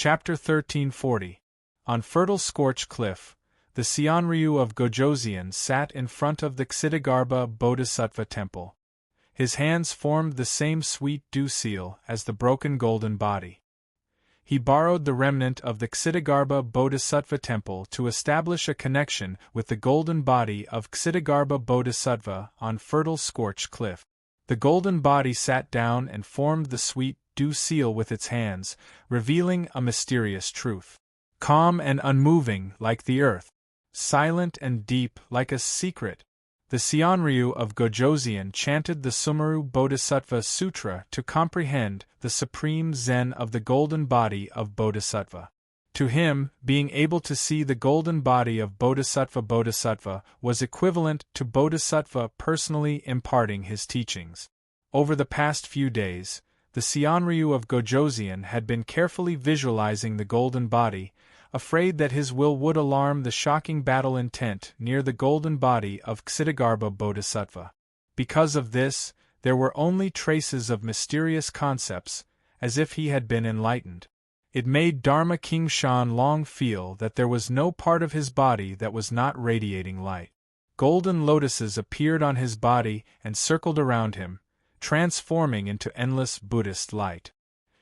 Chapter 1340. On fertile scorched cliff, the Seonryu of Gojoseon sat in front of the Ksitigarbha Bodhisattva temple. His hands formed the same sweet dew seal as the broken golden body. He borrowed the remnant of the Ksitigarbha Bodhisattva temple to establish a connection with the golden body of Ksitigarbha Bodhisattva on fertile scorched cliff. The golden body sat down and formed the sweet dew seal with its hands, revealing a mysterious truth. Calm and unmoving like the earth, silent and deep like a secret, the Seonryu of Gojoseon chanted the Sumeru Bodhisattva Sutra to comprehend the supreme Zen of the golden body of Bodhisattva. To him, being able to see the golden body of Bodhisattva was equivalent to Bodhisattva personally imparting his teachings. Over the past few days, the Seonryu of Gojoseon had been carefully visualizing the golden body, afraid that his will would alarm the shocking battle intent near the golden body of Ksitigarbha Bodhisattva. Because of this, there were only traces of mysterious concepts, as if he had been enlightened. It made Dharma King Shan Long feel that there was no part of his body that was not radiating light. Golden lotuses appeared on his body and circled around him, transforming into endless Buddhist light.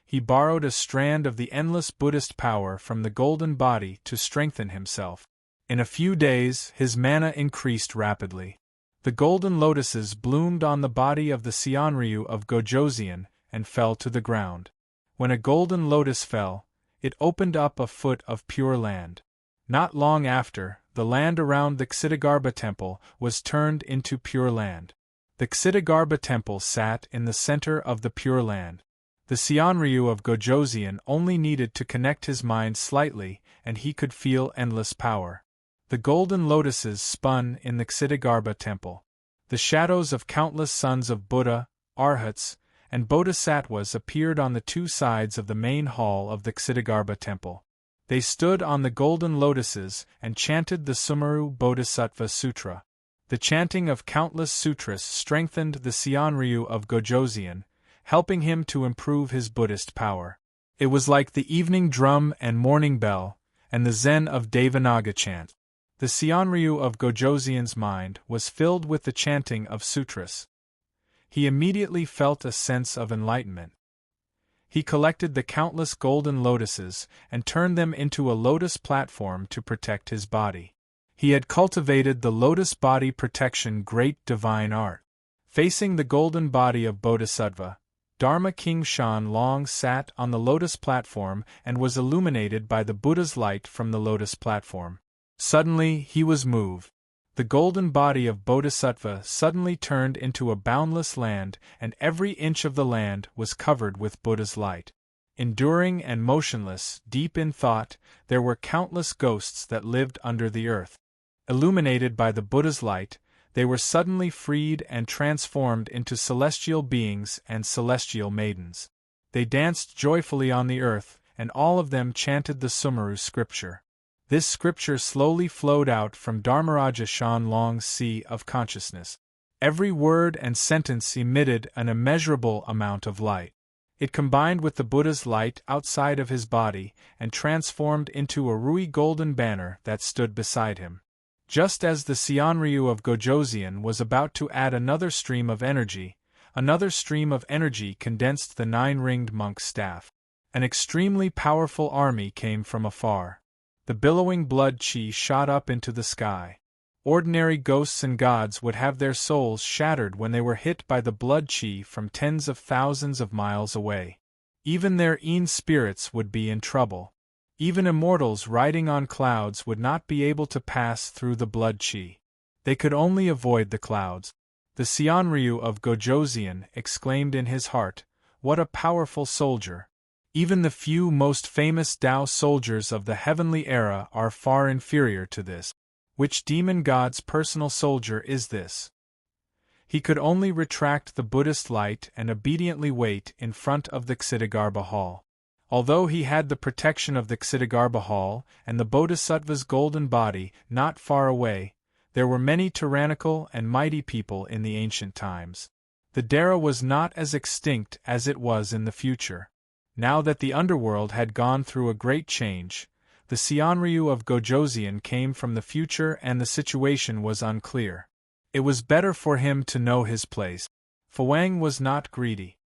He borrowed a strand of the endless Buddhist power from the golden body to strengthen himself. In a few days, his mana increased rapidly. The golden lotuses bloomed on the body of the Seonryu of Gojoseon and fell to the ground. When a golden lotus fell, it opened up a foot of pure land. Not long after, the land around the Ksitigarbha temple was turned into pure land. The Ksitigarbha temple sat in the center of the pure land. The Seonryu of Gojoseon only needed to connect his mind slightly, and he could feel endless power. The golden lotuses spun in the Ksitigarbha temple. The shadows of countless sons of Buddha, Arhats, and Bodhisattvas appeared on the two sides of the main hall of the Ksitigarbha temple. They stood on the golden lotuses and chanted the Sumeru Bodhisattva Sutra. The chanting of countless sutras strengthened the Seonryu of Gojoseon, helping him to improve his Buddhist power. It was like the evening drum and morning bell, and the Zen of Devanaga chant. The Seonryu of Gojoseon's mind was filled with the chanting of sutras. He immediately felt a sense of enlightenment. He collected the countless golden lotuses and turned them into a lotus platform to protect his body. He had cultivated the lotus body protection great divine art. Facing the golden body of Bodhisattva, Dharma King Shan Long sat on the lotus platform and was illuminated by the Buddha's light from the lotus platform. Suddenly he was moved. The golden body of Bodhisattva suddenly turned into a boundless land, and every inch of the land was covered with Buddha's light. Enduring and motionless, deep in thought, there were countless ghosts that lived under the earth. Illuminated by the Buddha's light, they were suddenly freed and transformed into celestial beings and celestial maidens. They danced joyfully on the earth, and all of them chanted the Sumeru scripture. This scripture slowly flowed out from Dharmaraja Shan Long's sea of consciousness. Every word and sentence emitted an immeasurable amount of light. It combined with the Buddha's light outside of his body and transformed into a Rui golden banner that stood beside him. Just as the Seonryu of Gojoseon was about to add another stream of energy condensed the nine-ringed monk's staff. An extremely powerful army came from afar. The billowing blood chi shot up into the sky. Ordinary ghosts and gods would have their souls shattered when they were hit by the blood chi from tens of thousands of miles away. Even their een spirits would be in trouble. Even immortals riding on clouds would not be able to pass through the blood chi. They could only avoid the clouds. The Seonryu of Gojoseon exclaimed in his heart, "What a powerful soldier! Even the few most famous Tao soldiers of the heavenly era are far inferior to this. Which demon god's personal soldier is this?" He could only retract the Buddhist light and obediently wait in front of the Ksitigarbha hall. Although he had the protection of the Ksitigarbha hall and the Bodhisattva's golden body not far away, there were many tyrannical and mighty people in the ancient times. The Dara was not as extinct as it was in the future. Now that the underworld had gone through a great change, the Seonryu of Gojoseon came from the future and the situation was unclear. It was better for him to know his place. Fuang was not greedy.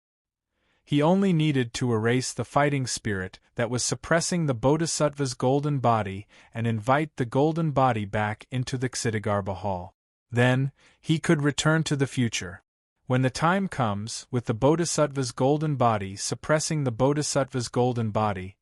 He only needed to erase the fighting spirit that was suppressing the Bodhisattva's golden body and invite the golden body back into the Ksitigarbha hall. Then, he could return to the future. When the time comes, with the Bodhisattva's golden body suppressing the Bodhisattva's golden body,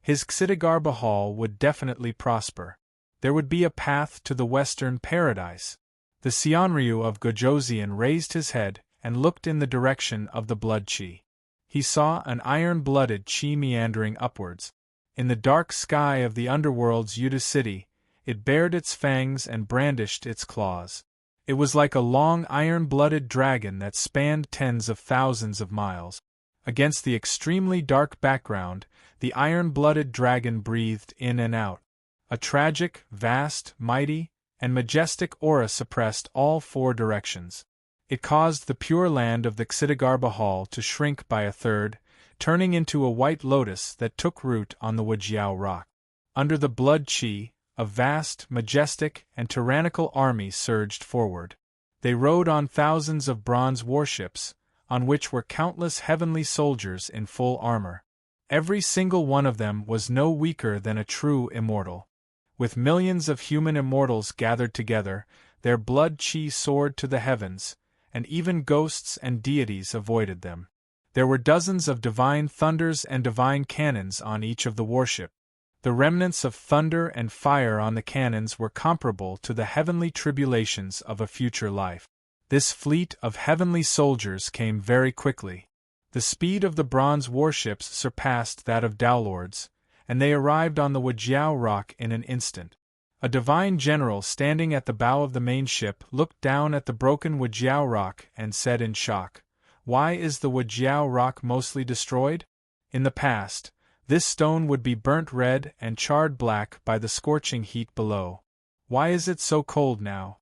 his Ksitigarbha hall would definitely prosper. There would be a path to the Western paradise. The Seonryu of Gojoseon raised his head and looked in the direction of the blood chi. He saw an iron-blooded chi meandering upwards. In the dark sky of the underworld's Yuta city, it bared its fangs and brandished its claws. It was like a long iron-blooded dragon that spanned tens of thousands of miles. Against the extremely dark background, the iron-blooded dragon breathed in and out. A tragic, vast, mighty, and majestic aura suppressed all four directions. It caused the pure land of the Ksitigarbha hall to shrink by a third, turning into a white lotus that took root on the Wujiao rock. Under the blood chi, a vast, majestic, and tyrannical army surged forward. They rode on thousands of bronze warships, on which were countless heavenly soldiers in full armor. Every single one of them was no weaker than a true immortal. With millions of human immortals gathered together, their blood chi soared to the heavens, and even ghosts and deities avoided them. There were dozens of divine thunders and divine cannons on each of the warship. The remnants of thunder and fire on the cannons were comparable to the heavenly tribulations of a future life. This fleet of heavenly soldiers came very quickly. The speed of the bronze warships surpassed that of Dowlords, and they arrived on the Wujiao rock in an instant. A divine general standing at the bow of the main ship looked down at the broken Wujiao rock and said in shock, "Why is the Wujiao rock mostly destroyed? In the past, this stone would be burnt red and charred black by the scorching heat below. Why is it so cold now?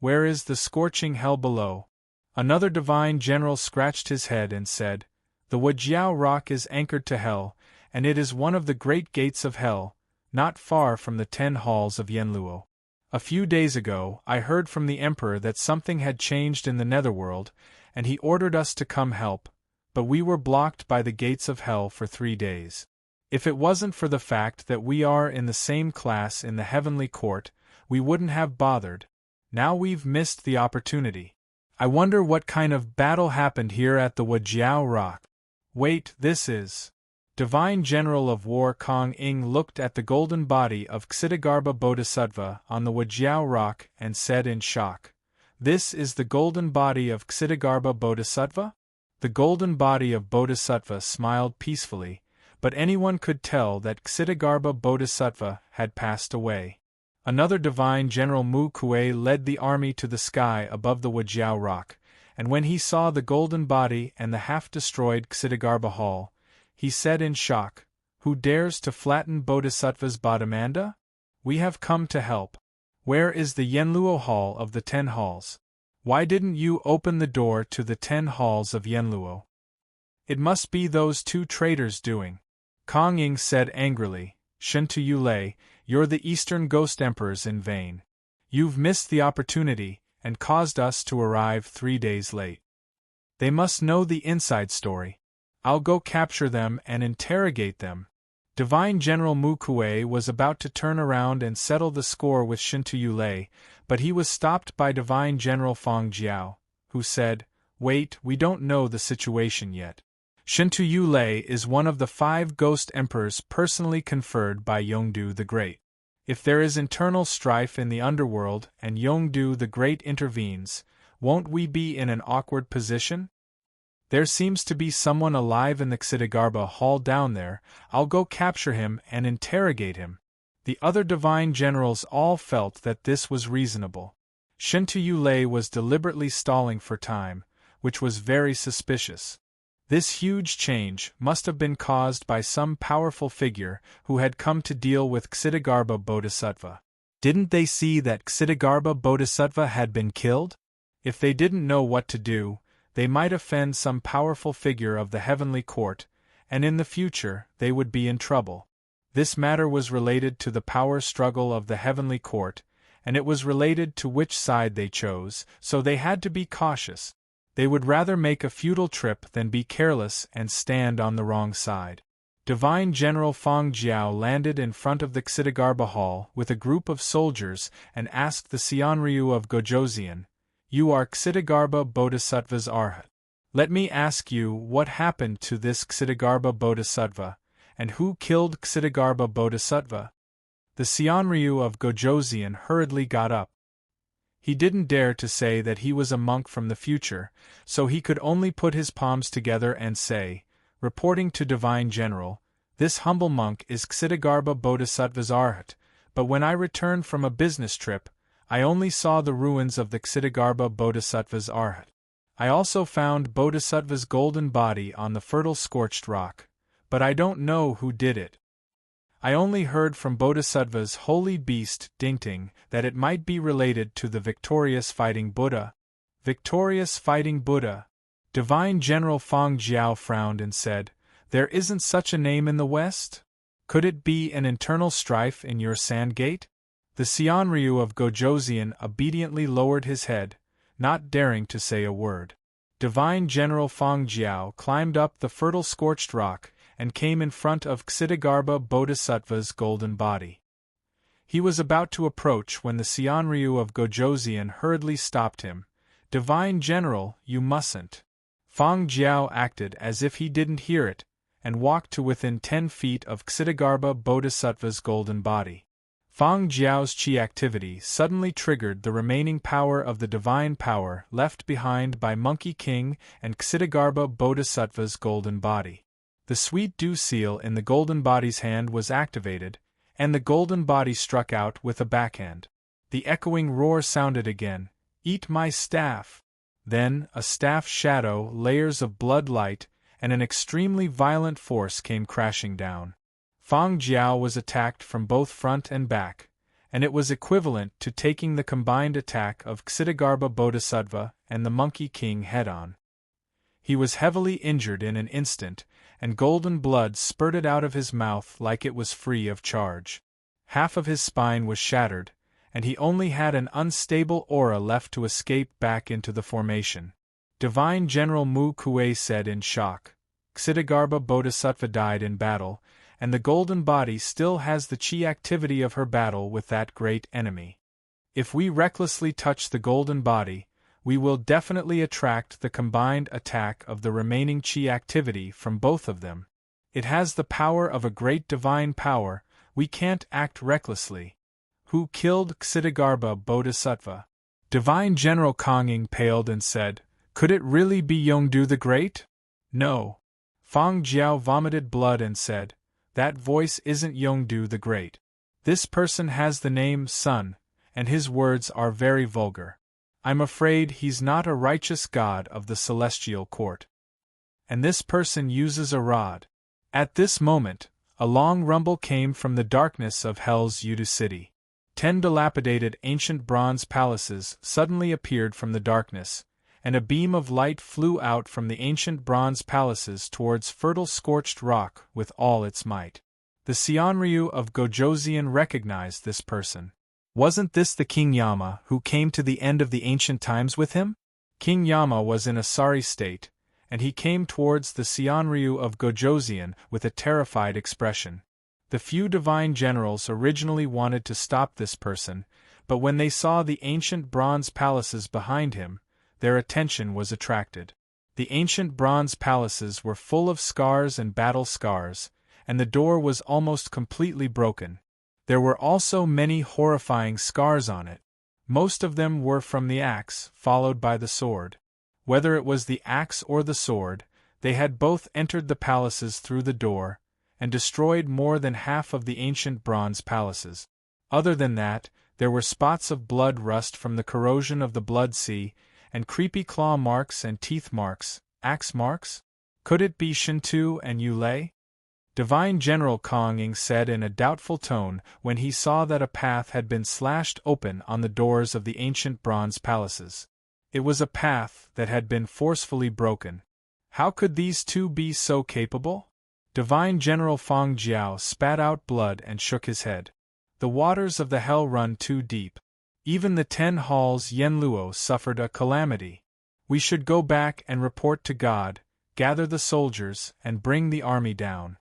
Where is the scorching hell below?" Another divine general scratched his head and said, "The Wujiao rock is anchored to hell, and it is one of the great gates of hell, not far from the 10 halls of Yenluo. A few days ago, I heard from the Emperor that something had changed in the netherworld, and he ordered us to come help, but we were blocked by the gates of hell for 3 days. If it wasn't for the fact that we are in the same class in the heavenly court, we wouldn't have bothered. Now we've missed the opportunity. I wonder what kind of battle happened here at the Wujiao rock. Wait, this is..." Divine General of War Kong Ing looked at the golden body of Ksitigarbha Bodhisattva on the Wujiao rock and said in shock, "This is the golden body of Ksitigarbha Bodhisattva?" The golden body of Bodhisattva smiled peacefully, but anyone could tell that Ksitigarbha Bodhisattva had passed away. Another divine general Mu Kuei led the army to the sky above the Wujiao rock, and when he saw the golden body and the half-destroyed Ksitigarbha hall, he said in shock, "Who dares to flatten Bodhisattva's Bodhimanda? We have come to help. Where is the Yenluo hall of the 10 halls? Why didn't you open the door to the 10 halls of Yenluo? It must be those 2 traitors doing." Kong Ing said angrily, "Shintu Yulei, you're the Eastern Ghost Emperors in vain. You've missed the opportunity, and caused us to arrive 3 days late. They must know the inside story. I'll go capture them and interrogate them." Divine General Mu Kuei was about to turn around and settle the score with Shintu Yulei, but he was stopped by Divine General Fang Jiao, who said, "Wait, we don't know the situation yet. Shintu Yulei is one of the 5 Ghost Emperors personally conferred by Yongdu the Great. If there is internal strife in the underworld and Yongdu the Great intervenes, won't we be in an awkward position? There seems to be someone alive in the Ksitigarbha hall down there. I'll go capture him and interrogate him." The other divine generals all felt that this was reasonable. Shintu Yulei was deliberately stalling for time, which was very suspicious. This huge change must have been caused by some powerful figure who had come to deal with Ksitigarbha Bodhisattva. Didn't they see that Ksitigarbha Bodhisattva had been killed? If they didn't know what to do, they might offend some powerful figure of the heavenly court, and in the future they would be in trouble. This matter was related to the power struggle of the heavenly court, and it was related to which side they chose, so they had to be cautious. They would rather make a futile trip than be careless and stand on the wrong side. Divine General Feng Jiao landed in front of the Xitigarbha Hall with a group of soldiers and asked the Xianryu of Gojoseon, "You are Xitigarbha Bodhisattva's Arhat. Let me ask you what happened to this Xitigarbha Bodhisattva, and who killed Xitigarbha Bodhisattva?" The Xianryu of Gojoseon hurriedly got up. He didn't dare to say that he was a monk from the future, so he could only put his palms together and say, reporting to Divine General, "This humble monk is Xitigarbha Bodhisattva's Arhat, but when I returned from a business trip, I only saw the ruins of the Xitigarbha Bodhisattva's Arhat. I also found Bodhisattva's golden body on the fertile scorched rock, but I don't know who did it. I only heard from Bodhisattva's holy beast Dingting that it might be related to the victorious fighting Buddha." Victorious fighting Buddha. Divine General Feng Jiao frowned and said, "There isn't such a name in the West? Could it be an internal strife in your sand gate?" The Xianryu of Gojoseon obediently lowered his head, not daring to say a word. Divine General Feng Jiao climbed up the fertile scorched rock and came in front of Xitigarbha Bodhisattva's golden body. He was about to approach when the Xianryu of Gojoseon hurriedly stopped him. "Divine General, you mustn't." Feng Jiao acted as if he didn't hear it, and walked to within 10 feet of Xitigarbha Bodhisattva's golden body. Feng Jiao's chi activity suddenly triggered the remaining power of the divine power left behind by Monkey King and Xitigarbha Bodhisattva's golden body. The sweet dew seal in the golden body's hand was activated, and the golden body struck out with a backhand. The echoing roar sounded again, "Eat my staff!" Then, a staff shadow, layers of blood light, and an extremely violent force came crashing down. Feng Jiao was attacked from both front and back, and it was equivalent to taking the combined attack of Xitigarbha Bodhisattva and the Monkey King head-on. He was heavily injured in an instant, and golden blood spurted out of his mouth like it was free of charge. Half of his spine was shattered, and he only had an unstable aura left to escape back into the formation. Divine General Mu Kuei said in shock, "Xitigarbha Bodhisattva died in battle, and the golden body still has the chi activity of her battle with that great enemy. If we recklessly touch the golden body, we will definitely attract the combined attack of the remaining chi activity from both of them. It has the power of a great divine power, we can't act recklessly." "Who killed Xitigarbha Bodhisattva?" Divine General Konging paled and said, "Could it really be Yongdu the Great?" "No." Feng Jiao vomited blood and said, "That voice isn't Yongdu the Great. This person has the name Sun, and his words are very vulgar. I'm afraid he's not a righteous god of the celestial court. And this person uses a rod." At this moment, a long rumble came from the darkness of Hell's Yudu City. 10 dilapidated ancient bronze palaces suddenly appeared from the darkness, and a beam of light flew out from the ancient bronze palaces towards fertile scorched rock with all its might. The Xianryu of Gojoseon recognized this person. Wasn't this the King Yama who came to the end of the ancient times with him? King Yama was in a sorry state, and he came towards the Xianryu of Gojoseon with a terrified expression. The few divine generals originally wanted to stop this person, but when they saw the ancient bronze palaces behind him, their attention was attracted. The ancient bronze palaces were full of scars and battle scars, and the door was almost completely broken. There were also many horrifying scars on it. Most of them were from the axe, followed by the sword. Whether it was the axe or the sword, they had both entered the palaces through the door, and destroyed more than half of the ancient bronze palaces. Other than that, there were spots of blood rust from the corrosion of the blood sea, and creepy claw marks and teeth marks, axe marks? Could it be Shintu and Yulei? Divine General Konging said in a doubtful tone when he saw that a path had been slashed open on the doors of the ancient bronze palaces. It was a path that had been forcefully broken. How could these two be so capable? Divine General Feng Jiao spat out blood and shook his head. The waters of the hell run too deep. Even the 10 halls Yenluo suffered a calamity. We should go back and report to God, gather the soldiers, and bring the army down.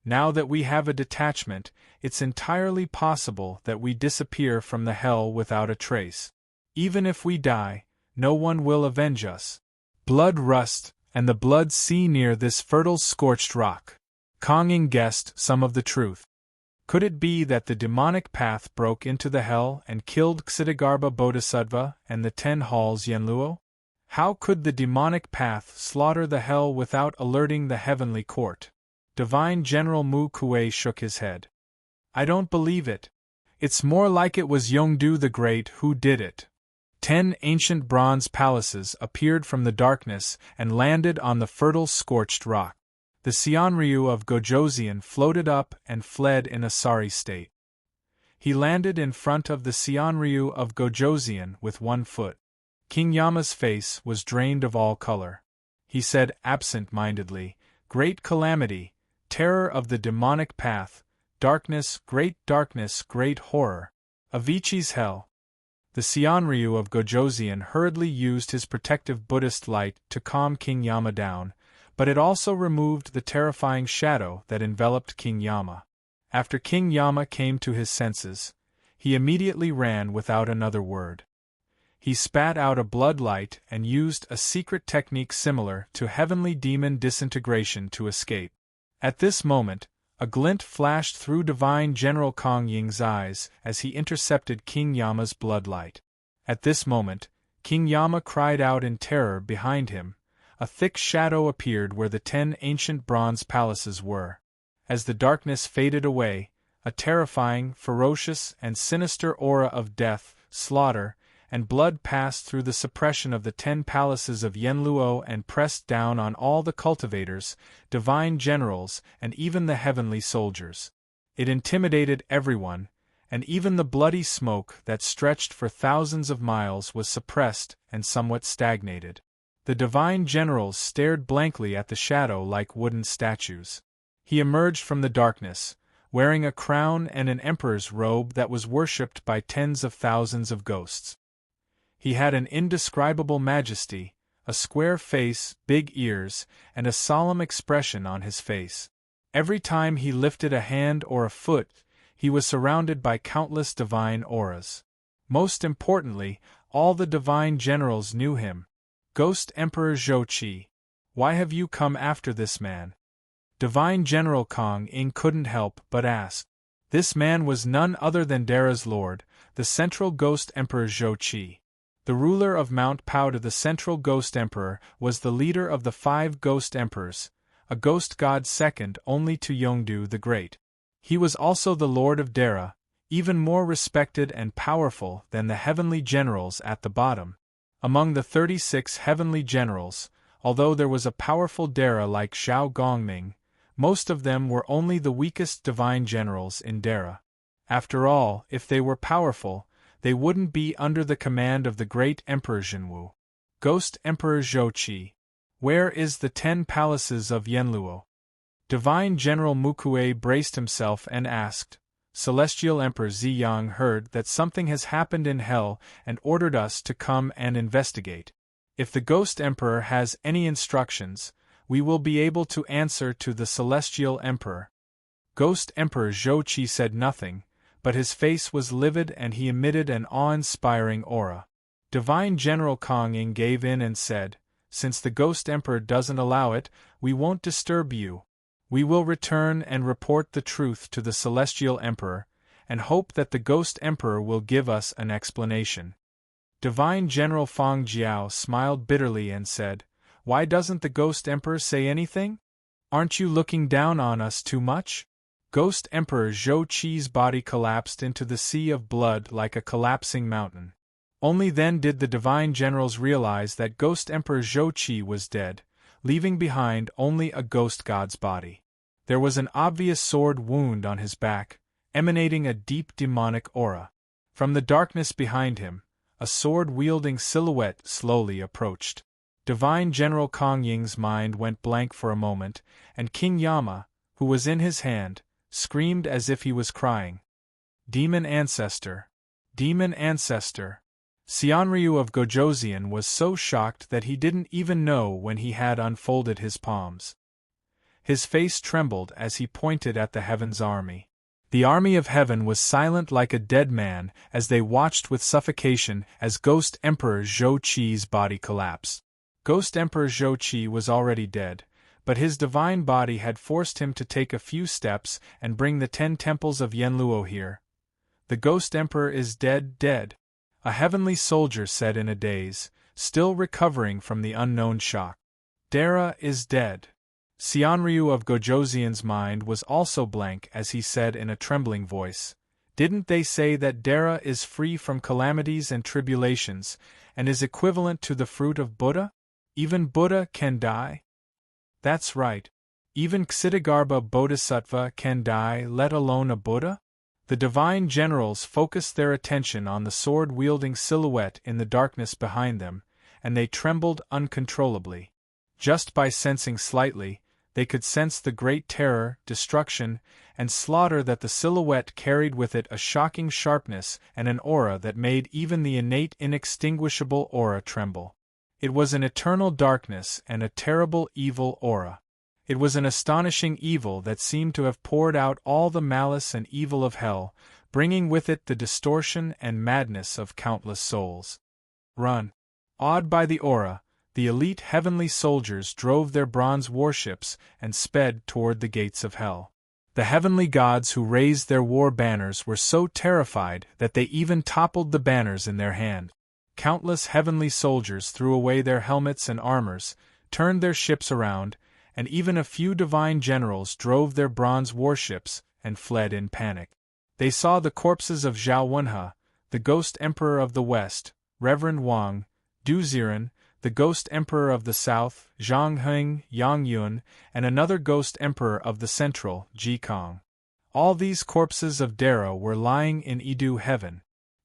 Now that we have a detachment, it's entirely possible that we disappear from the hell without a trace. Even if we die, no one will avenge us. Blood rust, and the blood sea near this fertile scorched rock. Kang Ying guessed some of the truth. Could it be that the demonic path broke into the hell and killed Ksitigarbha Bodhisattva and the 10 halls Yenluo? How could the demonic path slaughter the hell without alerting the heavenly court? Divine General Mu Kuei shook his head. I don't believe it. It's more like it was Yongdu the Great who did it. 10 ancient bronze palaces appeared from the darkness and landed on the fertile scorched rock. The Xianryu of Gojoseon floated up and fled in a sorry state. He landed in front of the Xianryu of Gojoseon with 1 foot. King Yama's face was drained of all color. He said absent-mindedly, "Great calamity, terror of the demonic path, darkness, great horror. Avicii's hell." The Xianryu of Gojoseon hurriedly used his protective Buddhist light to calm King Yama down, but it also removed the terrifying shadow that enveloped King Yama. After King Yama came to his senses, he immediately ran without another word. He spat out a blood light and used a secret technique similar to heavenly demon disintegration to escape. At this moment, a glint flashed through Divine General Kang Ying's eyes as he intercepted King Yama's bloodlight. At this moment, King Yama cried out in terror behind him. A thick shadow appeared where the 10 ancient bronze palaces were. As the darkness faded away, a terrifying, ferocious, and sinister aura of death, slaughter, and blood passed through the suppression of the 10 palaces of Yenluo and pressed down on all the cultivators, divine generals, and even the heavenly soldiers. It intimidated everyone, and even the bloody smoke that stretched for thousands of miles was suppressed and somewhat stagnated. The divine generals stared blankly at the shadow like wooden statues. He emerged from the darkness, wearing a crown and an emperor's robe that was worshipped by tens of thousands of ghosts. He had an indescribable majesty, a square face, big ears, and a solemn expression on his face. Every time he lifted a hand or a foot, he was surrounded by countless divine auras. Most importantly, all the divine generals knew him. Ghost Emperor Zhou Qi. Why have you come after this man? Divine General Kang Ying couldn't help but ask. This man was none other than Dara's lord, the central Ghost Emperor Zhou Qi. The ruler of Mount Powder, the central Ghost Emperor, was the leader of the 5 Ghost Emperors, a ghost god second only to Yongdu the Great. He was also the lord of Dara, even more respected and powerful than the heavenly generals at the bottom. Among the 36 heavenly generals, although there was a powerful Dara like Zhao Gongming, most of them were only the weakest divine generals in Dara. After all, if they were powerful, they wouldn't be under the command of the great Emperor Zhenwu. Ghost Emperor Zhou Qi. Where is the 10 palaces of Yenluo? Divine General Mu Kuei braced himself and asked. Celestial Emperor Ziyang heard that something has happened in hell and ordered us to come and investigate. If the Ghost Emperor has any instructions, we will be able to answer to the Celestial Emperor. Ghost Emperor Zhou Qi said nothing, but his face was livid and he emitted an awe-inspiring aura. Divine General Kang Ying gave in and said, "Since the Ghost Emperor doesn't allow it, we won't disturb you. We will return and report the truth to the Celestial Emperor, and hope that the Ghost Emperor will give us an explanation." Divine General Feng Jiao smiled bitterly and said, "Why doesn't the Ghost Emperor say anything? Aren't you looking down on us too much?" Ghost Emperor Zhou Qi's body collapsed into the sea of blood like a collapsing mountain. Only then did the divine generals realize that Ghost Emperor Zhou Qi was dead, leaving behind only a ghost god's body. There was an obvious sword wound on his back, emanating a deep demonic aura. From the darkness behind him, a sword-wielding silhouette slowly approached. Divine General Kang Ying's mind went blank for a moment, and King Yama, who was in his hand, screamed as if he was crying. Demon ancestor! Demon ancestor! Seonryu of Gojoseon was so shocked that he didn't even know when he had unfolded his palms. His face trembled as he pointed at the Heaven's army. The army of heaven was silent like a dead man as they watched with suffocation as Ghost Emperor Zhou Qi's body collapsed. Ghost Emperor Zhou Qi was already dead, but his divine body had forced him to take a few steps and bring the 10 temples of Yenluo here. The Ghost Emperor is dead, dead, a heavenly soldier said in a daze, still recovering from the unknown shock. Dara is dead. Seonryu of Gojoseon's mind was also blank as he said in a trembling voice, "Didn't they say that Dara is free from calamities and tribulations, and is equivalent to the fruit of Buddha? Even Buddha can die?" That's right. Even Ksitigarbha Bodhisattva can die, let alone a Buddha? The divine generals focused their attention on the sword-wielding silhouette in the darkness behind them, and they trembled uncontrollably. Just by sensing slightly, they could sense the great terror, destruction, and slaughter that the silhouette carried with it, a shocking sharpness and an aura that made even the innate inextinguishable aura tremble. It was an eternal darkness and a terrible evil aura. It was an astonishing evil that seemed to have poured out all the malice and evil of hell, bringing with it the distortion and madness of countless souls. Run! Awed by the aura, the elite heavenly soldiers drove their bronze warships and sped toward the gates of hell. The heavenly gods who raised their war banners were so terrified that they even toppled the banners in their hand. Countless heavenly soldiers threw away their helmets and armors, turned their ships around, and even a few divine generals drove their bronze warships and fled in panic. They saw the corpses of Zhao Wenhe, the Ghost Emperor of the West, Reverend Wang, Du Ziren, the Ghost Emperor of the South, Zhang Heng, Yang Yun, and another Ghost Emperor of the Central, Ji Kong. All these corpses of Dara were lying in Idu Heaven.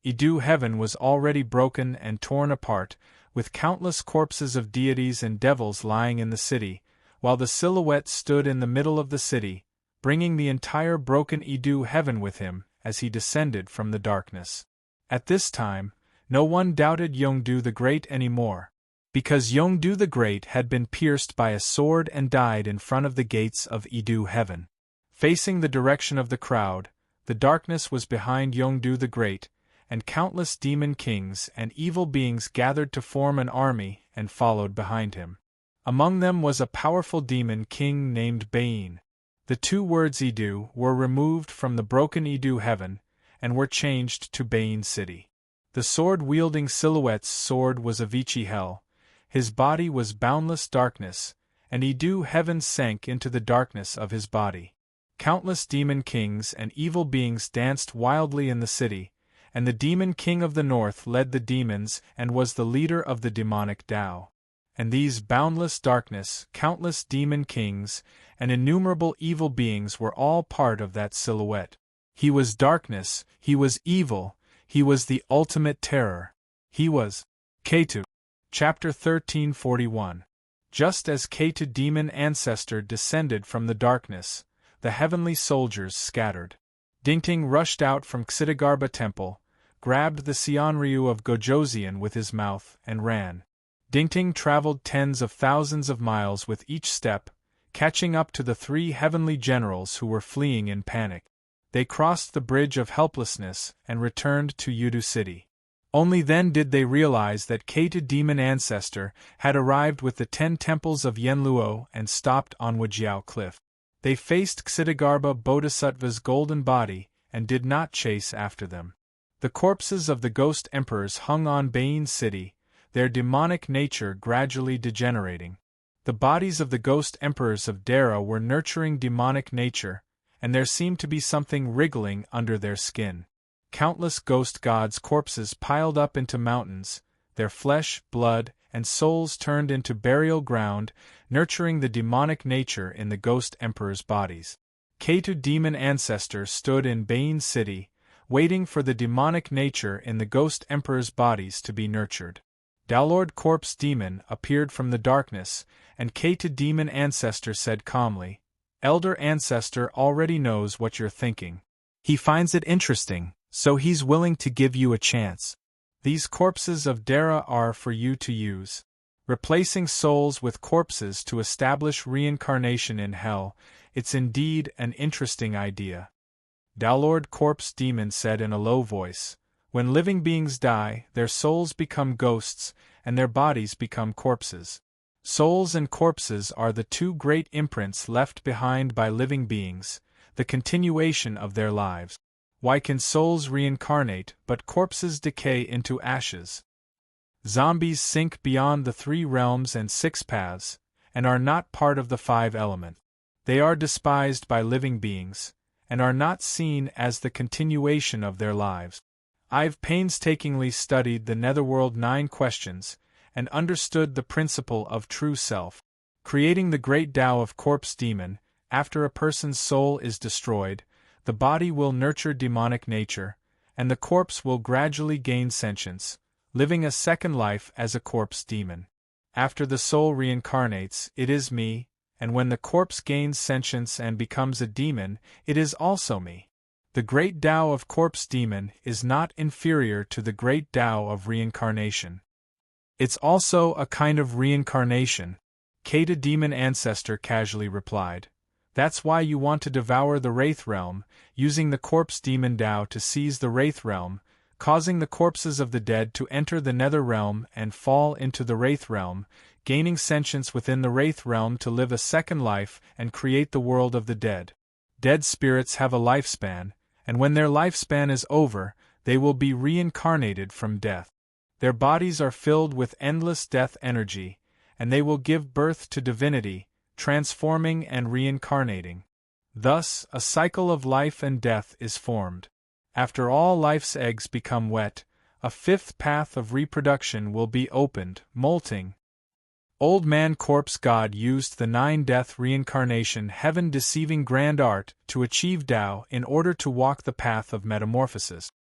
Idu Heaven was already broken and torn apart, with countless corpses of deities and devils lying in the city, while the silhouette stood in the middle of the city, bringing the entire broken Idu Heaven with him as he descended from the darkness. At this time, no one doubted Yongdu the Great anymore, because Yongdu the Great had been pierced by a sword and died in front of the gates of Idu Heaven. Facing the direction of the crowd, the darkness was behind Yongdu the Great, and countless demon kings and evil beings gathered to form an army and followed behind him. Among them was a powerful demon king named Bain. The 2 words Idu were removed from the broken Idu Heaven and were changed to Bain City. The sword-wielding silhouette's sword was Avicii Hell, his body was boundless darkness, and Idu Heaven sank into the darkness of his body. Countless demon kings and evil beings danced wildly in the city, and the demon king of the north led the demons and was the leader of the demonic Tao. And these boundless darkness, countless demon kings, and innumerable evil beings were all part of that silhouette. He was darkness, he was evil, he was the ultimate terror. He was Ketu. Chapter 1341. Just as Ketu demon ancestor descended from the darkness, the heavenly soldiers scattered. Dingting rushed out from Ksitigarbha temple, grabbed the Seonryu of Gojoseon with his mouth, and ran. Dingting traveled tens of thousands of miles with each step, catching up to the 3 heavenly generals who were fleeing in panic. They crossed the bridge of helplessness and returned to Yudu City. Only then did they realize that Ketu demon ancestor had arrived with the 10 temples of Yenluo and stopped on Wujiao Cliff. They faced Ksitigarbha Bodhisattva's golden body and did not chase after them. The corpses of the ghost emperors hung on Bain City, their demonic nature gradually degenerating. The bodies of the ghost emperors of Dara were nurturing demonic nature, and there seemed to be something wriggling under their skin. Countless ghost gods' corpses piled up into mountains, their flesh, blood, and souls turned into burial ground, nurturing the demonic nature in the ghost emperors' bodies. Ketu demon ancestor stood in Bain City, waiting for the demonic nature in the ghost emperors' bodies to be nurtured. Daolord corpse demon appeared from the darkness, and Ketu demon ancestor said calmly, Elder Ancestor already knows what you're thinking. He finds it interesting, so he's willing to give you a chance. These corpses of Dara are for you to use. Replacing souls with corpses to establish reincarnation in hell, it's indeed an interesting idea. Dowlord Corpse Demon said in a low voice, when living beings die, their souls become ghosts, and their bodies become corpses. Souls and corpses are the two great imprints left behind by living beings, the continuation of their lives. Why can souls reincarnate but corpses decay into ashes? Zombies sink beyond the 3 realms and 6 paths, and are not part of the 5 elements. They are despised by living beings, and are not seen as the continuation of their lives. I've painstakingly studied the Netherworld 9 questions, and understood the principle of true self. Creating the great Tao of Corpse Demon, after a person's soul is destroyed, the body will nurture demonic nature, and the corpse will gradually gain sentience, living a second life as a corpse demon. After the soul reincarnates, it is me, and when the corpse gains sentience and becomes a demon, it is also me. The great Tao of Corpse Demon is not inferior to the great Tao of reincarnation. It's also a kind of reincarnation, Kata Demon Ancestor casually replied. That's why you want to devour the Wraith Realm, using the Corpse Demon Tao to seize the Wraith Realm, causing the corpses of the dead to enter the Nether Realm and fall into the Wraith Realm, gaining sentience within the Wraith Realm to live a second life and create the world of the dead. Dead spirits have a lifespan, and when their lifespan is over, they will be reincarnated from death. Their bodies are filled with endless death energy, and they will give birth to divinity, transforming and reincarnating. Thus, a cycle of life and death is formed. After all life's eggs become wet, a 5th path of reproduction will be opened, molting. Old Man Corpse God used the 9-death reincarnation heaven-deceiving grand art to achieve Tao in order to walk the path of metamorphosis.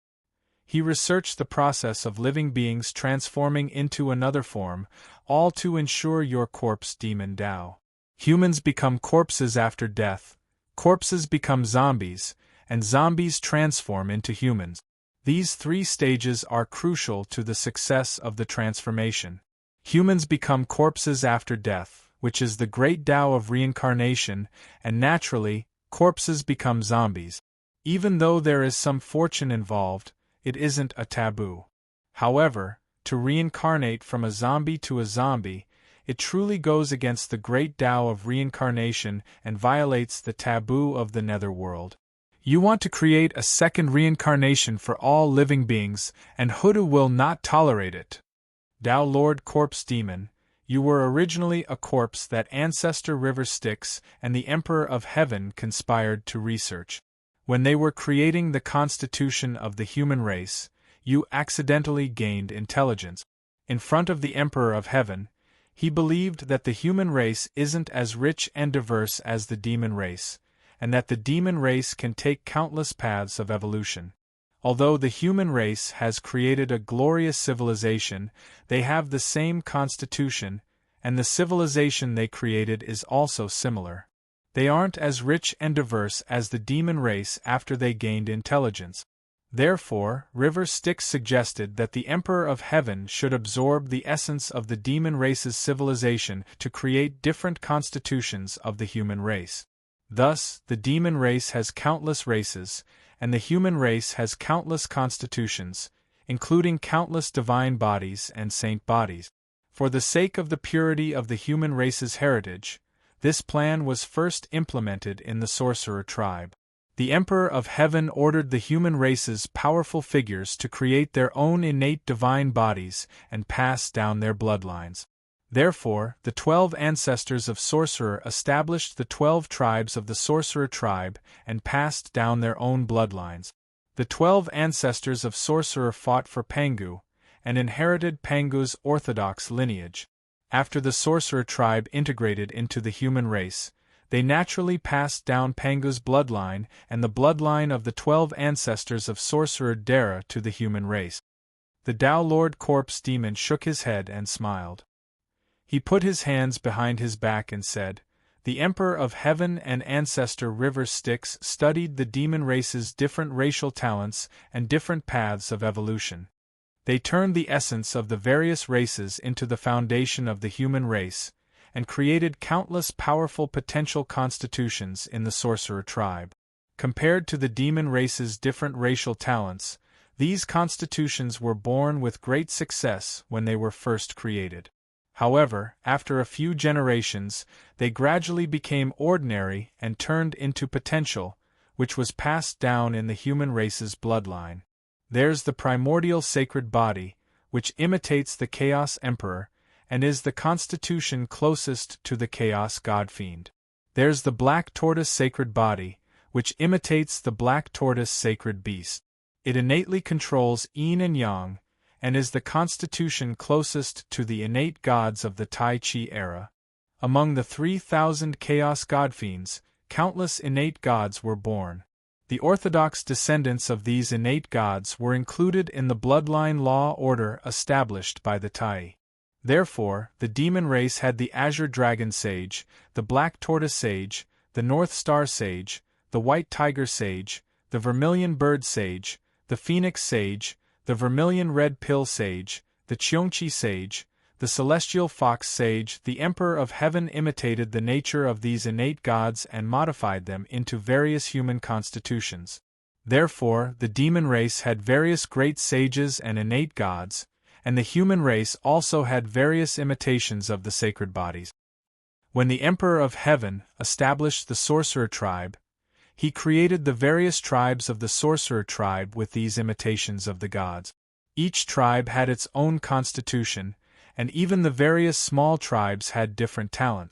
He researched the process of living beings transforming into another form, all to ensure your corpse demon Tao. Humans become corpses after death, corpses become zombies, and zombies transform into humans. These 3 stages are crucial to the success of the transformation. Humans become corpses after death, which is the great Tao of reincarnation, and naturally, corpses become zombies. Even though there is some fortune involved, it isn't a taboo. However, to reincarnate from a zombie to a zombie, it truly goes against the great Tao of reincarnation and violates the taboo of the netherworld. You want to create a second reincarnation for all living beings, and Hoodoo will not tolerate it. Tao Lord Corpse Demon, you were originally a corpse that Ancestor River Styx and the Emperor of Heaven conspired to research. When they were creating the constitution of the human race, you accidentally gained intelligence. In front of the Emperor of Heaven, he believed that the human race isn't as rich and diverse as the demon race, and that the demon race can take countless paths of evolution. Although the human race has created a glorious civilization, they have the same constitution, and the civilization they created is also similar. They aren't as rich and diverse as the demon race after they gained intelligence. Therefore, River Styx suggested that the Emperor of Heaven should absorb the essence of the demon race's civilization to create different constitutions of the human race. Thus, the demon race has countless races, and the human race has countless constitutions, including countless divine bodies and saint bodies. For the sake of the purity of the human race's heritage, this plan was first implemented in the sorcerer tribe. The Emperor of Heaven ordered the human race's powerful figures to create their own innate divine bodies and pass down their bloodlines. Therefore, the 12 ancestors of Sorcerer established the 12 tribes of the Sorcerer tribe and passed down their own bloodlines. The 12 ancestors of Sorcerer fought for Pangu, and inherited Pangu's orthodox lineage. After the Sorcerer tribe integrated into the human race, they naturally passed down Pangu's bloodline and the bloodline of the 12 ancestors of Sorcerer Dara to the human race. The Tao Lord Corpse Demon shook his head and smiled. He put his hands behind his back and said, the Emperor of Heaven and Ancestor River Styx studied the demon race's different racial talents and different paths of evolution. They turned the essence of the various races into the foundation of the human race, and created countless powerful potential constitutions in the sorcerer tribe. Compared to the demon race's different racial talents, these constitutions were born with great success when they were first created. However, after a few generations, they gradually became ordinary and turned into potential, which was passed down in the human race's bloodline. There's the primordial sacred body, which imitates the Chaos Emperor, and is the constitution closest to the Chaos Godfiend. There's the Black Tortoise sacred body, which imitates the Black Tortoise sacred beast. It innately controls yin and yang, and is the constitution closest to the innate gods of the Tai Chi era. Among the 3,000 Chaos Godfiends, countless innate gods were born. The orthodox descendants of these innate gods were included in the bloodline law order established by the Tai. Therefore, the demon race had the Azure Dragon Sage, the Black Tortoise Sage, the North Star Sage, the White Tiger Sage, the Vermilion Bird Sage, the Phoenix Sage, the Vermilion Red Pill Sage, the Cheongchi Sage, the Celestial Fox Sage. The Emperor of Heaven imitated the nature of these innate gods and modified them into various human constitutions. Therefore, the demon race had various great sages and innate gods, and the human race also had various imitations of the sacred bodies. When the Emperor of Heaven established the sorcerer tribe, he created the various tribes of the sorcerer tribe with these imitations of the gods. Each tribe had its own constitution, and even the various small tribes had different talent.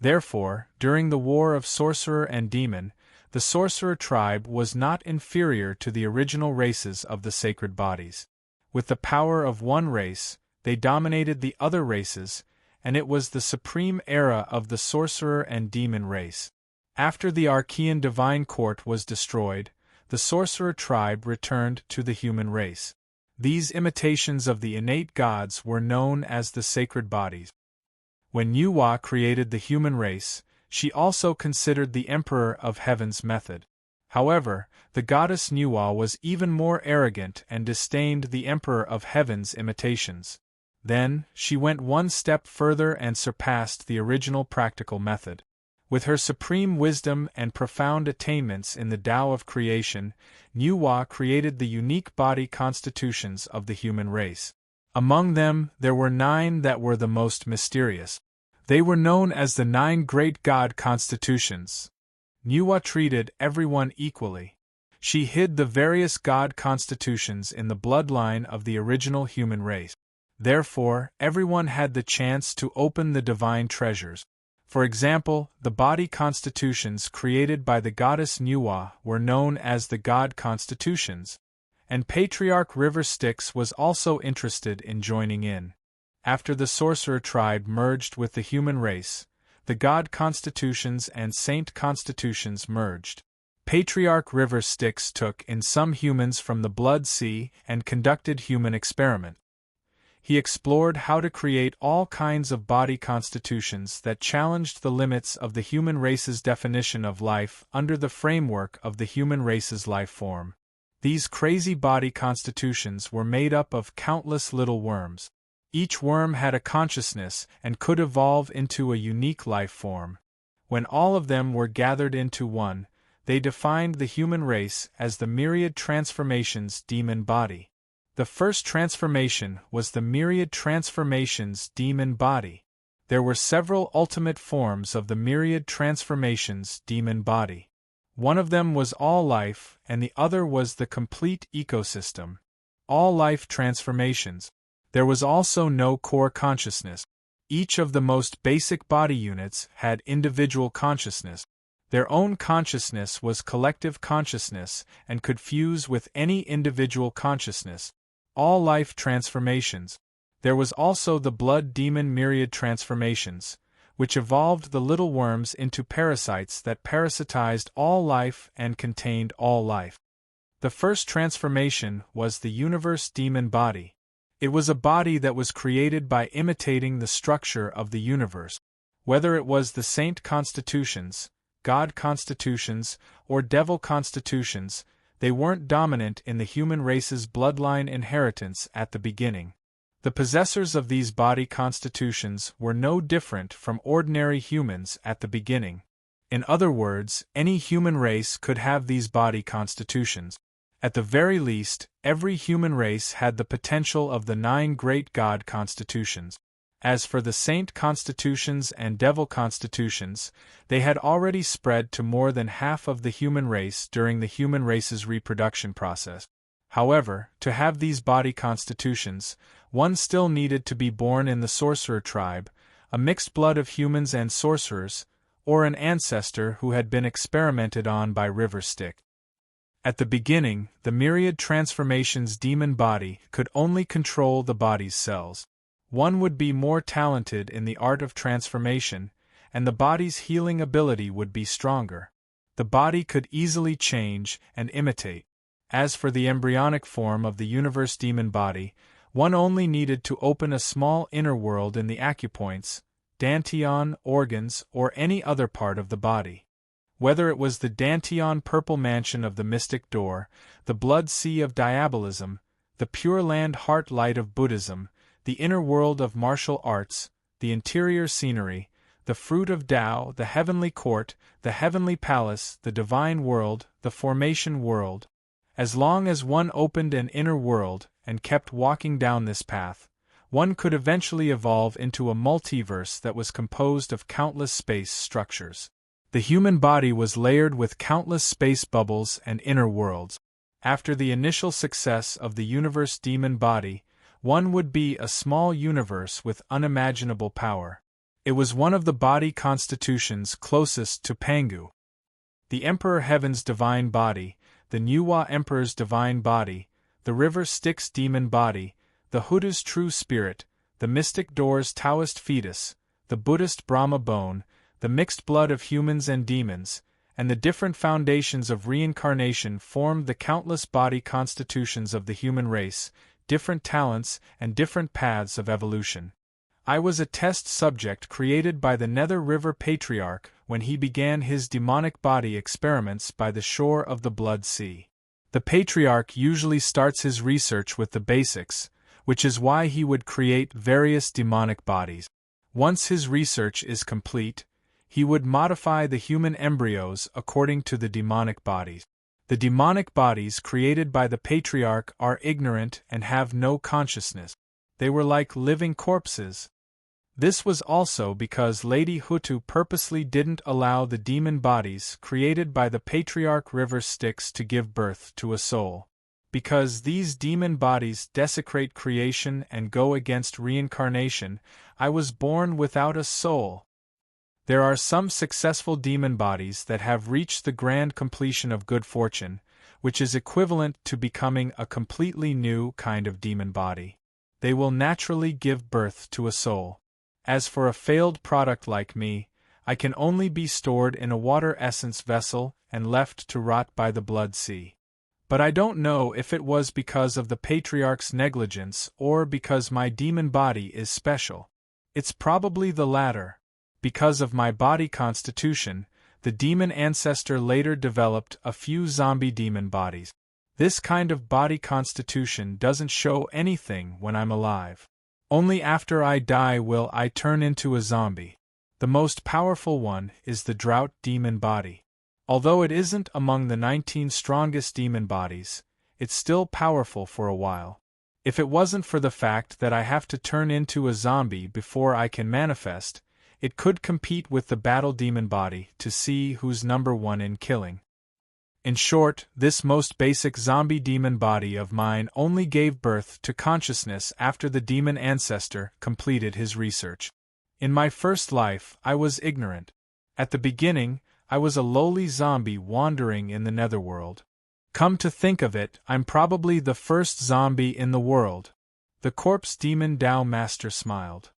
Therefore, during the war of sorcerer and demon, the sorcerer tribe was not inferior to the original races of the sacred bodies. With the power of one race, they dominated the other races, and it was the supreme era of the sorcerer and demon race. After the Archean divine court was destroyed, the sorcerer tribe returned to the human race. These imitations of the innate gods were known as the sacred bodies. When Nuwa created the human race, she also considered the Emperor of Heaven's method. However, the goddess Nuwa was even more arrogant and disdained the Emperor of Heaven's imitations. Then, she went one step further and surpassed the original practical method. With her supreme wisdom and profound attainments in the Tao of creation, Nuwa created the unique body constitutions of the human race. Among them, there were 9 that were the most mysterious. They were known as the 9 Great God Constitutions. Nuwa treated everyone equally. She hid the various God constitutions in the bloodline of the original human race. Therefore, everyone had the chance to open the divine treasures. For example, the body constitutions created by the goddess Nuwa were known as the God Constitutions, and Patriarch River Styx was also interested in joining in. After the sorcerer tribe merged with the human race, the God Constitutions and Saint Constitutions merged. Patriarch River Styx took in some humans from the Blood Sea and conducted human experiment. He explored how to create all kinds of body constitutions that challenged the limits of the human race's definition of life under the framework of the human race's life form. These crazy body constitutions were made up of countless little worms. Each worm had a consciousness and could evolve into a unique life form. When all of them were gathered into one, they defined the human race as the myriad transformations demon body. The first transformation was the myriad transformations demon body. There were several ultimate forms of the myriad transformations demon body. One of them was all life, and the other was the complete ecosystem. All life transformations. There was also no core consciousness. Each of the most basic body units had individual consciousness. Their own consciousness was collective consciousness and could fuse with any individual consciousness. All life transformations. There was also the blood demon myriad transformations, which evolved the little worms into parasites that parasitized all life and contained all life. The first transformation was the universe demon body. It was a body that was created by imitating the structure of the universe. Whether it was the saint constitutions, god constitutions, or devil constitutions, they weren't dominant in the human race's bloodline inheritance at the beginning. The possessors of these body constitutions were no different from ordinary humans at the beginning. In other words, any human race could have these body constitutions. At the very least, every human race had the potential of the 9 great god constitutions. As for the saint constitutions and devil constitutions, they had already spread to more than half of the human race during the human race's reproduction process. However, to have these body constitutions, one still needed to be born in the sorcerer tribe, a mixed blood of humans and sorcerers, or an ancestor who had been experimented on by River Styx. At the beginning, the myriad transformations demon body could only control the body's cells. One would be more talented in the art of transformation, and the body's healing ability would be stronger. The body could easily change and imitate. As for the embryonic form of the universe demon body, one only needed to open a small inner world in the acupoints, dantian, organs, or any other part of the body. Whether it was the dantian purple mansion of the mystic door, the blood sea of diabolism, the pure land heart light of Buddhism, the inner world of martial arts, the interior scenery, the fruit of Tao, the heavenly court, the heavenly palace, the divine world, the formation world. As long as one opened an inner world and kept walking down this path, one could eventually evolve into a multiverse that was composed of countless space structures. The human body was layered with countless space bubbles and inner worlds. After the initial success of the universe demon body, one would be a small universe with unimaginable power. It was one of the body constitutions closest to Pangu. The Emperor Heaven's divine body, the Nuwa Emperor's divine body, the River Styx demon body, the Huda's true spirit, the Mystic Door's Taoist fetus, the Buddhist Brahma bone, the mixed blood of humans and demons, and the different foundations of reincarnation formed the countless body constitutions of the human race, different talents and different paths of evolution. I was a test subject created by the Nether River Patriarch when he began his demonic body experiments by the shore of the Blood Sea. The Patriarch usually starts his research with the basics, which is why he would create various demonic bodies. Once his research is complete, he would modify the human embryos according to the demonic bodies. The demonic bodies created by the Patriarch are ignorant and have no consciousness. They were like living corpses. This was also because Lady Hutu purposely didn't allow the demon bodies created by the Patriarch River Styx to give birth to a soul. Because these demon bodies desecrate creation and go against reincarnation, I was born without a soul. There are some successful demon bodies that have reached the grand completion of good fortune, which is equivalent to becoming a completely new kind of demon body. They will naturally give birth to a soul. As for a failed product like me, I can only be stored in a water essence vessel and left to rot by the blood sea. But I don't know if it was because of the Patriarch's negligence or because my demon body is special. It's probably the latter. Because of my body constitution, the demon ancestor later developed a few zombie demon bodies. This kind of body constitution doesn't show anything when I'm alive. Only after I die will I turn into a zombie. The most powerful one is the drought demon body. Although it isn't among the 19 strongest demon bodies, it's still powerful for a while. If it wasn't for the fact that I have to turn into a zombie before I can manifest, it could compete with the battle demon body to see who's number one in killing. In short, this most basic zombie demon body of mine only gave birth to consciousness after the demon ancestor completed his research. In my first life, I was ignorant. At the beginning, I was a lowly zombie wandering in the netherworld. Come to think of it, I'm probably the first zombie in the world. The corpse demon Tao Master smiled.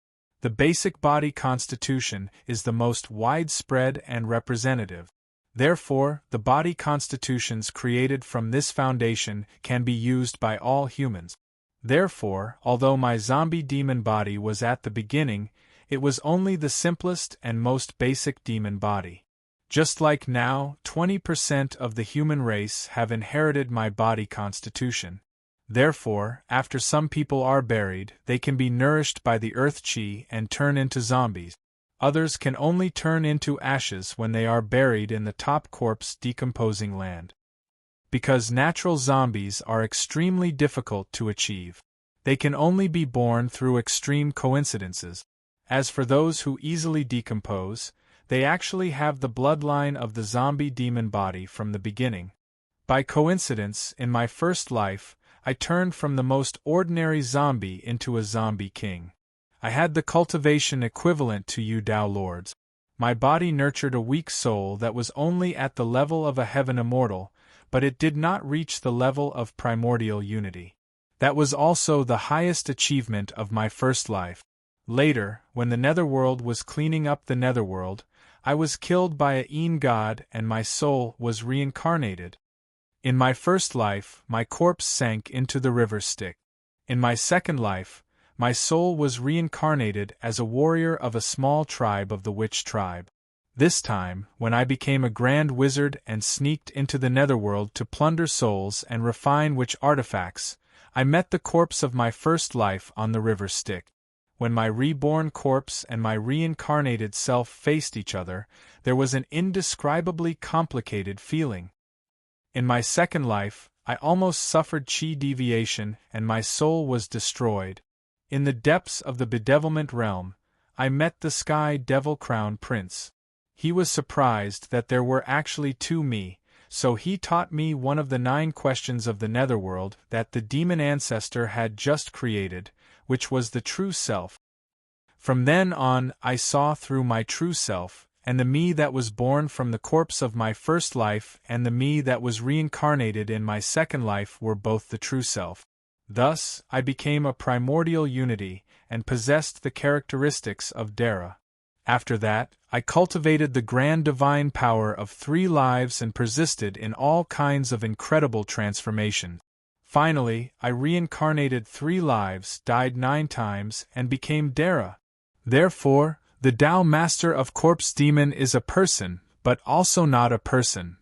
The basic body constitution is the most widespread and representative. Therefore, the body constitutions created from this foundation can be used by all humans. Therefore, although my zombie demon body was at the beginning, It was only the simplest and most basic demon body. Just like now, 20% of the human race have inherited my body constitution. Therefore, after some people are buried, they can be nourished by the earth chi and turn into zombies. Others can only turn into ashes when they are buried in the top corpse decomposing land. Because natural zombies are extremely difficult to achieve. They can only be born through extreme coincidences. As for those who easily decompose, they actually have the bloodline of the zombie demon body from the beginning. By coincidence, in my first life, I turned from the most ordinary zombie into a zombie king. I had the cultivation equivalent to you Tao Lords. My body nurtured a weak soul that was only at the level of a heaven immortal, but it did not reach the level of primordial unity. That was also the highest achievement of my first life. Later, when the netherworld was cleaning up the netherworld, I was killed by a Een god and my soul was reincarnated. In my first life, my corpse sank into the river Styx. In my second life, my soul was reincarnated as a warrior of a small tribe of the witch tribe. This time, when I became a grand wizard and sneaked into the netherworld to plunder souls and refine witch artifacts, I met the corpse of my first life on the river Styx. When my reborn corpse and my reincarnated self faced each other, there was an indescribably complicated feeling. In my second life, I almost suffered chi deviation and my soul was destroyed. In the depths of the bedevilment realm, I met the Sky Devil Crown Prince. He was surprised that there were actually two me, so he taught me one of the 9 questions of the netherworld that the demon ancestor had just created, which was the true self. From then on, I saw through my true self, and the me that was born from the corpse of my first life and the me that was reincarnated in my second life were both the true self. Thus, I became a primordial unity and possessed the characteristics of Dara. After that, I cultivated the grand divine power of 3 lives and persisted in all kinds of incredible transformation. Finally, I reincarnated 3 lives, died 9 times, and became Dara. Therefore, the Tao Master of Corpse Demon is a person, but also not a person.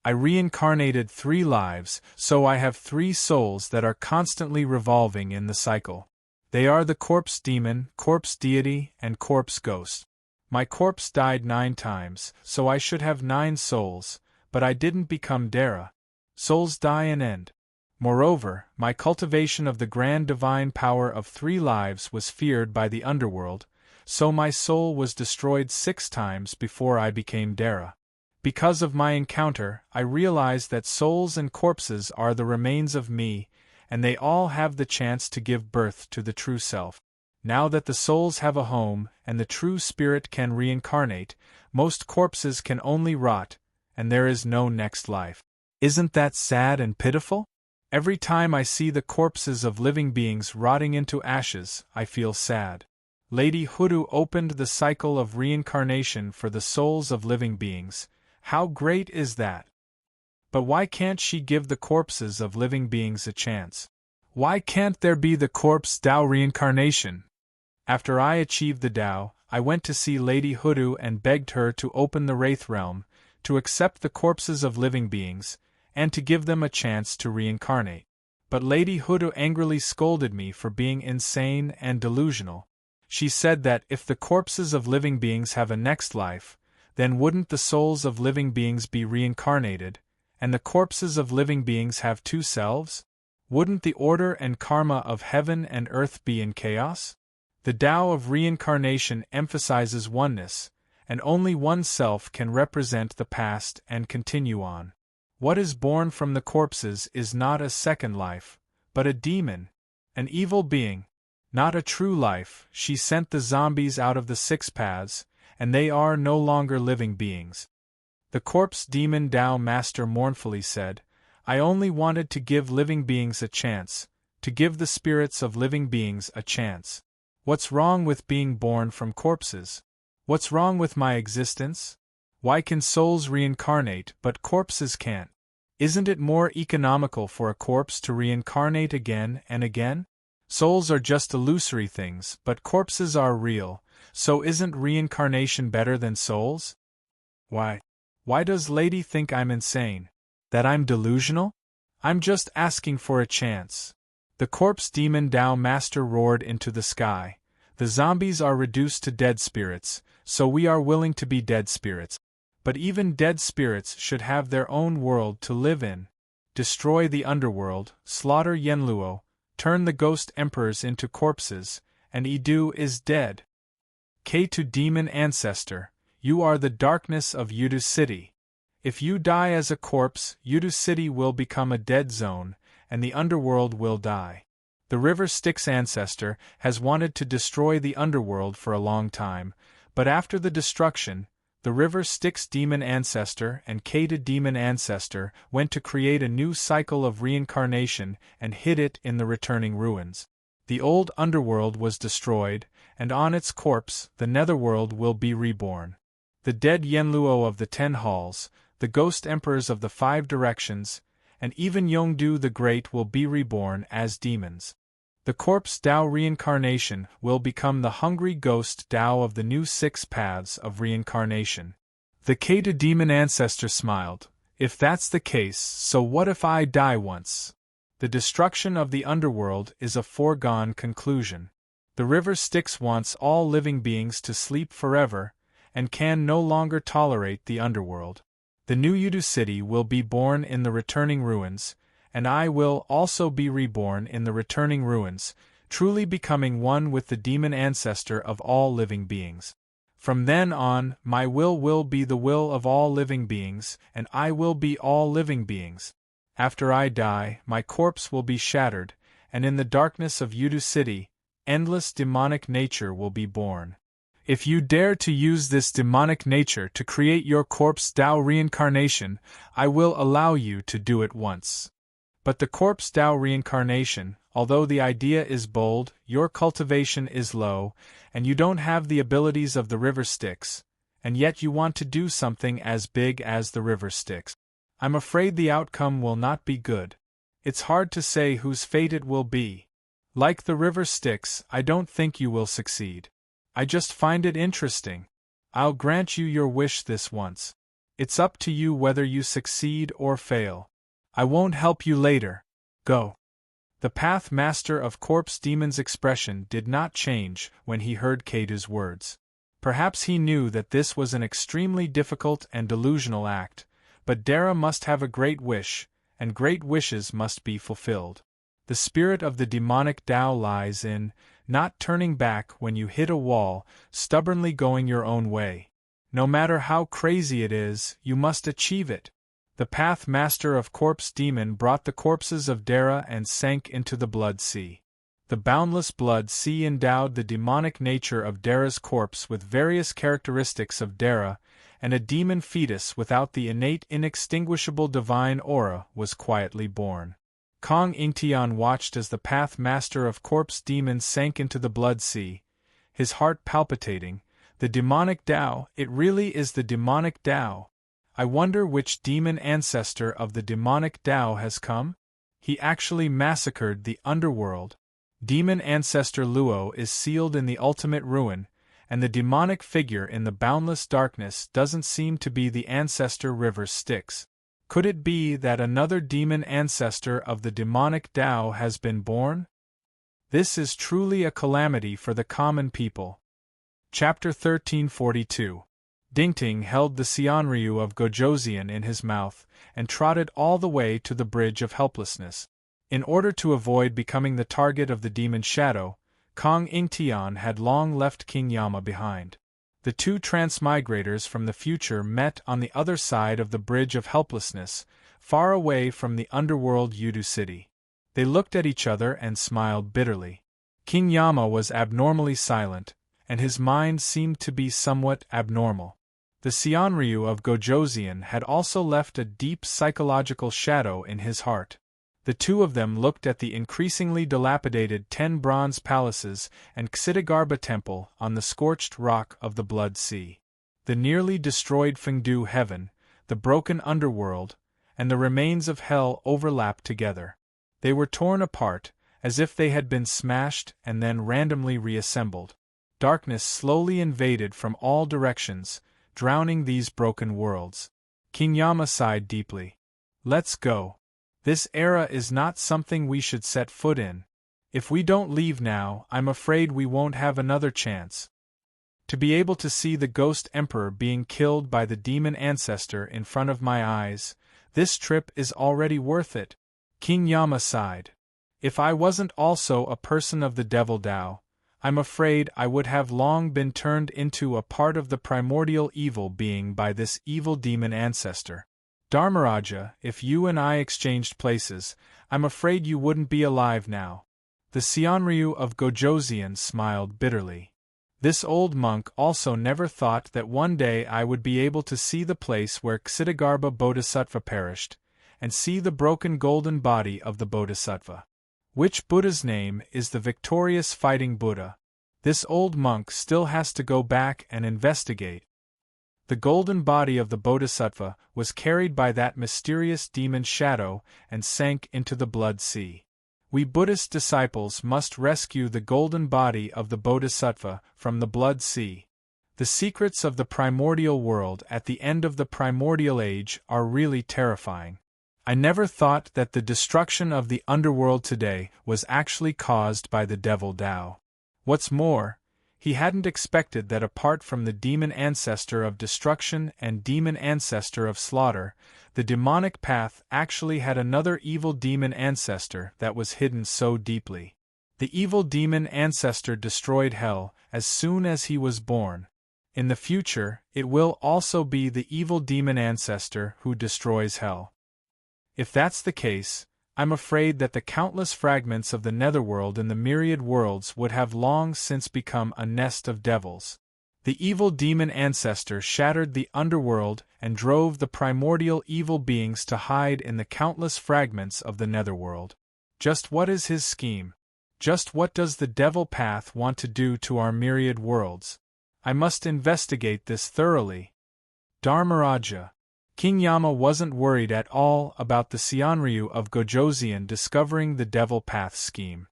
I reincarnated 3 lives, so I have 3 souls that are constantly revolving in the cycle. They are the Corpse Demon, Corpse Deity, and Corpse Ghost. My corpse died 9 times, so I should have 9 souls, but I didn't become Dara. Souls die and end. Moreover, my cultivation of the grand divine power of 3 lives was feared by the underworld, so my soul was destroyed 6 times before I became Dara. Because of my encounter, I realized that souls and corpses are the remains of me, and they all have the chance to give birth to the true self. Now that the souls have a home, and the true spirit can reincarnate, most corpses can only rot, and there is no next life. Isn't that sad and pitiful? Every time I see the corpses of living beings rotting into ashes, I feel sad. Lady Hoodoo opened the cycle of reincarnation for the souls of living beings. How great is that? But why can't she give the corpses of living beings a chance? Why can't there be the corpse Tao reincarnation? After I achieved the Tao, I went to see Lady Hoodoo and begged her to open the Wraith realm, to accept the corpses of living beings, and to give them a chance to reincarnate. But Lady Hoodoo angrily scolded me for being insane and delusional. She said that if the corpses of living beings have a next life, then wouldn't the souls of living beings be reincarnated, and the corpses of living beings have 2 selves? Wouldn't the order and karma of heaven and earth be in chaos? The Tao of reincarnation emphasizes oneness, and only one self can represent the past and continue on. What is born from the corpses is not a second life, but a demon, an evil being. Not a true life. She sent the zombies out of the 6 paths, and they are no longer living beings. The corpse demon Tao Master mournfully said, I only wanted to give living beings a chance, to give the spirits of living beings a chance. What's wrong with being born from corpses? What's wrong with my existence? Why can souls reincarnate but corpses can't? Isn't it more economical for a corpse to reincarnate again and again? Souls are just illusory things, but corpses are real, So isn't reincarnation better than souls? Why? Why does Lady think I'm insane? That I'm delusional? I'm just asking for a chance. The corpse demon Tao Master roared into the sky. The zombies are reduced to dead spirits, so we are willing to be dead spirits. But even dead spirits should have their own world to live in. Destroy the underworld, slaughter Yenluo, turn the ghost emperors into corpses, and Idu is dead. K to demon ancestor, you are the darkness of Yudu City. If you die as a corpse, Yudu City will become a dead zone, and the underworld will die. The River Styx ancestor has wanted to destroy the underworld for a long time, but after the destruction, the River Styx demon ancestor and Kata demon ancestor went to create a new cycle of reincarnation and hid it in the returning ruins. The old underworld was destroyed, and on its corpse the netherworld will be reborn. The dead Yenluo of the 10 halls, the ghost emperors of the 5 directions, and even Yongdu the Great will be reborn as demons. The corpse Tao reincarnation will become the hungry ghost Tao of the new 6 paths of reincarnation. The Kata demon ancestor smiled. If that's the case, so what if I die once? The destruction of the underworld is a foregone conclusion. The River Styx wants all living beings to sleep forever, and can no longer tolerate the underworld. The new Yudu City will be born in the returning ruins, and I will also be reborn in the returning ruins, truly becoming one with the demon ancestor of all living beings. From then on, my will be the will of all living beings, and I will be all living beings. After I die, my corpse will be shattered, and in the darkness of Yudu City, endless demonic nature will be born. If you dare to use this demonic nature to create your corpse Tao reincarnation, I will allow you to do it once. But the corpse Tao reincarnation, although the idea is bold, your cultivation is low, and you don't have the abilities of the River Styx, and yet you want to do something as big as the River Styx. I'm afraid the outcome will not be good. It's hard to say whose fate it will be. Like the River Styx, I don't think you will succeed. I just find it interesting. I'll grant you your wish this once. It's up to you whether you succeed or fail. I won't help you later. Go. The Path Master of Corpse Demon's expression did not change when he heard Kata's words. Perhaps he knew that this was an extremely difficult and delusional act, but Dara must have a great wish, and great wishes must be fulfilled. The spirit of the demonic Tao lies in not turning back when you hit a wall, stubbornly going your own way. No matter how crazy it is, you must achieve it. The Path Master of Corpse Demon brought the corpses of Dara and sank into the blood sea. The boundless blood sea endowed the demonic nature of Dara's corpse with various characteristics of Dara, and a demon fetus without the innate inextinguishable divine aura was quietly born. Kong Ingtian watched as the Path Master of Corpse Demon sank into the blood sea, his heart palpitating. The demonic Tao, it really is the demonic Tao. I wonder which demon ancestor of the demonic Tao has come? He actually massacred the underworld. Demon ancestor Luo is sealed in the ultimate ruin, and the demonic figure in the boundless darkness doesn't seem to be the ancestor River Styx. Could it be that another demon ancestor of the demonic Tao has been born? This is truly a calamity for the common people. Chapter 1342. Dingting held the Xianryu of Gojoseon in his mouth, and trotted all the way to the Bridge of Helplessness. In order to avoid becoming the target of the demon shadow, Kong Ingtian had long left King Yama behind. The 2 transmigrators from the future met on the other side of the Bridge of Helplessness, far away from the underworld Yudu City. They looked at each other and smiled bitterly. King Yama was abnormally silent, and his mind seemed to be somewhat abnormal. The Xianryu of Gojoseon had also left a deep psychological shadow in his heart. The 2 of them looked at the increasingly dilapidated 10 bronze palaces and Xidagarba temple on the scorched rock of the Blood Sea. The nearly destroyed Fengdu heaven, the broken underworld, and the remains of hell overlapped together. They were torn apart, as if they had been smashed and then randomly reassembled. Darkness slowly invaded from all directions, drowning these broken worlds. King Yama sighed deeply. Let's go. This era is not something we should set foot in. If we don't leave now, I'm afraid we won't have another chance. To be able to see the Ghost Emperor being killed by the demon ancestor in front of my eyes, this trip is already worth it. King Yama sighed. If I wasn't also a person of the Devil Tao, I'm afraid I would have long been turned into a part of the primordial evil being by this evil demon ancestor. Dharmaraja, if you and I exchanged places, I'm afraid you wouldn't be alive now. The Seonryu of Gojoseon smiled bitterly. This old monk also never thought that one day I would be able to see the place where Ksitigarbha Bodhisattva perished, and see the broken golden body of the Bodhisattva. Which Buddha's name is the victorious fighting Buddha? This old monk still has to go back and investigate. The golden body of the Bodhisattva was carried by that mysterious demon shadow and sank into the blood sea. We Buddhist disciples must rescue the golden body of the Bodhisattva from the blood sea. The secrets of the primordial world at the end of the primordial age are really terrifying. I never thought that the destruction of the underworld today was actually caused by the Devil Tao. What's more, he hadn't expected that apart from the demon ancestor of destruction and demon ancestor of slaughter, the demonic path actually had another evil demon ancestor that was hidden so deeply. The evil demon ancestor destroyed hell as soon as he was born. In the future, it will also be the evil demon ancestor who destroys hell. If that's the case, I'm afraid that the countless fragments of the netherworld in the myriad worlds would have long since become a nest of devils. The evil demon ancestor shattered the underworld and drove the primordial evil beings to hide in the countless fragments of the netherworld. Just what is his scheme? Just what does the devil path want to do to our myriad worlds? I must investigate this thoroughly. Dharmaraja. King Yama wasn't worried at all about the Seonryu of Gojoseon discovering the devil path scheme.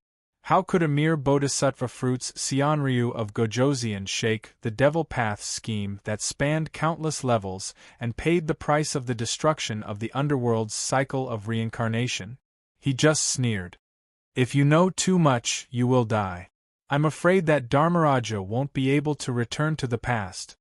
How could a mere bodhisattva fruit's Seonryu of Gojoseon shake the devil path scheme that spanned countless levels and paid the price of the destruction of the underworld's cycle of reincarnation? He just sneered. If you know too much, you will die. I'm afraid that Dharmaraja won't be able to return to the past.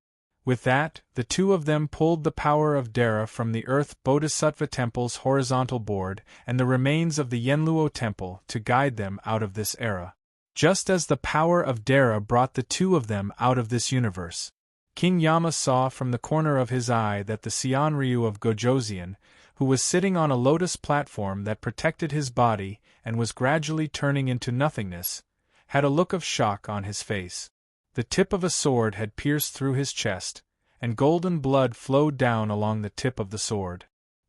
With that, the two of them pulled the power of Dara from the Earth Bodhisattva Temple's horizontal board and the remains of the Yenluo Temple to guide them out of this era. Just as the power of Dara brought the two of them out of this universe. King Yama saw from the corner of his eye that the Seonryu of Gojoseon, who was sitting on a lotus platform that protected his body and was gradually turning into nothingness, had a look of shock on his face. The tip of a sword had pierced through his chest, and golden blood flowed down along the tip of the sword.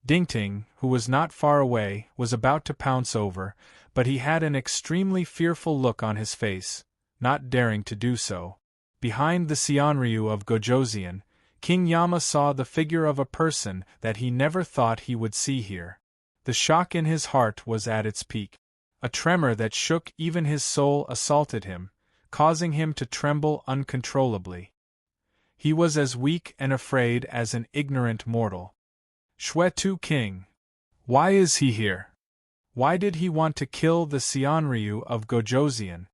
Dingting, who was not far away, was about to pounce over, but he had an extremely fearful look on his face, not daring to do so. Behind the Seonryu of Gojoseon, King Yama saw the figure of a person that he never thought he would see here. The shock in his heart was at its peak. A tremor that shook even his soul assaulted him, causing him to tremble uncontrollably. He was as weak and afraid as an ignorant mortal. Shwe-Tu King. Why is he here? Why did he want to kill the Seonryu of Gojoseon?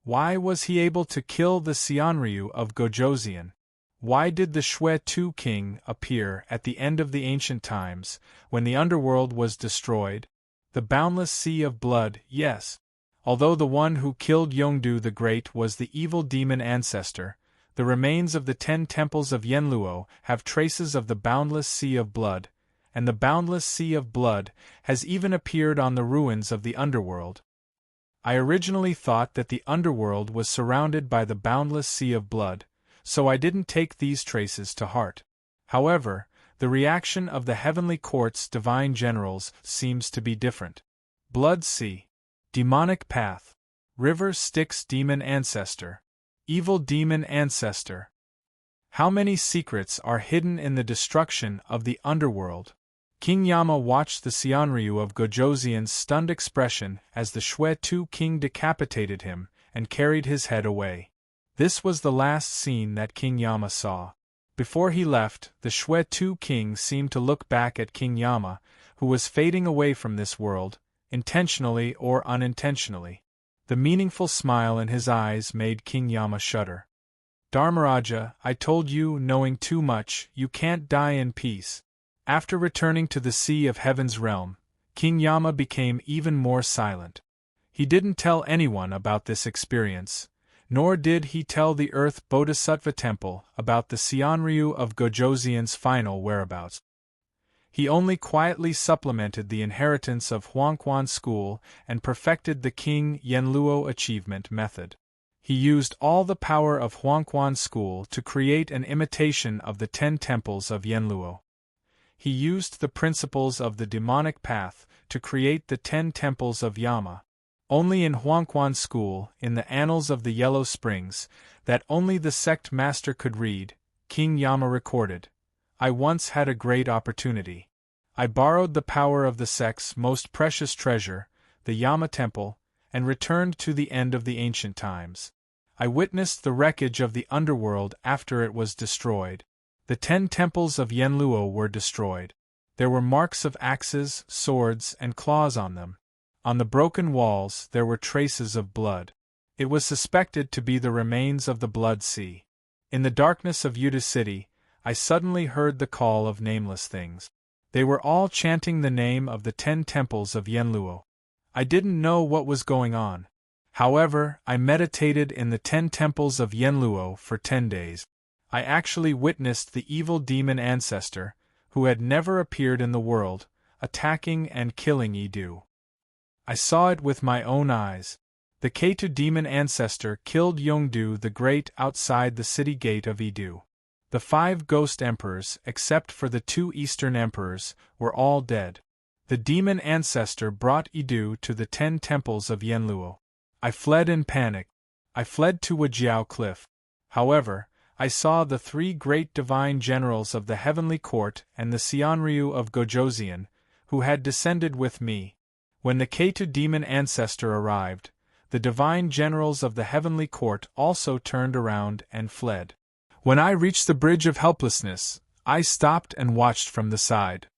Why was he able to kill the Seonryu of Gojoseon? Why did the Shwe-Tu King appear at the end of the ancient times, when the underworld was destroyed? The boundless sea of blood, yes. Although the one who killed Yongdu the Great was the evil demon ancestor, the remains of the 10 temples of Yenluo have traces of the boundless sea of blood, and the boundless sea of blood has even appeared on the ruins of the underworld. I originally thought that the underworld was surrounded by the boundless sea of blood, so I didn't take these traces to heart. However, the reaction of the heavenly court's divine generals seems to be different. Blood sea. Demonic path. River Styx demon ancestor. Evil demon ancestor. How many secrets are hidden in the destruction of the underworld? King Yama watched the Seonryu of Gojoseon's stunned expression as the Shwe-Tu King decapitated him and carried his head away. This was the last scene that King Yama saw. Before he left, the Shui-Tu king seemed to look back at King Yama, who was fading away from this world, intentionally or unintentionally. The meaningful smile in his eyes made King Yama shudder. Dharmaraja, I told you, knowing too much, you can't die in peace. After returning to the Sea of Heaven's realm, King Yama became even more silent. He didn't tell anyone about this experience, nor did he tell the Earth Bodhisattva Temple about the Seonryu of Gojoseon's final whereabouts. He only quietly supplemented the inheritance of Huangquan School and perfected the King Yenluo achievement method. He used all the power of Huangquan School to create an imitation of the 10 temples of Yenluo. He used the principles of the demonic path to create the 10 temples of Yama. Only in Huangquan School, in the Annals of the Yellow Springs, that only the sect master could read, King Yama recorded, I once had a great opportunity. I borrowed the power of the sect's most precious treasure, the Yama Temple, and returned to the end of the ancient times. I witnessed the wreckage of the underworld after it was destroyed. The 10 temples of Yenluo were destroyed. There were marks of axes, swords, and claws on them. On the broken walls there were traces of blood. It was suspected to be the remains of the Blood Sea. In the darkness of Yuta City, I suddenly heard the call of nameless things. They were all chanting the name of the 10 temples of Yenluo. I didn't know what was going on. However, I meditated in the 10 temples of Yenluo for 10 days. I actually witnessed the evil demon ancestor, who had never appeared in the world, attacking and killing Idu. I saw it with my own eyes. The Keitu demon ancestor killed Yongdu the Great outside the city gate of Idu. The 5 ghost emperors, except for the 2 eastern emperors, were all dead. The demon ancestor brought Idu to the 10 temples of Yenluo. I fled in panic. I fled to Wajiao Cliff. However, I saw the 3 great divine generals of the heavenly court and the Seonryu of Gojoseon, who had descended with me. When the Keitu demon ancestor arrived, the divine generals of the heavenly court also turned around and fled. When I reached the Bridge of Helplessness, I stopped and watched from the side.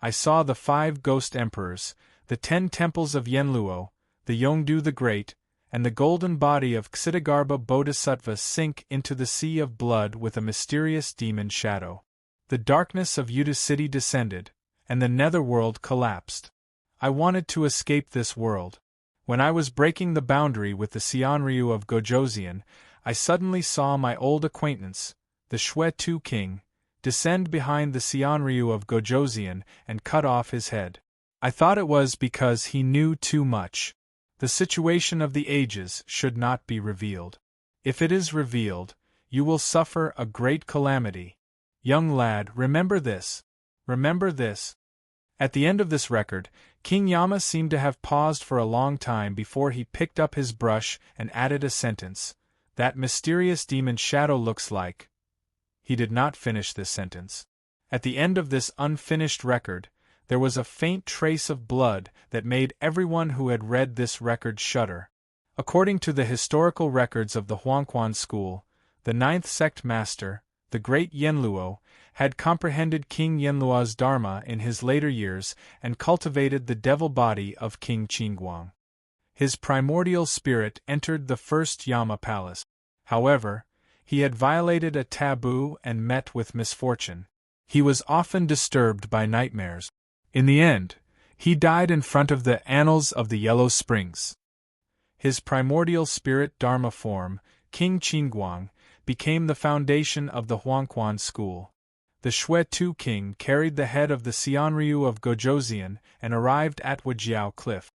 I saw the 5 ghost emperors, the 10 temples of Yenluo, the Yongdu the Great, and the golden body of Ksitigarbha Bodhisattva sink into the sea of blood with a mysterious demon shadow. The darkness of Yuta City descended, and the netherworld collapsed. I wanted to escape this world. When I was breaking the boundary with the Seonryu of Gojoseon, I suddenly saw my old acquaintance, the Shui-Tu king, descend behind the Seonryu of Gojoseon and cut off his head. I thought it was because he knew too much. The situation of the ages should not be revealed. If it is revealed, you will suffer a great calamity. Young lad, remember this. Remember this. At the end of this record, King Yama seemed to have paused for a long time before he picked up his brush and added a sentence. That mysterious demon shadow looks like. He did not finish this sentence. At the end of this unfinished record, there was a faint trace of blood that made everyone who had read this record shudder. According to the historical records of the Huangquan School, the 9th sect master, the great Yenluo, had comprehended King Yenluo's dharma in his later years and cultivated the devil body of King Qingguang. His primordial spirit entered the first Yama palace. However, he had violated a taboo and met with misfortune. He was often disturbed by nightmares. In the end, he died in front of the Annals of the Yellow Springs. His primordial spirit dharma form, King Qingguang, became the foundation of the Huangquan School. The Shui-Tu king carried the head of the Seonryu of Gojoseon and arrived at Wajiao Cliff.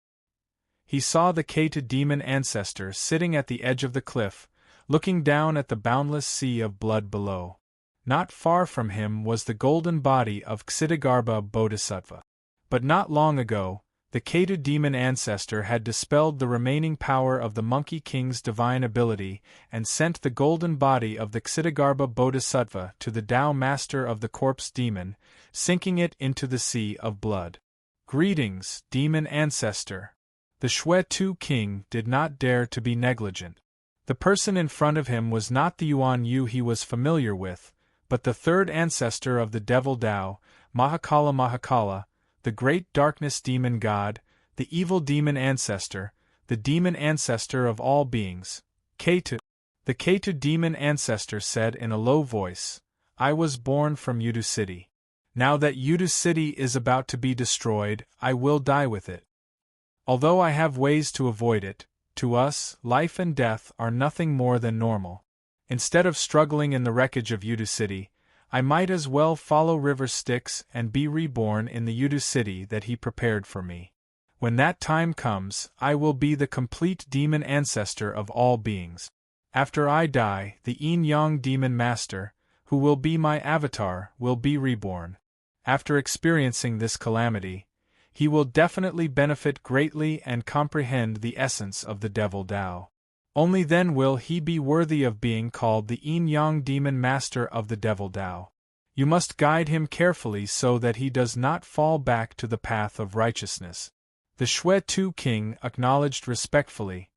He saw the Keitu demon ancestor sitting at the edge of the cliff, looking down at the boundless sea of blood below. Not far from him was the golden body of Ksitigarbha Bodhisattva. But not long ago, the Keitu demon ancestor had dispelled the remaining power of the Monkey King's divine ability and sent the golden body of the Ksitigarbha Bodhisattva to the Tao Master of the Corpse Demon, sinking it into the sea of blood. Greetings, demon ancestor. The Shui-Tu king did not dare to be negligent. The person in front of him was not the Yuan Yu he was familiar with, but the third ancestor of the devil Tao, Mahakala, the great darkness demon god, the evil demon ancestor, the demon ancestor of all beings, Ketu. The Ketu demon ancestor said in a low voice, I was born from Yudu City. Now that Yudu City is about to be destroyed, I will die with it. Although I have ways to avoid it, to us, life and death are nothing more than normal. Instead of struggling in the wreckage of Yudu City, I might as well follow River Styx and be reborn in the Yudu City that he prepared for me. When that time comes, I will be the complete demon ancestor of all beings. After I die, the Yin-Yang demon master, who will be my avatar, will be reborn. After experiencing this calamity, he will definitely benefit greatly and comprehend the essence of the devil Tao. Only then will he be worthy of being called the Yin-Yang demon master of the devil Tao. You must guide him carefully so that he does not fall back to the path of righteousness. The Shui Tu king acknowledged respectfully.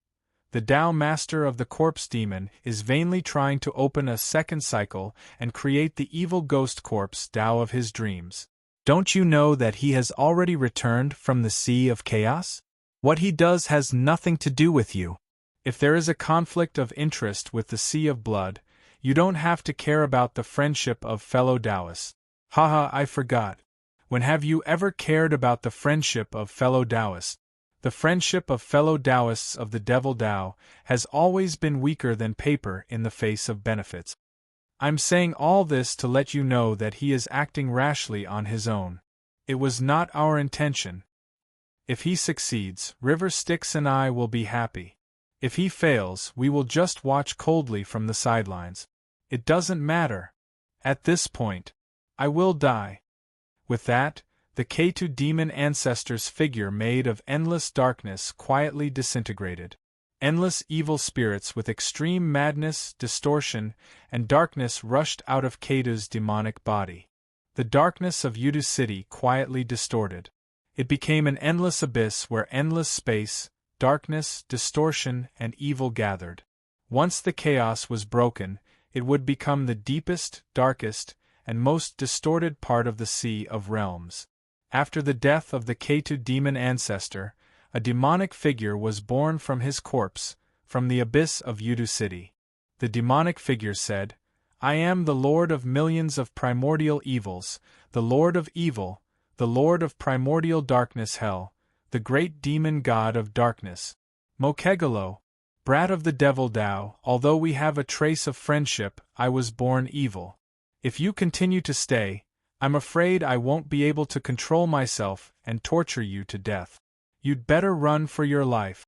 The Tao master of the corpse demon is vainly trying to open a second cycle and create the evil ghost corpse Tao of his dreams. Don't you know that he has already returned from the Sea of Chaos? What he does has nothing to do with you. If there is a conflict of interest with the Sea of Blood, you don't have to care about the friendship of fellow Taoists. Haha, I forgot. When have you ever cared about the friendship of fellow Taoists? The friendship of fellow Taoists of the devil Tao has always been weaker than paper in the face of benefits. I'm saying all this to let you know that he is acting rashly on his own. It was not our intention. If he succeeds, River Styx and I will be happy. If he fails, we will just watch coldly from the sidelines. It doesn't matter. At this point, I will die. With that, the Ketu demon ancestor's figure made of endless darkness quietly disintegrated. Endless evil spirits with extreme madness, distortion, and darkness rushed out of Ketu's demonic body. The darkness of Yudu City quietly distorted. It became an endless abyss where endless space, darkness, distortion, and evil gathered. Once the chaos was broken, it would become the deepest, darkest, and most distorted part of the Sea of Realms. After the death of the Ketu demon ancestor, a demonic figure was born from his corpse, from the abyss of Yudu City. The demonic figure said, I am the Lord of millions of primordial evils, the Lord of evil, the Lord of primordial darkness hell, the great demon god of darkness. Mokegalo, brat of the devil Tao, although we have a trace of friendship, I was born evil. If you continue to stay, I'm afraid I won't be able to control myself and torture you to death. You'd better run for your life.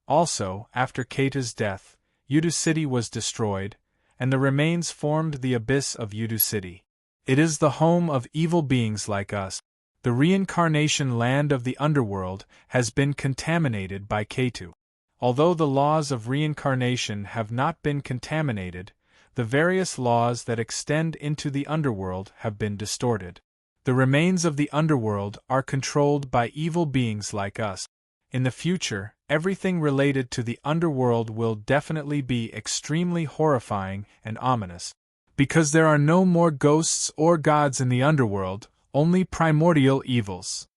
Also, after Ketu's death, Yudu City was destroyed, and the remains formed the abyss of Yudu City. It is the home of evil beings like us. The reincarnation land of the underworld has been contaminated by Ketu. Although the laws of reincarnation have not been contaminated, the various laws that extend into the underworld have been distorted. The remains of the underworld are controlled by evil beings like us. In the future, everything related to the underworld will definitely be extremely horrifying and ominous. Because there are no more ghosts or gods in the underworld, only primordial evils.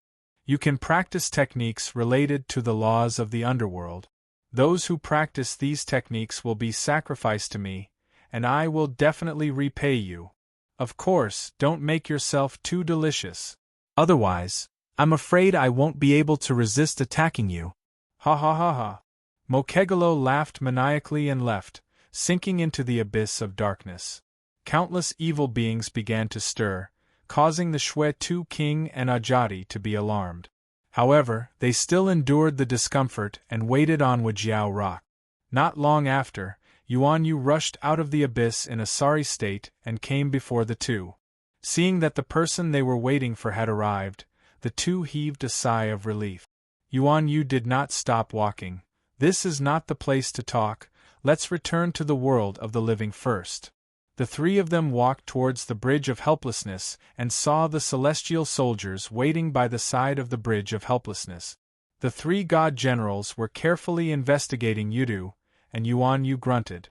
You can practice techniques related to the laws of the underworld. Those who practice these techniques will be sacrificed to me, and I will definitely repay you. Of course, don't make yourself too delicious. Otherwise, I'm afraid I won't be able to resist attacking you. Ha ha ha ha. Mokegalo laughed maniacally and left, sinking into the abyss of darkness. Countless evil beings began to stir, causing the Shui Tu king and Ajati to be alarmed. However, they still endured the discomfort and waited on Wajiao Rock. Not long after, Yuan Yu rushed out of the abyss in a sorry state and came before the two. Seeing that the person they were waiting for had arrived, the two heaved a sigh of relief. Yuan Yu did not stop walking. This is not the place to talk, let's return to the world of the living first. The three of them walked towards the Bridge of Helplessness and saw the celestial soldiers waiting by the side of the Bridge of Helplessness. The three god generals were carefully investigating Yudu, and Yuan Yu grunted.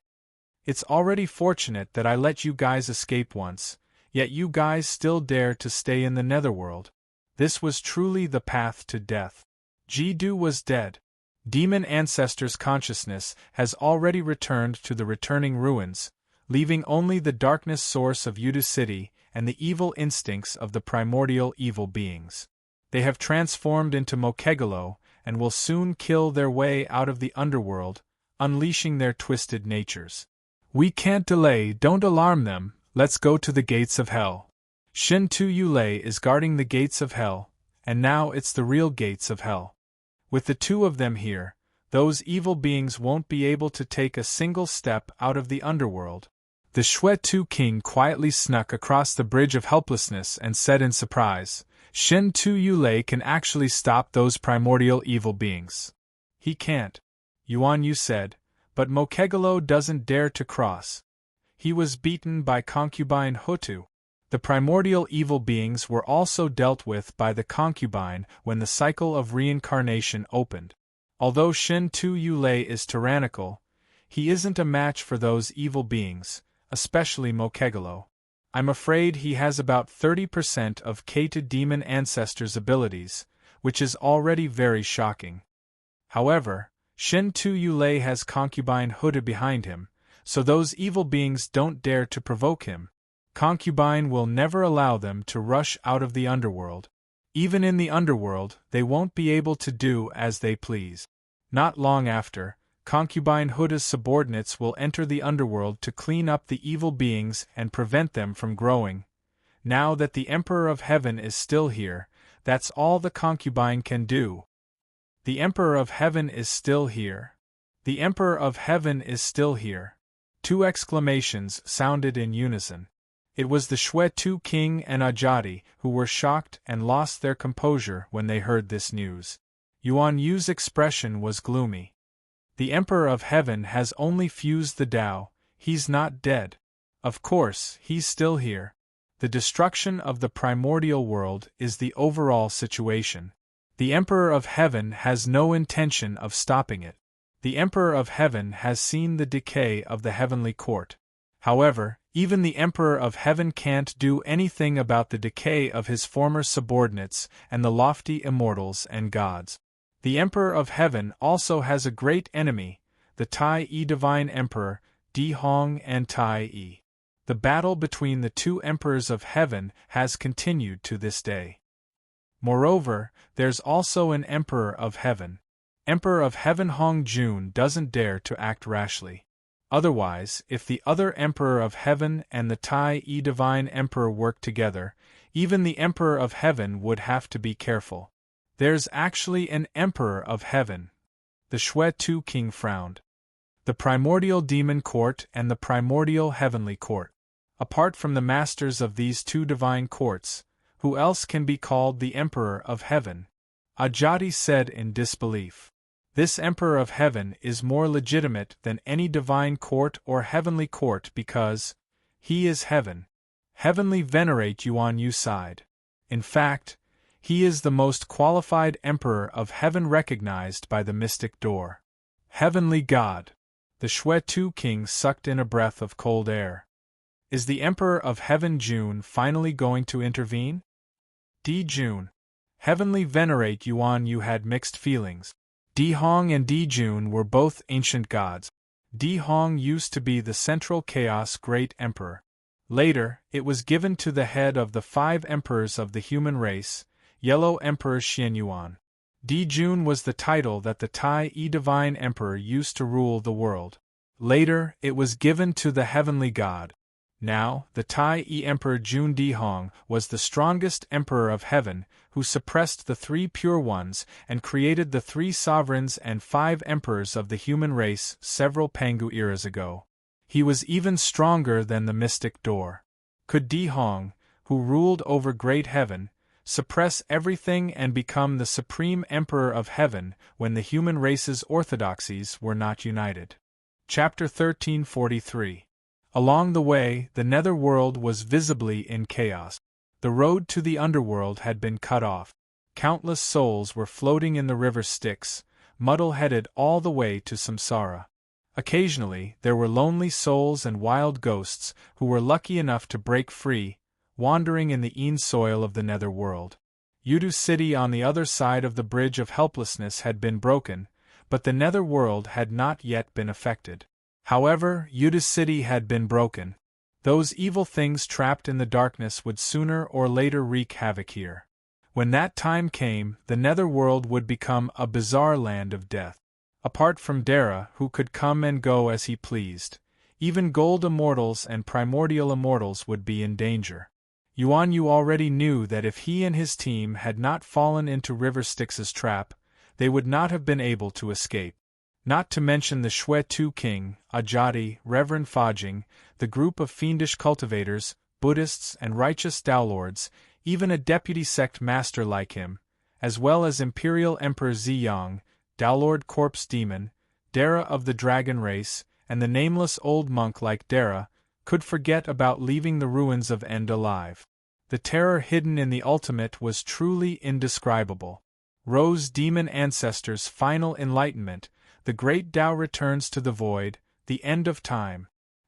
It's already fortunate that I let you guys escape once, yet you guys still dare to stay in the netherworld. This was truly the path to death. Ji-Du was dead. Demon ancestors' consciousness has already returned to the returning ruins, leaving only the darkness source of Yudu City and the evil instincts of the primordial evil beings. They have transformed into Mokegalo and will soon kill their way out of the underworld, unleashing their twisted natures. We can't delay, don't alarm them, let's go to the gates of hell. Shin Tu Yulei is guarding the gates of hell, and now it's the real gates of hell. With the two of them here, those evil beings won't be able to take a single step out of the underworld. The Shui Tu King quietly snuck across the bridge of helplessness and said in surprise, Shin Tu Yulei can actually stop those primordial evil beings. He can't, Yuan Yu said, but Mokegalo doesn't dare to cross. He was beaten by concubine Hutu. The primordial evil beings were also dealt with by the concubine when the cycle of reincarnation opened. Although Shin Tu Yulei is tyrannical, he isn't a match for those evil beings, especially Mokegalo. I'm afraid he has about 30% of Keita demon ancestors' abilities, which is already very shocking. However, Shin Tu Yulei has concubine Huda behind him, so those evil beings don't dare to provoke him. Concubine will never allow them to rush out of the underworld. Even in the underworld, they won't be able to do as they please. Not long after, concubine Huda's subordinates will enter the underworld to clean up the evil beings and prevent them from growing. Now that the Emperor of Heaven is still here, that's all the concubine can do. The Emperor of Heaven is still here. The Emperor of Heaven is still here. Two exclamations sounded in unison. It was the Shui Tu King and Ajati who were shocked and lost their composure when they heard this news. Yuan Yu's expression was gloomy. The Emperor of Heaven has only fused the Tao, he's not dead. Of course, he's still here. The destruction of the primordial world is the overall situation. The Emperor of Heaven has no intention of stopping it. The Emperor of Heaven has seen the decay of the heavenly court. However, even the Emperor of Heaven can't do anything about the decay of his former subordinates and the lofty immortals and gods. The Emperor of Heaven also has a great enemy, the Tai Yi Divine Emperor, Di Hong and Tai Yi. The battle between the two Emperors of Heaven has continued to this day. Moreover, there's also an Emperor of Heaven. Emperor of Heaven Hong Jun doesn't dare to act rashly. Otherwise, if the other Emperor of Heaven and the Tai Yi Divine Emperor work together, even the Emperor of Heaven would have to be careful. There's actually an Emperor of Heaven. The Shui Tu King frowned. The primordial demon court and the primordial heavenly court. Apart from the masters of these two divine courts, who else can be called the Emperor of Heaven? Ajati said in disbelief. This Emperor of Heaven is more legitimate than any divine court or heavenly court because he is heaven. Heavenly venerate Yuan Yu sighed. In fact, he is the most qualified Emperor of Heaven recognized by the mystic door. Heavenly God. The Shui Tu King sucked in a breath of cold air. Is the Emperor of Heaven Jun finally going to intervene? Di Jun. Heavenly venerate Yuan Yu had mixed feelings. Di Hong and Di Jun were both ancient gods. Di Hong used to be the Central Chaos Great Emperor. Later, it was given to the head of the 5 emperors of the human race, Yellow Emperor Xianyuan. Di Jun was the title that the Tai Yi Divine Emperor used to rule the world. Later, it was given to the heavenly god. Now, the Tai Yi Emperor Jun Di Hong was the strongest Emperor of Heaven, who suppressed the 3 pure ones and created the 3 sovereigns and 5 emperors of the human race several Pangu eras ago. He was even stronger than the mystic door. Could Di Hong, who ruled over great heaven, suppress everything and become the supreme Emperor of Heaven when the human race's orthodoxies were not united? Chapter 1343. Along the way, the netherworld was visibly in chaos. The road to the underworld had been cut off. Countless souls were floating in the river Styx, muddle-headed all the way to Samsara. Occasionally, there were lonely souls and wild ghosts who were lucky enough to break free, wandering in the een soil of the netherworld. Udu City on the other side of the bridge of helplessness had been broken, but the netherworld had not yet been affected. However, Udu City had been broken. Those evil things trapped in the darkness would sooner or later wreak havoc here. When that time came, the netherworld would become a bizarre land of death. Apart from Dara, who could come and go as he pleased, even gold immortals and primordial immortals would be in danger. Yuan Yu already knew that if he and his team had not fallen into River Styx's trap, they would not have been able to escape. Not to mention the Shui Tu King, Ajati, Reverend Fajing, the group of fiendish cultivators, Buddhists and righteous Daolords, even a deputy sect master like him, as well as Imperial Emperor Ziyang, Daolord Corpse Demon, Dara of the Dragon Race, and the nameless old monk like Dara, could forget about leaving the ruins of End alive. The terror hidden in the ultimate was truly indescribable. Rose Demon Ancestor's final enlightenment, the great Tao returns to the void, the end of time.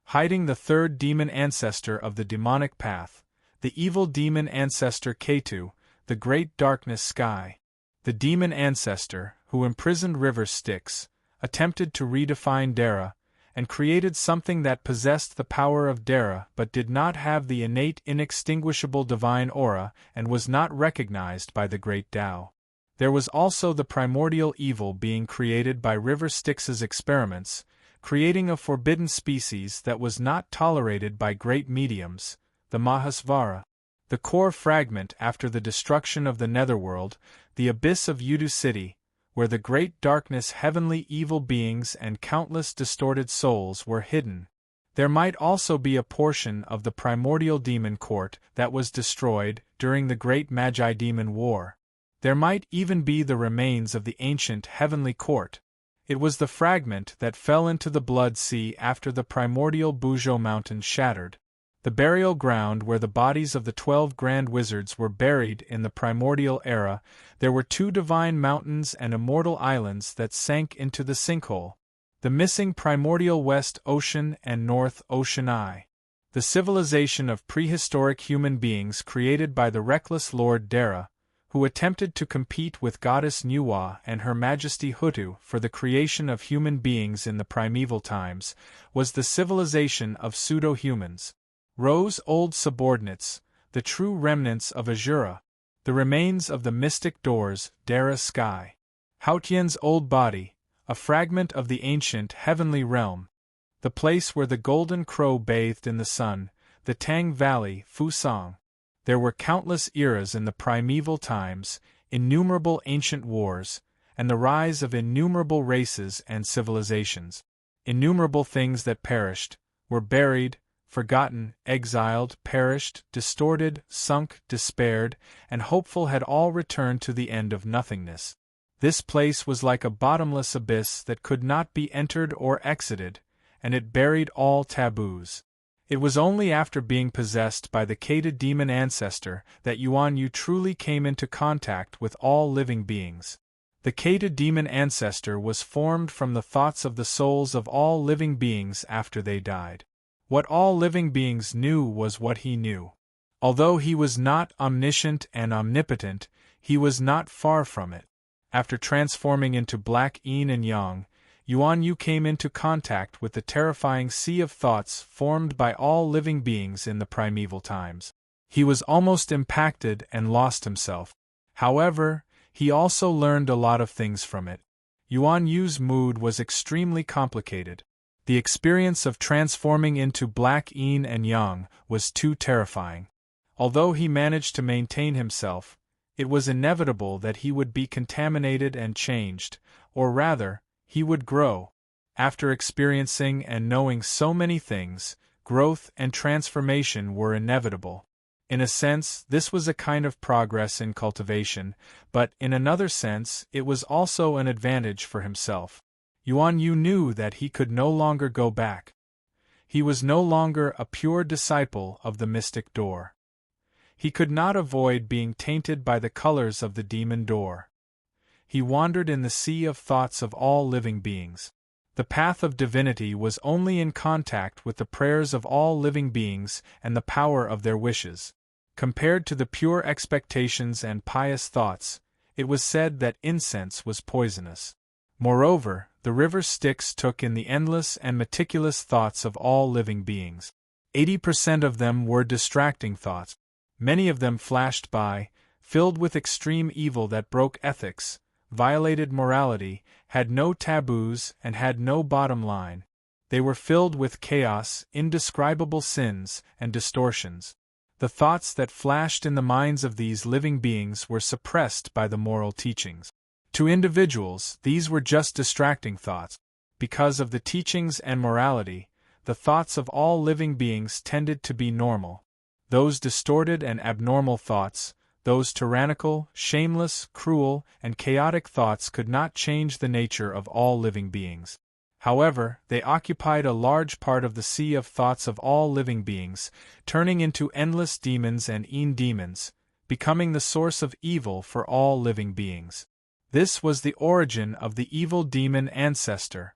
Hiding the third demon ancestor of the demonic path, the evil demon ancestor Ketu, the great darkness sky. The demon ancestor, who imprisoned River Styx, attempted to redefine Dara, and created something that possessed the power of Dara but did not have the innate inextinguishable divine aura and was not recognized by the great Tao. There was also the primordial evil being created by River Styx's experiments, creating a forbidden species that was not tolerated by great mediums, the Mahasvara. The core fragment after the destruction of the netherworld, the abyss of Udu City, where the great darkness heavenly evil beings and countless distorted souls were hidden. There might also be a portion of the primordial demon court that was destroyed during the great Magi-Demon War. There might even be the remains of the ancient heavenly court. It was the fragment that fell into the Blood Sea after the primordial Buzhou Mountain shattered. The burial ground where the bodies of the 12 grand wizards were buried in the primordial era. There were 2 divine mountains and immortal islands that sank into the sinkhole. The missing primordial West Ocean and North Ocean Eye. The civilization of prehistoric human beings created by the reckless Lord Dara, who attempted to compete with Goddess Nuwa and Her Majesty Hutu for the creation of human beings in the primeval times, was the civilization of pseudo-humans. Ro's old subordinates, the true remnants of Azura, the remains of the mystic doors, Dara Sky. Haotian's old body, a fragment of the ancient heavenly realm. The place where the golden crow bathed in the sun, the Tang Valley, Fusang. There were countless eras in the primeval times, innumerable ancient wars, and the rise of innumerable races and civilizations. Innumerable things that perished, were buried, forgotten, exiled, perished, distorted, sunk, despaired, and hopeful had all returned to the end of nothingness. This place was like a bottomless abyss that could not be entered or exited, and it buried all taboos. It was only after being possessed by the Kata demon ancestor that Yuan Yu truly came into contact with all living beings. The Kata demon ancestor was formed from the thoughts of the souls of all living beings after they died. What all living beings knew was what he knew. Although he was not omniscient and omnipotent, he was not far from it. After transforming into black yin and yang, Yuan Yu came into contact with the terrifying sea of thoughts formed by all living beings in the primeval times. He was almost impacted and lost himself. However, he also learned a lot of things from it. Yuan Yu's mood was extremely complicated. The experience of transforming into black yin and yang was too terrifying. Although he managed to maintain himself, it was inevitable that he would be contaminated and changed, or rather, he would grow. After experiencing and knowing so many things, growth and transformation were inevitable. In a sense, this was a kind of progress in cultivation, but in another sense, it was also an advantage for himself. Yuan Yu knew that he could no longer go back. He was no longer a pure disciple of the mystic door. He could not avoid being tainted by the colors of the demon door. He wandered in the sea of thoughts of all living beings. The path of divinity was only in contact with the prayers of all living beings and the power of their wishes. Compared to the pure expectations and pious thoughts, it was said that incense was poisonous. Moreover, the river Styx took in the endless and meticulous thoughts of all living beings. 80% of them were distracting thoughts. Many of them flashed by, filled with extreme evil that broke ethics, violated morality, had no taboos, and had no bottom line. They were filled with chaos, indescribable sins, and distortions. The thoughts that flashed in the minds of these living beings were suppressed by the moral teachings. To individuals, these were just distracting thoughts. Because of the teachings and morality, the thoughts of all living beings tended to be normal. Those distorted and abnormal thoughts, those tyrannical, shameless, cruel, and chaotic thoughts could not change the nature of all living beings. However, they occupied a large part of the sea of thoughts of all living beings, turning into endless demons and demons, becoming the source of evil for all living beings. This was the origin of the evil demon ancestor.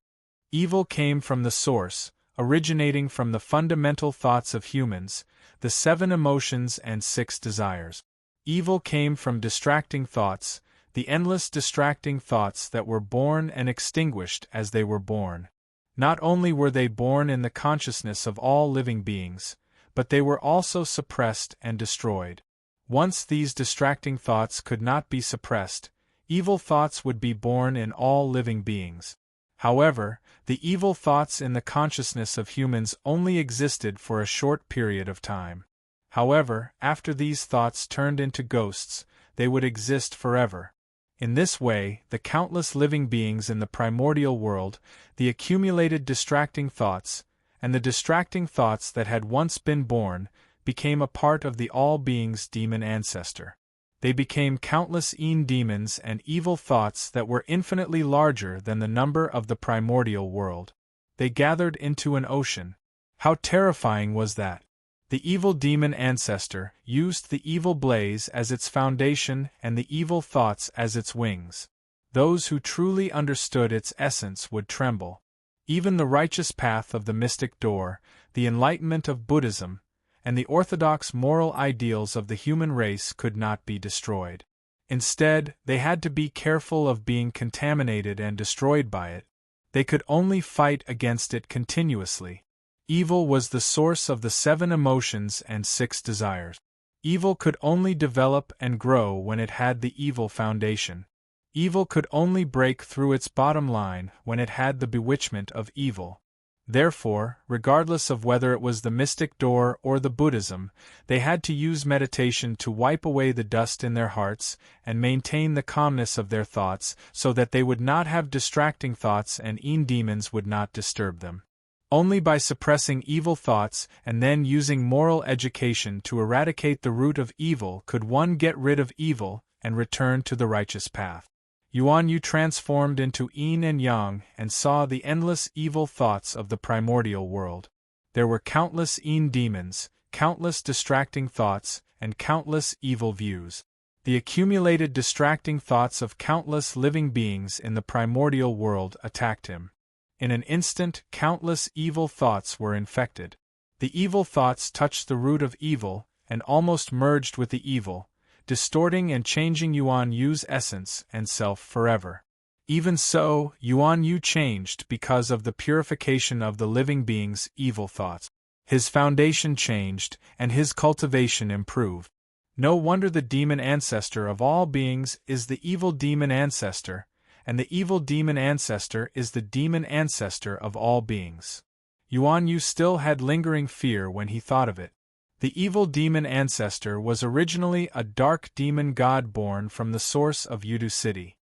Evil came from the source, originating from the fundamental thoughts of humans, the 7 emotions and 6 desires. Evil came from distracting thoughts, the endless distracting thoughts that were born and extinguished as they were born. Not only were they born in the consciousness of all living beings, but they were also suppressed and destroyed. Once these distracting thoughts could not be suppressed, evil thoughts would be born in all living beings. However, the evil thoughts in the consciousness of humans only existed for a short period of time. However, after these thoughts turned into ghosts, they would exist forever. In this way, the countless living beings in the primordial world, the accumulated distracting thoughts, and the distracting thoughts that had once been born, became a part of the all-beings demon ancestor. They became countless demons and evil thoughts that were infinitely larger than the number of the primordial world. They gathered into an ocean. How terrifying was that! The evil demon ancestor used the evil blaze as its foundation and the evil thoughts as its wings. Those who truly understood its essence would tremble. Even the righteous path of the mystic door, the enlightenment of Buddhism, and the orthodox moral ideals of the human race could not be destroyed. Instead, they had to be careful of being contaminated and destroyed by it. They could only fight against it continuously. Evil was the source of the 7 emotions and 6 desires. Evil could only develop and grow when it had the evil foundation. Evil could only break through its bottom line when it had the bewitchment of evil. Therefore, regardless of whether it was the mystic door or the Buddhism, they had to use meditation to wipe away the dust in their hearts and maintain the calmness of their thoughts so that they would not have distracting thoughts and demons would not disturb them. Only by suppressing evil thoughts and then using moral education to eradicate the root of evil could one get rid of evil and return to the righteous path. Yuan Yu transformed into yin and yang and saw the endless evil thoughts of the primordial world. There were countless demons, countless distracting thoughts, and countless evil views. The accumulated distracting thoughts of countless living beings in the primordial world attacked him. In an instant, countless evil thoughts were infected. The evil thoughts touched the root of evil and almost merged with the evil, distorting and changing Yuan Yu's essence and self forever. Even so, Yuan Yu changed because of the purification of the living being's evil thoughts. His foundation changed, and his cultivation improved. No wonder the demon ancestor of all beings is the evil demon ancestor, and the evil demon ancestor is the demon ancestor of all beings. Yuan Yu still had lingering fear when he thought of it. The evil demon ancestor was originally a dark demon god born from the source of Yudu City.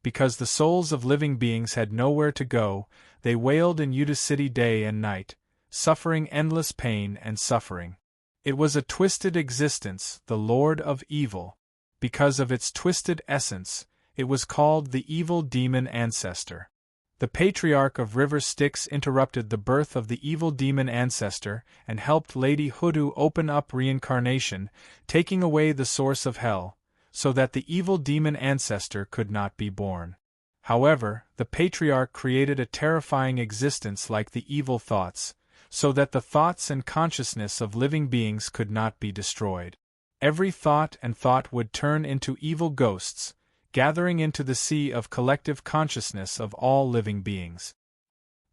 Because the souls of living beings had nowhere to go, they wailed in Yudu City day and night, suffering endless pain and suffering. It was a twisted existence, the Lord of Evil. Because of its twisted essence, it was called the evil demon ancestor. The patriarch of River Styx interrupted the birth of the evil demon ancestor and helped Lady Hoodoo open up reincarnation, taking away the source of hell, so that the evil demon ancestor could not be born. However, the patriarch created a terrifying existence like the evil thoughts, so that the thoughts and consciousness of living beings could not be destroyed. Every thought and thought would turn into evil ghosts, gathering into the sea of collective consciousness of all living beings.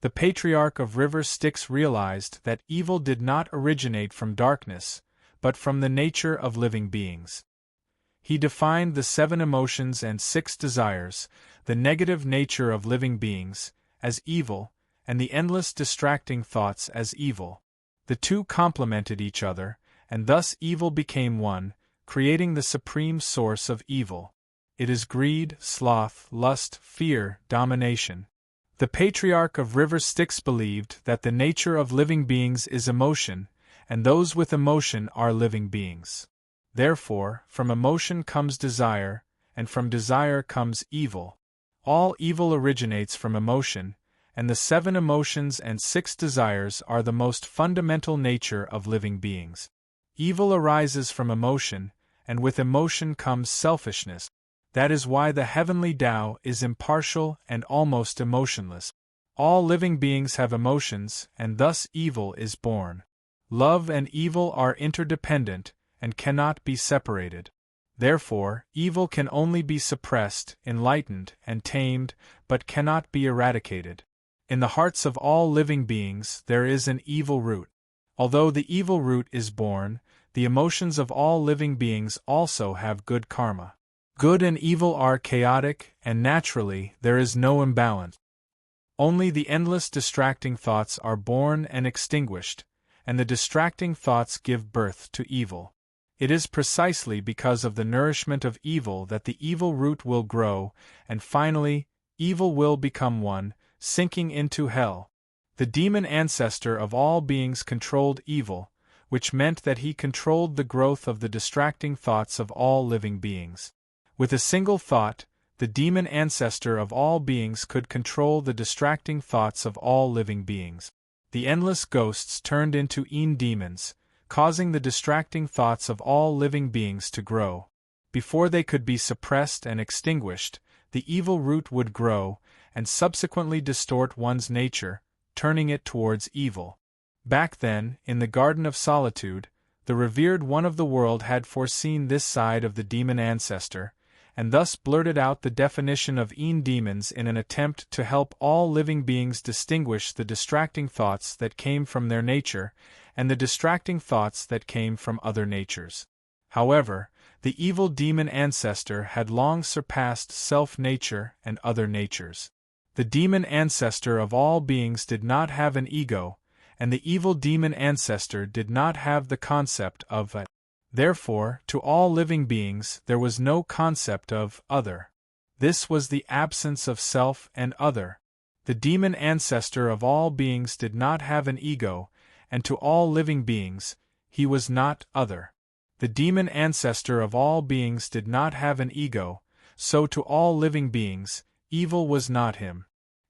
The patriarch of River Styx realized that evil did not originate from darkness, but from the nature of living beings. He defined the 7 emotions and 6 desires, the negative nature of living beings, as evil, and the endless distracting thoughts as evil. The two complemented each other, and thus evil became one, creating the supreme source of evil. It is greed, sloth, lust, fear, domination. The patriarch of River Styx believed that the nature of living beings is emotion, and those with emotion are living beings. Therefore, from emotion comes desire, and from desire comes evil. All evil originates from emotion, and the 7 emotions and 6 desires are the most fundamental nature of living beings. Evil arises from emotion, and with emotion comes selfishness. That is why the heavenly Tao is impartial and almost emotionless. All living beings have emotions, and thus evil is born. Love and evil are interdependent, and cannot be separated. Therefore, evil can only be suppressed, enlightened, and tamed, but cannot be eradicated. In the hearts of all living beings there is an evil root. Although the evil root is born, the emotions of all living beings also have good karma. Good and evil are chaotic, and naturally, there is no imbalance. Only the endless distracting thoughts are born and extinguished, and the distracting thoughts give birth to evil. It is precisely because of the nourishment of evil that the evil root will grow, and finally, evil will become one, sinking into hell. The demon ancestor of all beings controlled evil, which meant that he controlled the growth of the distracting thoughts of all living beings. With a single thought, the demon ancestor of all beings could control the distracting thoughts of all living beings. The endless ghosts turned into demons, causing the distracting thoughts of all living beings to grow. Before they could be suppressed and extinguished, the evil root would grow, and subsequently distort one's nature, turning it towards evil. Back then, in the Garden of Solitude, the revered one of the world had foreseen this side of the demon ancestor, and thus blurted out the definition of demons in an attempt to help all living beings distinguish the distracting thoughts that came from their nature, and the distracting thoughts that came from other natures. However, the evil demon ancestor had long surpassed self-nature and other natures. The demon ancestor of all beings did not have an ego, and the evil demon ancestor did not have the concept of a. Therefore, to all living beings there was no concept of other. This was the absence of self and other. The demon ancestor of all beings did not have an ego, and to all living beings, he was not other. The demon ancestor of all beings did not have an ego, so to all living beings, evil was not him.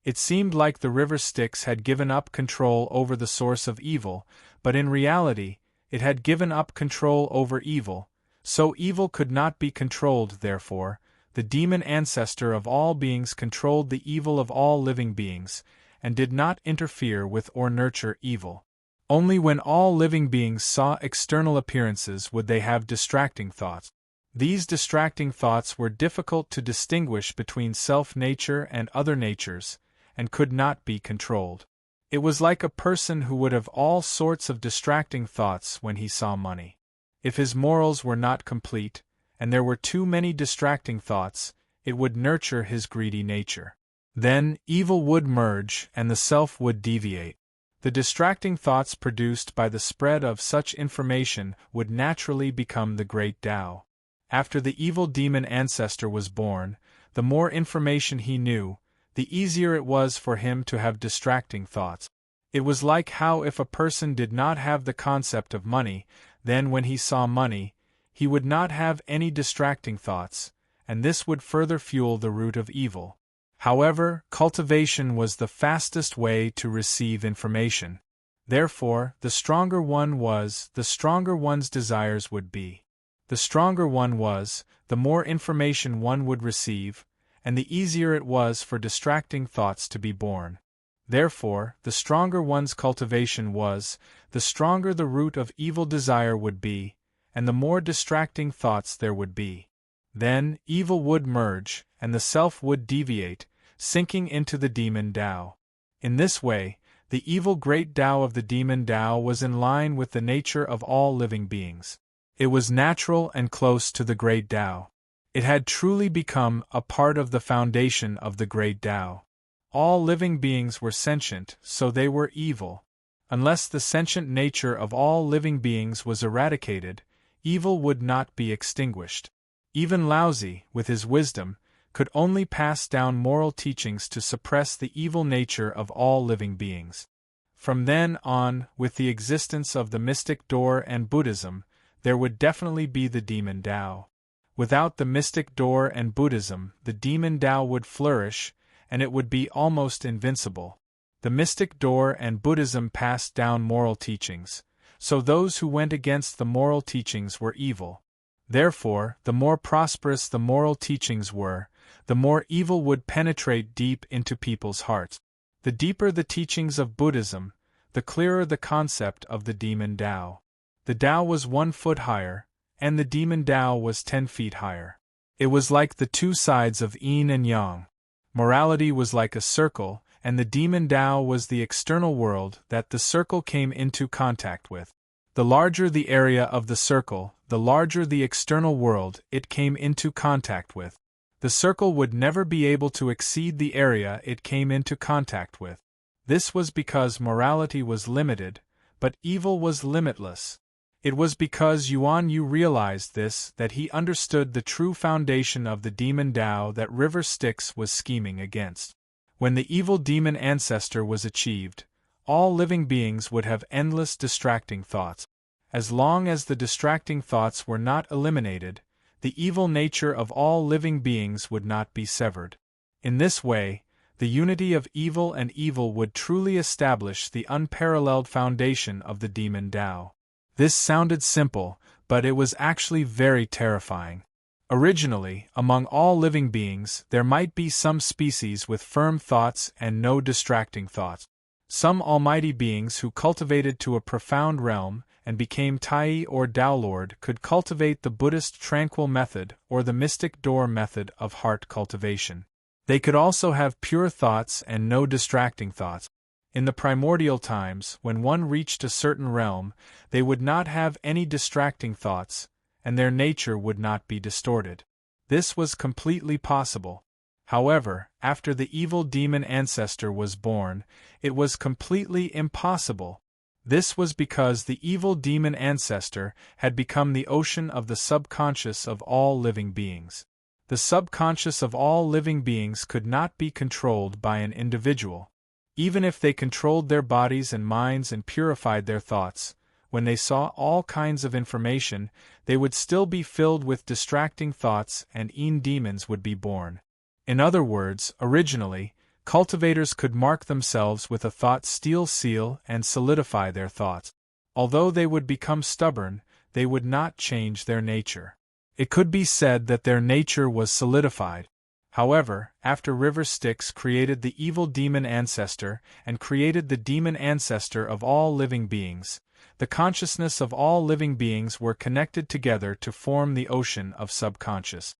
It seemed like the river Styx had given up control over the source of evil, but in reality, it had given up control over evil, so evil could not be controlled. Therefore, the demon ancestor of all beings controlled the evil of all living beings, and did not interfere with or nurture evil. Only when all living beings saw external appearances would they have distracting thoughts. These distracting thoughts were difficult to distinguish between self-nature and other natures, and could not be controlled. It was like a person who would have all sorts of distracting thoughts when he saw money. If his morals were not complete, and there were too many distracting thoughts, it would nurture his greedy nature. Then, evil would merge and the self would deviate. The distracting thoughts produced by the spread of such information would naturally become the great Tao. After the evil demon ancestor was born, the more information he knew, the easier it was for him to have distracting thoughts. It was like how if a person did not have the concept of money, then when he saw money, he would not have any distracting thoughts, and this would further fuel the root of evil. However, cultivation was the fastest way to receive information. Therefore, the stronger one was, the stronger one's desires would be. The stronger one was, the more information one would receive, and the easier it was for distracting thoughts to be born. Therefore, the stronger one's cultivation was, the stronger the root of evil desire would be, and the more distracting thoughts there would be. Then, evil would merge, and the self would deviate, sinking into the demon Tao. In this way, the evil great Tao of the demon Tao was in line with the nature of all living beings. It was natural and close to the great Tao. It had truly become a part of the foundation of the great Tao. All living beings were sentient, so they were evil. Unless the sentient nature of all living beings was eradicated, evil would not be extinguished. Even Laozi, with his wisdom, could only pass down moral teachings to suppress the evil nature of all living beings. From then on, with the existence of the mystic door and Buddhism, there would definitely be the demon Tao. Without the mystic door and Buddhism, the demon Tao would flourish, and it would be almost invincible. The mystic door and Buddhism passed down moral teachings, so those who went against the moral teachings were evil. Therefore, the more prosperous the moral teachings were, the more evil would penetrate deep into people's hearts. The deeper the teachings of Buddhism, the clearer the concept of the demon Tao. The Tao was 1 foot higher, and the demon Tao was 10 feet higher. It was like the two sides of yin and yang. Morality was like a circle, and the demon Tao was the external world that the circle came into contact with. The larger the area of the circle, the larger the external world it came into contact with. The circle would never be able to exceed the area it came into contact with. This was because morality was limited, but evil was limitless. It was because Yuan Yu realized this that he understood the true foundation of the demon Tao that River Styx was scheming against. When the evil demon ancestor was achieved, all living beings would have endless distracting thoughts. As long as the distracting thoughts were not eliminated, the evil nature of all living beings would not be severed. In this way, the unity of evil and evil would truly establish the unparalleled foundation of the demon Tao. This sounded simple, but it was actually very terrifying. Originally, among all living beings, there might be some species with firm thoughts and no distracting thoughts. Some almighty beings who cultivated to a profound realm and became Tai or Tao Lord could cultivate the Buddhist tranquil method or the mystic door method of heart cultivation. They could also have pure thoughts and no distracting thoughts. In the primordial times, when one reached a certain realm, they would not have any distracting thoughts, and their nature would not be distorted. This was completely possible. However, after the evil demon ancestor was born, it was completely impossible. This was because the evil demon ancestor had become the ocean of the subconscious of all living beings. The subconscious of all living beings could not be controlled by an individual. Even if they controlled their bodies and minds and purified their thoughts, when they saw all kinds of information, they would still be filled with distracting thoughts and yin demons would be born. In other words, originally, cultivators could mark themselves with a thought steel seal and solidify their thoughts. Although they would become stubborn, they would not change their nature. It could be said that their nature was solidified. However, after River Styx created the evil demon ancestor and created the demon ancestor of all living beings, the consciousness of all living beings were connected together to form the ocean of subconscious.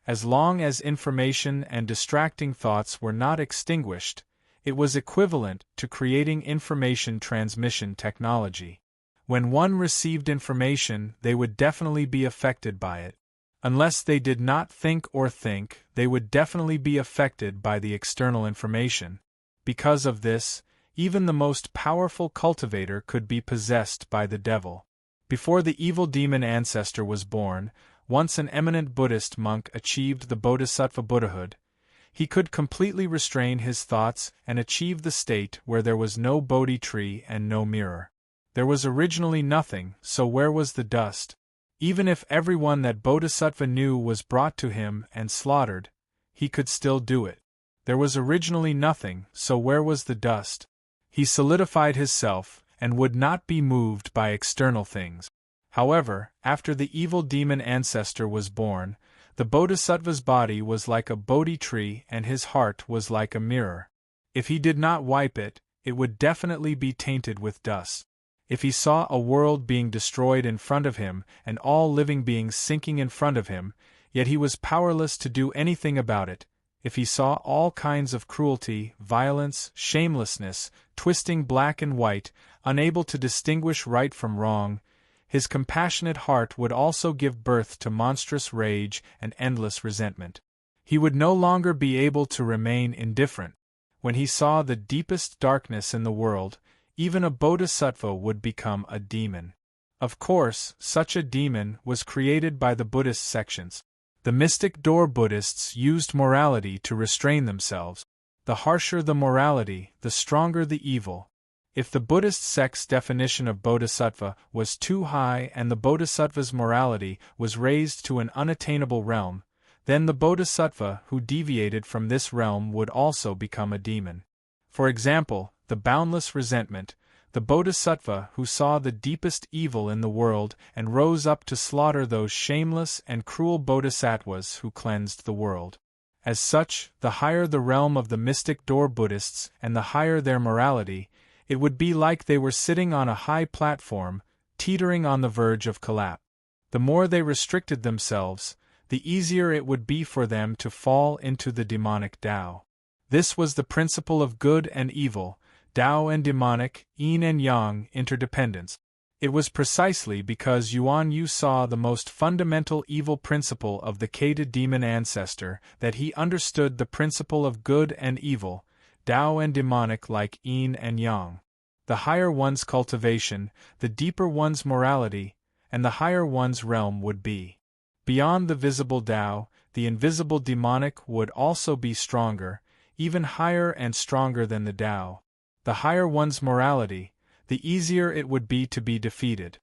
As long as information and distracting thoughts were not extinguished, it was equivalent to creating information transmission technology. When one received information, they would definitely be affected by it. Unless they did not think, they would definitely be affected by the external information. Because of this, even the most powerful cultivator could be possessed by the devil. Before the evil demon ancestor was born, once an eminent Buddhist monk achieved the Bodhisattva Buddhahood, he could completely restrain his thoughts and achieve the state where there was no Bodhi tree and no mirror. There was originally nothing, so where was the dust? Even if everyone that Bodhisattva knew was brought to him and slaughtered, he could still do it. There was originally nothing, so where was the dust? He solidified his self, and would not be moved by external things. However, after the evil demon ancestor was born, The Bodhisattva's body was like a Bodhi tree and his heart was like a mirror. If he did not wipe it, it would definitely be tainted with dust. If he saw a world being destroyed in front of him and all living beings sinking in front of him, yet he was powerless to do anything about it, if he saw all kinds of cruelty, violence, shamelessness, twisting black and white, unable to distinguish right from wrong, his compassionate heart would also give birth to monstrous rage and endless resentment. He would no longer be able to remain indifferent. When he saw the deepest darkness in the world, even a bodhisattva would become a demon. Of course, such a demon was created by the Buddhist sections. The mystic door Buddhists used morality to restrain themselves. The harsher the morality, the stronger the evil. If the Buddhist sect's definition of bodhisattva was too high and the bodhisattva's morality was raised to an unattainable realm, then the bodhisattva who deviated from this realm would also become a demon. For example, the boundless resentment, the bodhisattva who saw the deepest evil in the world and rose up to slaughter those shameless and cruel bodhisattvas who cleansed the world. As such, the higher the realm of the mystic door Buddhists and the higher their morality, it would be like they were sitting on a high platform, teetering on the verge of collapse. The more they restricted themselves, the easier it would be for them to fall into the demonic Tao. This was the principle of good and evil, Tao and demonic, yin and yang interdependence. It was precisely because Yuan Yu saw the most fundamental evil principle of the Kata demon ancestor that he understood the principle of good and evil, Tao and demonic like yin and yang. The higher one's cultivation, the deeper one's morality, and the higher one's realm would be. Beyond the visible Tao, the invisible demonic would also be stronger, even higher and stronger than the Tao. The higher one's morality, the easier it would be to be defeated.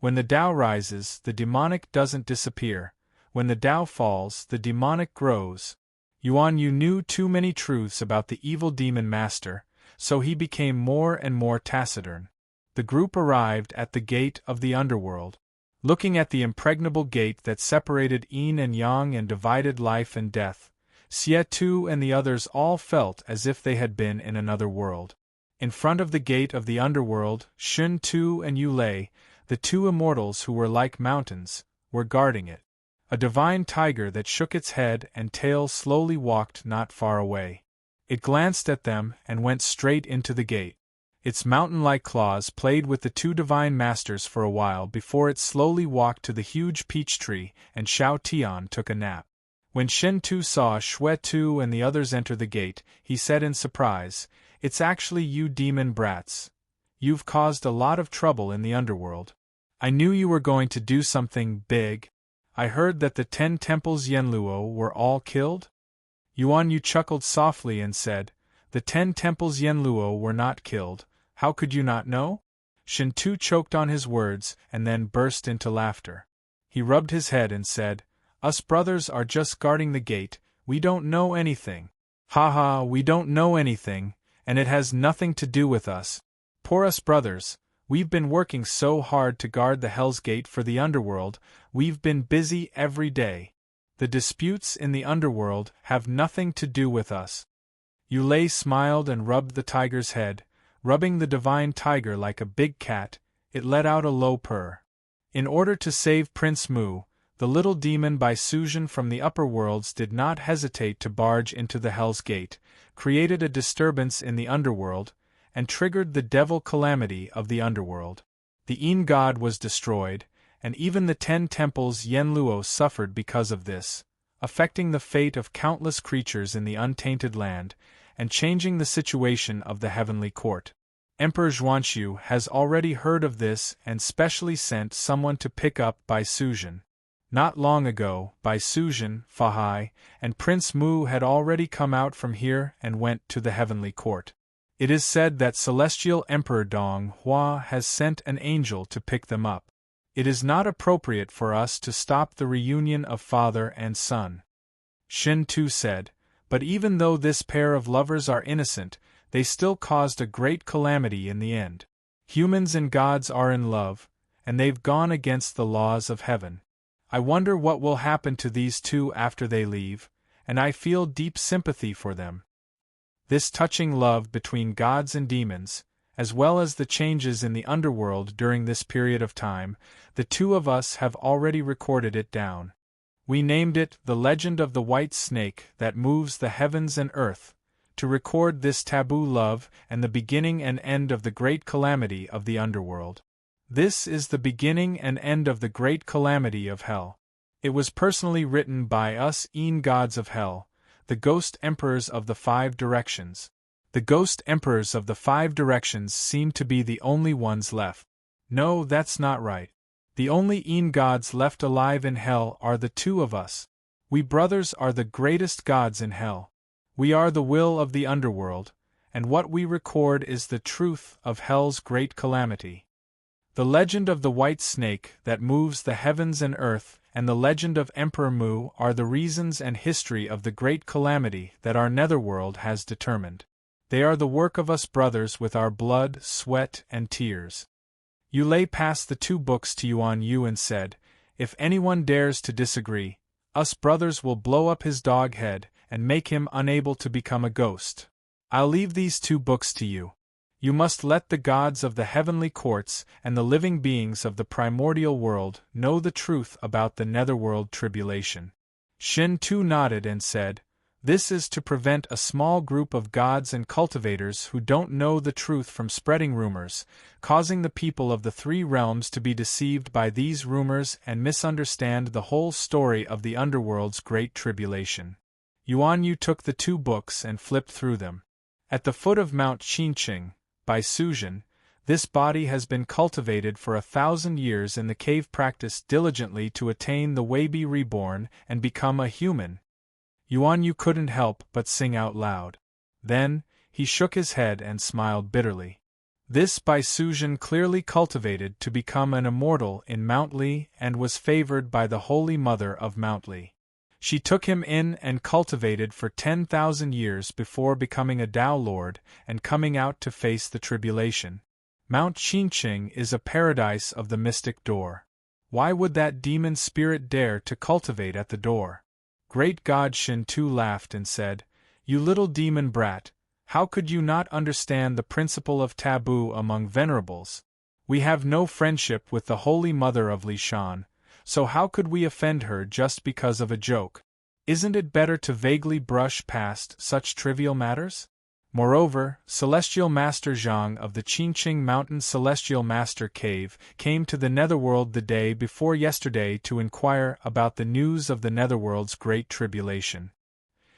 When the Tao rises, the demonic doesn't disappear. When the Tao falls, the demonic grows. Yuan Yu knew too many truths about the evil demon master, so he became more and more taciturn. The group arrived at the gate of the underworld. Looking at the impregnable gate that separated yin and yang and divided life and death, Xie Tu and the others all felt as if they had been in another world. In front of the gate of the underworld, Shun Tu and Yu Lei, the two immortals who were like mountains, were guarding it. A divine tiger that shook its head and tail slowly walked not far away. It glanced at them and went straight into the gate. Its mountain-like claws played with the two divine masters for a while before it slowly walked to the huge peach tree, and Xiao Tian took a nap. When Shen Tu saw Xue Tu and the others enter the gate, he said in surprise, "It's actually you demon brats. You've caused a lot of trouble in the underworld. I knew you were going to do something big. I heard that the 10 temples Yenluo were all killed?" Yuan Yu chuckled softly and said, "The 10 temples Yenluo were not killed. How could you not know?" Shen Tu choked on his words and then burst into laughter. He rubbed his head and said, "Us brothers are just guarding the gate, we don't know anything. Ha ha, we don't know anything, and it has nothing to do with us. Poor us brothers, we've been working so hard to guard the Hell's Gate for the underworld, we've been busy every day. The disputes in the underworld have nothing to do with us." Yu Lei smiled and rubbed the tiger's head. Rubbing the divine tiger like a big cat, it let out a low purr. In order to save Prince Mu, the little demon by Suzhen from the upper worlds did not hesitate to barge into the Hell's Gate, created a disturbance in the underworld, and triggered the devil calamity of the underworld. The Yin god was destroyed, and even the 10 temples Yenluo suffered because of this, affecting the fate of countless creatures in the untainted land, and changing the situation of the heavenly court. Emperor Zhuanxu has already heard of this and specially sent someone to pick up Bai Suzhen. Not long ago, Bai Suzhen, Fahai, and Prince Mu had already come out from here and went to the heavenly court. It is said that Celestial Emperor Dong Hua has sent an angel to pick them up. It is not appropriate for us to stop the reunion of father and son. Shen Tu said, "But even though this pair of lovers are innocent, they still caused a great calamity in the end. Humans and gods are in love, and they've gone against the laws of heaven. I wonder what will happen to these two after they leave, and I feel deep sympathy for them. This touching love between gods and demons, as well as the changes in the underworld during this period of time, the two of us have already recorded it down. We named it The Legend of the White Snake That Moves the Heavens and Earth, to record this taboo love and the beginning and end of the great calamity of the underworld. This is the beginning and end of the great calamity of hell. It was personally written by us gods of hell, the ghost emperors of the 5 directions. The ghost emperors of the 5 directions seem to be the only ones left. No, that's not right. The only gods left alive in hell are the two of us. We brothers are the greatest gods in hell. We are the will of the underworld, and what we record is the truth of hell's great calamity. The legend of the white snake that moves the heavens and earth and the legend of Emperor Mu are the reasons and history of the great calamity that our netherworld has determined. They are the work of us brothers with our blood, sweat, and tears. Yulei passed the 2 books to Yuan Yu and said, "If anyone dares to disagree, us brothers will blow up his dog head and make him unable to become a ghost. I'll leave these 2 books to you. You must let the gods of the heavenly courts and the living beings of the primordial world know the truth about the netherworld tribulation." Shin Tu nodded and said, "This is to prevent a small group of gods and cultivators who don't know the truth from spreading rumors, causing the people of the 3 realms to be deceived by these rumors and misunderstand the whole story of the underworld's great tribulation." Yuan Yu took the 2 books and flipped through them. At the foot of Mount Qinqing, by Suzhen, this body has been cultivated for 1,000 years in the cave practice diligently to attain the Weibi reborn and become a human. Yuan Yu couldn't help but sing out loud. Then, he shook his head and smiled bitterly. This by Suzhen clearly cultivated to become an immortal in Mount Li and was favored by the Holy Mother of Mount Li. She took him in and cultivated for 10,000 years before becoming a Tao Lord and coming out to face the tribulation. Mount Qinqing is a paradise of the mystic door. Why would that demon spirit dare to cultivate at the door? Great God Shin Tu laughed and said, "You little demon brat, how could you not understand the principle of taboo among venerables? We have no friendship with the Holy Mother of Li Shan, so how could we offend her just because of a joke? Isn't it better to vaguely brush past such trivial matters?" Moreover, Celestial Master Zhang of the Qinqing Mountain Celestial Master Cave came to the netherworld the day before yesterday to inquire about the news of the netherworld's great tribulation.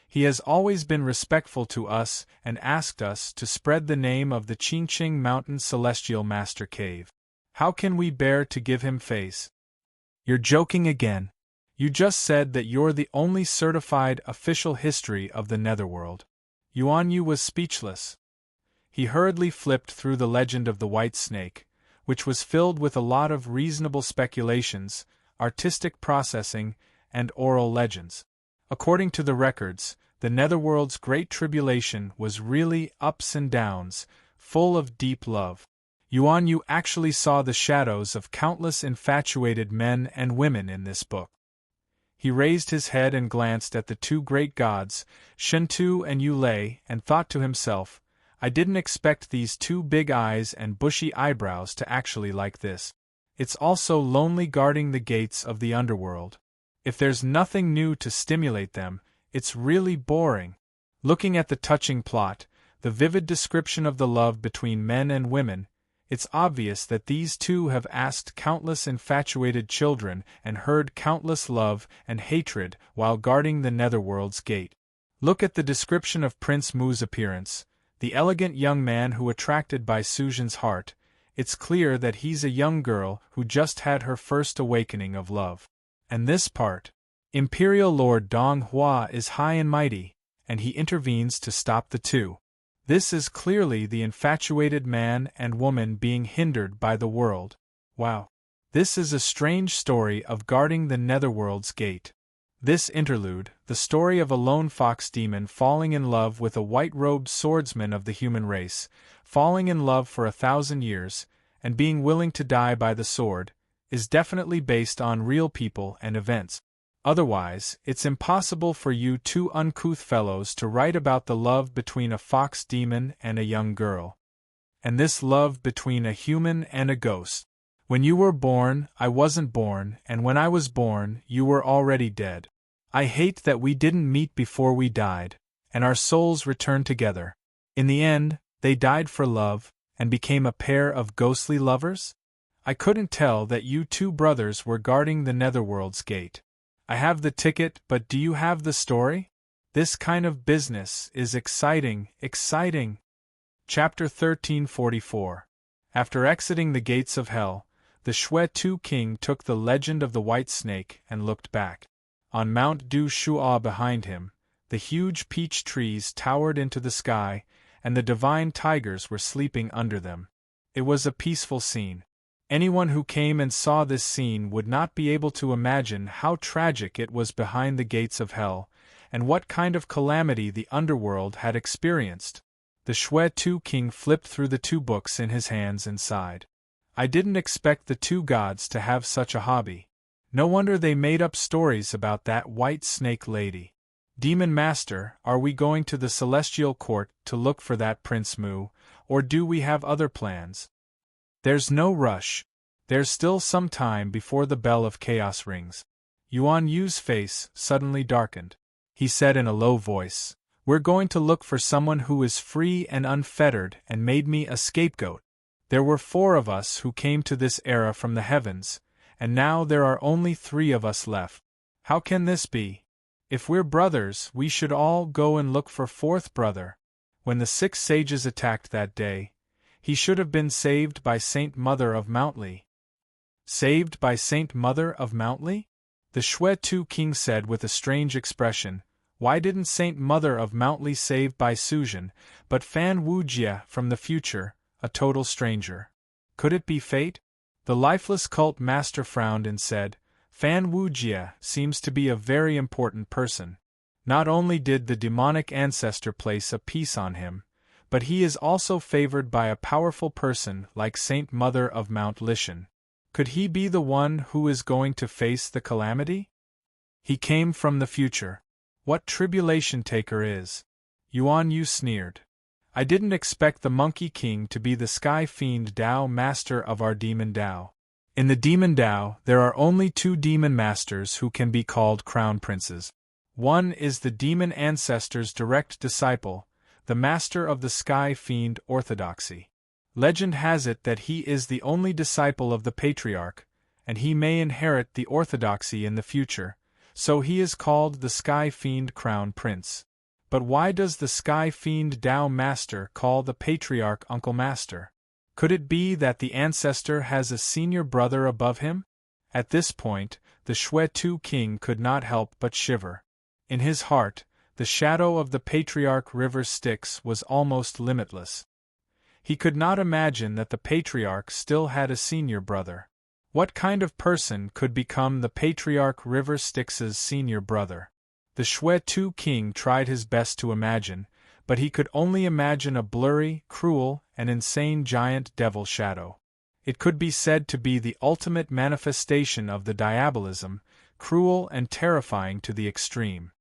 He has always been respectful to us and asked us to spread the name of the Qinqing Mountain Celestial Master Cave. How can we bear to give him face? You're joking again. You just said that you're the only certified official history of the netherworld. Yuan Yu was speechless. He hurriedly flipped through the legend of the white snake, which was filled with a lot of reasonable speculations, artistic processing, and oral legends. According to the records, the netherworld's great tribulation was really ups and downs, full of deep love. Yuan Yu actually saw the shadows of countless infatuated men and women in this book. He raised his head and glanced at the 2 great gods, Shin Tu and Yulei, and thought to himself, "I didn't expect these 2 big eyes and bushy eyebrows to actually like this. It's also lonely guarding the gates of the underworld. If there's nothing new to stimulate them, it's really boring." Looking at the touching plot, the vivid description of the love between men and women, it's obvious that these 2 have asked countless infatuated children and heard countless love and hatred while guarding the netherworld's gate. Look at the description of Prince Mu's appearance, the elegant young man who attracted by Suzhen's heart. It's clear that he's a young girl who just had her first awakening of love. And this part, Imperial Lord Dong Hua is high and mighty, and he intervenes to stop the 2. This is clearly the infatuated man and woman being hindered by the world. Wow. This is a strange story of guarding the netherworld's gate. This interlude, the story of a lone fox demon falling in love with a white-robed swordsman of the human race, falling in love for 1,000 years, and being willing to die by the sword, is definitely based on real people and events. Otherwise, it's impossible for you two uncouth fellows to write about the love between a fox demon and a young girl. And this love between a human and a ghost. When you were born, I wasn't born, and when I was born, you were already dead. I hate that we didn't meet before we died, and our souls returned together. In the end, they died for love, and became a pair of ghostly lovers? I couldn't tell that you two brothers were guarding the Netherworld's gate. I have the ticket, but do you have the story? This kind of business is exciting, exciting. Chapter 1344. After exiting the gates of hell, the Shwe-Tu king took the legend of the white snake and looked back. On Mount Du Shu'a behind him, the huge peach trees towered into the sky, and the divine tigers were sleeping under them. It was a peaceful scene. Anyone who came and saw this scene would not be able to imagine how tragic it was behind the gates of hell, and what kind of calamity the underworld had experienced. The Shwe-Tu king flipped through the two books in his hands and sighed. I didn't expect the two gods to have such a hobby. No wonder they made up stories about that white snake lady. Demon Master, are we going to the Celestial Court to look for that Prince Mu, or do we have other plans? There's no rush. There's still some time before the bell of chaos rings. Yuan Yu's face suddenly darkened. He said in a low voice, "We're going to look for someone who is free and unfettered and made me a scapegoat. There were 4 of us who came to this era from the heavens, and now there are only 3 of us left. How can this be? If we're brothers, we should all go and look for 4th brother. When the 6 sages attacked that day, he should have been saved by Saint Mother of Mountley." Saved by Saint Mother of Mountley? The Shwe-Tu king said with a strange expression. Why didn't Saint Mother of Mountley save by Suzhen, but Fan Wujie from the future, a total stranger? Could it be fate? The lifeless cult master frowned and said, Fan Wujie seems to be a very important person. Not only did the demonic ancestor place a peace on him, but he is also favored by a powerful person like Saint Mother of Mount Lishan. Could he be the one who is going to face the calamity? He came from the future. What tribulation taker is? Yuan Yu sneered. I didn't expect the Monkey King to be the Sky Fiend Dao Master of our Demon Dao. In the Demon Dao, there are only 2 Demon Masters who can be called Crown Princes. One is the Demon Ancestor's direct disciple, the Master of the Sky Fiend Orthodoxy. Legend has it that he is the only disciple of the Patriarch, and he may inherit the Orthodoxy in the future, so he is called the Sky Fiend Crown Prince. But why does the Sky Fiend Dao Master call the Patriarch Uncle Master? Could it be that the ancestor has a senior brother above him? At this point, the Shwe-Tu king could not help but shiver. In his heart, the shadow of the Patriarch River Styx was almost limitless. He could not imagine that the Patriarch still had a senior brother. What kind of person could become the Patriarch River Styx's senior brother? The Shwe-Tu king tried his best to imagine, but he could only imagine a blurry, cruel, and insane giant devil shadow. It could be said to be the ultimate manifestation of the diabolism, cruel and terrifying to the extreme.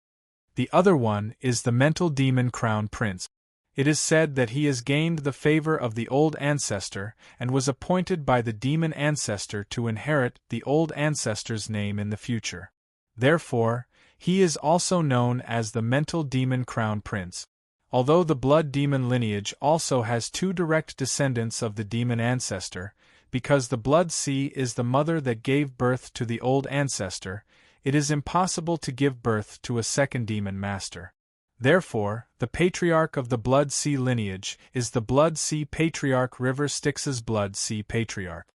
The other one is the mental demon Crown Prince. It is said that he has gained the favor of the old ancestor and was appointed by the demon ancestor to inherit the old ancestor's name in the future. Therefore, he is also known as the mental demon Crown Prince. Although the blood demon lineage also has 2 direct descendants of the demon ancestor, because the blood sea is the mother that gave birth to the old ancestor, it is impossible to give birth to a second demon master. Therefore, the patriarch of the Blood Sea lineage is the Blood Sea Patriarch River Styx's Blood Sea Patriarch.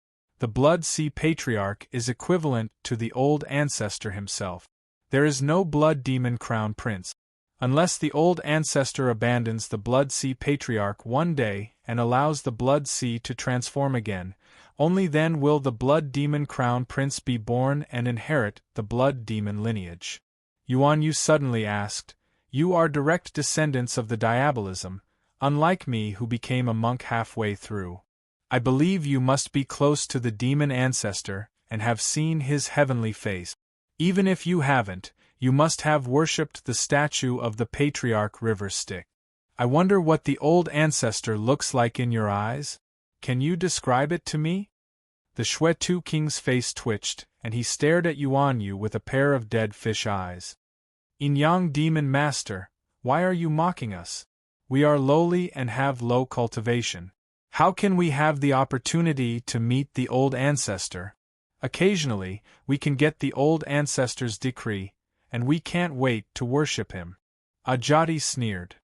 The Blood Sea Patriarch is equivalent to the old ancestor himself. There is no Blood Demon Crown Prince. Unless the old ancestor abandons the Blood Sea Patriarch one day and allows the Blood Sea to transform again, only then will the Blood Demon Crown Prince be born and inherit the Blood Demon lineage. Yuan Yu suddenly asked, You are direct descendants of the diabolism, unlike me who became a monk halfway through. I believe you must be close to the demon ancestor, and have seen his heavenly face. Even if you haven't, you must have worshipped the statue of the patriarch River Styx. I wonder what the old ancestor looks like in your eyes? Can you describe it to me? The Shwe-Tu King's face twitched, and he stared at Yuan Yu with a pair of dead fish eyes. Yang Demon Master, why are you mocking us? We are lowly and have low cultivation. How can we have the opportunity to meet the old ancestor? Occasionally, we can get the old ancestor's decree, and we can't wait to worship him. Ajati sneered.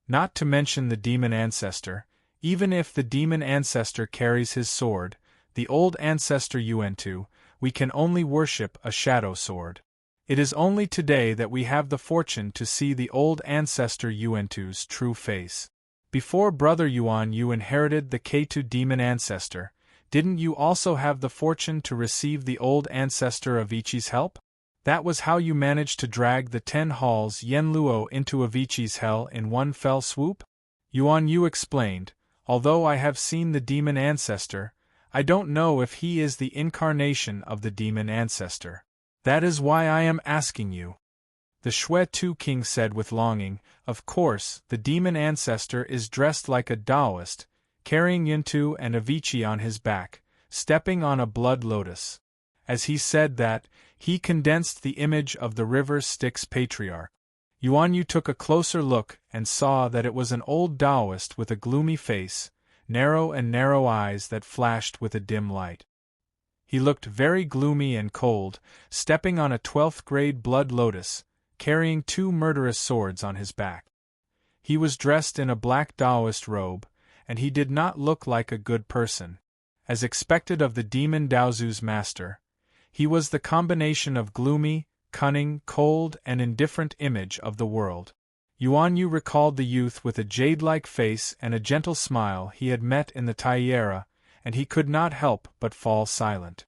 Not to mention the demon ancestor, even if the demon ancestor carries his sword, the old ancestor Yuan-Tu, we can only worship a shadow sword. It is only today that we have the fortune to see the old ancestor Yuan-Tu's true face. Before Brother Yuan Yu inherited the K2 demon ancestor, didn't you also have the fortune to receive the old ancestor Avicii's help? That was how you managed to drag the 10 halls Yenluo into Avicii's hell in one fell swoop? Yuan Yu explained, although I have seen the demon ancestor, I don't know if he is the incarnation of the demon ancestor. That is why I am asking you. The Shwe-Tu King said with longing, of course, the demon ancestor is dressed like a Taoist, carrying Yin-Tu and Avicii on his back, stepping on a blood lotus. As he said that, he condensed the image of the River Styx patriarch. Yuan Yu took a closer look and saw that it was an old Taoist with a gloomy face, narrow eyes that flashed with a dim light. He looked very gloomy and cold, stepping on a 12th-grade blood lotus, carrying 2 murderous swords on his back. He was dressed in a black Taoist robe, and he did not look like a good person. As expected of the demon Daozu's master, he was the combination of gloomy, cunning, cold, and indifferent image of the world. Yuan Yu recalled the youth with a jade-like face and a gentle smile he had met in the Taiera, and he could not help but fall silent.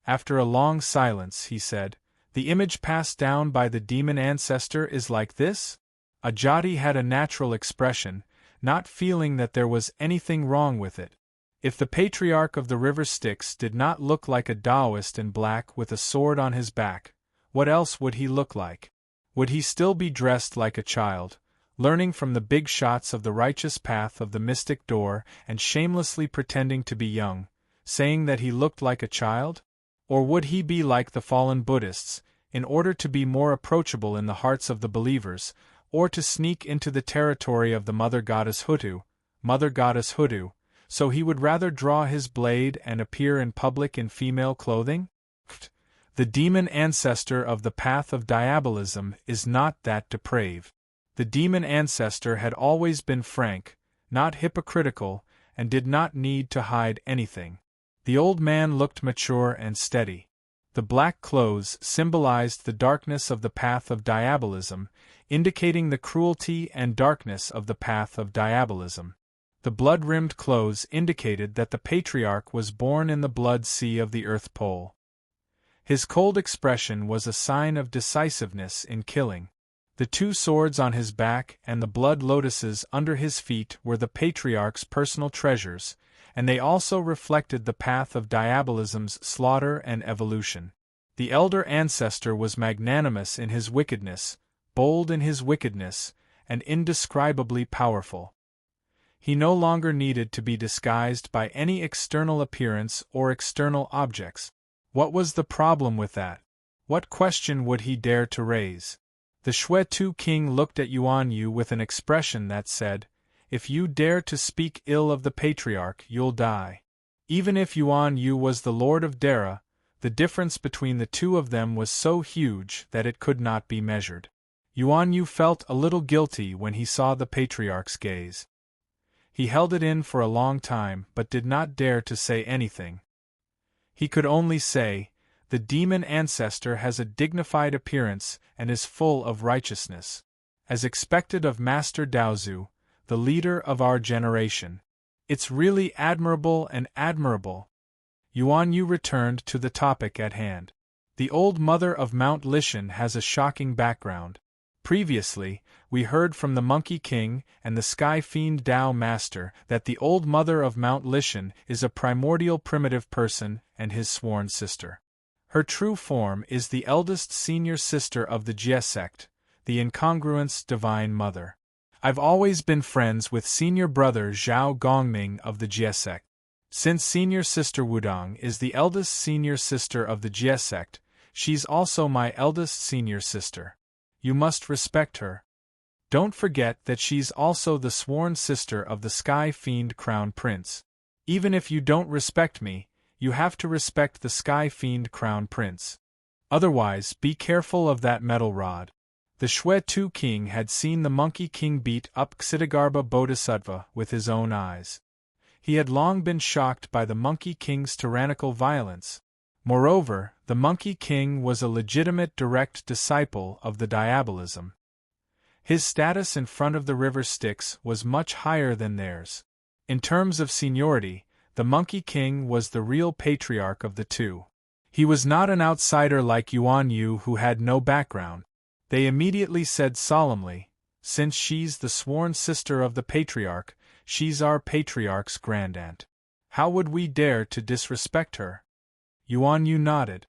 After a long silence, he said, "The image passed down by the demon ancestor is like this?" Ajati had a natural expression, not feeling that there was anything wrong with it. If the patriarch of the River Styx did not look like a Taoist in black with a sword on his back, what else would he look like? Would he still be dressed like a child, learning from the big shots of the righteous path of the mystic door and shamelessly pretending to be young, saying that he looked like a child? Or would he be like the fallen Buddhists, in order to be more approachable in the hearts of the believers, or to sneak into the territory of the Mother Goddess Hutu, so he would rather draw his blade and appear in public in female clothing? The demon ancestor of the path of diabolism is not that depraved. The demon ancestor had always been frank, not hypocritical, and did not need to hide anything. The old man looked mature and steady. The black clothes symbolized the darkness of the path of diabolism, indicating the cruelty and darkness of the path of diabolism. The blood-rimmed clothes indicated that the patriarch was born in the blood sea of the Earth Pole. His cold expression was a sign of decisiveness in killing. The 2 swords on his back and the blood lotuses under his feet were the patriarch's personal treasures, and they also reflected the path of diabolism's slaughter and evolution. The elder ancestor was magnanimous in his wickedness, bold in his wickedness, and indescribably powerful. He no longer needed to be disguised by any external appearance or external objects. What was the problem with that? What question would he dare to raise? The Shwe-Tu King looked at Yuan Yu with an expression that said, "If you dare to speak ill of the patriarch, you'll die." Even if Yuan Yu was the Lord of Dara, the difference between the 2 of them was so huge that it could not be measured. Yuan Yu felt a little guilty when he saw the patriarch's gaze. He held it in for a long time but did not dare to say anything. He could only say, "The demon ancestor has a dignified appearance and is full of righteousness. As expected of Master Daozu, the leader of our generation. It's really admirable and admirable." Yuan Yu returned to the topic at hand. The old mother of Mount Lishan has a shocking background. Previously, we heard from the Monkey King and the Sky Fiend Tao Master that the old mother of Mount Lishan is a primordial primitive person and his sworn sister. Her true form is the eldest senior sister of the Jie sect, the incongruence divine mother. I've always been friends with senior brother Zhao Gongming of the Jie sect. Since senior sister Wudong is the eldest senior sister of the Jie sect, she's also my eldest senior sister. You must respect her. Don't forget that she's also the sworn sister of the Sky Fiend Crown Prince. Even if you don't respect me, you have to respect the Sky Fiend Crown Prince. Otherwise, be careful of that metal rod. The Shwe-Tu king had seen the Monkey King beat up Ksitigarbha Bodhisattva with his own eyes. He had long been shocked by the Monkey King's tyrannical violence. Moreover, the Monkey King was a legitimate direct disciple of the diabolism. His status in front of the river Styx was much higher than theirs. In terms of seniority, the Monkey King was the real patriarch of the two. He was not an outsider like Yuan Yu who had no background. They immediately said solemnly, "Since she's the sworn sister of the patriarch, she's our patriarch's grandaunt. How would we dare to disrespect her?" Yuan Yu nodded.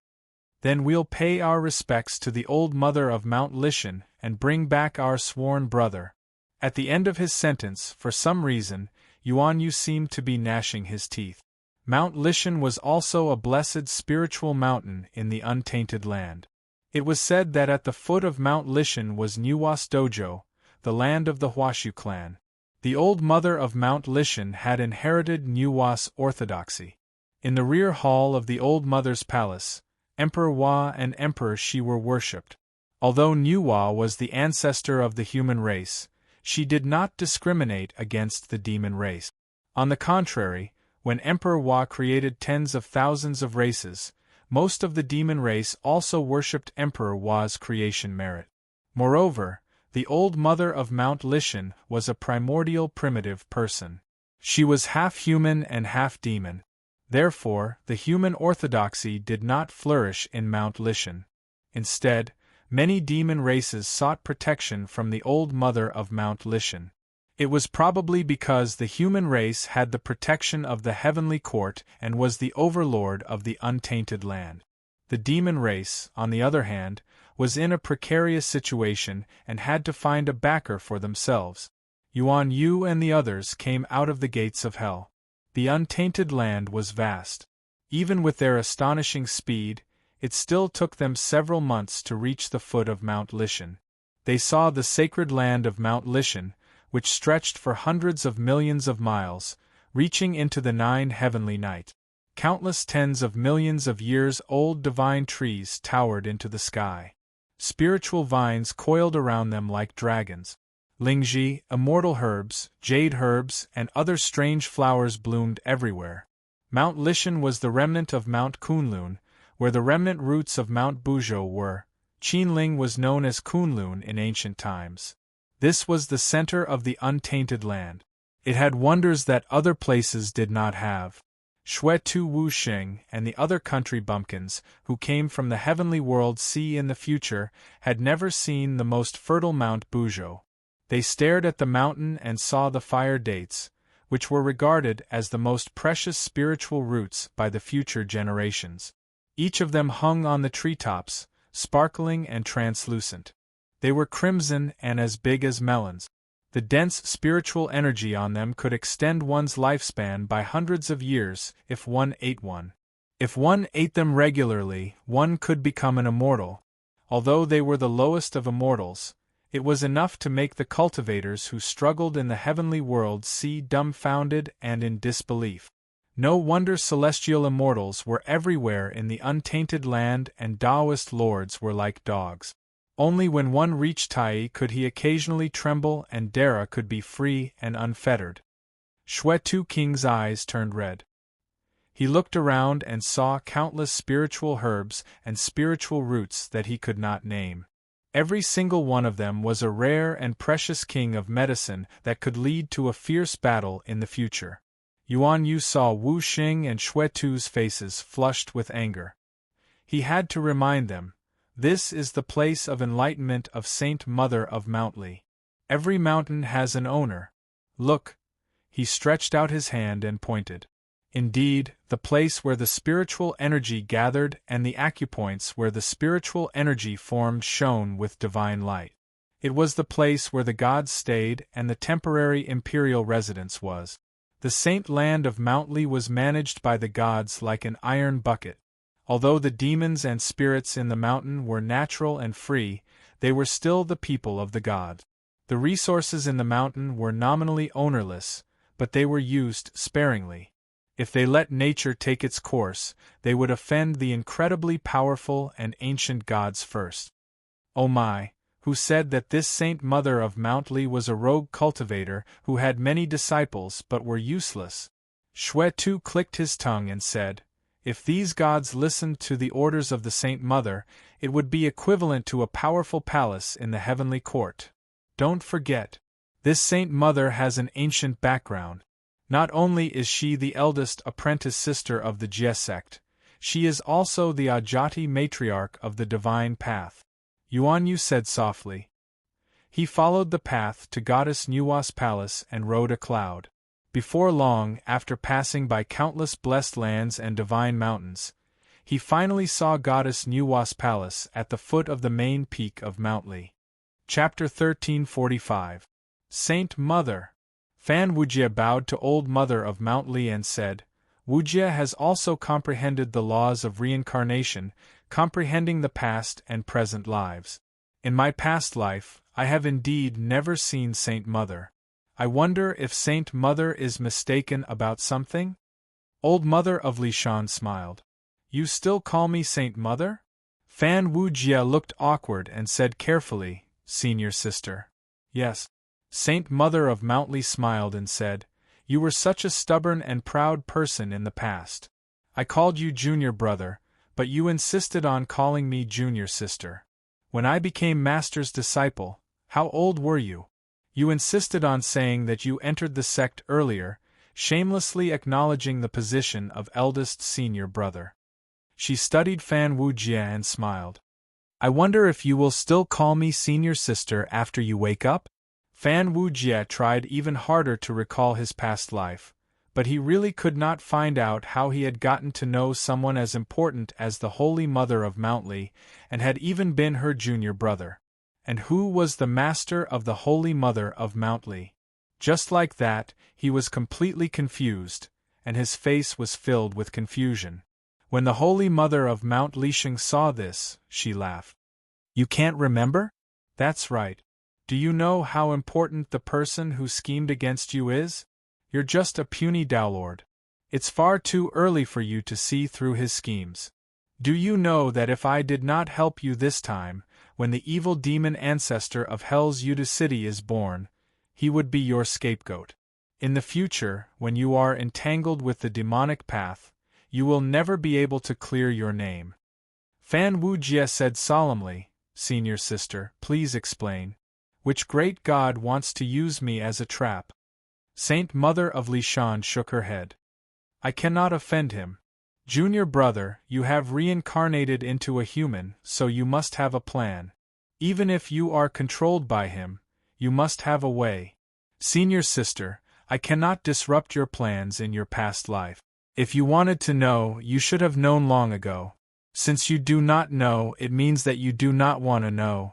"Then we'll pay our respects to the old mother of Mount Lishan and bring back our sworn brother." At the end of his sentence, for some reason, Yuan Yu seemed to be gnashing his teeth. Mount Lishan was also a blessed spiritual mountain in the untainted land. It was said that at the foot of Mount Lishan was Nuwas Dojo, the land of the Huashu clan. The old mother of Mount Lishan had inherited Nuwas orthodoxy. In the rear hall of the old mother's palace, Emperor Hua and Emperor Shi were worshipped. Although Nuwa was the ancestor of the human race, she did not discriminate against the demon race. On the contrary, when Emperor Hua created tens of thousands of races, most of the demon race also worshipped Emperor Hua's creation merit. Moreover, the old mother of Mount Lishan was a primordial primitive person. She was half human and half demon. Therefore, the human orthodoxy did not flourish in Mount Lishan. Instead, many demon races sought protection from the old mother of Mount Lishan. It was probably because the human race had the protection of the heavenly court and was the overlord of the untainted land. The demon race, on the other hand, was in a precarious situation and had to find a backer for themselves. Yuan Yu and the others came out of the gates of hell. The untainted land was vast. Even with their astonishing speed, it still took them several months to reach the foot of Mount Lishan. They saw the sacred land of Mount Lishan, which stretched for hundreds of millions of miles, reaching into the 9 heavenly night. Countless tens of millions of years old divine trees towered into the sky. Spiritual vines coiled around them like dragons. Lingji, immortal herbs, jade herbs, and other strange flowers bloomed everywhere. Mount Lishan was the remnant of Mount Kunlun, where the remnant roots of Mount Buzhou were. Qinling was known as Kunlun in ancient times. This was the center of the untainted land. It had wonders that other places did not have. Shwe-Tu Wusheng and the other country bumpkins, who came from the heavenly world see in the future, had never seen the most fertile Mount Buzhou. They stared at the mountain and saw the fire dates, which were regarded as the most precious spiritual roots by the future generations. Each of them hung on the treetops, sparkling and translucent. They were crimson and as big as melons. The dense spiritual energy on them could extend one's lifespan by hundreds of years if one ate one. If one ate them regularly, one could become an immortal. Although they were the lowest of immortals, it was enough to make the cultivators who struggled in the heavenly world see dumbfounded and in disbelief. No wonder celestial immortals were everywhere in the untainted land and Taoist lords were like dogs. Only when one reached Tai could he occasionally tremble and Dara could be free and unfettered. Shwe-Tu King's eyes turned red. He looked around and saw countless spiritual herbs and spiritual roots that he could not name. Every single one of them was a rare and precious king of medicine that could lead to a fierce battle in the future. Yuan Yu saw Wu Xing and Shwe-Tu's faces flushed with anger. He had to remind them, this is the place of enlightenment of Saint Mother of Mount Li. Every mountain has an owner. Look. He stretched out his hand and pointed. Indeed, the place where the spiritual energy gathered and the acupoints where the spiritual energy formed shone with divine light. It was the place where the gods stayed and the temporary imperial residence was. The saint land of Mountly was managed by the gods like an iron bucket. Although the demons and spirits in the mountain were natural and free, they were still the people of the gods. The resources in the mountain were nominally ownerless, but they were used sparingly. If they let nature take its course, they would offend the incredibly powerful and ancient gods first. Oh my, who said that this Saint Mother of Mountly was a rogue cultivator who had many disciples but were useless? Shwe Tu clicked his tongue and said, if these gods listened to the orders of the Saint Mother, it would be equivalent to a powerful palace in the heavenly court. Don't forget, this Saint Mother has an ancient background. Not only is she the eldest apprentice sister of the Jie sect, she is also the Ajati matriarch of the divine path. Yuan Yu said softly. He followed the path to Goddess Nuwa's palace and rode a cloud. Before long, after passing by countless blessed lands and divine mountains, he finally saw Goddess Nuwa's palace at the foot of the main peak of Mountly. Chapter 1345. Saint Mother. Fan Wujie bowed to Old Mother of Mountly and said, Wujie has also comprehended the laws of reincarnation, comprehending the past and present lives. In my past life, I have indeed never seen Saint Mother. I wonder if Saint Mother is mistaken about something? Old Mother of Lishan smiled. You still call me Saint Mother? Fan Wujie looked awkward and said carefully, Senior Sister. Yes. Saint Mother of Mountly smiled and said, you were such a stubborn and proud person in the past. I called you Junior Brother, but you insisted on calling me Junior Sister. When I became Master's disciple, how old were you? You insisted on saying that you entered the sect earlier, shamelessly acknowledging the position of eldest senior brother. She studied Fan Wujie and smiled. I wonder if you will still call me Senior Sister after you wake up? Fan Wujie tried even harder to recall his past life, but he really could not find out how he had gotten to know someone as important as the Holy Mother of Mountly, and had even been her junior brother. And who was the master of the Holy Mother of Mountly? Just like that, he was completely confused, and his face was filled with confusion. When the Holy Mother of Mount Lisheng saw this, she laughed. You can't remember? That's right. Do you know how important the person who schemed against you is? You're just a puny Dowlord. It's far too early for you to see through his schemes. Do you know that if I did not help you this time, when the evil demon ancestor of Hell's Yuda city is born, he would be your scapegoat. In the future, when you are entangled with the demonic path, you will never be able to clear your name. Fan Wujie said solemnly, Senior Sister, please explain. Which great god wants to use me as a trap? Saint Mother of Lishan shook her head. I cannot offend him. Junior brother, you have reincarnated into a human, so you must have a plan. Even if you are controlled by him, you must have a way. Senior Sister, I cannot disrupt your plans in your past life. If you wanted to know, you should have known long ago. Since you do not know, it means that you do not want to know.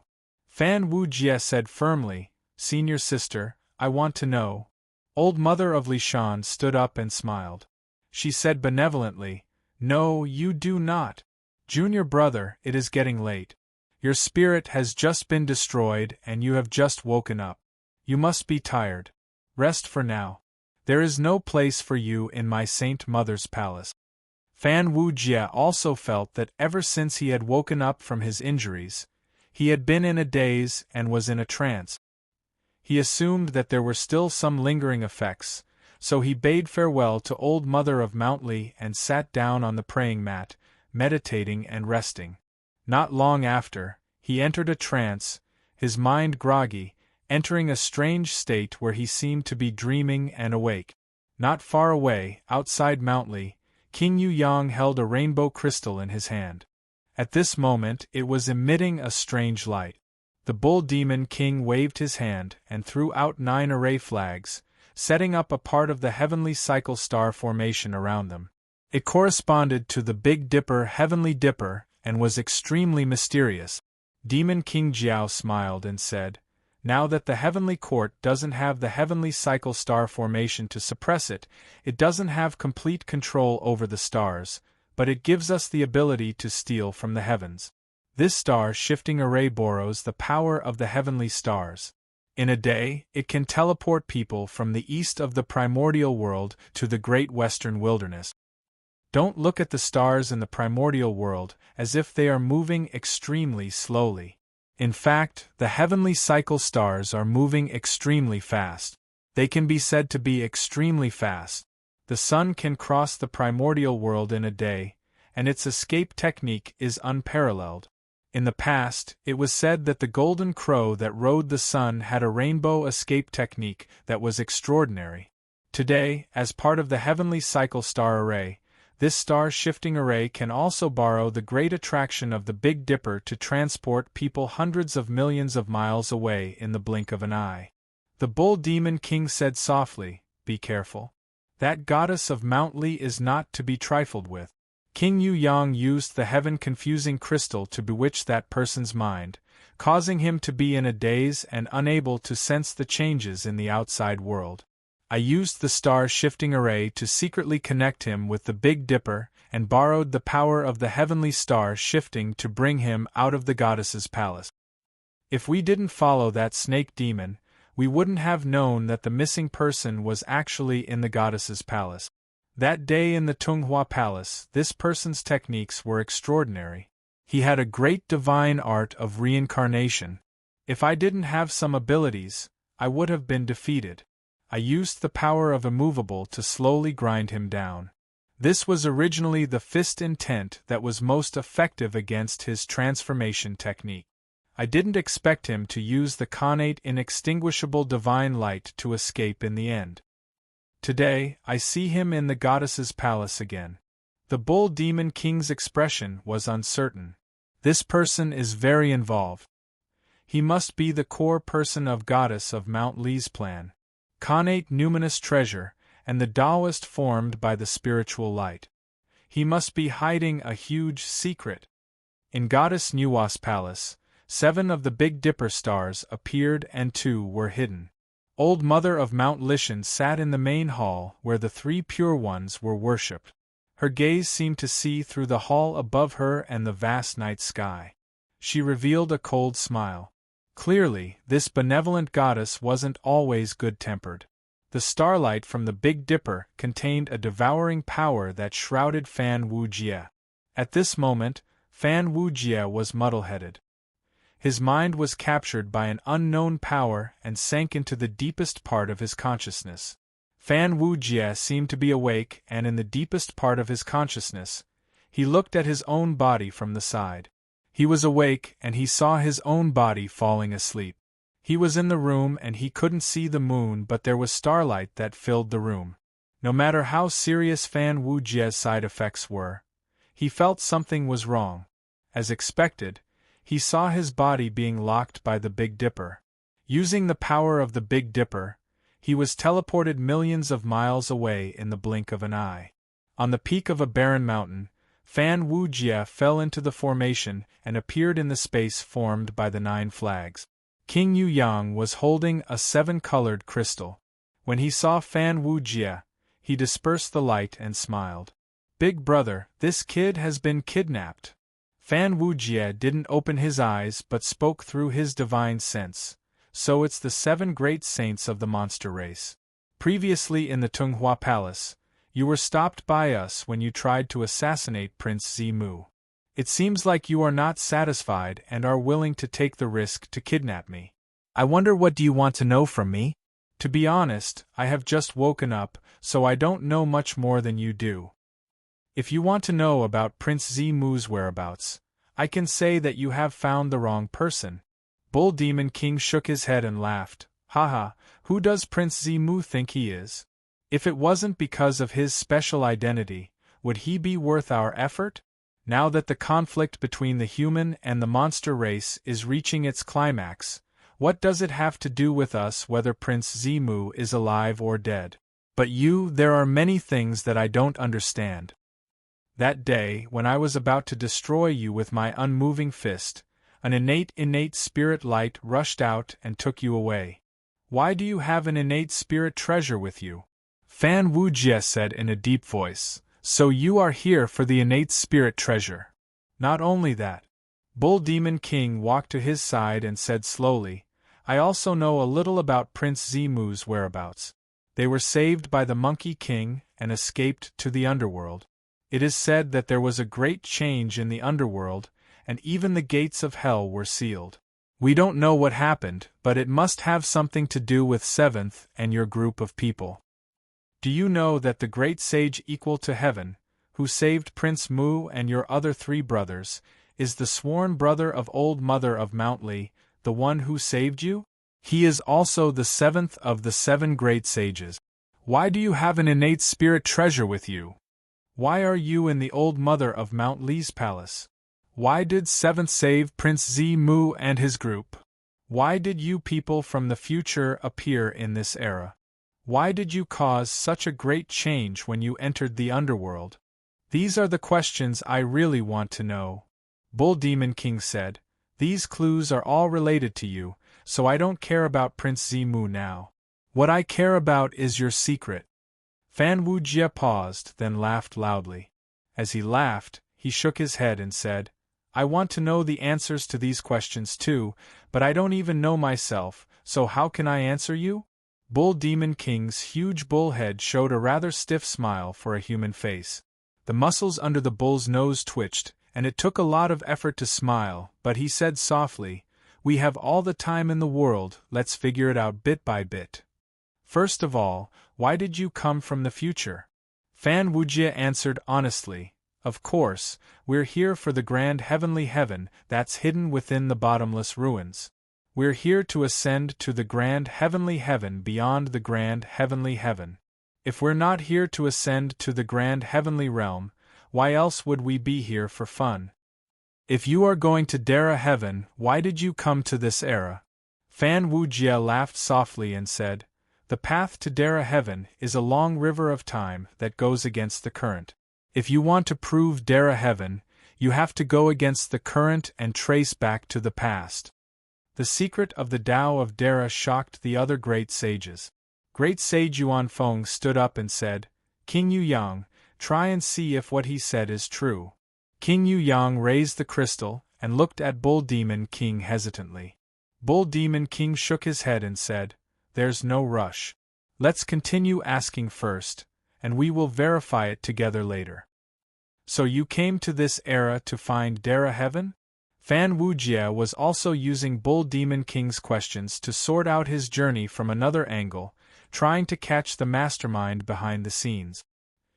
Fan Wujie said firmly, Senior Sister, I want to know. Old Mother of Lishan stood up and smiled. She said benevolently, No, you do not. Junior brother, it is getting late. Your spirit has just been destroyed and you have just woken up. You must be tired. Rest for now. There is no place for you in my Saint Mother's palace. Fan Wujie also felt that ever since he had woken up from his injuries, he had been in a daze and was in a trance. He assumed that there were still some lingering effects, so he bade farewell to Old Mother of Mountly and sat down on the praying mat, meditating and resting. Not long after, he entered a trance, his mind groggy, entering a strange state where he seemed to be dreaming and awake. Not far away, outside Mountly, King Yu Yang held a rainbow crystal in his hand. At this moment it was emitting a strange light. The bull demon king waved his hand and threw out 9 array flags, setting up a part of the heavenly cycle star formation around them. It corresponded to the Big Dipper Heavenly Dipper and was extremely mysterious. Demon King Jiao smiled and said, "Now that the Heavenly Court doesn't have the heavenly cycle star formation to suppress it, it doesn't have complete control over the stars, but it gives us the ability to steal from the heavens. This star-shifting array borrows the power of the heavenly stars. In a day, it can teleport people from the east of the primordial world to the great western wilderness. Don't look at the stars in the primordial world as if they are moving extremely slowly. In fact, the heavenly cycle stars are moving extremely fast. They can be said to be extremely fast. The sun can cross the primordial world in a day, and its escape technique is unparalleled. In the past, it was said that the golden crow that rode the sun had a rainbow escape technique that was extraordinary. Today, as part of the heavenly cycle star array, this star-shifting array can also borrow the great attraction of the Big Dipper to transport people hundreds of millions of miles away in the blink of an eye. The Bull Demon King said softly, "Be careful. That goddess of Mount Li is not to be trifled with." King Yu Yang used the heaven-confusing crystal to bewitch that person's mind, causing him to be in a daze and unable to sense the changes in the outside world. I used the star-shifting array to secretly connect him with the Big Dipper and borrowed the power of the heavenly star shifting to bring him out of the goddess's palace. If we didn't follow that snake demon, we wouldn't have known that the missing person was actually in the goddess's palace. That day in the Tunghua Palace, this person's techniques were extraordinary. He had a great divine art of reincarnation. If I didn't have some abilities, I would have been defeated. I used the power of immovable to slowly grind him down. This was originally the fist intent that was most effective against his transformation technique. I didn't expect him to use the connate inextinguishable divine light to escape in the end. Today, I see him in the goddess's palace again. The Bull Demon King's expression was uncertain. This person is very involved. He must be the core person of Goddess of Mount Li's plan. Connate numinous treasure, and the Taoist formed by the spiritual light. He must be hiding a huge secret. In Goddess Nuwa's palace, 7 of the Big Dipper stars appeared and 2 were hidden. Old Mother of Mount Lishan sat in the main hall where the 3 pure ones were worshipped. Her gaze seemed to see through the hall above her and the vast night sky. She revealed a cold smile. Clearly, this benevolent goddess wasn't always good-tempered. The starlight from the Big Dipper contained a devouring power that shrouded Fan Wujie. At this moment, Fan Wujie was muddle-headed. His mind was captured by an unknown power and sank into the deepest part of his consciousness. Fan Wujie seemed to be awake, and in the deepest part of his consciousness, he looked at his own body from the side. He was awake, and he saw his own body falling asleep. He was in the room and he couldn't see the moon, but there was starlight that filled the room. No matter how serious Fan Wujie's side effects were, he felt something was wrong. As expected, he saw his body being locked by the Big Dipper. Using the power of the Big Dipper, he was teleported millions of miles away in the blink of an eye. On the peak of a barren mountain, Fan Wujie fell into the formation and appeared in the space formed by the 9 flags. King Yu Yang was holding a 7-colored crystal. When he saw Fan Wujie, he dispersed the light and smiled. "Big brother, this kid has been kidnapped." Fan Wujie didn't open his eyes but spoke through his divine sense. "So it's the 7 great saints of the monster race. Previously in the Tunghua Palace, you were stopped by us when you tried to assassinate Prince Zimu. It seems like you are not satisfied and are willing to take the risk to kidnap me. I wonder, what do you want to know from me? To be honest, I have just woken up, so I don't know much more than you do. If you want to know about Prince Zimu's whereabouts, I can say that you have found the wrong person." Bull Demon King shook his head and laughed. "Haha, who does Prince Zimu think he is? If it wasn't because of his special identity, would he be worth our effort? Now that the conflict between the human and the monster race is reaching its climax, What does it have to do with us whether Prince Zimu is alive or dead? But there are many things that I don't understand. That day, when I was about to destroy you with my unmoving fist, an innate spirit light rushed out and took you away. Why do you have an innate spirit treasure with you? Fan Wujie said in a deep voice, so you are here for the innate spirit treasure. Not only that. Bull Demon King walked to his side and said slowly, I also know a little about Prince Zimu's whereabouts. They were saved by the Monkey King and escaped to the underworld. It is said that there was a great change in the underworld, and even the gates of hell were sealed. We don't know what happened, but it must have something to do with Seventh and your group of people. Do you know that the great sage equal to heaven, who saved Prince Mu and your other 3 brothers, is the sworn brother of Old Mother of Mount Li, the one who saved you? He is also the 7th of the 7 great sages. Why do you have an innate spirit treasure with you? Why are you in the Old Mother of Mount Li's palace? Why did 7th save Prince Zimu and his group? Why did you people from the future appear in this era? Why did you cause such a great change when you entered the underworld? These are the questions I really want to know. Bull Demon King said, these clues are all related to you, so I don't care about Prince Zimu now. What I care about is your secret. Fan Wujie paused, then laughed loudly. As he laughed, he shook his head and said, I want to know the answers to these questions too, but I don't even know myself, so how can I answer you? Bull Demon King's huge bull head showed a rather stiff smile for a human face. The muscles under the bull's nose twitched, and it took a lot of effort to smile, but he said softly, we have all the time in the world, let's figure it out bit by bit. First of all, why did you come from the future? Fan Wujie answered honestly, of course, we're here for the grand heavenly heaven that's hidden within the bottomless ruins. We're here to ascend to the grand heavenly heaven beyond the grand heavenly heaven. If we're not here to ascend to the grand heavenly realm, why else would we be here for fun? If you are going to Dara heaven, why did you come to this era? Fan Wujie laughed softly and said, the path to Dara heaven is a long river of time that goes against the current. If you want to prove Dara heaven, you have to go against the current and trace back to the past. The secret of the Tao of Dara shocked the other great sages. Great Sage Yuanfeng stood up and said, King Yuyang, try and see if what he said is true. King Yuyang raised the crystal and looked at Bull Demon King hesitantly. Bull Demon King shook his head and said, there's no rush. Let's continue asking first, and we will verify it together later. So you came to this era to find Dara heaven? Fan Wujie was also using Bull Demon King's questions to sort out his journey from another angle, trying to catch the mastermind behind the scenes.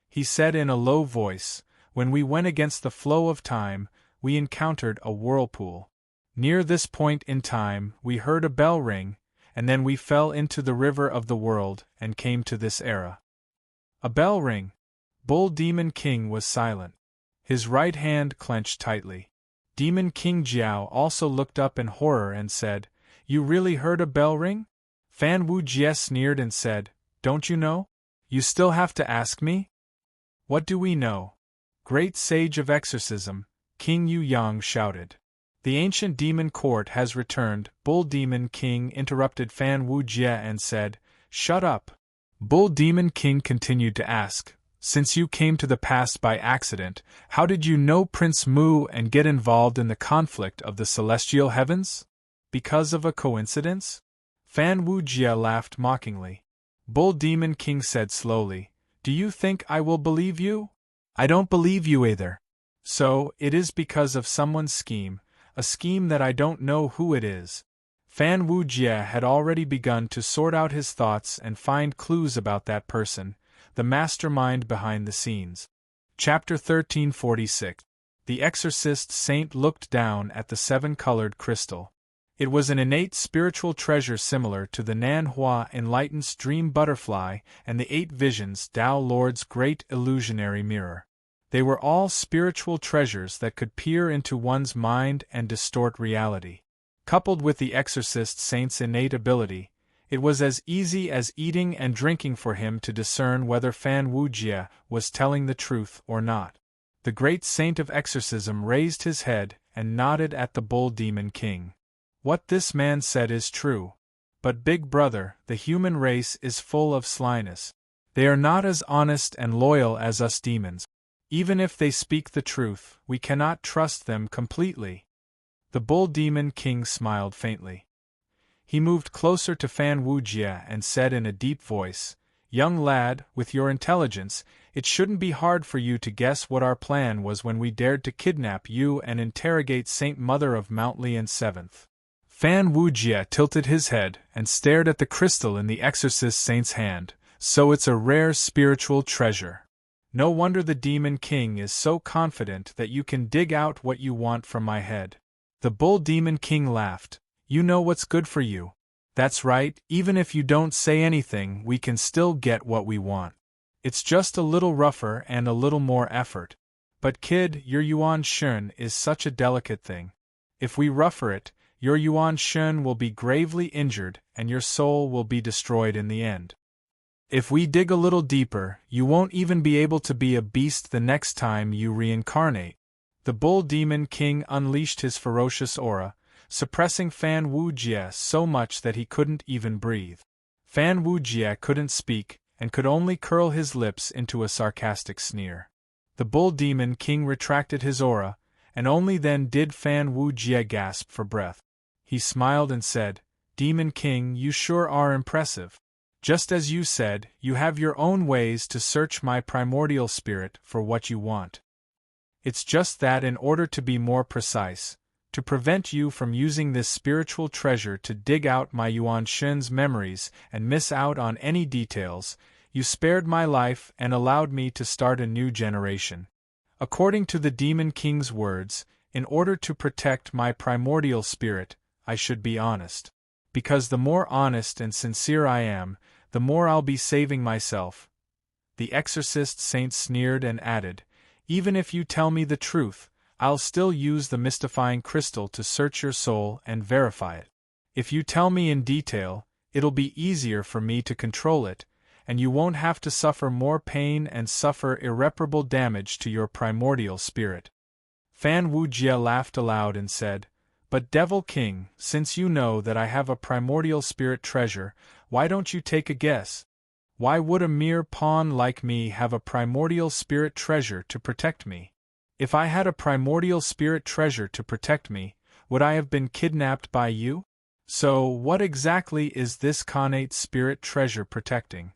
He said in a low voice, when we went against the flow of time, we encountered a whirlpool. Near this point in time, we heard a bell ring, and then we fell into the river of the world and came to this era. A bell ring. Bull Demon King was silent. His right hand clenched tightly. Demon King Jiao also looked up in horror and said, you really heard a bell ring? Fan Wujie sneered and said, don't you know? You still have to ask me? What do we know? Great Sage of Exorcism, King Yuyang shouted. The ancient demon court has returned. Bull Demon King interrupted Fan Wujie and said, shut up. Bull Demon King continued to ask, since you came to the past by accident, how did you know Prince Mu and get involved in the conflict of the celestial heavens? Because of a coincidence? Fan Wujie laughed mockingly. Bull Demon King said slowly, do you think I will believe you? I don't believe you either. So, it is because of someone's scheme, a scheme that I don't know who it is. Fan Wujie had already begun to sort out his thoughts and find clues about that person, the mastermind behind the scenes. Chapter 1346. The exorcist saint looked down at the 7-colored crystal. It was an innate spiritual treasure similar to the Nanhua Enlightened Dream Butterfly and the 8 Visions Tao Lord's Great Illusionary Mirror. They were all spiritual treasures that could peer into one's mind and distort reality. Coupled with the exorcist saint's innate ability, it was as easy as eating and drinking for him to discern whether Fan Wujie was telling the truth or not. The great saint of exorcism raised his head and nodded at the Bull Demon King. What this man said is true. But big brother, the human race is full of slyness. They are not as honest and loyal as us demons. Even if they speak the truth, we cannot trust them completely. The Bull Demon King smiled faintly. He moved closer to Fan Wujie and said in a deep voice, "Young lad, with your intelligence, it shouldn't be hard for you to guess what our plan was when we dared to kidnap you and interrogate Saint Mother of Mount Lian Seventh." Fan Wujie tilted his head and stared at the crystal in the exorcist saint's hand. "So it's a rare spiritual treasure. No wonder the Demon King is so confident that you can dig out what you want from my head." The Bull Demon King laughed. "You know what's good for you. That's right, even if you don't say anything, we can still get what we want. It's just a little rougher and a little more effort. But kid, your Yuan Shun is such a delicate thing. If we rougher it, your Yuan Shun will be gravely injured and your soul will be destroyed in the end. If we dig a little deeper, you won't even be able to be a beast the next time you reincarnate." The Bull Demon King unleashed his ferocious aura, suppressing Fan Wujie so much that he couldn't even breathe. Fan Wujie couldn't speak, and could only curl his lips into a sarcastic sneer. The Bull Demon King retracted his aura, and only then did Fan Wujie gasp for breath. He smiled and said, "Demon King, you sure are impressive. Just as you said, you have your own ways to search my primordial spirit for what you want. It's just that in order to be more precise, to prevent you from using this spiritual treasure to dig out my Yuan Shun's memories and miss out on any details, you spared my life and allowed me to start a new generation. According to the Demon King's words, in order to protect my primordial spirit, I should be honest. Because the more honest and sincere I am, the more I'll be saving myself." The exorcist saint sneered and added, "Even if you tell me the truth, I'll still use the mystifying crystal to search your soul and verify it. If you tell me in detail, it'll be easier for me to control it, and you won't have to suffer more pain and suffer irreparable damage to your primordial spirit." Fan Wujie laughed aloud and said, "But Devil King, since you know that I have a primordial spirit treasure, why don't you take a guess? Why would a mere pawn like me have a primordial spirit treasure to protect me? If I had a primordial spirit treasure to protect me, would I have been kidnapped by you? So, what exactly is this connate spirit treasure protecting?"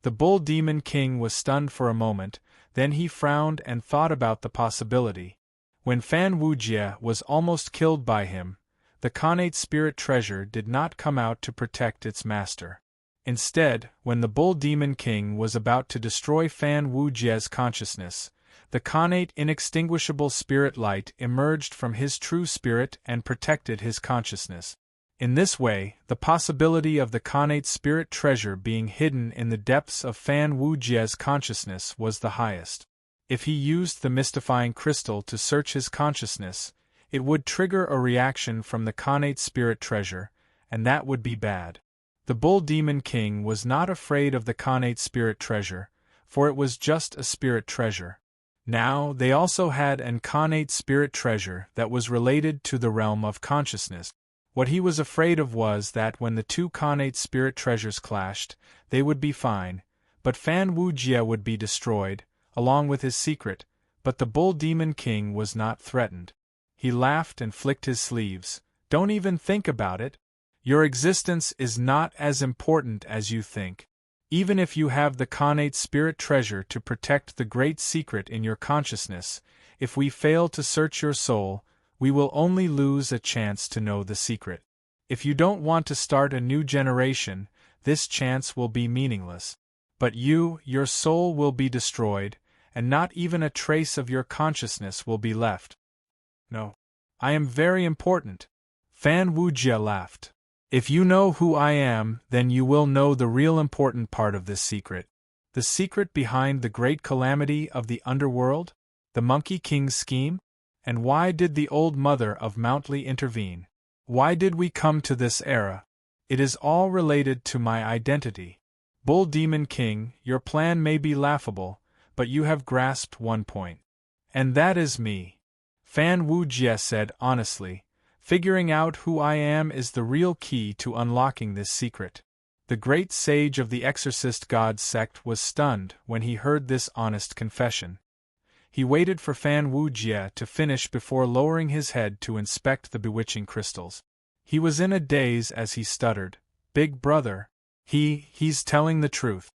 The Bull Demon King was stunned for a moment, then he frowned and thought about the possibility. When Fan Wujie was almost killed by him, the connate spirit treasure did not come out to protect its master. Instead, when the Bull Demon King was about to destroy Fan Wujie's consciousness, the connate inextinguishable spirit light emerged from his true spirit and protected his consciousness. In this way, the possibility of the connate spirit treasure being hidden in the depths of Fan Wujie's consciousness was the highest. If he used the mystifying crystal to search his consciousness, it would trigger a reaction from the connate spirit treasure, and that would be bad. The Bull Demon King was not afraid of the connate spirit treasure, for it was just a spirit treasure. Now, they also had an connate spirit treasure that was related to the realm of consciousness. What he was afraid of was that when the two connate spirit treasures clashed, they would be fine, but Fan Wujie would be destroyed, along with his secret, but the Bull Demon King was not threatened. He laughed and flicked his sleeves. "Don't even think about it. Your existence is not as important as you think. Even if you have the connate spirit treasure to protect the great secret in your consciousness, if we fail to search your soul, we will only lose a chance to know the secret. If you don't want to start a new generation, this chance will be meaningless. But your soul will be destroyed, and not even a trace of your consciousness will be left." "No. I am very important." Fan Wujie laughed. "If you know who I am, then you will know the real important part of this secret. The secret behind the great calamity of the underworld? The Monkey King's scheme? And why did the old mother of Mount Li intervene? Why did we come to this era? It is all related to my identity. Bull Demon King, your plan may be laughable, but you have grasped one point. And that is me. Fan Wujie said honestly, figuring out who I am is the real key to unlocking this secret. The great sage of the Exorcist God sect was stunned when he heard this honest confession. He waited for Fan Wujie to finish before lowering his head to inspect the bewitching crystals. He was in a daze as he stuttered, "Big brother, he's telling the truth."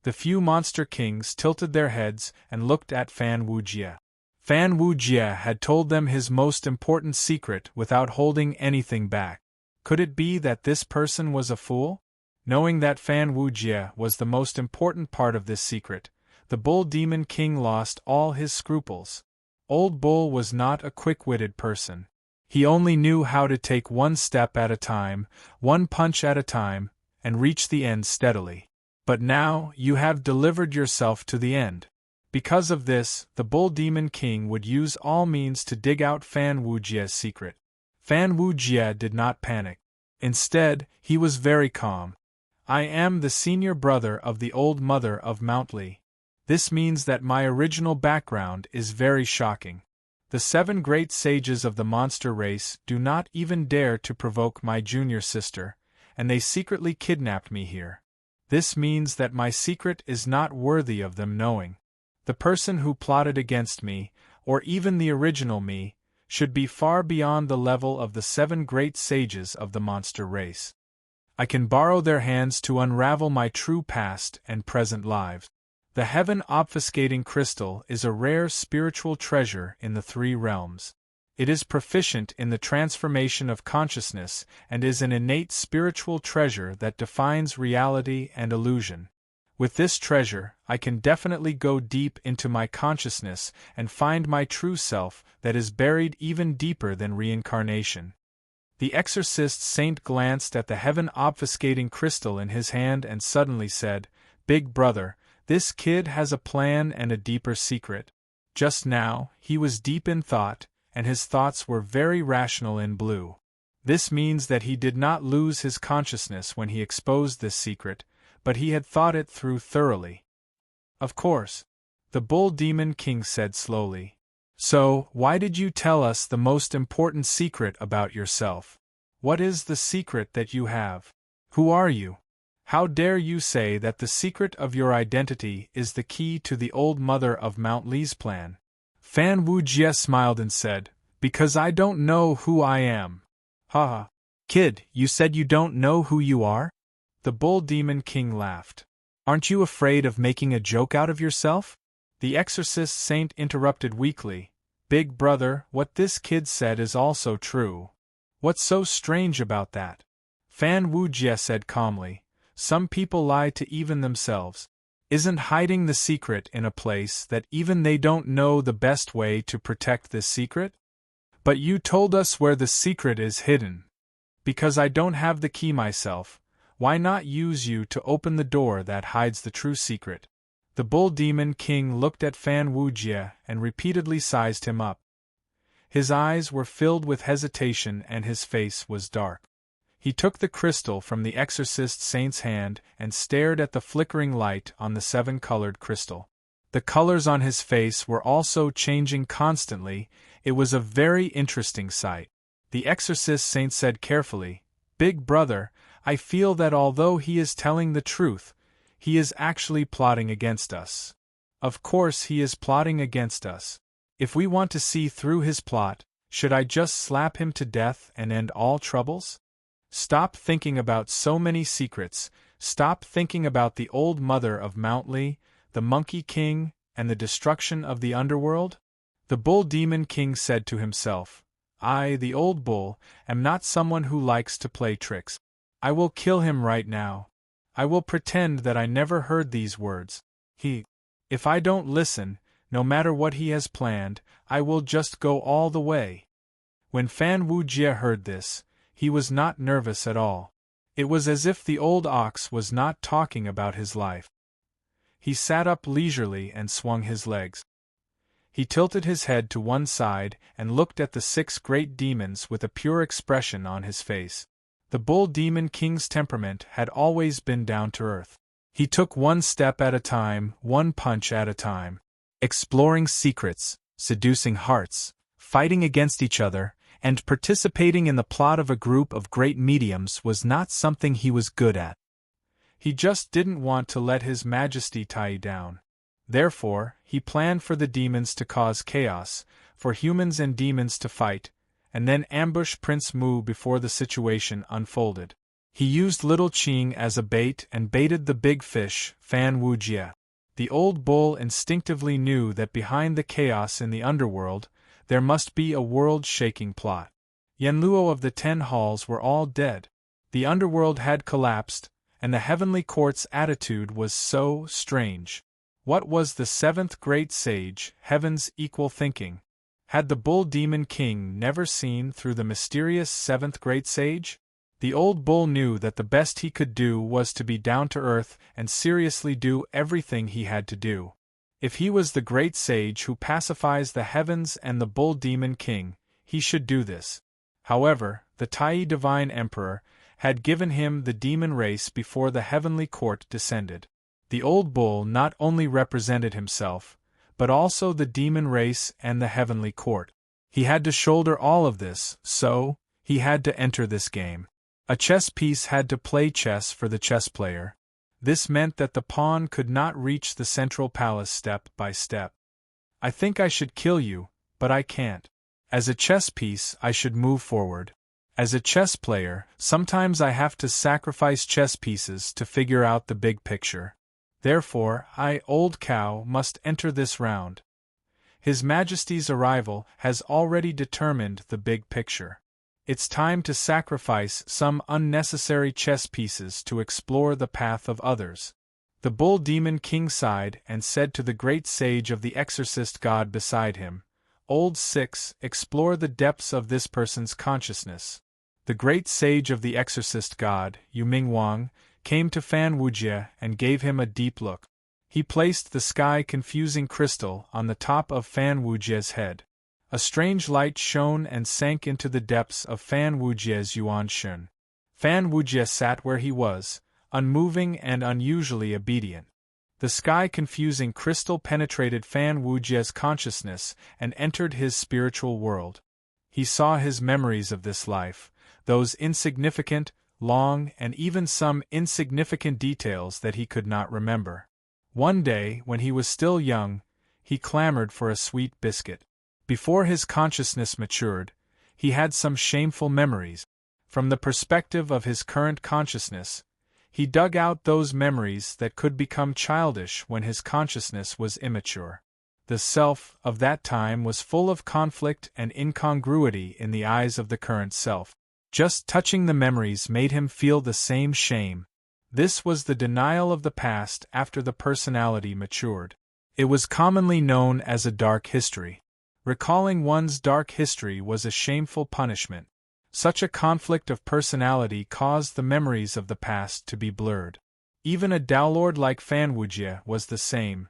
The few monster kings tilted their heads and looked at Fan Wujie. Fan Wujie had told them his most important secret without holding anything back. Could it be that this person was a fool? Knowing that Fan Wujie was the most important part of this secret, the Bull Demon King lost all his scruples. Old Bull was not a quick-witted person. He only knew how to take one step at a time, one punch at a time, and reach the end steadily. But now you have delivered yourself to the end. Because of this, the Bull Demon King would use all means to dig out Fan Wujie's secret. Fan Wujie did not panic. Instead, he was very calm. I am the senior brother of the old mother of Mount Li. This means that my original background is very shocking. The 7 great sages of the monster race do not even dare to provoke my junior sister, and they secretly kidnapped me here. This means that my secret is not worthy of them knowing. The person who plotted against me, or even the original me, should be far beyond the level of the 7 great sages of the monster race. I can borrow their hands to unravel my true past and present lives. The heaven-obfuscating crystal is a rare spiritual treasure in the 3 realms. It is proficient in the transformation of consciousness and is an innate spiritual treasure that defines reality and illusion. With this treasure, I can definitely go deep into my consciousness and find my true self that is buried even deeper than reincarnation. The exorcist saint glanced at the heaven-obfuscating crystal in his hand and suddenly said, "Big brother, this kid has a plan and a deeper secret." Just now, he was deep in thought, and his thoughts were very rational in blue. This means that he did not lose his consciousness when he exposed this secret, but he had thought it through thoroughly. "Of course," the Bull Demon King said slowly. "So, why did you tell us the most important secret about yourself? What is the secret that you have? Who are you? How dare you say that the secret of your identity is the key to the old mother of Mount Li's plan?" Fan Wujie smiled and said, "Because I don't know who I am." "Ha ha. Kid, you said you don't know who you are?" The Bull Demon King laughed. "Aren't you afraid of making a joke out of yourself?" The exorcist saint interrupted weakly, "Big brother, what this kid said is also true. What's so strange about that?" Fan Wujie said calmly, "Some people lie to even themselves. Isn't hiding the secret in a place that even they don't know the best way to protect this secret? But you told us where the secret is hidden. Because I don't have the key myself, why not use you to open the door that hides the true secret?" The Bull Demon King looked at Fan Wujie and repeatedly sized him up. His eyes were filled with hesitation and his face was dark. He took the crystal from the exorcist saint's hand and stared at the flickering light on the 7-colored crystal. The colors on his face were also changing constantly. It was a very interesting sight. The exorcist saint said carefully, "Big brother, I feel that although he is telling the truth, he is actually plotting against us. Of course he is plotting against us. If we want to see through his plot, should I just slap him to death and end all troubles? Stop thinking about so many secrets, stop thinking about the old mother of Mount Li, the Monkey King, and the destruction of the underworld?" The Bull Demon King said to himself, "I, the old bull, am not someone who likes to play tricks. I will kill him right now. I will pretend that I never heard these words. If I don't listen, no matter what he has planned, I will just go all the way." When Fan Wujie heard this, he was not nervous at all. It was as if the old ox was not talking about his life. He sat up leisurely and swung his legs. He tilted his head to one side and looked at the 6 great demons with a pure expression on his face. The Bull Demon King's temperament had always been down to earth. He took one step at a time, one punch at a time. Exploring secrets, seducing hearts, fighting against each other, and participating in the plot of a group of great mediums was not something he was good at. He just didn't want to let His Majesty tie down. Therefore, he planned for the demons to cause chaos, for humans and demons to fight, and then ambush Prince Mu before the situation unfolded. He used Little Qing as a bait and baited the big fish, Fan Wujie. The old bull instinctively knew that behind the chaos in the underworld, there must be a world-shaking plot. Yanluo of the 10 halls were all dead. The underworld had collapsed, and the heavenly court's attitude was so strange. What was the 7th great sage, Heaven's equal thinking? Had the Bull Demon King never seen through the mysterious 7th great sage? The old bull knew that the best he could do was to be down to earth and seriously do everything he had to do. If he was the great sage who pacifies the heavens and the Bull Demon King, he should do this. However, the Tai Divine Emperor had given him the demon race before the heavenly court descended. The old bull not only represented himself, but also the demon race and the heavenly court. He had to shoulder all of this, so he had to enter this game. A chess piece had to play chess for the chess player. This meant that the pawn could not reach the central palace step by step. I think I should kill you, but I can't. As a chess piece, I should move forward. As a chess player, sometimes I have to sacrifice chess pieces to figure out the big picture. Therefore, I, old cow, must enter this round. His Majesty's arrival has already determined the big picture. It's time to sacrifice some unnecessary chess pieces to explore the path of others. The Bull Demon King sighed and said to the great sage of the exorcist god beside him, Old 6, explore the depths of this person's consciousness. The great sage of the exorcist god, Yu Mingwang, came to Fan Wujie and gave him a deep look. He placed the sky-confusing crystal on the top of Fan Wujie's head. A strange light shone and sank into the depths of Fan Wujie's Yuan Shun. Fan Wujie sat where he was, unmoving and unusually obedient. The sky-confusing crystal penetrated Fan Wujie's consciousness and entered his spiritual world. He saw his memories of this life, those insignificant, long, and even some insignificant details that he could not remember. One day, when he was still young, he clamored for a sweet biscuit. Before his consciousness matured, he had some shameful memories. From the perspective of his current consciousness, he dug out those memories that could become childish when his consciousness was immature. The self of that time was full of conflict and incongruity in the eyes of the current self. Just touching the memories made him feel the same shame. This was the denial of the past after the personality matured. It was commonly known as a dark history. Recalling one's dark history was a shameful punishment. Such a conflict of personality caused the memories of the past to be blurred. Even a Daolord like Fan Wujie was the same.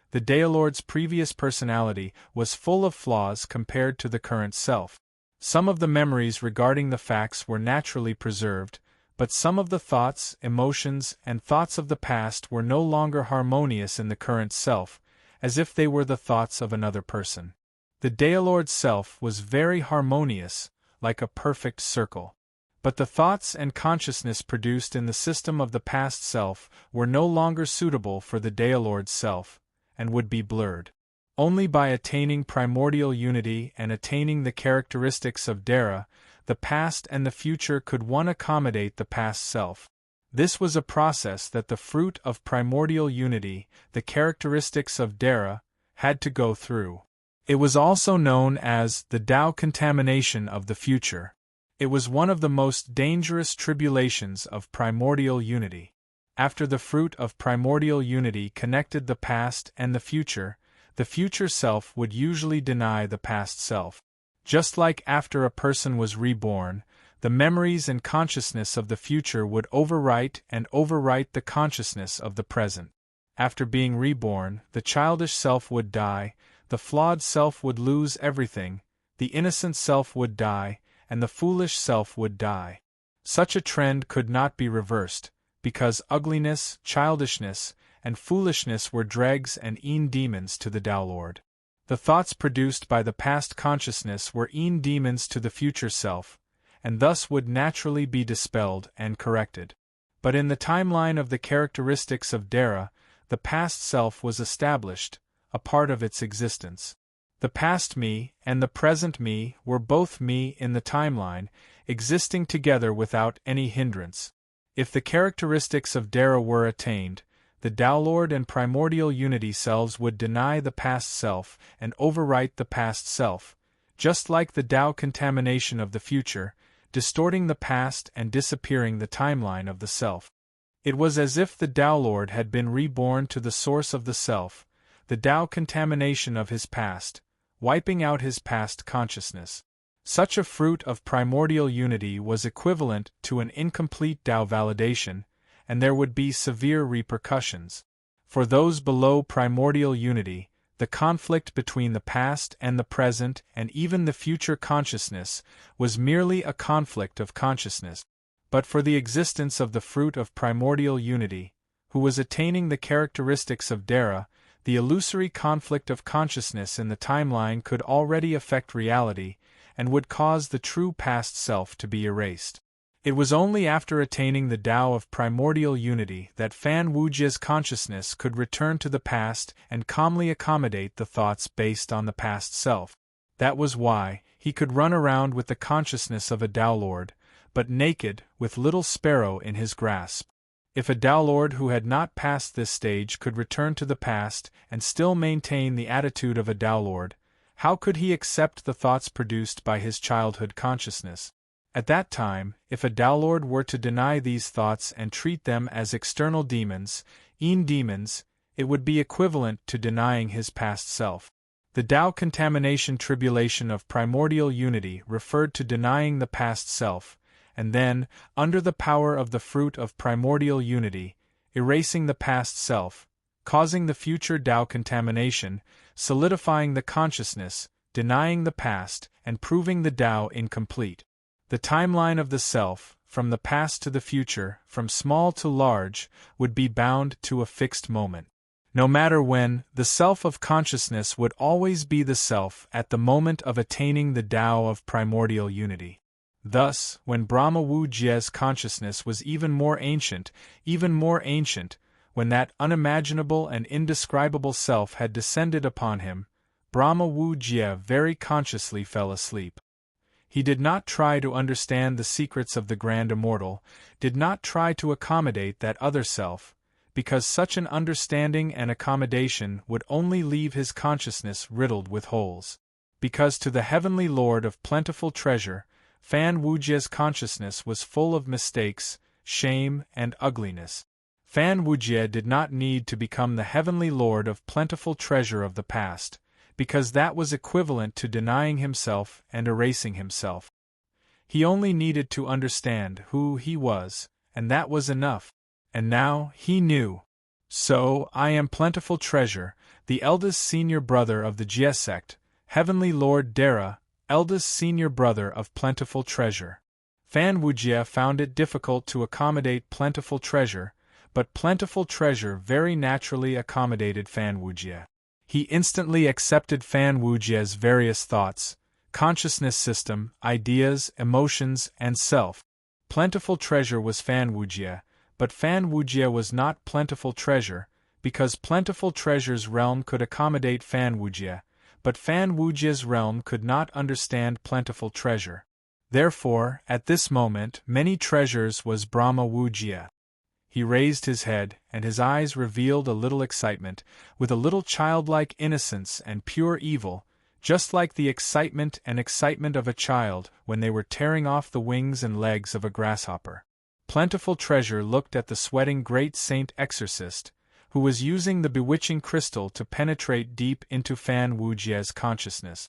The Daolord's previous personality was full of flaws compared to the current self. Some of the memories regarding the facts were naturally preserved, but some of the thoughts, emotions, and thoughts of the past were no longer harmonious in the current self, as if they were the thoughts of another person. The Daolord's self was very harmonious, like a perfect circle. But the thoughts and consciousness produced in the system of the past self were no longer suitable for the Daolord's self, and would be blurred. Only by attaining primordial unity and attaining the characteristics of Dara, the past and the future could one accommodate the past self. This was a process that the fruit of primordial unity, the characteristics of Dara, had to go through. It was also known as the Tao contamination of the future. It was one of the most dangerous tribulations of primordial unity. After the fruit of primordial unity connected the past and the future self would usually deny the past self. Just like after a person was reborn, the memories and consciousness of the future would overwrite the consciousness of the present. After being reborn, the childish self would die, the flawed self would lose everything, the innocent self would die, and the foolish self would die. Such a trend could not be reversed, because ugliness, childishness, and foolishness were dregs and e'en demons to the Tao Lord. The thoughts produced by the past consciousness were e'en demons to the future self, and thus would naturally be dispelled and corrected. But in the timeline of the characteristics of Dara, the past self was established, a part of its existence. The past me and the present me were both me in the timeline, existing together without any hindrance. If the characteristics of Dara were attained, the Tao Lord and primordial unity selves would deny the past self and overwrite the past self, just like the Tao contamination of the future, distorting the past and disappearing the timeline of the self. It was as if the Tao Lord had been reborn to the source of the self, the Tao contamination of his past, wiping out his past consciousness. Such a fruit of primordial unity was equivalent to an incomplete Tao validation, and there would be severe repercussions. For those below primordial unity, the conflict between the past and the present and even the future consciousness was merely a conflict of consciousness. But for the existence of the fruit of primordial unity, who was attaining the characteristics of Dara, the illusory conflict of consciousness in the timeline could already affect reality, and would cause the true past self to be erased. It was only after attaining the Tao of primordial unity that Fan Wujie's consciousness could return to the past and calmly accommodate the thoughts based on the past self. That was why he could run around with the consciousness of a Tao Lord, but naked, with little sparrow in his grasp. If a Tao Lord who had not passed this stage could return to the past and still maintain the attitude of a Tao Lord, how could he accept the thoughts produced by his childhood consciousness? At that time, if a Tao Lord were to deny these thoughts and treat them as external demons, e'en demons, it would be equivalent to denying his past self. The Tao contamination tribulation of primordial unity referred to denying the past self, and then, under the power of the fruit of primordial unity, erasing the past self, causing the future Tao contamination, solidifying the consciousness, denying the past, and proving the Tao incomplete. The timeline of the self, from the past to the future, from small to large, would be bound to a fixed moment. No matter when, the self of consciousness would always be the self at the moment of attaining the Tao of primordial unity. Thus, when Brahma Wu Jie's consciousness was even more ancient, when that unimaginable and indescribable self had descended upon him, Brahma Wu Jie very consciously fell asleep. He did not try to understand the secrets of the Grand Immortal, did not try to accommodate that other self, because such an understanding and accommodation would only leave his consciousness riddled with holes. Because to the Heavenly Lord of plentiful treasure, Fan Wujie's consciousness was full of mistakes, shame, and ugliness. Fan Wujie did not need to become the Heavenly Lord of plentiful treasure of the past, because that was equivalent to denying himself and erasing himself. He only needed to understand who he was, and that was enough. And now he knew. So, I am plentiful treasure, the eldest senior brother of the Jie sect, Heavenly Lord Dara, eldest senior brother of plentiful treasure. Fan Wujie found it difficult to accommodate plentiful treasure, but plentiful treasure very naturally accommodated Fan Wujie. He instantly accepted Fan Wujie's various thoughts, consciousness system, ideas, emotions, and self. Plentiful treasure was Fan Wujie, but Fan Wujie was not plentiful treasure, because plentiful treasure's realm could accommodate Fan Wujie, but Fan Wujie's realm could not understand plentiful treasure. Therefore, at this moment, many treasures was Brahma Wujie. He raised his head, and his eyes revealed a little excitement, with a little childlike innocence and pure evil, just like the excitement of a child when they were tearing off the wings and legs of a grasshopper. Plentiful treasure looked at the sweating great saint exorcist, who was using the bewitching crystal to penetrate deep into Fan Wujie's consciousness.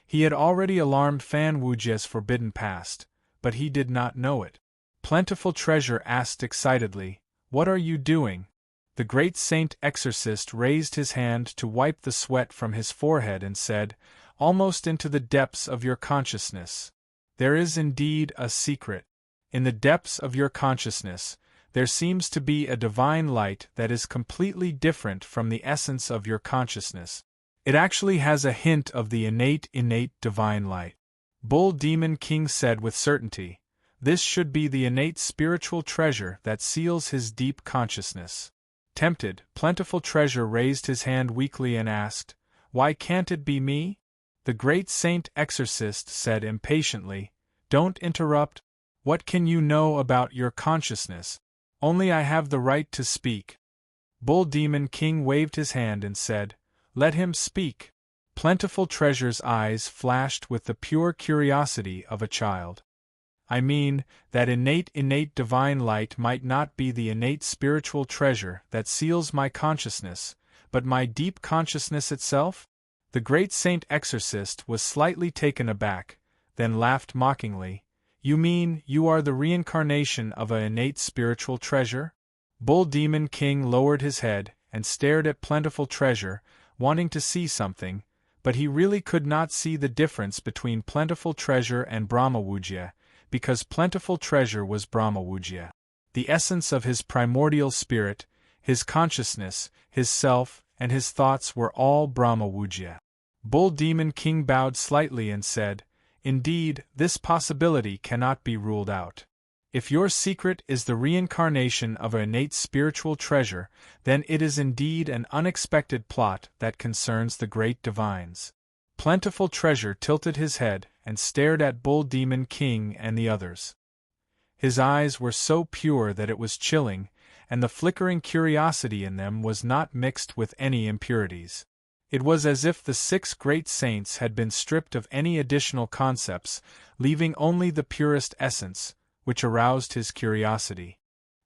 He had already alarmed Fan Wujie's forbidden past, but he did not know it. Plentiful treasure asked excitedly, "What are you doing?" The great saint exorcist raised his hand to wipe the sweat from his forehead and said, almost into the depths of your consciousness. There is indeed a secret. In the depths of your consciousness, there seems to be a divine light that is completely different from the essence of your consciousness. It actually has a hint of the innate divine light. Bull Demon King said with certainty, this should be the innate spiritual treasure that seals his deep consciousness. Tempted, Plentiful Treasure raised his hand weakly and asked, why can't it be me? The great saint exorcist said impatiently, don't interrupt. What can you know about your consciousness? Only I have the right to speak. Bull Demon King waved his hand and said, let him speak. Plentiful Treasure's eyes flashed with the pure curiosity of a child. I mean, that innate divine light might not be the innate spiritual treasure that seals my consciousness, but my deep consciousness itself? The great saint exorcist was slightly taken aback, then laughed mockingly. You mean you are the reincarnation of an innate spiritual treasure? Bull Demon King lowered his head and stared at Plentiful Treasure, wanting to see something, but he really could not see the difference between Plentiful Treasure and Brahmavujya, because Plentiful Treasure was Brahmavujya. The essence of his primordial spirit, his consciousness, his self, and his thoughts were all Brahmavujya. Bull Demon King bowed slightly and said, indeed, this possibility cannot be ruled out. If your secret is the reincarnation of an innate spiritual treasure, then it is indeed an unexpected plot that concerns the great divines. Plentiful Treasure tilted his head and stared at Bull Demon King and the others. His eyes were so pure that it was chilling, and the flickering curiosity in them was not mixed with any impurities. It was as if the 6 great saints had been stripped of any additional concepts, leaving only the purest essence, which aroused his curiosity.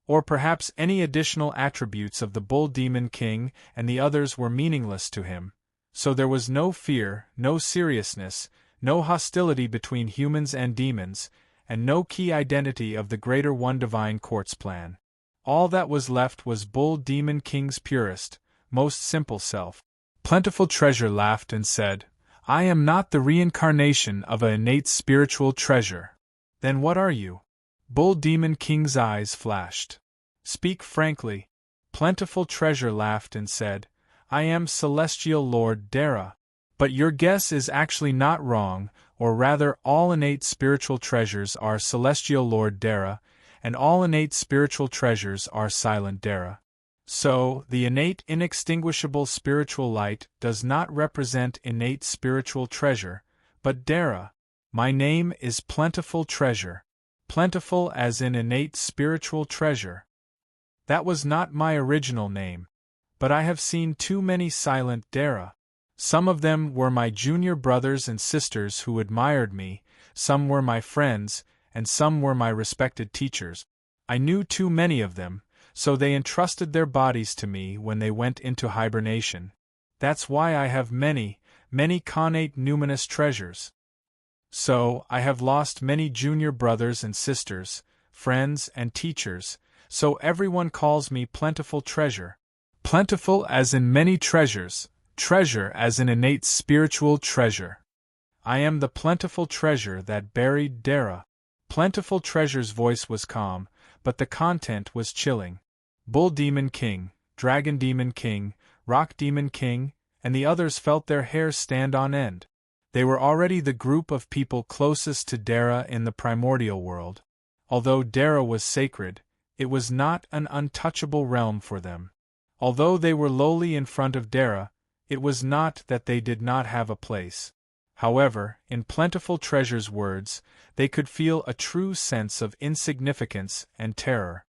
Or perhaps any additional attributes of the Bull Demon King and the others were meaningless to him, so there was no fear, no seriousness, no hostility between humans and demons, and no key identity of the Greater One Divine Court's plan. All that was left was Bull Demon King's purest, most simple self. Plentiful Treasure laughed and said, I am not the reincarnation of an innate spiritual treasure. Then what are you? Bull Demon King's eyes flashed. Speak frankly. Plentiful Treasure laughed and said, I am Celestial Lord Dara. But your guess is actually not wrong, or rather all innate spiritual treasures are Celestial Lord Dara, and all innate spiritual treasures are Silent Dara. So, the innate inextinguishable spiritual light does not represent innate spiritual treasure, but Dara. My name is Plentiful Treasure. Plentiful as in innate spiritual treasure. That was not my original name, but I have seen too many Silent Dara. Some of them were my junior brothers and sisters who admired me, some were my friends, and some were my respected teachers. I knew too many of them, so they entrusted their bodies to me when they went into hibernation. That's why I have many connate numinous treasures. So, I have lost many junior brothers and sisters, friends and teachers, so everyone calls me Plentiful Treasure. Plentiful as in many treasures, treasure as in innate spiritual treasure. I am the Plentiful Treasure that buried Dara. Plentiful Treasure's voice was calm, but the content was chilling. Bull Demon King, Dragon Demon King, Rock Demon King, and the others felt their hair stand on end. They were already the group of people closest to Dara in the primordial world. Although Dara was sacred, it was not an untouchable realm for them. Although they were lowly in front of Dara, it was not that they did not have a place. However, in Plentiful Treasure's words, they could feel a true sense of insignificance and terror.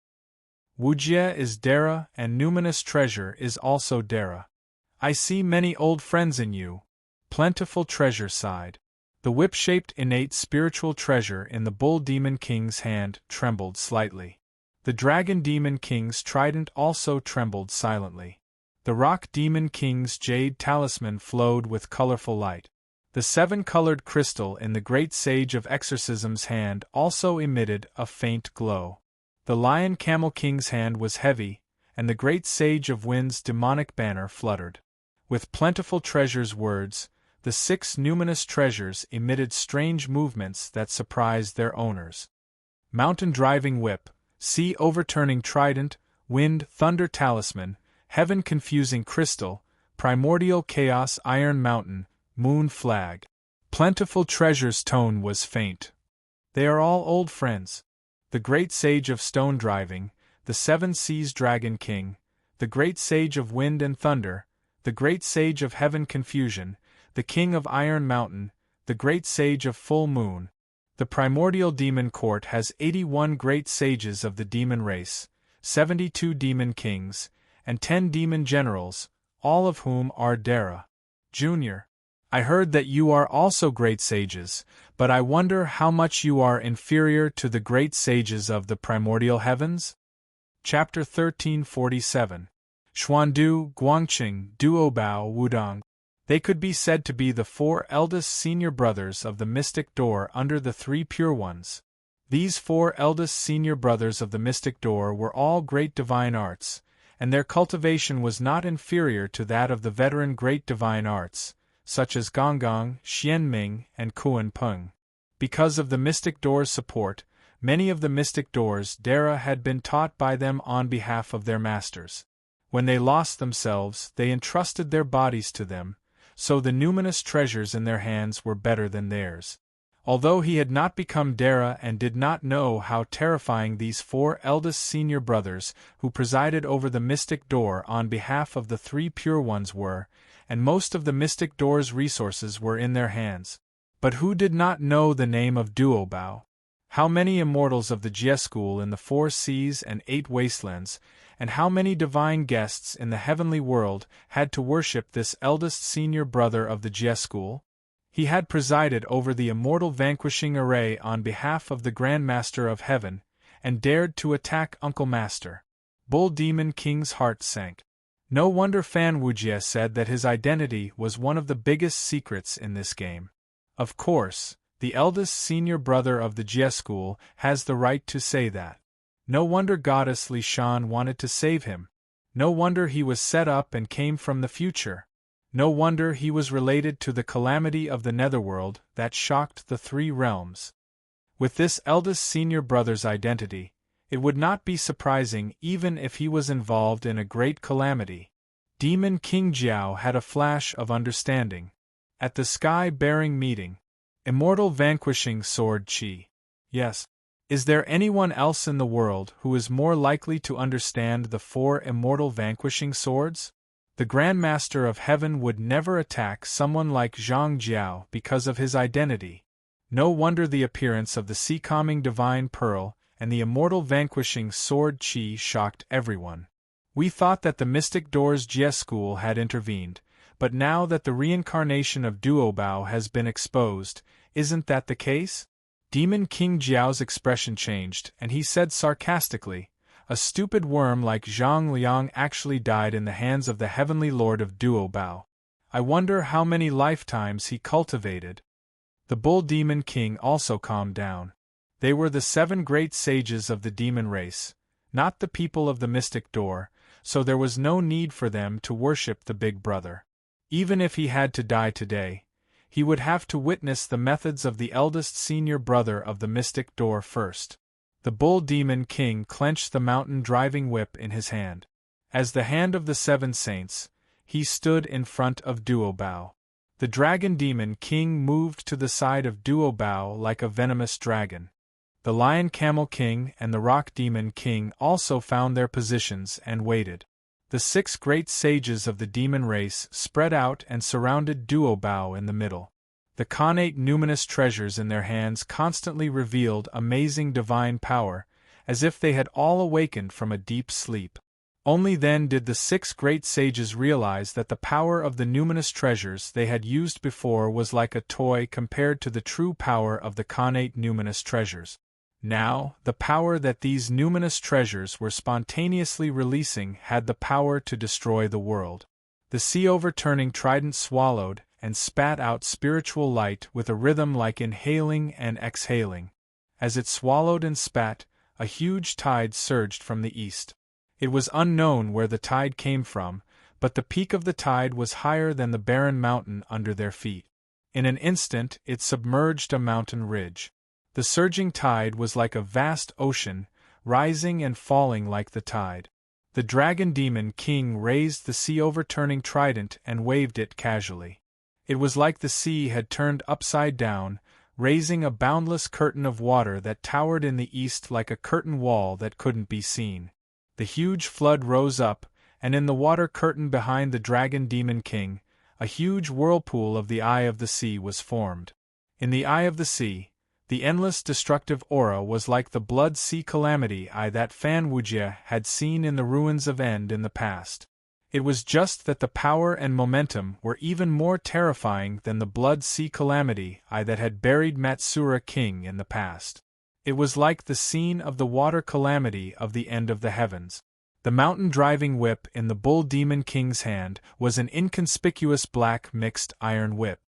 Wujia is Dara, and numinous treasure is also Dara. I see many old friends in you. Plentiful Treasure sighed. The whip-shaped innate spiritual treasure in the Bull Demon King's hand trembled slightly. The Dragon Demon King's trident also trembled silently. The Rock Demon King's jade talisman flowed with colorful light. The 7-colored crystal in the Great Sage of Exorcism's hand also emitted a faint glow. The Lion Camel King's hand was heavy, and the great Sage of Wind's demonic banner fluttered. With plentiful treasures words, the 6 numinous treasures emitted strange movements that surprised their owners. Mountain driving whip, sea overturning trident, wind thunder talisman, heaven confusing crystal, primordial chaos iron mountain, moon flag. Plentiful treasures tone was faint. They are all old friends. The great Sage of stone driving, the 7 seas dragon king, the great Sage of wind and thunder, the great Sage of heaven confusion, the king of iron mountain, the great Sage of full moon. The primordial demon court has 81 great sages of the demon race, 72 demon kings, and 10 demon generals, all of whom are Dara. Jr. I heard that you are also great sages, but I wonder how much you are inferior to the great sages of the primordial heavens? Chapter 1347. Xuandu, Guangqing, Duobao, Wudong. They could be said to be the 4 eldest senior brothers of the mystic door under the 3 pure ones. These 4 eldest senior brothers of the mystic door were all great divine arts, and their cultivation was not inferior to that of the veteran great divine arts, such as Gonggong, Xianming, and Kuan-Peng. Because of the mystic door's support, many of the mystic doors Dara had been taught by them on behalf of their masters. When they lost themselves, they entrusted their bodies to them, so the numinous treasures in their hands were better than theirs. Although he had not become Dara and did not know how terrifying these 4 eldest senior brothers who presided over the mystic door on behalf of the 3 pure ones were, and most of the mystic door's resources were in their hands. But who did not know the name of Duobao? How many immortals of the Jie school in the 4 seas and 8 wastelands, and how many divine guests in the heavenly world had to worship this eldest senior brother of the Jie school? He had presided over the immortal vanquishing array on behalf of the Grand Master of Heaven, and dared to attack Uncle Master. Bull Demon King's heart sank. No wonder Fan Wujie said that his identity was one of the biggest secrets in this game. Of course, the eldest senior brother of the Jie school has the right to say that. No wonder Goddess Li Shan wanted to save him. No wonder he was set up and came from the future. No wonder he was related to the calamity of the netherworld that shocked the 3 realms. With this eldest senior brother's identity, it would not be surprising even if he was involved in a great calamity. Demon King Jiao had a flash of understanding. At the sky-bearing meeting, immortal vanquishing sword Qi. Yes. Is there anyone else in the world who is more likely to understand the 4 immortal vanquishing swords? The Grand Master of Heaven would never attack someone like Zhang Jiao because of his identity. No wonder the appearance of the sea-calming divine pearl and the immortal vanquishing sword Qi shocked everyone. We thought that the Mystic Door's Jie school had intervened, but now that the reincarnation of Duobao has been exposed, isn't that the case? Demon King Jiao's expression changed, and he said sarcastically, "A stupid worm like Zhang Liang actually died in the hands of the heavenly lord of Duobao. I wonder how many lifetimes he cultivated." The Bull Demon King also calmed down. They were the 7 great sages of the demon race, not the people of the Mystic Door, so there was no need for them to worship the Big Brother. Even if he had to die today, he would have to witness the methods of the eldest senior brother of the Mystic Door first. The Bull Demon King clenched the mountain-driving whip in his hand. As the hand of the 7 saints, he stood in front of Duobao. The Dragon Demon King moved to the side of Duobao like a venomous dragon. The Lion Camel King and the Rock Demon King also found their positions and waited. The 6 great sages of the demon race spread out and surrounded Duobao in the middle. The connate numinous treasures in their hands constantly revealed amazing divine power, as if they had all awakened from a deep sleep. Only then did the 6 great sages realize that the power of the numinous treasures they had used before was like a toy compared to the true power of the connate numinous treasures. Now, the power that these numinous treasures were spontaneously releasing had the power to destroy the world. The sea-overturning trident swallowed and spat out spiritual light with a rhythm like inhaling and exhaling. As it swallowed and spat, a huge tide surged from the east. It was unknown where the tide came from, but the peak of the tide was higher than the barren mountain under their feet. In an instant it submerged a mountain ridge. The surging tide was like a vast ocean, rising and falling like the tide. The dragon demon king raised the sea-overturning trident and waved it casually. It was like the sea had turned upside down, raising a boundless curtain of water that towered in the east like a curtain wall that couldn't be seen. The huge flood rose up, and in the water curtain behind the dragon demon king, a huge whirlpool of the eye of the sea was formed. In the eye of the sea, the endless destructive aura was like the blood sea calamity eye that Fan Wujie had seen in the ruins of End in the past. It was just that the power and momentum were even more terrifying than the blood sea calamity eye that had buried Matsura King in the past. It was like the scene of the water calamity of the end of the heavens. The mountain-driving whip in the bull demon king's hand was an inconspicuous black mixed iron whip.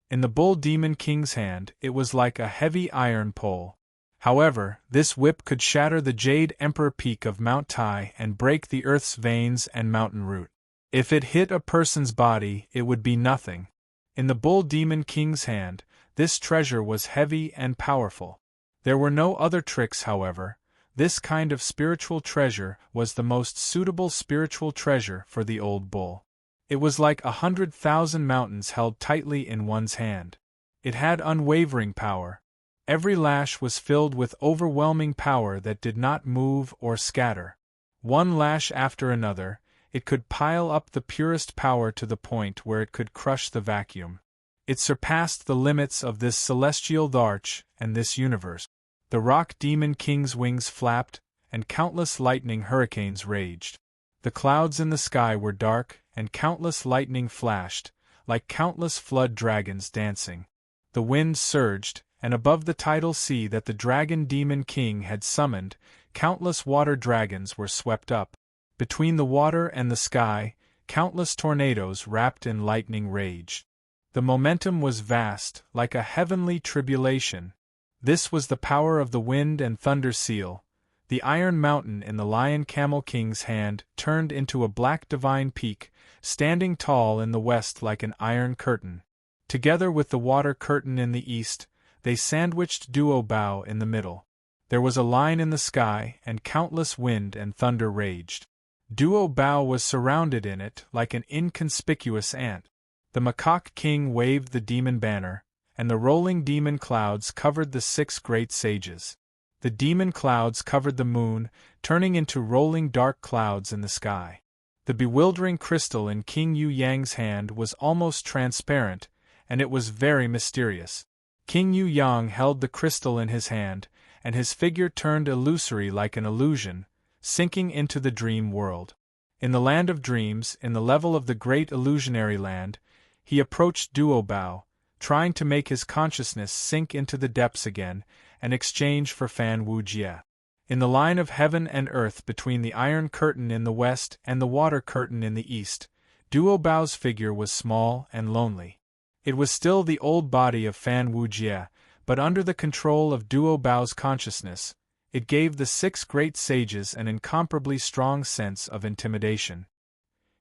In the bull demon king's hand it was like a heavy iron pole. However, this whip could shatter the jade emperor peak of Mount Tai and break the earth's veins and mountain root. If it hit a person's body, it would be nothing. In the bull demon king's hand, this treasure was heavy and powerful. There were no other tricks, however. This kind of spiritual treasure was the most suitable spiritual treasure for the old bull. It was like 100,000 mountains held tightly in one's hand. It had unwavering power. Every lash was filled with overwhelming power that did not move or scatter. One lash after another, it could pile up the purest power to the point where it could crush the vacuum. It surpassed the limits of this celestial arch and this universe. The rock demon king's wings flapped, and countless lightning hurricanes raged. The clouds in the sky were dark, and countless lightning flashed, like countless flood dragons dancing. The wind surged, and above the tidal sea that the dragon demon king had summoned, countless water dragons were swept up. Between the water and the sky, countless tornadoes wrapped in lightning raged. The momentum was vast, like a heavenly tribulation. This was the power of the wind and thunder seal. The iron mountain in the lion camel king's hand turned into a black divine peak, standing tall in the west like an iron curtain. Together with the water curtain in the east, they sandwiched Duo Bao in the middle. There was a line in the sky, and countless wind and thunder raged. Duo Bao was surrounded in it like an inconspicuous ant. The macaque king waved the demon banner, and the rolling demon clouds covered the 6 great sages. The demon clouds covered the moon, turning into rolling dark clouds in the sky. The bewildering crystal in King Yu Yang's hand was almost transparent, and it was very mysterious. King Yu Yang held the crystal in his hand, and his figure turned illusory like an illusion, sinking into the dream world. In the land of dreams, in the level of the great illusionary land, he approached Duo Bao, trying to make his consciousness sink into the depths again, and exchange for Fan Wujie. In the line of heaven and earth between the iron curtain in the west and the water curtain in the east, Duo Bao's figure was small and lonely. It was still the old body of Fan Wujie, but under the control of Duo Bao's consciousness, it gave the 6 great sages an incomparably strong sense of intimidation.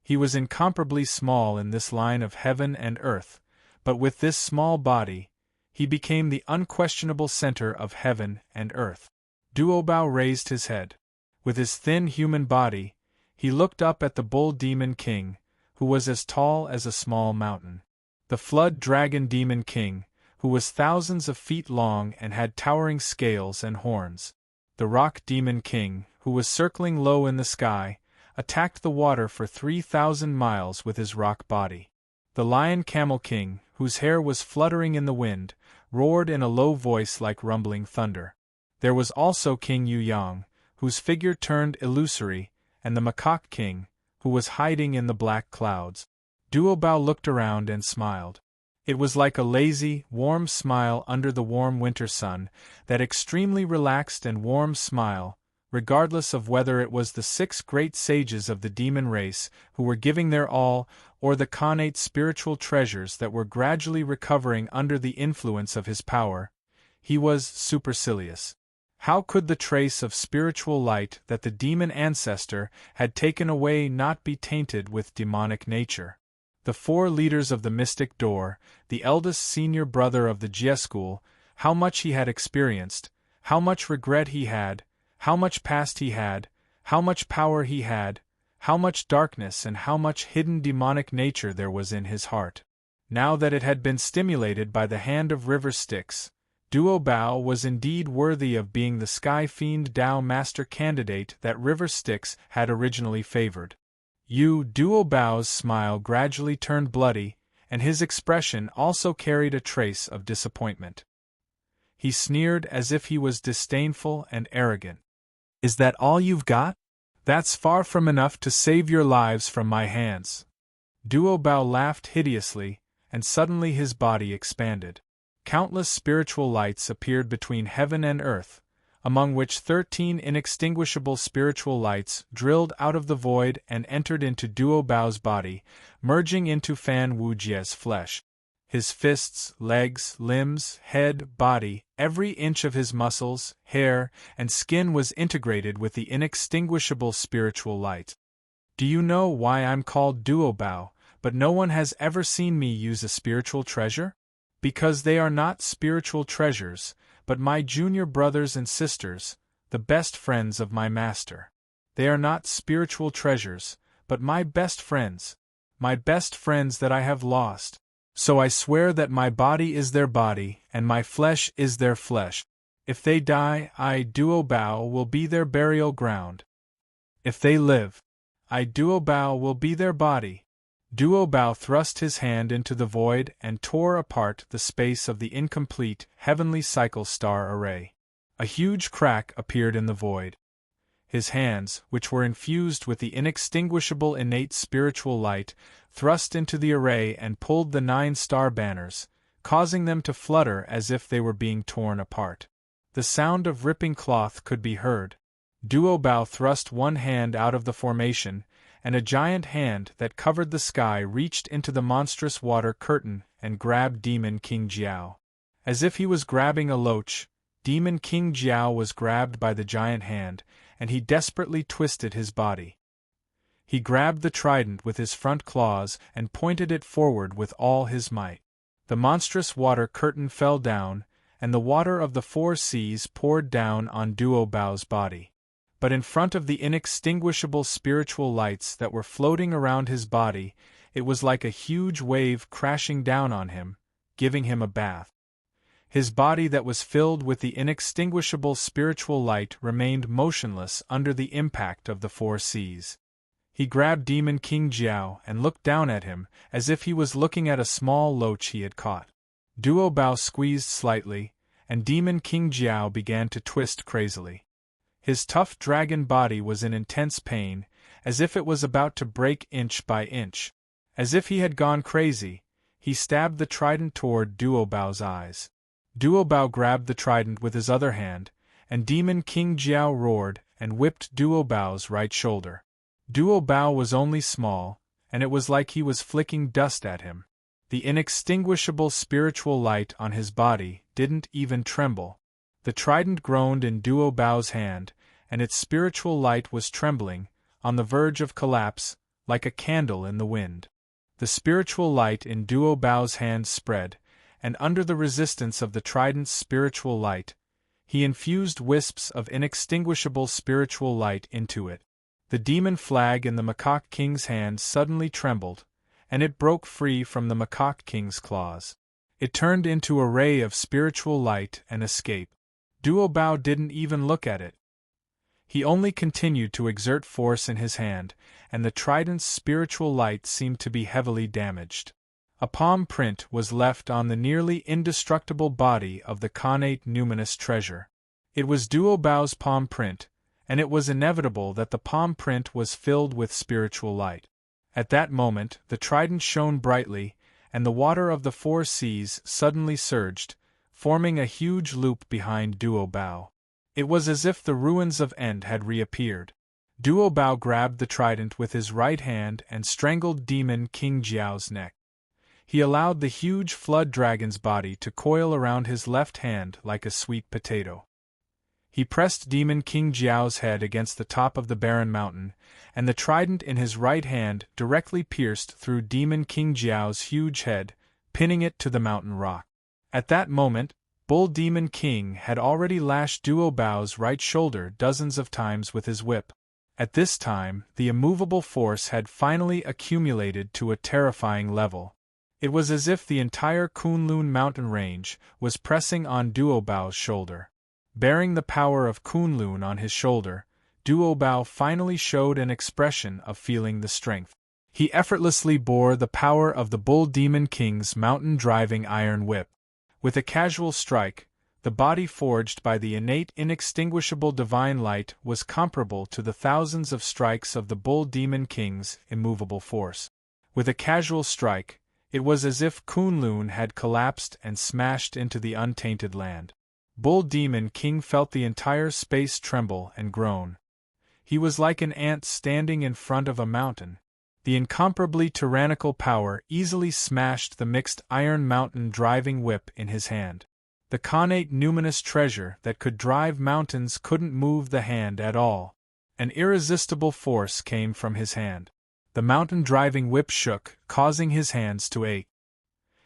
He was incomparably small in this line of heaven and earth, but with this small body, he became the unquestionable center of heaven and earth. Duo Bao raised his head. With his thin human body, he looked up at the bull demon king, who was as tall as a small mountain. The flood dragon demon king, who was thousands of feet long and had towering scales and horns. The rock demon king, who was circling low in the sky, attacked the water for 3,000 miles with his rock body. The lion camel king, whose hair was fluttering in the wind, roared in a low voice like rumbling thunder. There was also King Yu Yang, whose figure turned illusory, and the macaque king, who was hiding in the black clouds. Duo Bao looked around and smiled. It was like a lazy, warm smile under the warm winter sun, that extremely relaxed and warm smile, regardless of whether it was the 6 great sages of the demon race who were giving their all, or the connate spiritual treasures that were gradually recovering under the influence of his power. He was supercilious. How could the trace of spiritual light that the demon ancestor had taken away not be tainted with demonic nature? The 4 leaders of the mystic door, the eldest senior brother of the Jia school, how much he had experienced, how much regret he had, how much past he had, how much power he had, how much darkness and how much hidden demonic nature there was in his heart. Now that it had been stimulated by the hand of River Styx, Duo Bao was indeed worthy of being the Sky Fiend Tao Master candidate that River Styx had originally favored. Duo Bao's smile gradually turned bloody, and his expression also carried a trace of disappointment. He sneered as if he was disdainful and arrogant. "Is that all you've got? That's far from enough to save your lives from my hands." Duo Bao laughed hideously, and suddenly his body expanded. Countless spiritual lights appeared between heaven and earth, among which 13 inextinguishable spiritual lights drilled out of the void and entered into Duo Bao's body, merging into Fan Wujie's flesh. His fists, legs, limbs, head, body, every inch of his muscles, hair, and skin was integrated with the inextinguishable spiritual light. "Do you know why I'm called Duo Bao, but no one has ever seen me use a spiritual treasure? Because they are not spiritual treasures, but my junior brothers and sisters, the best friends of my master. They are not spiritual treasures, but my best friends that I have lost. So I swear that my body is their body, and my flesh is their flesh. If they die, I, Duo Bao, will be their burial ground. If they live, I, Duo Bao, will be their body." Duo Bao thrust his hand into the void and tore apart the space of the incomplete, heavenly cycle star array. A huge crack appeared in the void. His hands, which were infused with the inextinguishable innate spiritual light, thrust into the array and pulled the 9 star banners, causing them to flutter as if they were being torn apart. The sound of ripping cloth could be heard. Duo Bao thrust one hand out of the formation, and a giant hand that covered the sky reached into the monstrous water curtain and grabbed Demon King Jiao. As if he was grabbing a loach, Demon King Jiao was grabbed by the giant hand, and he desperately twisted his body. He grabbed the trident with his front claws and pointed it forward with all his might. The monstrous water curtain fell down, and the water of the 4 seas poured down on Duo Bao's body. But in front of the inextinguishable spiritual lights that were floating around his body, it was like a huge wave crashing down on him, giving him a bath. His body that was filled with the inextinguishable spiritual light remained motionless under the impact of the 4 seas. He grabbed Demon King Jiao and looked down at him, as if he was looking at a small loach he had caught. Duo Bao squeezed slightly, and Demon King Jiao began to twist crazily. His tough dragon body was in intense pain, as if it was about to break inch by inch. As if he had gone crazy, he stabbed the trident toward Duo Bao's eyes. Duo Bao grabbed the trident with his other hand, and Demon King Jiao roared and whipped Duo Bao's right shoulder. Duo Bao was only small, and it was like he was flicking dust at him. The inextinguishable spiritual light on his body didn't even tremble. The trident groaned in Duo Bao's hand, and its spiritual light was trembling, on the verge of collapse, like a candle in the wind. The spiritual light in Duo Bao's hand spread, and under the resistance of the trident's spiritual light, he infused wisps of inextinguishable spiritual light into it. The demon flag in the Macaque King's hand suddenly trembled, and it broke free from the Macaque King's claws. It turned into a ray of spiritual light and escaped. Duo Bao didn't even look at it. He only continued to exert force in his hand, and the trident's spiritual light seemed to be heavily damaged. A palm print was left on the nearly indestructible body of the connate numinous treasure. It was Duo Bao's palm print, and it was inevitable that the palm print was filled with spiritual light. At that moment, the trident shone brightly, and the water of the 4 seas suddenly surged, forming a huge loop behind Duo Bao. It was as if the ruins of End had reappeared. Duo Bao grabbed the trident with his right hand and strangled Demon King Jiao's neck. He allowed the huge flood dragon's body to coil around his left hand like a sweet potato. He pressed Demon King Jiao's head against the top of the barren mountain, and the trident in his right hand directly pierced through Demon King Jiao's huge head, pinning it to the mountain rock. At that moment, Bull Demon King had already lashed Duo Bao's right shoulder dozens of times with his whip. At this time, the immovable force had finally accumulated to a terrifying level. It was as if the entire Kunlun mountain range was pressing on Duo Bao's shoulder. Bearing the power of Kunlun on his shoulder, Duo Bao finally showed an expression of feeling the strength. He effortlessly bore the power of the Bull Demon King's mountain-driving iron whip. With a casual strike, the body forged by the innate inextinguishable divine light was comparable to the thousands of strikes of the Bull Demon King's immovable force. With a casual strike, it was as if Kunlun had collapsed and smashed into the untainted land. Bull Demon King felt the entire space tremble and groan. He was like an ant standing in front of a mountain. The incomparably tyrannical power easily smashed the mixed iron mountain-driving whip in his hand. The connate numinous treasure that could drive mountains couldn't move the hand at all. An irresistible force came from his hand. The mountain-driving whip shook, causing his hands to ache.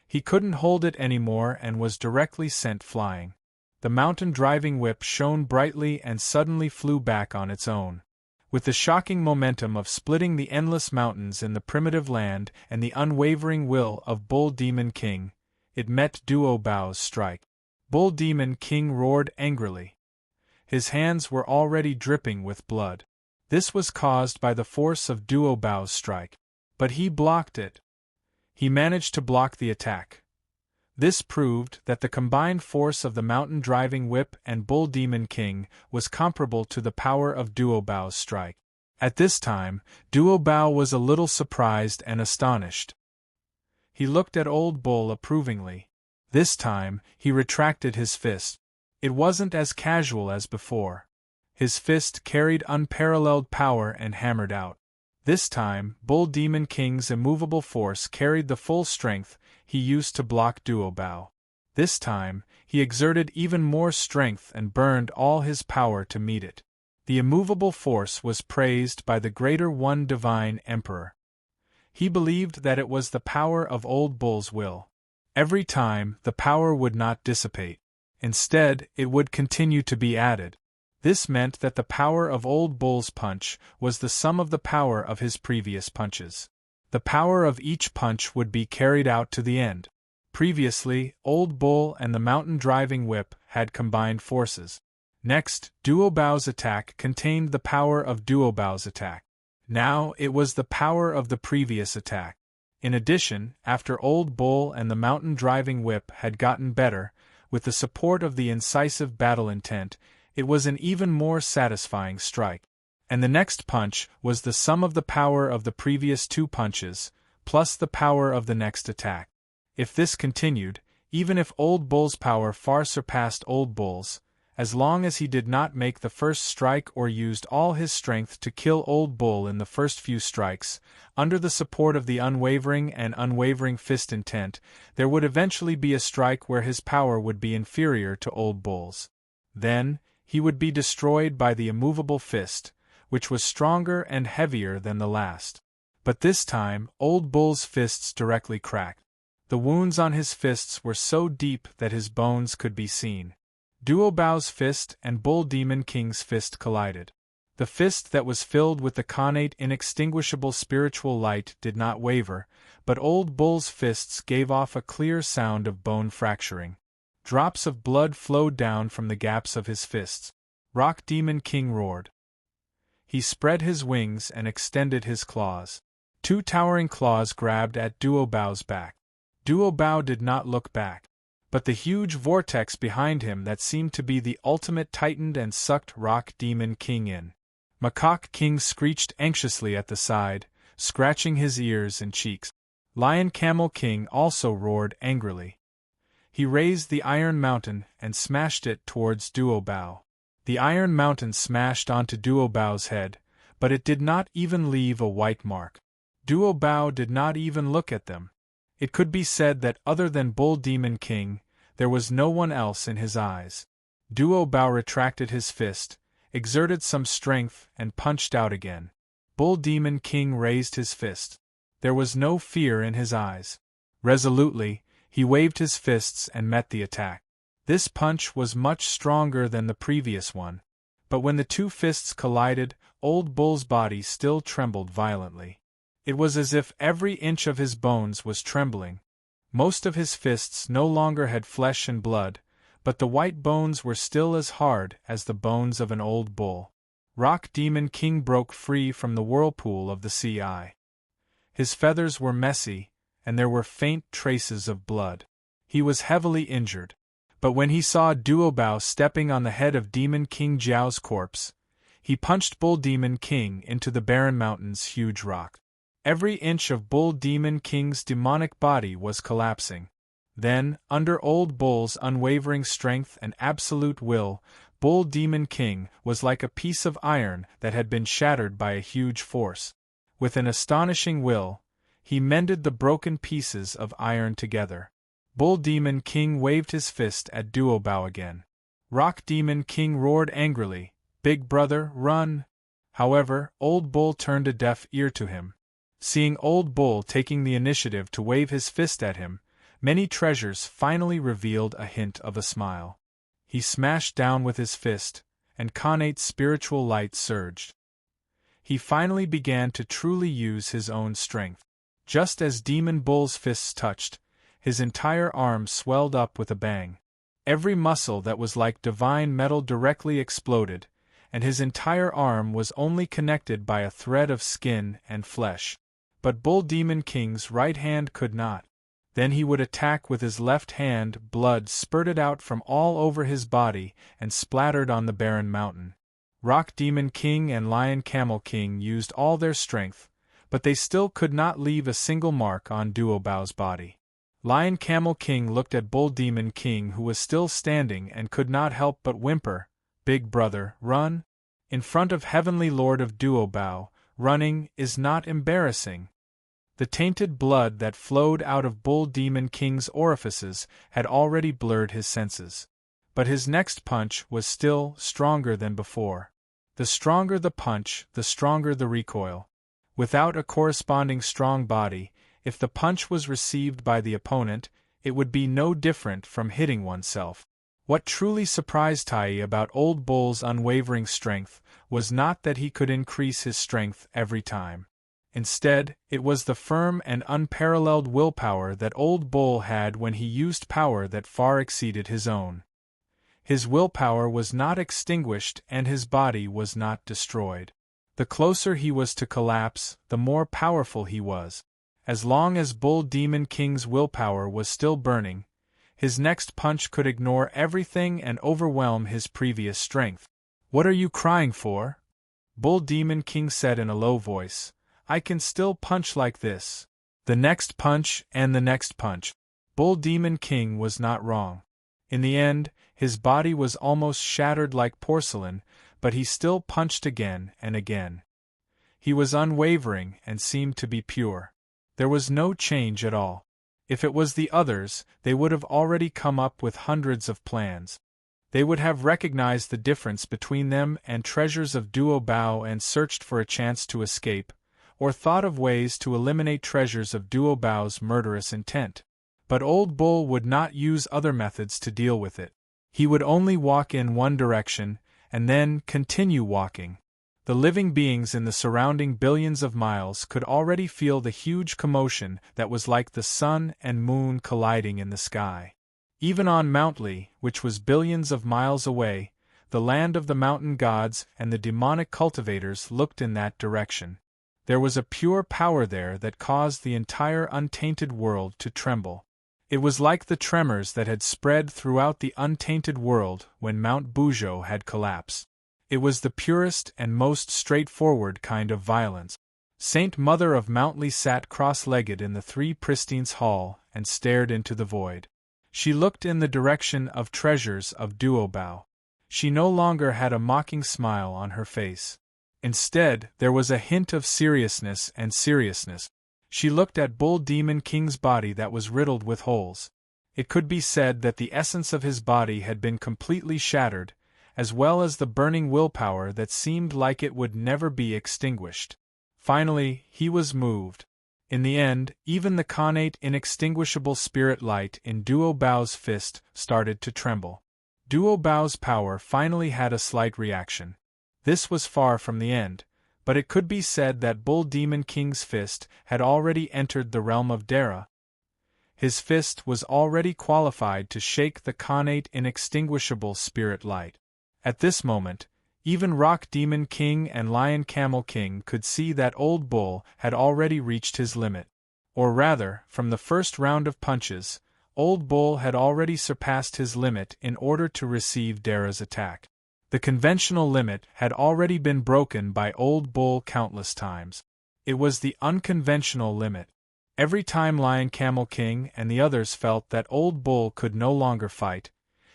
He couldn't hold it anymore and was directly sent flying. The mountain-driving whip shone brightly and suddenly flew back on its own. With the shocking momentum of splitting the endless mountains in the primitive land and the unwavering will of Bull Demon King, it met Duo Bao's strike. Bull Demon King roared angrily. His hands were already dripping with blood. This was caused by the force of Duo Bao's strike. But he blocked it. He managed to block the attack. This proved that the combined force of the mountain-driving whip and Bull Demon King was comparable to the power of Duo Bao's strike. At this time, Duo Bao was a little surprised and astonished. He looked at Old Bull approvingly. This time, he retracted his fist. It wasn't as casual as before. His fist carried unparalleled power and hammered out. This time, Bull Demon King's immovable force carried the full strength he used to block Duo Bao. This time, he exerted even more strength and burned all his power to meet it. The immovable force was praised by the Greater One Divine Emperor. He believed that it was the power of Old Bull's will. Every time, the power would not dissipate. Instead, it would continue to be added. This meant that the power of Old Bull's punch was the sum of the power of his previous punches. The power of each punch would be carried out to the end. Previously, Old Bull and the mountain-driving whip had combined forces. Next, Duo Bao's attack contained the power of Duo Bao's attack. Now it was the power of the previous attack. In addition, after Old Bull and the mountain-driving whip had gotten better, with the support of the incisive battle intent, it was an even more satisfying strike. And the next punch was the sum of the power of the previous two punches, plus the power of the next attack. If this continued, even if Old Bull's power far surpassed Old Bull's, as long as he did not make the first strike or used all his strength to kill Old Bull in the first few strikes, under the support of the unwavering fist intent, there would eventually be a strike where his power would be inferior to Old Bull's. Then, he would be destroyed by the immovable fist, which was stronger and heavier than the last. But this time, Old Bull's fists directly cracked. The wounds on his fists were so deep that his bones could be seen. Duo Bao's fist and Bull Demon King's fist collided. The fist that was filled with the connate inextinguishable spiritual light did not waver, but Old Bull's fists gave off a clear sound of bone fracturing. Drops of blood flowed down from the gaps of his fists. Rock Demon King roared. He spread his wings and extended his claws. Two towering claws grabbed at Duo Bao's back. Duo Bao did not look back. But the huge vortex behind him that seemed to be the ultimate tightened and sucked Rock Demon King in. Macaque King screeched anxiously at the side, scratching his ears and cheeks. Lion Camel King also roared angrily. He raised the Iron Mountain and smashed it towards Duo Bao. The Iron Mountain smashed onto Duo Bao's head, but it did not even leave a white mark. Duo Bao did not even look at them. It could be said that other than Bull Demon King, there was no one else in his eyes. Duo Bao retracted his fist, exerted some strength, and punched out again. Bull Demon King raised his fist. There was no fear in his eyes. Resolutely, he waved his fists and met the attack. This punch was much stronger than the previous one, but when the two fists collided, Old Bull's body still trembled violently. It was as if every inch of his bones was trembling. Most of his fists no longer had flesh and blood, but the white bones were still as hard as the bones of an old bull. Rock Demon King broke free from the whirlpool of the sea. His feathers were messy, and there were faint traces of blood. He was heavily injured. But when he saw Duo Bao stepping on the head of Demon King Jiao's corpse, he punched Bull Demon King into the barren mountain's huge rock. Every inch of Bull Demon King's demonic body was collapsing. Then, under Old Bull's unwavering strength and absolute will, Bull Demon King was like a piece of iron that had been shattered by a huge force. With an astonishing will, he mended the broken pieces of iron together. Bull Demon King waved his fist at Duo Bao again. Rock Demon King roared angrily, "Big brother, run!" However, Old Bull turned a deaf ear to him. Seeing Old Bull taking the initiative to wave his fist at him, Many Treasures finally revealed a hint of a smile. He smashed down with his fist, and Khanate spiritual light surged. He finally began to truly use his own strength. Just as Demon Bull's fists touched, his entire arm swelled up with a bang. Every muscle that was like divine metal directly exploded, and his entire arm was only connected by a thread of skin and flesh. But Bull Demon King's right hand could not. Then he would attack with his left hand. Blood spurted out from all over his body and splattered on the barren mountain. Rock Demon King and Lion Camel King used all their strength, but they still could not leave a single mark on Duo Bao's body. Lion Camel King looked at Bull Demon King, who was still standing, and could not help but whimper, "Big brother, run?" In front of Heavenly Lord of Duo Bao, running is not embarrassing. The tainted blood that flowed out of Bull Demon King's orifices had already blurred his senses. But his next punch was still stronger than before. The stronger the punch, the stronger the recoil. Without a corresponding strong body, if the punch was received by the opponent, it would be no different from hitting oneself. What truly surprised Tai about Old Bull's unwavering strength was not that he could increase his strength every time. Instead, it was the firm and unparalleled willpower that Old Bull had when he used power that far exceeded his own. His willpower was not extinguished and his body was not destroyed. The closer he was to collapse, the more powerful he was. As long as Bull Demon King's willpower was still burning, his next punch could ignore everything and overwhelm his previous strength. "What are you crying for?" Bull Demon King said in a low voice. "I can still punch like this. The next punch and the next punch." Bull Demon King was not wrong. In the end, his body was almost shattered like porcelain, but he still punched again and again. He was unwavering and seemed to be pure. There was no change at all. If it was the others, they would have already come up with hundreds of plans. They would have recognized the difference between them and Treasures of Duo Bao and searched for a chance to escape, or thought of ways to eliminate Treasures of Duo Bao's murderous intent. But Old Bull would not use other methods to deal with it. He would only walk in one direction, and then continue walking. The living beings in the surrounding billions of miles could already feel the huge commotion that was like the sun and moon colliding in the sky. Even on Mount Li, which was billions of miles away, the land of the mountain gods and the demonic cultivators looked in that direction. There was a pure power there that caused the entire untainted world to tremble. It was like the tremors that had spread throughout the untainted world when Mount Buzhou had collapsed. It was the purest and most straightforward kind of violence. Saint Mother of Mount Li sat cross-legged in the Three Pristines Hall and stared into the void. She looked in the direction of Treasures of Duo Bao. She no longer had a mocking smile on her face. Instead, there was a hint of seriousness and seriousness. She looked at Bull Demon King's body that was riddled with holes. It could be said that the essence of his body had been completely shattered, as well as the burning willpower that seemed like it would never be extinguished. Finally, he was moved. In the end, even the connate inextinguishable spirit light in Duo Bao's fist started to tremble. Duo Bao's power finally had a slight reaction. This was far from the end, but it could be said that Bull Demon King's fist had already entered the realm of Dara. His fist was already qualified to shake the connate inextinguishable spirit light. At this moment, even Rock Demon King and Lion Camel King could see that Old Bull had already reached his limit. Or rather, from the first round of punches, Old Bull had already surpassed his limit in order to receive Dara's attack. The conventional limit had already been broken by Old Bull countless times. It was the unconventional limit. Every time Lion Camel King and the others felt that Old Bull could no longer fight,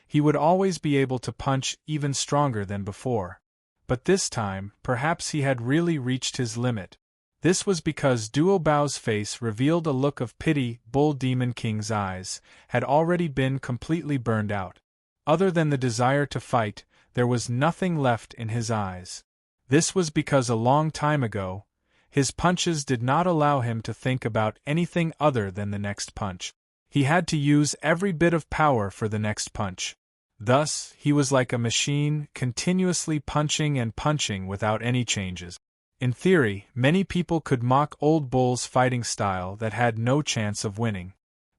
he would always be able to punch even stronger than before. But this time, perhaps he had really reached his limit. This was because Duo Bao's face revealed a look of pity. Bull Demon King's eyes had already been completely burned out. Other than the desire to fight, there was nothing left in his eyes. This was because a long time ago, his punches did not allow him to think about anything other than the next punch. He had to use every bit of power for the next punch. Thus, he was like a machine, continuously punching and punching without any changes. In theory, many people could mock Old Bull's fighting style that had no chance of winning.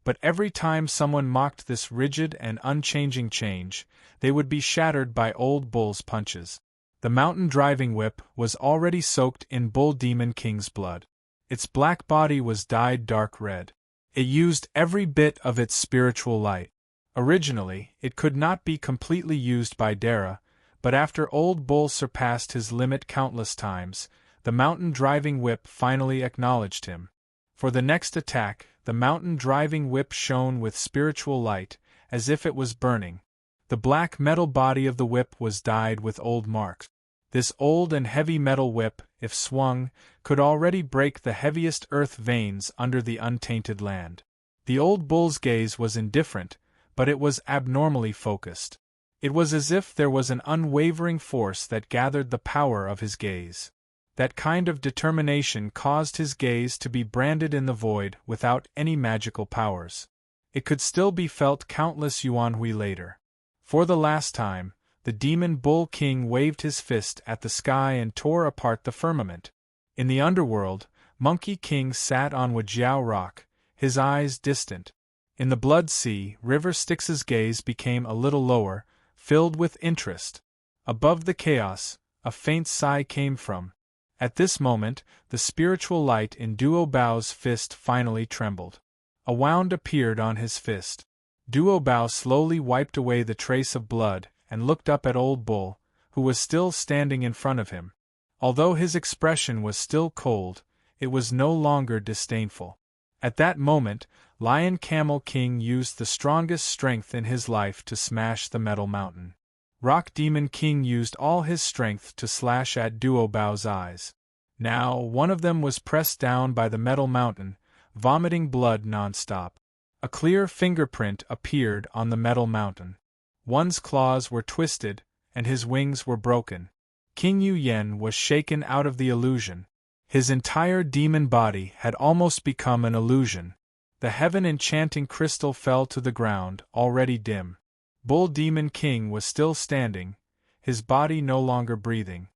But every time someone mocked this rigid and unchanging change, they would be shattered by Old Bull's punches. The mountain driving whip was already soaked in Bull Demon King's blood. Its black body was dyed dark red. It used every bit of its spiritual light. Originally, it could not be completely used by Dara, but after Old Bull surpassed his limit countless times, the mountain driving whip finally acknowledged him. For the next attack, the mountain driving whip shone with spiritual light, as if it was burning. The black metal body of the whip was dyed with old marks. This old and heavy metal whip, if swung, could already break the heaviest earth veins under the untainted land. The Old Bull's gaze was indifferent, but it was abnormally focused. It was as if there was an unwavering force that gathered the power of his gaze. That kind of determination caused his gaze to be branded in the void without any magical powers. It could still be felt countless yuanhui later. For the last time, the Demon Bull King waved his fist at the sky and tore apart the firmament. In the underworld, Monkey King sat on Wajiao Rock, his eyes distant. In the Blood Sea, River Styx's gaze became a little lower, filled with interest. Above the chaos, a faint sigh came from. At this moment, the spiritual light in Duo Bao's fist finally trembled. A wound appeared on his fist. Duo Bao slowly wiped away the trace of blood and looked up at Old Bull, who was still standing in front of him. Although his expression was still cold, it was no longer disdainful. At that moment, Lion Camel King used the strongest strength in his life to smash the metal mountain. Rock Demon King used all his strength to slash at Duo Bao's eyes. Now, one of them was pressed down by the metal mountain, vomiting blood non-stop. A clear fingerprint appeared on the metal mountain. One's claws were twisted, and his wings were broken. King Yu Yen was shaken out of the illusion. His entire demon body had almost become an illusion. The heaven-enchanting crystal fell to the ground, already dim. Bull Demon King was still standing, his body no longer breathing.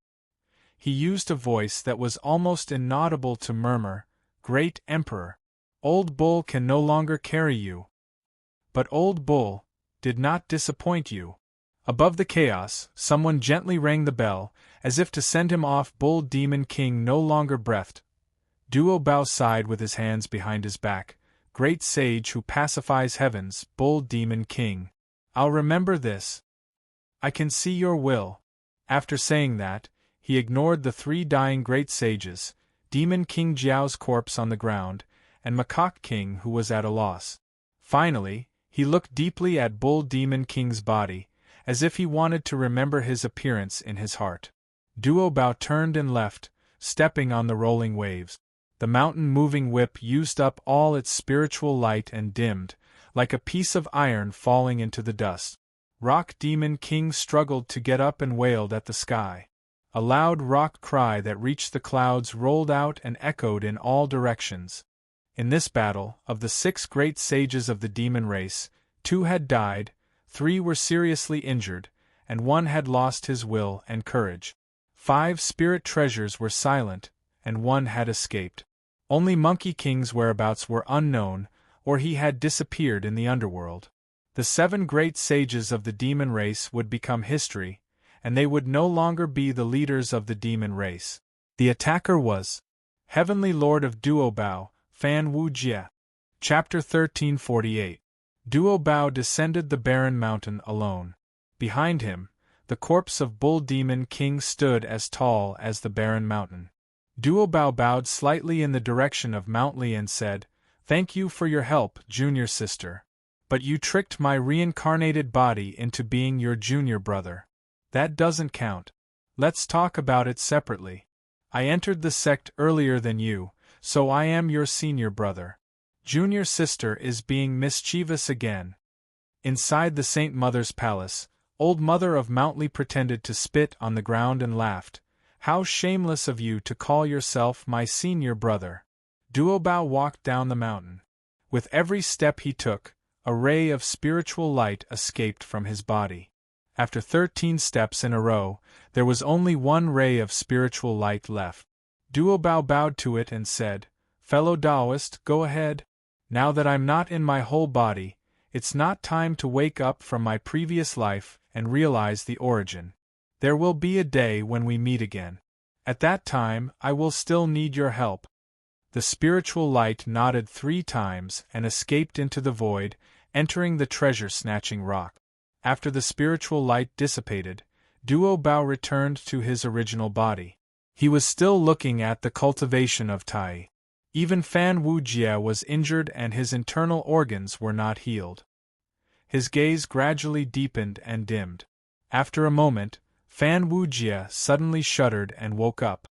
He used a voice that was almost inaudible to murmur, "Great Emperor, Old Bull can no longer carry you." But Old Bull did not disappoint you. Above the chaos, someone gently rang the bell, as if to send him off. Bull Demon King no longer breathed. Duo Bao sighed with his hands behind his back. "Great sage who pacifies heavens, Bull Demon King. I'll remember this. I can see your will." After saying that, he ignored the three dying great sages, Demon King Jiao's corpse on the ground, and Macaque King who was at a loss. Finally, he looked deeply at Bull Demon King's body, as if he wanted to remember his appearance in his heart. Duo Bao turned and left, stepping on the rolling waves. The mountain-moving whip used up all its spiritual light and dimmed, like a piece of iron falling into the dust. Rock Demon King struggled to get up and wailed at the sky. A loud rock cry that reached the clouds rolled out and echoed in all directions. In this battle, of the 6 great sages of the demon race, 2 had died, 3 were seriously injured, and 1 had lost his will and courage. 5 spirit treasures were silent, and 1 had escaped. Only Monkey King's whereabouts were unknown, or he had disappeared in the underworld. The 7 great sages of the demon race would become history, and they would no longer be the leaders of the demon race. The attacker was Heavenly Lord of Duobao, Fan Wujie. Chapter 1348. Duobao descended the barren mountain alone. Behind him, the corpse of Bull Demon King stood as tall as the barren mountain. Duobao bowed slightly in the direction of Mount Li and said, "Thank you for your help, junior sister. But you tricked my reincarnated body into being your junior brother. That doesn't count. Let's talk about it separately. I entered the sect earlier than you, so I am your senior brother. Junior sister is being mischievous again." Inside the Saint Mother's palace, Old Mother of Mount Li pretended to spit on the ground and laughed. "How shameless of you to call yourself my senior brother." Duobao walked down the mountain. With every step he took, a ray of spiritual light escaped from his body. After 13 steps in a row, there was only 1 ray of spiritual light left. Duobao bowed to it and said, "Fellow Taoist, go ahead. Now that I'm not in my whole body, it's not time to wake up from my previous life and realize the origin. There will be a day when we meet again. At that time, I will still need your help." The spiritual light nodded 3 times and escaped into the void, entering the treasure-snatching rock. After the spiritual light dissipated, Duobao returned to his original body. He was still looking at the cultivation of Tai. Even Fan Wujie was injured and his internal organs were not healed. His gaze gradually deepened and dimmed. After a moment, Fan Wujie suddenly shuddered and woke up.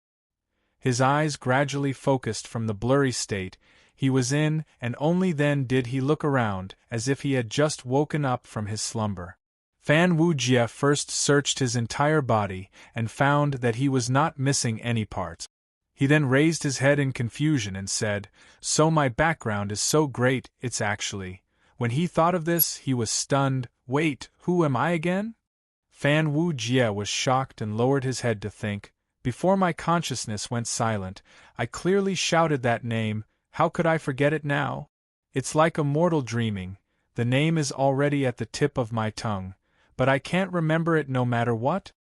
His eyes gradually focused from the blurry state he was in, and only then did he look around, as if he had just woken up from his slumber. Fan Wujie first searched his entire body and found that he was not missing any parts. He then raised his head in confusion and said, "So my background is so great, it's actually..." When he thought of this, he was stunned. "Wait, who am I again?" Fan Wujie was shocked and lowered his head to think. "Before my consciousness went silent, I clearly shouted that name. How could I forget it now? It's like a mortal dreaming. The name is already at the tip of my tongue, but I can't remember it no matter what."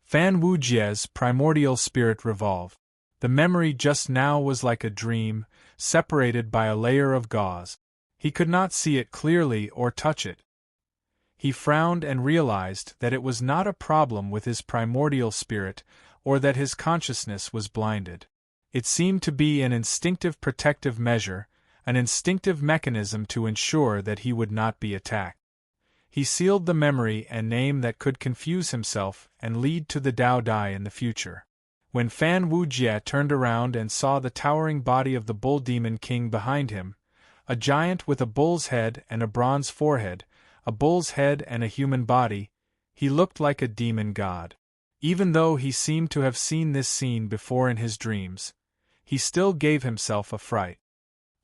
Fan Wujie's primordial spirit revolved. The memory just now was like a dream, separated by a layer of gauze. He could not see it clearly or touch it. He frowned and realized that it was not a problem with his primordial spirit, or that his consciousness was blinded. It seemed to be an instinctive protective measure, an instinctive mechanism to ensure that he would not be attacked. He sealed the memory and name that could confuse himself and lead to the Dao Dai in the future. When Fan Wujie turned around and saw the towering body of the Bull Demon King behind him, a giant with a bull's head and a bronze forehead, a bull's head and a human body, he looked like a demon god. Even though he seemed to have seen this scene before in his dreams, he still gave himself a fright.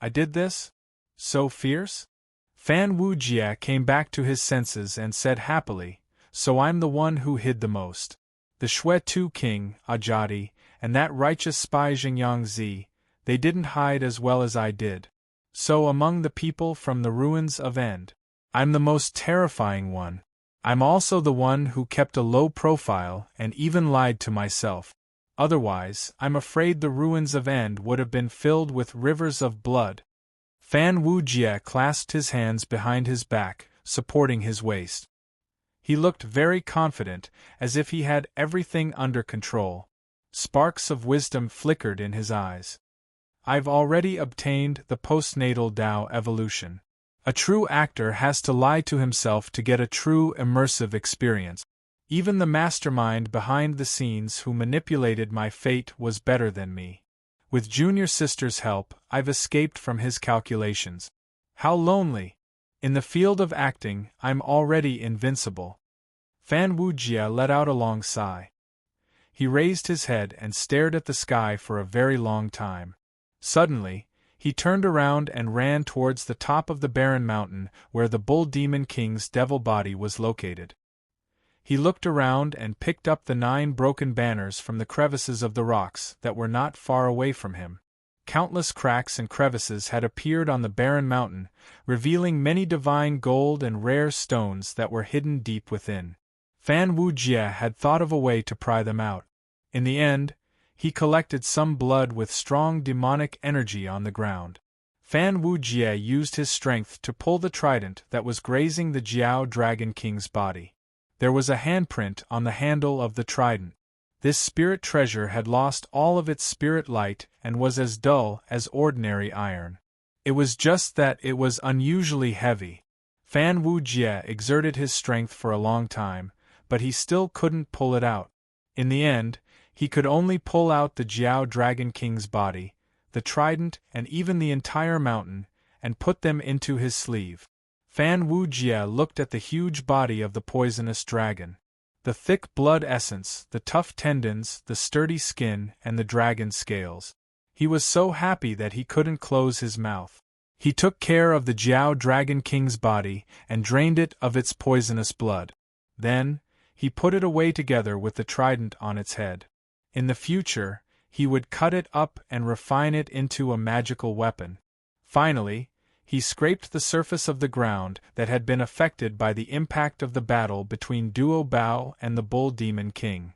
"I did this? So fierce?" Fan Wujie came back to his senses and said happily, "So I'm the one who hid the most. The Shui-Tu King, Ajadi, and that righteous spy Xingyang Zi, they didn't hide as well as I did. So among the people from the ruins of End, I'm the most terrifying one. I'm also the one who kept a low profile and even lied to myself. Otherwise, I'm afraid the ruins of End would have been filled with rivers of blood." Fan Wujie clasped his hands behind his back, supporting his waist. He looked very confident, as if he had everything under control. Sparks of wisdom flickered in his eyes. "I've already obtained the postnatal Tao evolution. A true actor has to lie to himself to get a true immersive experience. Even the mastermind behind the scenes who manipulated my fate was better than me. With junior sister's help, I've escaped from his calculations. How lonely! In the field of acting, I'm already invincible. Fan Wujia let out a long sigh. He raised his head and stared at the sky for a very long time. Suddenly, he turned around and ran towards the top of the barren mountain where the Bull Demon King's devil body was located. He looked around and picked up the 9 broken banners from the crevices of the rocks that were not far away from him. Countless cracks and crevices had appeared on the barren mountain, revealing many divine gold and rare stones that were hidden deep within. Fan Wujia had thought of a way to pry them out. In the end, he collected some blood with strong demonic energy on the ground. Fan Wujia used his strength to pull the trident that was grazing the Jiao Dragon King's body. There was a handprint on the handle of the trident. This spirit treasure had lost all of its spirit light and was as dull as ordinary iron. It was just that it was unusually heavy. Fan Wujia exerted his strength for a long time, but he still couldn't pull it out. In the end, he could only pull out the Jiao Dragon King's body, the trident and even the entire mountain, and put them into his sleeve. Fan Wujia looked at the huge body of the poisonous dragon. The thick blood essence, the tough tendons, the sturdy skin, and the dragon scales. He was so happy that he couldn't close his mouth. He took care of the Jiao Dragon King's body and drained it of its poisonous blood. Then, he put it away together with the trident on its head. In the future, he would cut it up and refine it into a magical weapon. Finally, he scraped the surface of the ground that had been affected by the impact of the battle between Duo Bao and the Bull Demon King.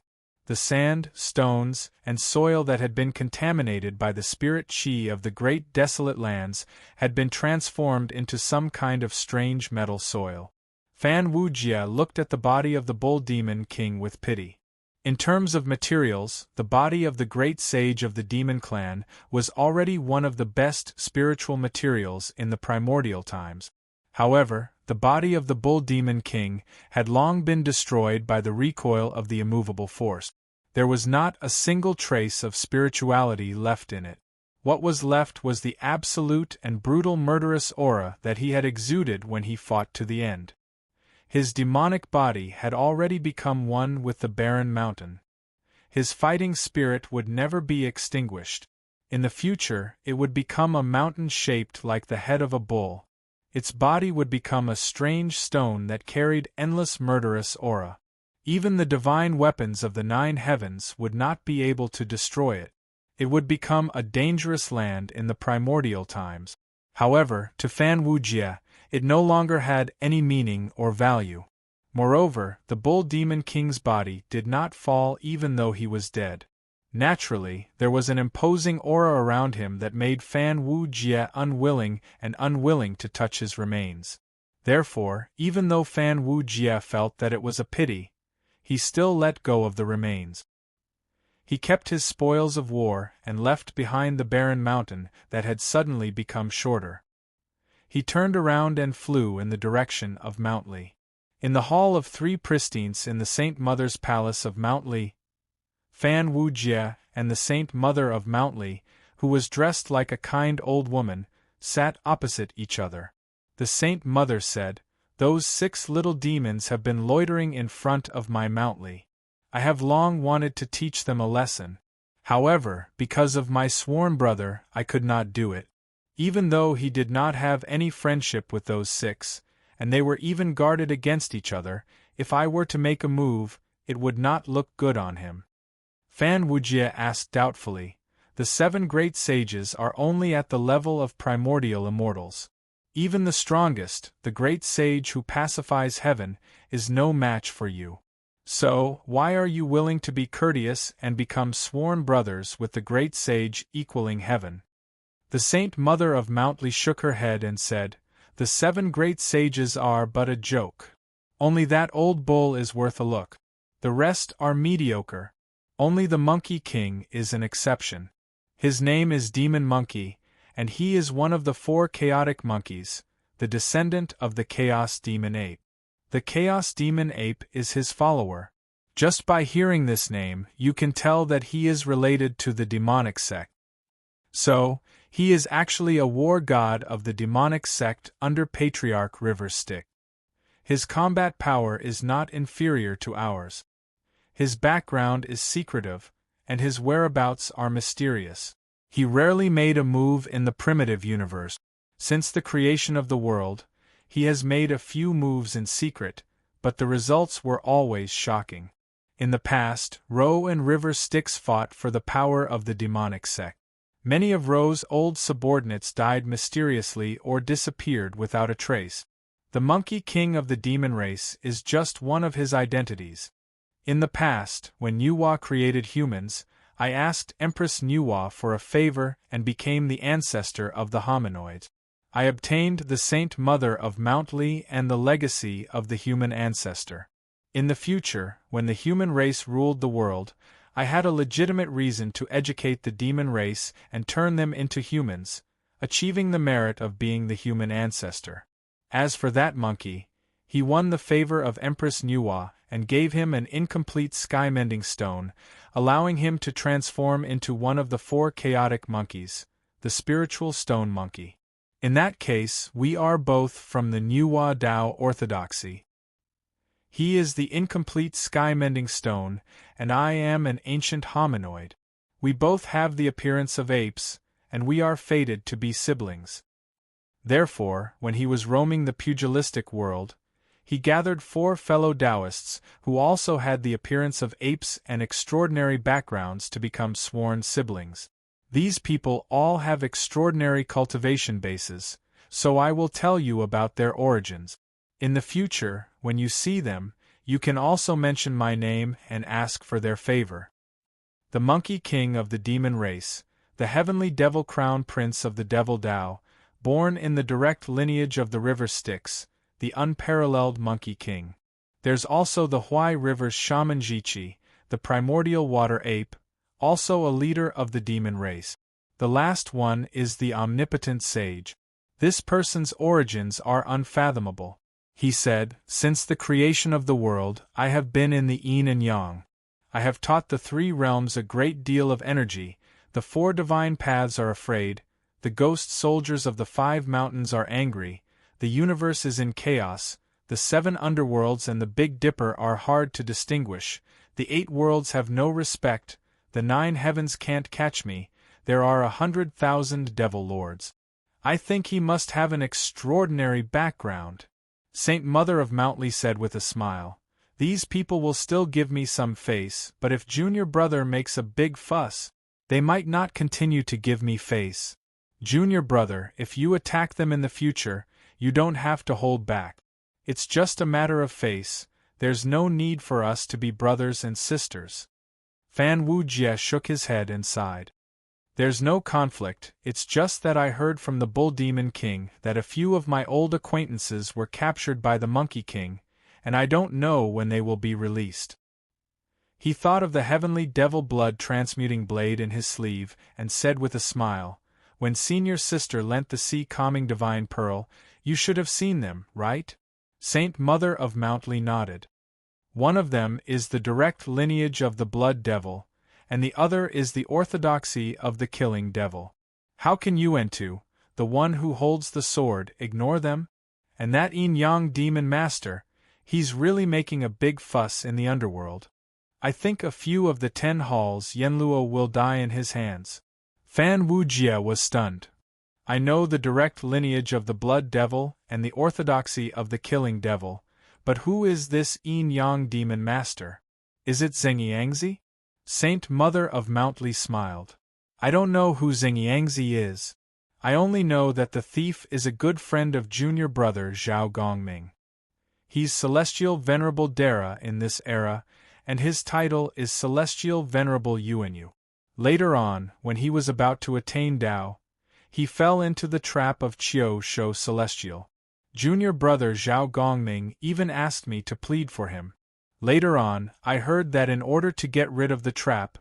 The sand, stones, and soil that had been contaminated by the spirit chi of the great desolate lands had been transformed into some kind of strange metal soil. Fan Wujia looked at the body of the Bull Demon King with pity. In terms of materials, the body of the great sage of the demon clan was already one of the best spiritual materials in the primordial times. However, the body of the Bull Demon King had long been destroyed by the recoil of the immovable force. There was not a single trace of spirituality left in it. What was left was the absolute and brutal murderous aura that he had exuded when he fought to the end. His demonic body had already become one with the barren mountain. His fighting spirit would never be extinguished. In the future, it would become a mountain shaped like the head of a bull. Its body would become a strange stone that carried endless murderous aura. Even the divine weapons of the 9 heavens would not be able to destroy it. It would become a dangerous land in the primordial times. However, to Fan Wujia, it no longer had any meaning or value. Moreover, the Bull Demon King's body did not fall even though he was dead. Naturally, there was an imposing aura around him that made Fan Wujia unwilling to touch his remains. Therefore, even though Fan Wujia felt that it was a pity, he still let go of the remains. He kept his spoils of war and left behind the barren mountain that had suddenly become shorter. He turned around and flew in the direction of Mount Li. In the Hall of 3 Pristines in the Saint Mother's Palace of Mount Li, Fan Wujia and the Saint Mother of Mount Li, who was dressed like a kind old woman, sat opposite each other. The Saint Mother said, "Those 6 little demons have been loitering in front of my Mount Li. I have long wanted to teach them a lesson. However, because of my sworn brother, I could not do it. Even though he did not have any friendship with those 6, and they were even guarded against each other, if I were to make a move, it would not look good on him." Fan Wujia asked doubtfully, "The 7 great sages are only at the level of primordial immortals. Even the strongest, the great sage who pacifies heaven, is no match for you. So, why are you willing to be courteous and become sworn brothers with the great sage equaling heaven?" The Saint Mother of Mount Li shook her head and said, "The 7 great sages are but a joke. Only that old bull is worth a look. The rest are mediocre. Only the Monkey King is an exception. His name is Demon Monkey, and he is one of the 4 chaotic monkeys, the descendant of the Chaos Demon Ape. The Chaos Demon Ape is his follower. Just by hearing this name, you can tell that he is related to the demonic sect. So, He is actually a war god of the demonic sect under Patriarch River Styx. His combat power is not inferior to ours. His background is secretive, and his whereabouts are mysterious. He rarely made a move in the primitive universe. Since the creation of the world, he has made a few moves in secret, but the results were always shocking. In the past, Ro and River Styx fought for the power of the demonic sect. Many of Ro's old subordinates died mysteriously or disappeared without a trace. The Monkey King of the demon race is just one of his identities. In the past, when Nuwa created humans, I asked Empress Nuwa for a favor and became the ancestor of the hominoids. I obtained the Saint Mother of Mount Li and the legacy of the human ancestor. In the future, when the human race ruled the world, I had a legitimate reason to educate the demon race and turn them into humans, achieving the merit of being the human ancestor. As for that monkey, he won the favor of Empress Nuwa and gave him an incomplete sky-mending stone, allowing him to transform into one of the 4 chaotic monkeys, the spiritual stone monkey. In that case, we are both from the Nuwa Dao orthodoxy. He is the incomplete sky-mending stone, and I am an ancient hominoid. We both have the appearance of apes, and we are fated to be siblings. Therefore, when he was roaming the pugilistic world, he gathered 4 fellow Taoists who also had the appearance of apes and extraordinary backgrounds to become sworn siblings. These people all have extraordinary cultivation bases, so I will tell you about their origins. In the future, when you see them, you can also mention my name and ask for their favor. The Monkey King of the demon race, the heavenly devil crown prince of the devil Tao, born in the direct lineage of the river Styx, the unparalleled Monkey King. There's also the Huai River's shaman Jichi, the primordial water ape, also a leader of the demon race. The last one is the omnipotent sage. This person's origins are unfathomable. He said, "Since the creation of the world, I have been in the yin and yang. I have taught the 3 realms a great deal of energy, the 4 divine paths are afraid, the ghost soldiers of the 5 mountains are angry, the universe is in chaos, the 7 underworlds and the Big Dipper are hard to distinguish, the 8 worlds have no respect, the 9 heavens can't catch me, there are 100,000 devil lords. I think he must have an extraordinary background." Saint Mother of Mount Li said with a smile, "These people will still give me some face, but if Junior Brother makes a big fuss, they might not continue to give me face. Junior Brother, if you attack them in the future, you don't have to hold back. It's just a matter of face, there's no need for us to be brothers and sisters." Fan Wujie shook his head and sighed. "There's no conflict, it's just that I heard from the Bull Demon King that a few of my old acquaintances were captured by the Monkey King, and I don't know when they will be released." He thought of the heavenly devil blood transmuting blade in his sleeve and said with a smile, "When Senior Sister lent the sea calming divine pearl, you should have seen them, right?" Saint Mother of Mount Li nodded. "One of them is the direct lineage of the blood devil, and the other is the orthodoxy of the killing devil. How can Yuan-Tu, the one who holds the sword, ignore them? And that yin-yang demon master, he's really making a big fuss in the underworld. I think a few of the 10 halls Yenluo will die in his hands." Fan Wujie was stunned. "I know the direct lineage of the blood devil and the orthodoxy of the killing devil, but who is this yin-yang demon master? Is it Zhengyangzi?" Saint Mother of Mount Li smiled. "I don't know who Zhengyangzi is. I only know that the thief is a good friend of Junior Brother Zhao Gongming. He's Celestial Venerable Dara in this era, and his title is Celestial Venerable Yuanyu. Later on, when he was about to attain Tao, he fell into the trap of Qiu Shou Celestial. Junior Brother Zhao Gongming even asked me to plead for him. Later on, I heard that in order to get rid of the trap,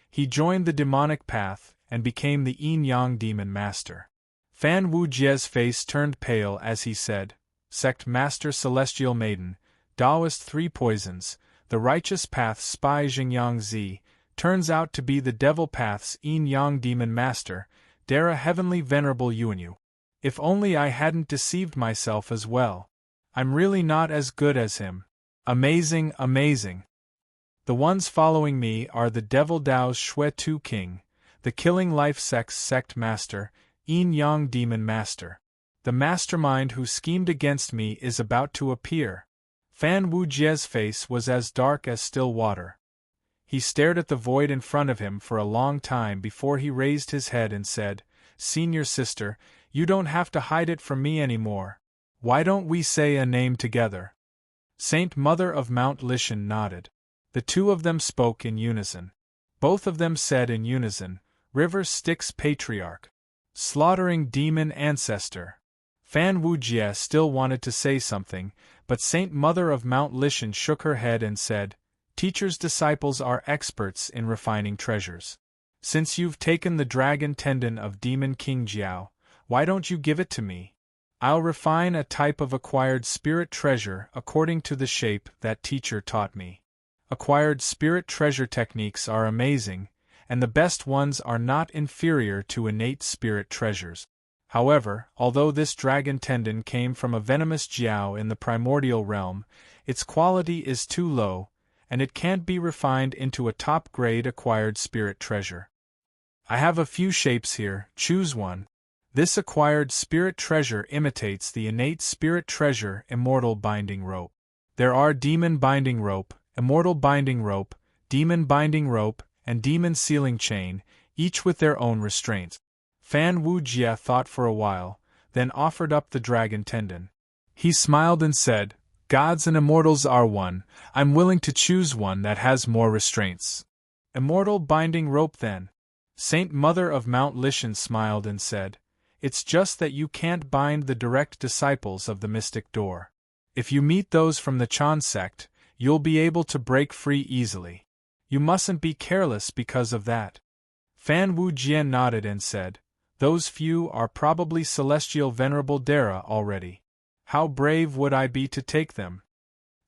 he joined the demonic path and became the yin-yang demon master." Fan Wujie's face turned pale as he said, "Sect Master Celestial Maiden, Taoist 3 poisons, the righteous path's spy Xingyang Zi, turns out to be the devil path's yin-yang demon master, Dara heavenly venerable Yuanyu. If only I hadn't deceived myself as well. I'm really not as good as him. Amazing, amazing. The ones following me are the Devil Dao's Shui Tu King, the Killing Life Sect's Sect Master, Yin Yang Demon Master. The mastermind who schemed against me is about to appear. Fan Wujie's face was as dark as still water. He stared at the void in front of him for a long time before he raised his head and said, "Senior sister, you don't have to hide it from me anymore. Why don't we say a name together?" Saint Mother of Mount Lishan nodded. The two of them spoke in unison. Both of them said in unison, "River Styx Patriarch. Slaughtering Demon Ancestor." Fan Wujie still wanted to say something, but Saint Mother of Mount Lishan shook her head and said, "Teacher's disciples are experts in refining treasures. Since you've taken the dragon tendon of Demon King Jiao, why don't you give it to me? I'll refine a type of acquired spirit treasure according to the shape that teacher taught me. Acquired spirit treasure techniques are amazing, and the best ones are not inferior to innate spirit treasures. However, although this dragon tendon came from a venomous Jiao in the primordial realm, its quality is too low, and it can't be refined into a top-grade acquired spirit treasure. I have a few shapes here, choose one." This acquired spirit treasure imitates the innate spirit treasure Immortal Binding Rope. There are Demon Binding Rope, Immortal Binding Rope, Demon Binding Rope, and Demon Sealing Chain, each with their own restraints. Fan Wujie thought for a while, then offered up the dragon tendon. He smiled and said, "Gods and immortals are one. I'm willing to choose one that has more restraints." "Immortal Binding Rope then." Saint Mother of Mount Lishan smiled and said, "It's just that you can't bind the direct disciples of the Mystic Door. If you meet those from the Chan sect, you'll be able to break free easily. You mustn't be careless because of that." Fan Wujie nodded and said, "Those few are probably Celestial Venerable Dara already. How brave would I be to take them?"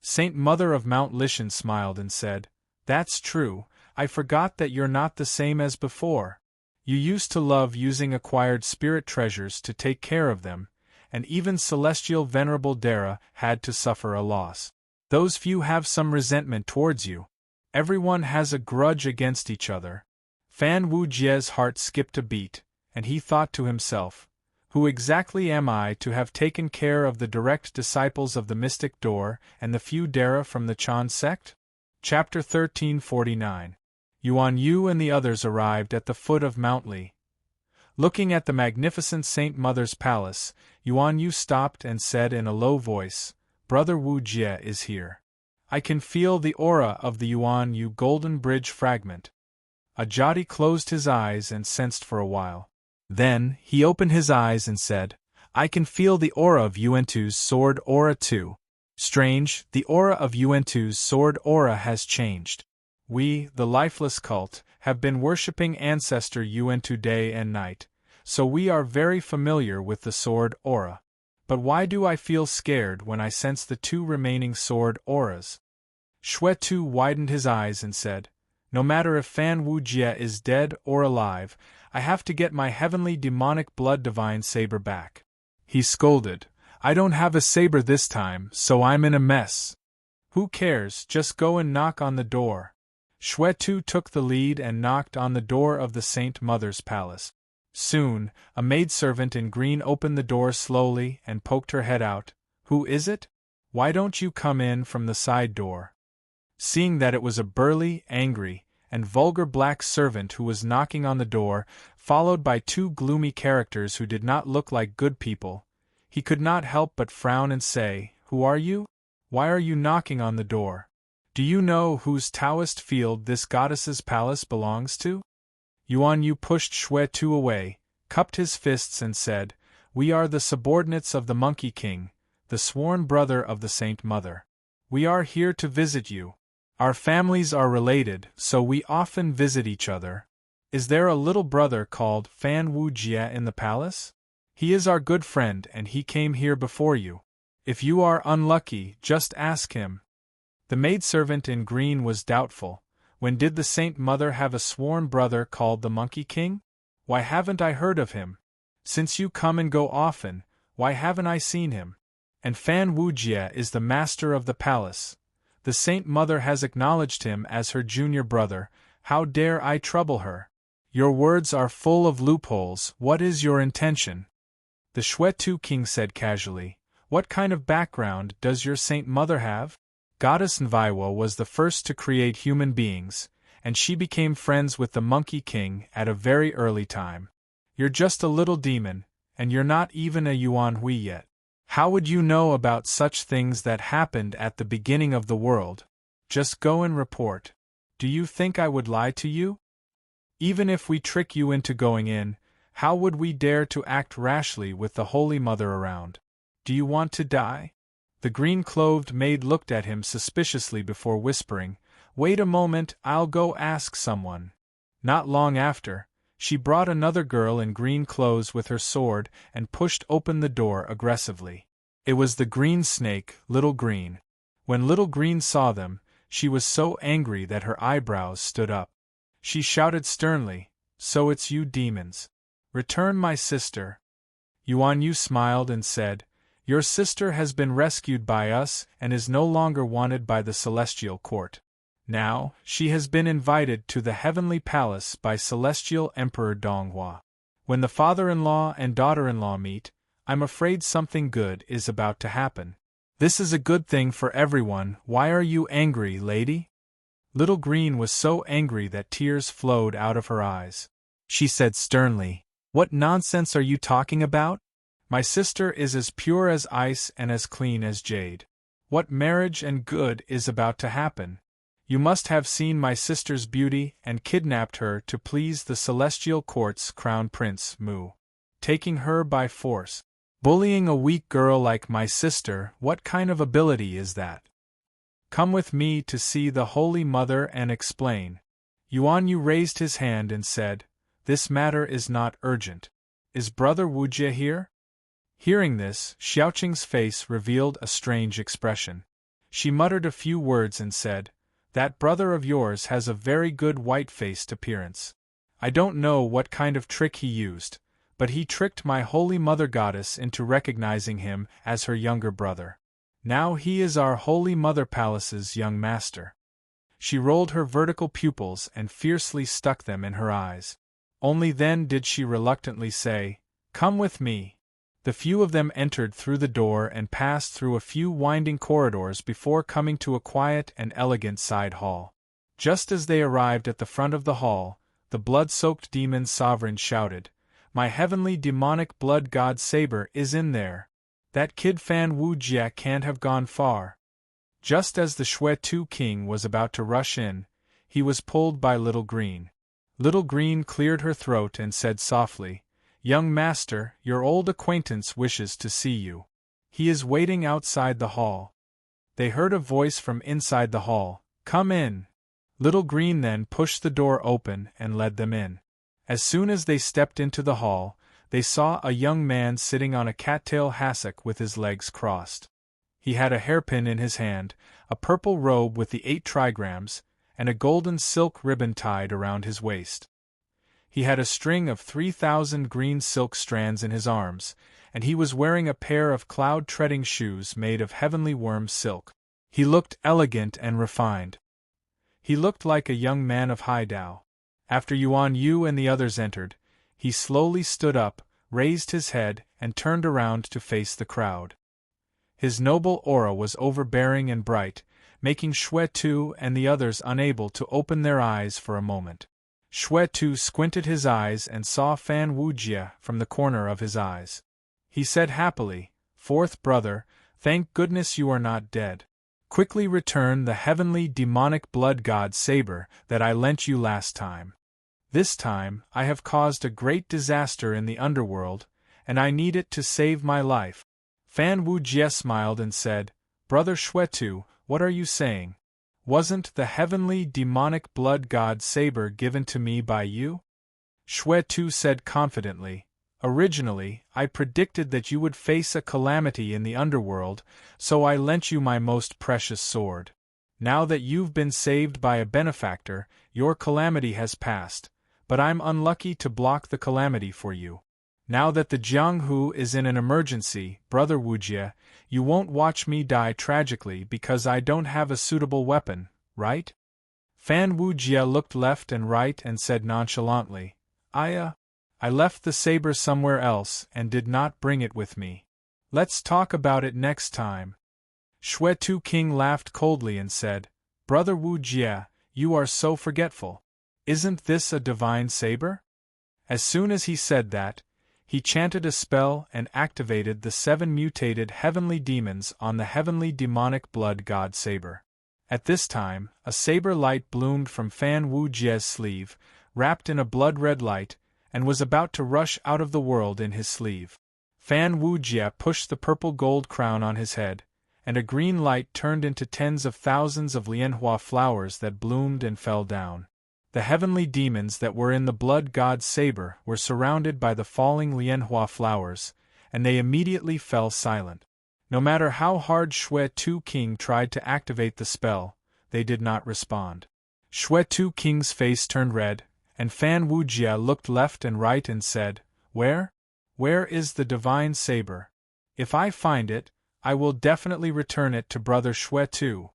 Saint Mother of Mount Lishan smiled and said, "That's true, I forgot that you're not the same as before. You used to love using acquired spirit treasures to take care of them, and even Celestial Venerable Dara had to suffer a loss. Those few have some resentment towards you. Everyone has a grudge against each other." Fan Wujie's heart skipped a beat, and he thought to himself, "Who exactly am I to have taken care of the direct disciples of the Mystic Door and the few Dara from the Chan sect?" Chapter 1349. Yuan Yu and the others arrived at the foot of Mount Li. Looking at the magnificent Saint Mother's palace, Yuan Yu stopped and said in a low voice, "Brother Wu Jie is here. I can feel the aura of the Yuan Yu Golden Bridge fragment." Ajati closed his eyes and sensed for a while. Then, he opened his eyes and said, "I can feel the aura of Yuantu's sword aura too. Strange, the aura of Yuantu's sword aura has changed. We, the lifeless cult, have been worshipping ancestor Yuantu day and night, so we are very familiar with the sword aura. But why do I feel scared when I sense the two remaining sword auras?" Shui Tu widened his eyes and said, "No matter if Fan Wujie is dead or alive, I have to get my heavenly demonic blood divine saber back." He scolded, "I don't have a saber this time, so I'm in a mess." "Who cares, just go and knock on the door." Shui Tu took the lead and knocked on the door of the Saint Mother's palace. Soon, a maidservant in green opened the door slowly and poked her head out. "Who is it? Why don't you come in from the side door?" Seeing that it was a burly, angry, and vulgar black servant who was knocking on the door, followed by two gloomy characters who did not look like good people, he could not help but frown and say, "Who are you? Why are you knocking on the door? Do you know whose Taoist field this goddess's palace belongs to?" Yuan Yu pushed Shui Tu away, cupped his fists and said, "We are the subordinates of the Monkey King, the sworn brother of the Saint Mother. We are here to visit you. Our families are related, so we often visit each other. Is there a little brother called Fan Wujie in the palace? He is our good friend and he came here before you. If you are unlucky, just ask him." The maidservant in green was doubtful. When did the Saint Mother have a sworn brother called the Monkey King? Why haven't I heard of him? Since you come and go often, why haven't I seen him? And Fan Wujie is the master of the palace. The Saint Mother has acknowledged him as her junior brother. How dare I trouble her? Your words are full of loopholes. What is your intention? The Shwetu king said casually. What kind of background does your Saint Mother have? Goddess Nviwa was the first to create human beings, and she became friends with the Monkey King at a very early time. You're just a little demon, and you're not even a Yuan Hui yet. How would you know about such things that happened at the beginning of the world? Just go and report. Do you think I would lie to you? Even if we trick you into going in, how would we dare to act rashly with the Holy Mother around? Do you want to die? The green-clothed maid looked at him suspiciously before whispering, Wait a moment, I'll go ask someone. Not long after, she brought another girl in green clothes with her sword and pushed open the door aggressively. It was the green snake, Little Green. When Little Green saw them, she was so angry that her eyebrows stood up. She shouted sternly, So it's you demons. Return my sister. Yuan Yu smiled and said, Your sister has been rescued by us and is no longer wanted by the celestial court. Now, she has been invited to the heavenly palace by Celestial Emperor Donghua. When the father-in-law and daughter-in-law meet, I'm afraid something good is about to happen. This is a good thing for everyone. Why are you angry, lady? Little Green was so angry that tears flowed out of her eyes. She said sternly, What nonsense are you talking about? My sister is as pure as ice and as clean as jade. What marriage and good is about to happen? You must have seen my sister's beauty and kidnapped her to please the celestial court's crown prince, Mu. Taking her by force. Bullying a weak girl like my sister, what kind of ability is that? Come with me to see the Holy Mother and explain. Yuan Yu raised his hand and said, This matter is not urgent. Is Brother Wujie here? Hearing this, Xiaoqing's face revealed a strange expression. She muttered a few words and said, That brother of yours has a very good white-faced appearance. I don't know what kind of trick he used, but he tricked my Holy Mother Goddess into recognizing him as her younger brother. Now he is our Holy Mother Palace's young master. She rolled her vertical pupils and fiercely stuck them in her eyes. Only then did she reluctantly say, Come with me. The few of them entered through the door and passed through a few winding corridors before coming to a quiet and elegant side hall. Just as they arrived at the front of the hall, the blood-soaked demon sovereign shouted, My heavenly demonic blood god Saber is in there. That kid Fan Wujie can't have gone far. Just as the Shwetu king was about to rush in, he was pulled by Little Green. Little Green cleared her throat and said softly, Young master, your old acquaintance wishes to see you. He is waiting outside the hall. They heard a voice from inside the hall, Come in. Little Green then pushed the door open and led them in. As soon as they stepped into the hall, they saw a young man sitting on a cattail hassock with his legs crossed. He had a hairpin in his hand, a purple robe with the 8 trigrams, and a golden silk ribbon tied around his waist. He had a string of 3,000 green silk strands in his arms, and he was wearing a pair of cloud-treading shoes made of heavenly worm silk. He looked elegant and refined. He looked like a young man of high Dao. After Yuan Yu and the others entered, he slowly stood up, raised his head, and turned around to face the crowd. His noble aura was overbearing and bright, making Shwetu and the others unable to open their eyes for a moment. Shwetu squinted his eyes and saw Fan Wujie from the corner of his eyes. He said happily, Fourth brother, thank goodness you are not dead. Quickly return the heavenly demonic blood god Saber that I lent you last time. This time, I have caused a great disaster in the underworld, and I need it to save my life. Fan Wujie smiled and said, Brother Shwetu, what are you saying? Wasn't the heavenly demonic blood god Saber given to me by you? Shwetu said confidently, Originally, I predicted that you would face a calamity in the underworld, so I lent you my most precious sword. Now that you've been saved by a benefactor, your calamity has passed, but I'm unlucky to block the calamity for you. Now that the Jianghu is in an emergency, Brother Wujie, you won't watch me die tragically because I don't have a suitable weapon, right? Fan Wujie looked left and right and said nonchalantly, I left the saber somewhere else and did not bring it with me. Let's talk about it next time. Xue Tu King laughed coldly and said, Brother Wujie, you are so forgetful. Isn't this a divine saber? As soon as he said that, he chanted a spell and activated the 7 mutated heavenly demons on the heavenly demonic blood god saber. At this time, a saber light bloomed from Fan Wujie's sleeve, wrapped in a blood-red light, and was about to rush out of the world in his sleeve. Fan Wujie pushed the purple gold crown on his head, and a green light turned into tens of thousands of lianhua flowers that bloomed and fell down. The heavenly demons that were in the blood god's saber were surrounded by the falling lianhua flowers, and they immediately fell silent. No matter how hard Xue Tu King tried to activate the spell, they did not respond. Xue Tu King's face turned red, and Fan Wujie looked left and right and said, Where is the divine saber? If I find it, I will definitely return it to Brother Xue Tu.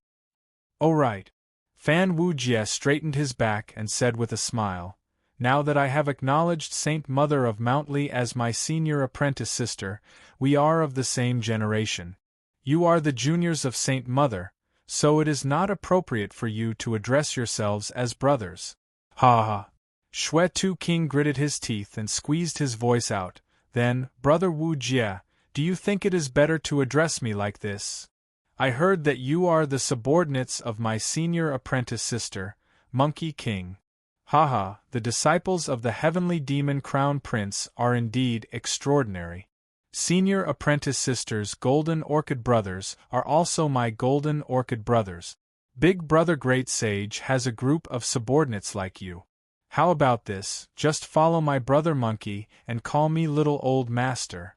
Oh right. Fan Wujie straightened his back and said with a smile, Now that I have acknowledged Saint Mother of Mount Li as my senior apprentice sister, we are of the same generation. You are the juniors of Saint Mother, so it is not appropriate for you to address yourselves as brothers. Ha ha. Xue Tu King gritted his teeth and squeezed his voice out. Then, Brother Wujie, do you think it is better to address me like this? I heard that you are the subordinates of my senior apprentice sister, Monkey King. Haha, the disciples of the heavenly demon Crown Prince are indeed extraordinary. Senior apprentice sisters Golden Orchid Brothers are also my Golden Orchid Brothers. Big Brother Great Sage has a group of subordinates like you. How about this, just follow my brother Monkey and call me Little Old Master.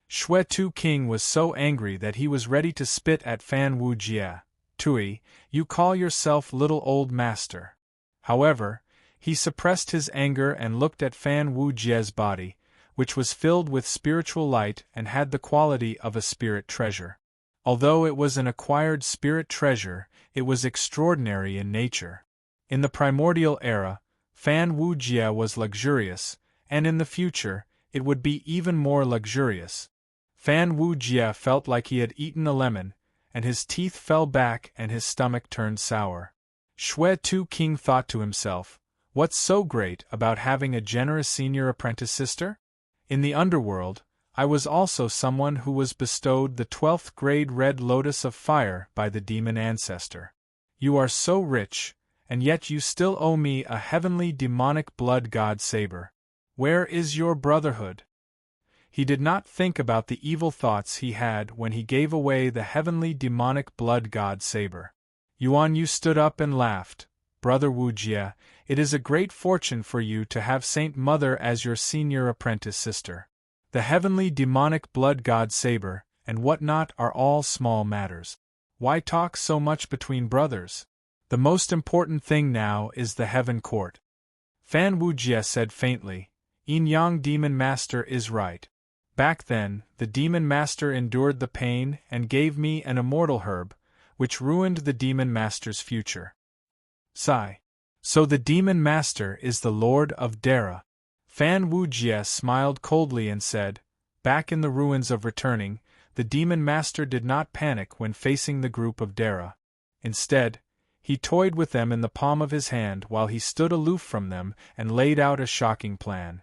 Xue Tu King was so angry that he was ready to spit at Fan Wujie. Tui, you call yourself Little Old Master. However, he suppressed his anger and looked at Fan Wujie's body, which was filled with spiritual light and had the quality of a spirit treasure. Although it was an acquired spirit treasure, it was extraordinary in nature. In the primordial era, Fan Wujie was luxurious, and in the future, it would be even more luxurious. Fan Wujie felt like he had eaten a lemon, and his teeth fell back and his stomach turned sour. Xue Tu King thought to himself, what's so great about having a generous senior apprentice sister? In the underworld, I was also someone who was bestowed the 12th grade Red Lotus of Fire by the demon ancestor. You are so rich, and yet you still owe me a heavenly demonic blood god saber. Where is your brotherhood? He did not think about the evil thoughts he had when he gave away the heavenly demonic blood god saber. Yuan Yu stood up and laughed. Brother Wujie, it is a great fortune for you to have Saint Mother as your senior apprentice sister. The heavenly demonic blood god saber, and what not are all small matters. Why talk so much between brothers? The most important thing now is the heaven court. Fan Wujie said faintly, Yin Yang Demon Master is right. Back then, the Demon Master endured the pain and gave me an immortal herb, which ruined the Demon Master's future. Sigh. So the Demon Master is the Lord of Dara. Fan Wujie smiled coldly and said, Back in the ruins of Returning, the Demon Master did not panic when facing the group of Dara. Instead, he toyed with them in the palm of his hand while he stood aloof from them and laid out a shocking plan.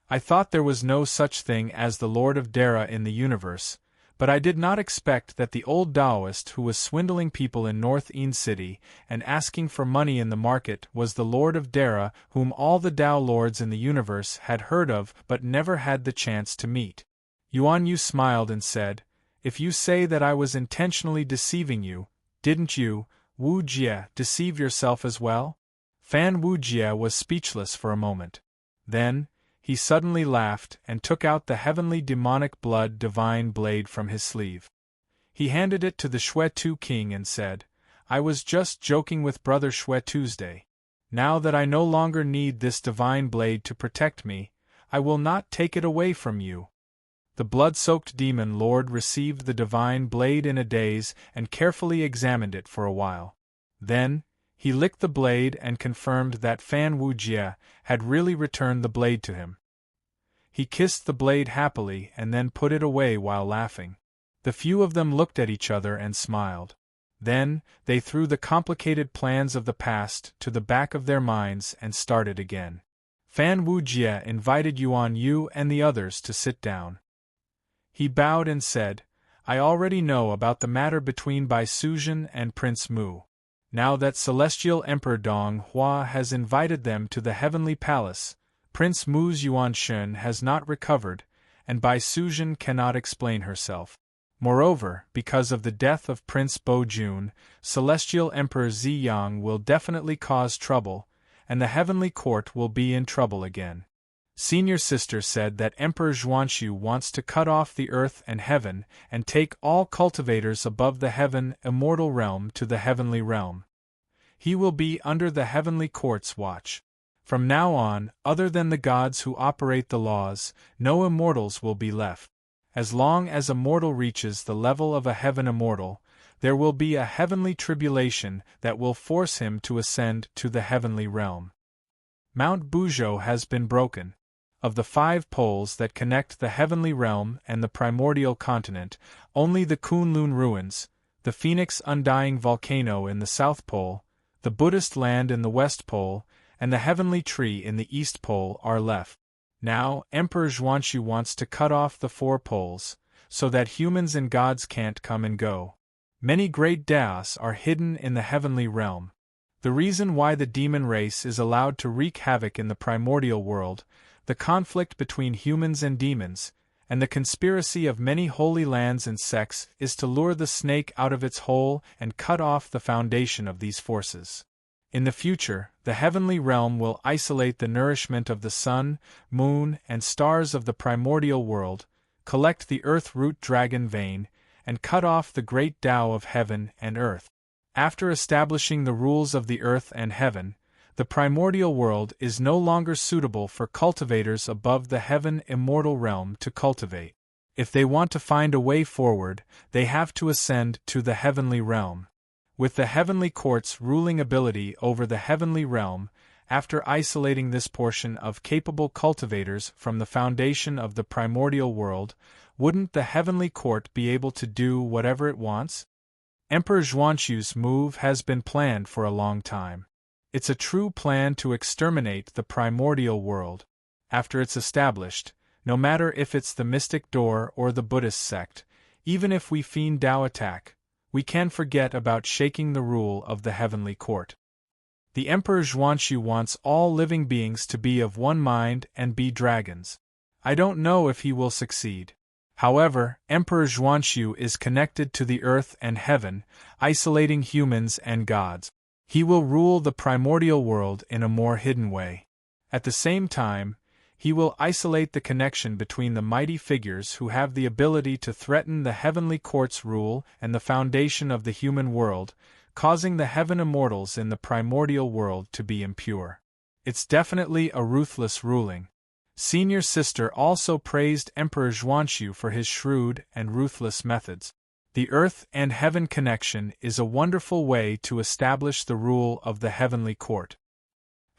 I thought there was no such thing as the Lord of Dara in the universe, but I did not expect that the old Taoist who was swindling people in North Een City and asking for money in the market was the Lord of Dara whom all the Tao lords in the universe had heard of but never had the chance to meet. Yuan Yu smiled and said, If you say that I was intentionally deceiving you, didn't you, Wu Jie, deceive yourself as well? Fan Wu Jie was speechless for a moment. Then, he suddenly laughed and took out the heavenly demonic blood divine blade from his sleeve. He handed it to the Xue Tu King and said, I was just joking with Brother Xue Tuesday. Now that I no longer need this divine blade to protect me, I will not take it away from you." The blood-soaked demon lord received the divine blade in a daze and carefully examined it for a while. Then, he licked the blade and confirmed that Fan Wujie had really returned the blade to him. He kissed the blade happily and then put it away while laughing. The few of them looked at each other and smiled. Then, they threw the complicated plans of the past to the back of their minds and started again. Fan Wujie invited Yuan Yu and the others to sit down. He bowed and said, "I already know about the matter between Bai Suzhen and Prince Mu. Now that Celestial Emperor Dong Hua has invited them to the Heavenly Palace, Prince Mu's Yuan Shun has not recovered, and Bai Suzhen cannot explain herself. Moreover, because of the death of Prince Bo Jun, Celestial Emperor Ziyang will definitely cause trouble, and the Heavenly Court will be in trouble again." Senior Sister said that Emperor Zhuanshu wants to cut off the earth and heaven and take all cultivators above the heaven immortal realm to the heavenly realm. He will be under the Heavenly Court's watch. From now on, other than the gods who operate the laws, no immortals will be left. As long as a mortal reaches the level of a heaven immortal, there will be a heavenly tribulation that will force him to ascend to the heavenly realm. Mount Buzhou has been broken. Of the 5 poles that connect the heavenly realm and the primordial continent, only the Kunlun ruins, the Phoenix Undying volcano in the South Pole, the Buddhist land in the West Pole, and the heavenly tree in the East Pole are left. Now, Emperor Zhuanshu wants to cut off the 4 poles, so that humans and gods can't come and go. Many great daos are hidden in the heavenly realm. The reason why the demon race is allowed to wreak havoc in the primordial world, the conflict between humans and demons, and the conspiracy of many holy lands and sects is to lure the snake out of its hole and cut off the foundation of these forces. In the future, the heavenly realm will isolate the nourishment of the sun, moon, and stars of the primordial world, collect the earth root dragon vein, and cut off the great Tao of heaven and earth. After establishing the rules of the earth and heaven, the primordial world is no longer suitable for cultivators above the heaven immortal realm to cultivate. If they want to find a way forward, they have to ascend to the heavenly realm. With the heavenly court's ruling ability over the heavenly realm, after isolating this portion of capable cultivators from the foundation of the primordial world, wouldn't the heavenly court be able to do whatever it wants? Emperor Zhuanshu's move has been planned for a long time. It's a true plan to exterminate the primordial world. After it's established, no matter if it's the Mystic Door or the Buddhist sect, even if we fiend Dao attack, we can forget about shaking the rule of the heavenly court. The Emperor Zhuanshu wants all living beings to be of one mind and be dragons. I don't know if he will succeed. However, Emperor Zhuanshu is connected to the earth and heaven, isolating humans and gods. He will rule the primordial world in a more hidden way. At the same time, he will isolate the connection between the mighty figures who have the ability to threaten the heavenly court's rule and the foundation of the human world, causing the heaven immortals in the primordial world to be impure. It's definitely a ruthless ruling. Senior Sister also praised Emperor Zhuanshu for his shrewd and ruthless methods. The earth and heaven connection is a wonderful way to establish the rule of the heavenly court.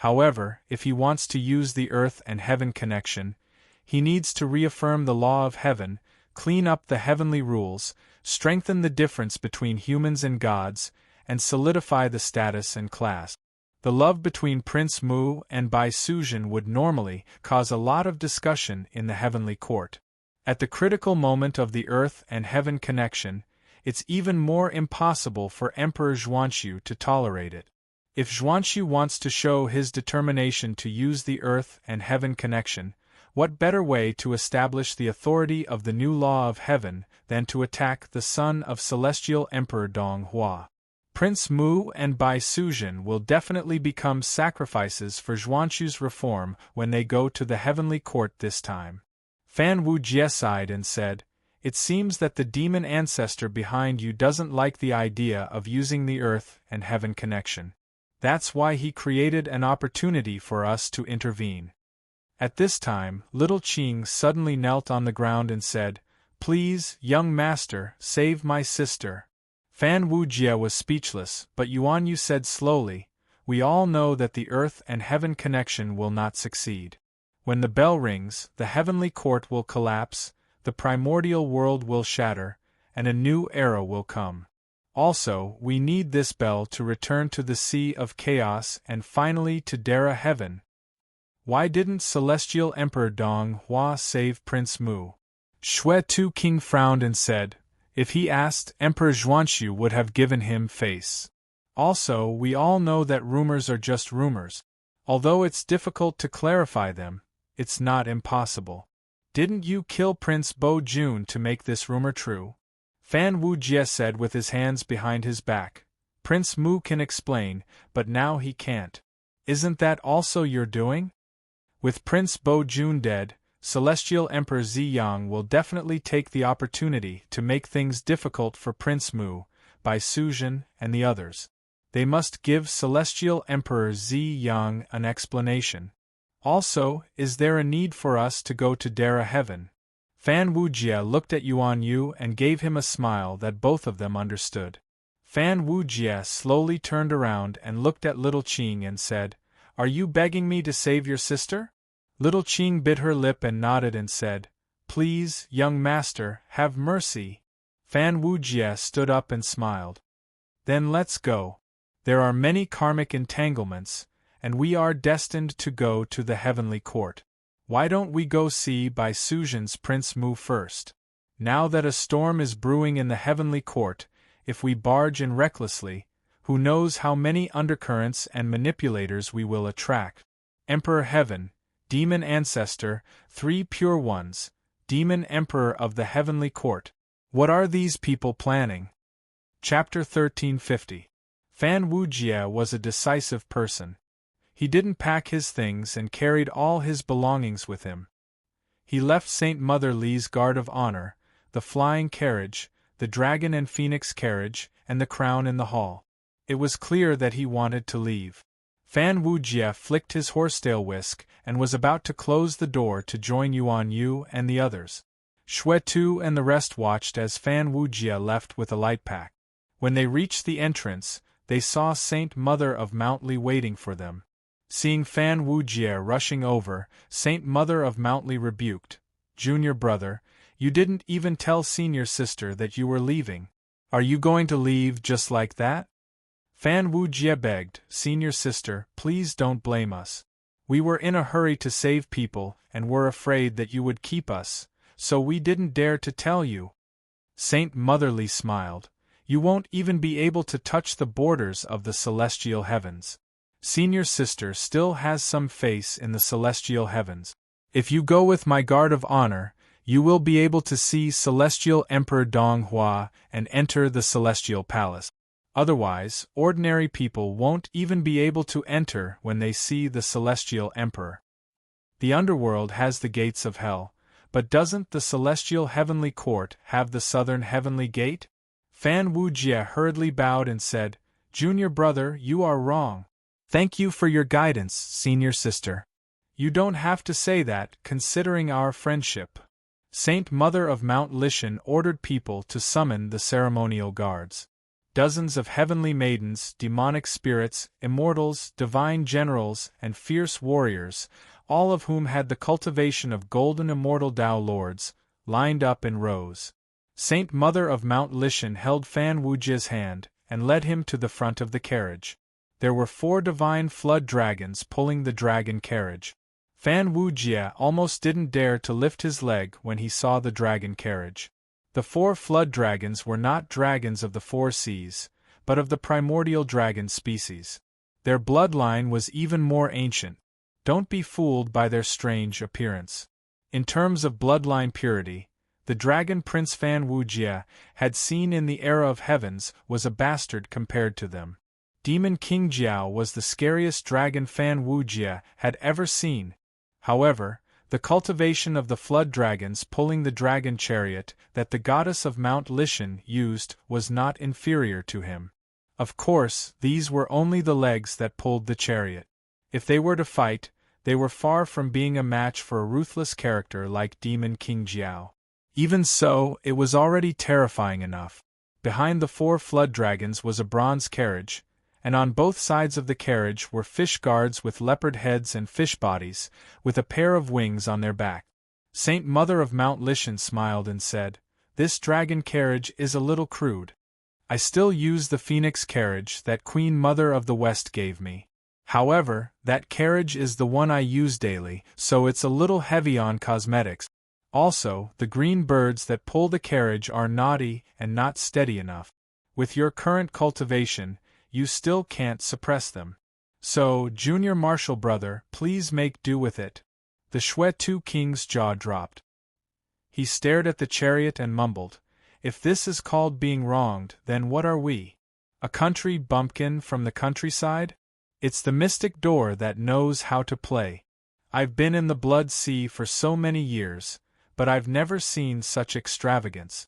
However, if he wants to use the earth and heaven connection, he needs to reaffirm the law of heaven, clean up the heavenly rules, strengthen the difference between humans and gods, and solidify the status and class. The love between Prince Mu and Bai Suzhen would normally cause a lot of discussion in the heavenly court. At the critical moment of the earth and heaven connection, it's even more impossible for Emperor Zhuanshu to tolerate it. If Zhuanshu wants to show his determination to use the earth and heaven connection, what better way to establish the authority of the new law of heaven than to attack the son of Celestial Emperor Dong Hua? Prince Mu and Bai Suzhen will definitely become sacrifices for Zhuanshu's reform when they go to the heavenly court this time. Fan Wujie sighed and said, "It seems that the demon ancestor behind you doesn't like the idea of using the earth and heaven connection. That's why he created an opportunity for us to intervene. At this time, little Qing suddenly knelt on the ground and said, "Please, young master, save my sister." Fan Wujie was speechless, but Yuan Yu said slowly, "We all know that the earth and heaven connection will not succeed. When the bell rings, the heavenly court will collapse, the primordial world will shatter, and a new era will come. Also, we need this bell to return to the Sea of Chaos and finally to Dara Heaven." Why didn't Celestial Emperor Dong Hua save Prince Mu? Shui Tu King frowned and said, "If he asked, Emperor Zhuanxu would have given him face. Also, we all know that rumors are just rumors. Although it's difficult to clarify them, it's not impossible. Didn't you kill Prince Bo Jun to make this rumor true?" Fan Wujie said with his hands behind his back, "Prince Mu can explain, but now he can't. Isn't that also your doing? With Prince Bo Jun dead, Celestial Emperor Ziyang will definitely take the opportunity to make things difficult for Prince Mu, Bai Suzhen, and the others. They must give Celestial Emperor Ziyang an explanation. Also, is there a need for us to go to Dara Heaven?" Fan Wujie looked at Yuan Yu and gave him a smile that both of them understood. Fan Wujie slowly turned around and looked at Little Qing and said, "Are you begging me to save your sister?" Little Qing bit her lip and nodded and said, "Please, young master, have mercy." Fan Wujie stood up and smiled. "Then let's go. There are many karmic entanglements, and we are destined to go to the heavenly court. Why don't we go see Bai Suzhen's Prince Mu first? Now that a storm is brewing in the heavenly court, if we barge in recklessly, who knows how many undercurrents and manipulators we will attract. Emperor Heaven, Demon Ancestor, 3 Pure Ones, Demon Emperor of the Heavenly Court. What are these people planning?" Chapter 1350. Fan Wujie was a decisive person. He didn't pack his things and carried all his belongings with him. He left Saint Mother Li's Guard of Honor, the flying carriage, the dragon and phoenix carriage, and the crown in the hall. It was clear that he wanted to leave. Fan Wujie flicked his horsetail whisk and was about to close the door to join Yuan Yu and the others. Shui Tu and the rest watched as Fan Wujie left with a light pack. When they reached the entrance, they saw Saint Mother of Mount Li waiting for them. Seeing Fan Wujie rushing over, Saint Mother of Mount Li rebuked, "Junior brother, you didn't even tell senior sister that you were leaving. Are you going to leave just like that?" Fan Wujie begged, "Senior sister, please don't blame us. We were in a hurry to save people and were afraid that you would keep us, so we didn't dare to tell you." Saint Motherly smiled, "You won't even be able to touch the borders of the celestial heavens. Senior sister still has some face in the celestial heavens. If you go with my guard of honor, you will be able to see Celestial Emperor Dong Hua and enter the celestial palace. Otherwise, ordinary people won't even be able to enter when they see the Celestial Emperor. The underworld has the gates of hell, but doesn't the Celestial Heavenly Court have the Southern Heavenly Gate?" Fan Wujie hurriedly bowed and said, "Junior brother, you are wrong. Thank you for your guidance, senior sister." "You don't have to say that, considering our friendship." Saint Mother of Mount Lishan ordered people to summon the ceremonial guards. Dozens of heavenly maidens, demonic spirits, immortals, divine generals, and fierce warriors, all of whom had the cultivation of golden immortal Tao lords, lined up in rows. Saint Mother of Mount Lishan held Fan Wujie's hand and led him to the front of the carriage. There were 4 divine flood dragons pulling the dragon carriage. Fan Wujie almost didn't dare to lift his leg when he saw the dragon carriage. The 4 flood dragons were not dragons of the 4 seas, but of the primordial dragon species. Their bloodline was even more ancient. Don't be fooled by their strange appearance. In terms of bloodline purity, the dragon Prince Fan Wujie had seen in the era of heavens was a bastard compared to them. Demon King Jiao was the scariest dragon Fan Wujie had ever seen. However, the cultivation of the flood dragons pulling the dragon chariot that the goddess of Mount Lishan used was not inferior to him. Of course, these were only the legs that pulled the chariot. If they were to fight, they were far from being a match for a ruthless character like Demon King Jiao. Even so, it was already terrifying enough. Behind the 4 flood dragons was a bronze carriage, and on both sides of the carriage were fish guards with leopard heads and fish bodies, with a pair of wings on their back. Saint Mother of Mount Lishan smiled and said, "This dragon carriage is a little crude. I still use the phoenix carriage that Queen Mother of the West gave me. However, that carriage is the one I use daily, so it's a little heavy on cosmetics. Also, the green birds that pull the carriage are naughty and not steady enough. With your current cultivation, you still can't suppress them. So, Junior Marshal Brother, please make do with it." The Shui-Tu King's jaw dropped. He stared at the chariot and mumbled, "If this is called being wronged, then what are we? A country bumpkin from the countryside? It's the mystic door that knows how to play. I've been in the Blood Sea for so many years, but I've never seen such extravagance."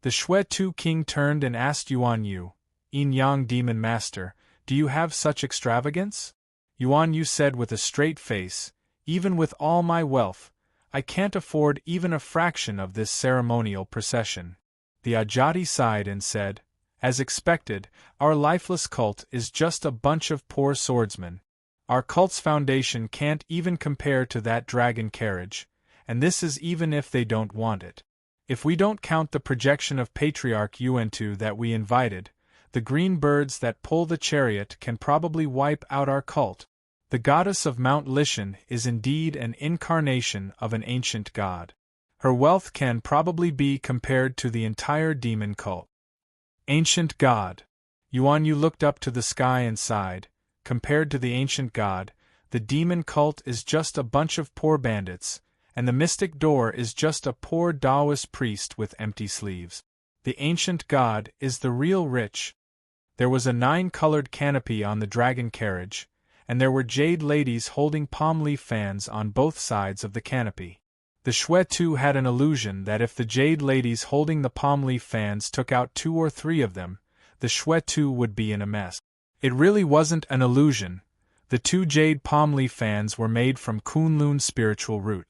The Shui-Tu King turned and asked Yuan Yu, "Yin-Yang Demon Master, do you have such extravagance?" Yuan Yu said with a straight face, "Even with all my wealth, I can't afford even a fraction of this ceremonial procession." The Ajati sighed and said, "As expected, our lifeless cult is just a bunch of poor swordsmen. Our cult's foundation can't even compare to that dragon carriage, and this is even if they don't want it. If we don't count the projection of Patriarch Yuantu that we invited, the green birds that pull the chariot can probably wipe out our cult. The goddess of Mount Lishan is indeed an incarnation of an ancient god. Her wealth can probably be compared to the entire demon cult." Ancient god. Yuan Yu looked up to the sky and sighed. Compared to the ancient god, the demon cult is just a bunch of poor bandits, and the mystic door is just a poor Taoist priest with empty sleeves. The ancient god is the real rich. There was a 9-colored canopy on the dragon carriage, and there were jade ladies holding palm leaf fans on both sides of the canopy. The Shui-Tu had an illusion that if the jade ladies holding the palm leaf fans took out 2 or 3 of them, the Shui-Tu would be in a mess. It really wasn't an illusion. The 2 jade palm leaf fans were made from Kunlun's spiritual root.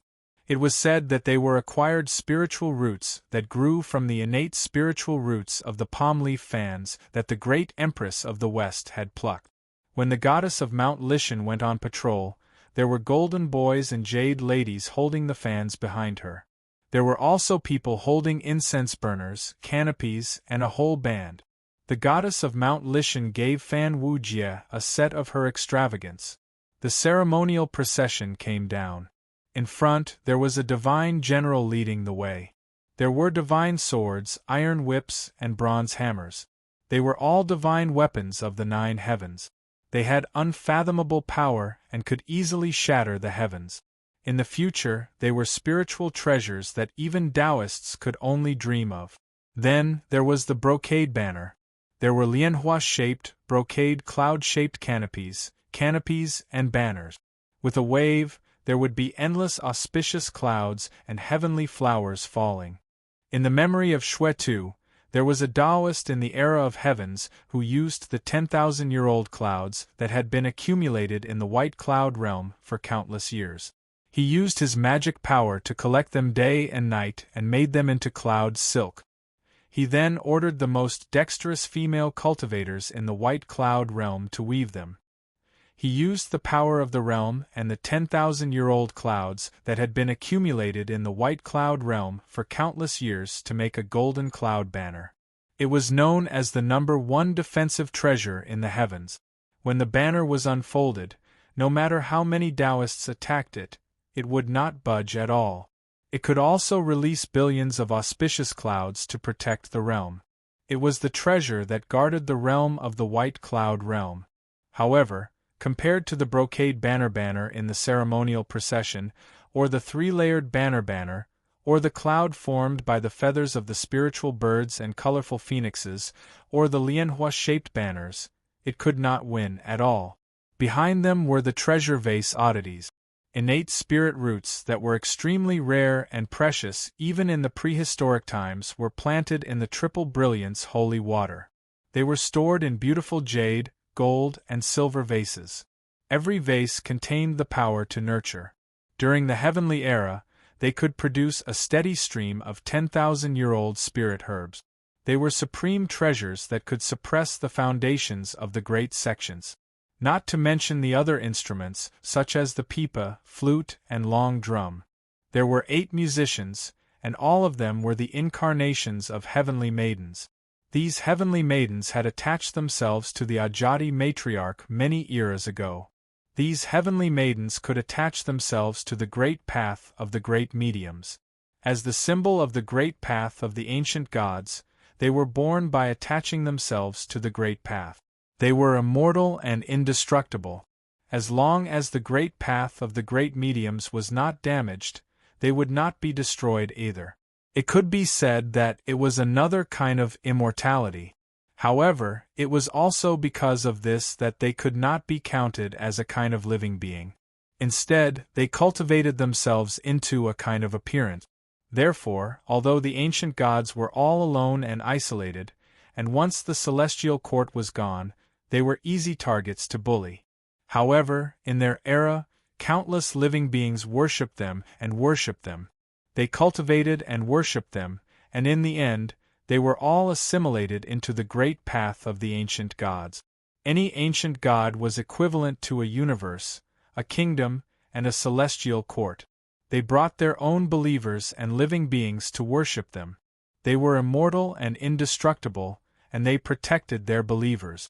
It was said that they were acquired spiritual roots that grew from the innate spiritual roots of the palm leaf fans that the great Empress of the West had plucked. When the goddess of Mount Lishan went on patrol, there were golden boys and jade ladies holding the fans behind her. There were also people holding incense burners, canopies, and a whole band. The goddess of Mount Lishan gave Fan Wujie a set of her extravagance. The ceremonial procession came down. In front, there was a divine general leading the way. There were divine swords, iron whips, and bronze hammers. They were all divine weapons of the 9 heavens. They had unfathomable power and could easily shatter the heavens. In the future, they were spiritual treasures that even Taoists could only dream of. Then, there was the brocade banner. There were lianhua-shaped, brocade cloud-shaped canopies, and banners. With a wave, there would be endless auspicious clouds and heavenly flowers falling. In the memory of Shui-Tu, there was a Taoist in the era of heavens who used the 10,000-year-old clouds that had been accumulated in the white cloud realm for countless years. He used his magic power to collect them day and night and made them into cloud silk. He then ordered the most dexterous female cultivators in the white cloud realm to weave them. He used the power of the realm and the 10,000-year-old clouds that had been accumulated in the white cloud realm for countless years to make a golden cloud banner. It was known as the #1 defensive treasure in the heavens. When the banner was unfolded, no matter how many Taoists attacked it, it would not budge at all. It could also release billions of auspicious clouds to protect the realm. It was the treasure that guarded the realm of the white cloud realm. However, compared to the brocade banner in the ceremonial procession, or the 3-layered banner, or the cloud formed by the feathers of the spiritual birds and colorful phoenixes, or the lianhua-shaped banners, it could not win at all. Behind them were the treasure vase oddities, innate spirit roots that were extremely rare and precious even in the prehistoric times were planted in the triple brilliance holy water. They were stored in beautiful jade, gold, and silver vases. Every vase contained the power to nurture. During the heavenly era, they could produce a steady stream of 10,000-year-old spirit herbs. They were supreme treasures that could suppress the foundations of the great sections. Not to mention the other instruments, such as the pipa, flute, and long drum. There were 8 musicians, and all of them were the incarnations of heavenly maidens. These heavenly maidens had attached themselves to the Ajati matriarch many eras ago. These heavenly maidens could attach themselves to the great path of the great mediums. As the symbol of the great path of the ancient gods, they were born by attaching themselves to the great path. They were immortal and indestructible. As long as the great path of the great mediums was not damaged, they would not be destroyed either. It could be said that it was another kind of immortality. However, it was also because of this that they could not be counted as a kind of living being. Instead, they cultivated themselves into a kind of appearance. Therefore, although the ancient gods were all alone and isolated, and once the celestial court was gone, they were easy targets to bully. However, in their era, countless living beings worshipped them and worshipped them. They cultivated and worshipped them, and in the end, they were all assimilated into the great path of the ancient gods. Any ancient god was equivalent to a universe, a kingdom, and a celestial court. They brought their own believers and living beings to worship them. They were immortal and indestructible, and they protected their believers.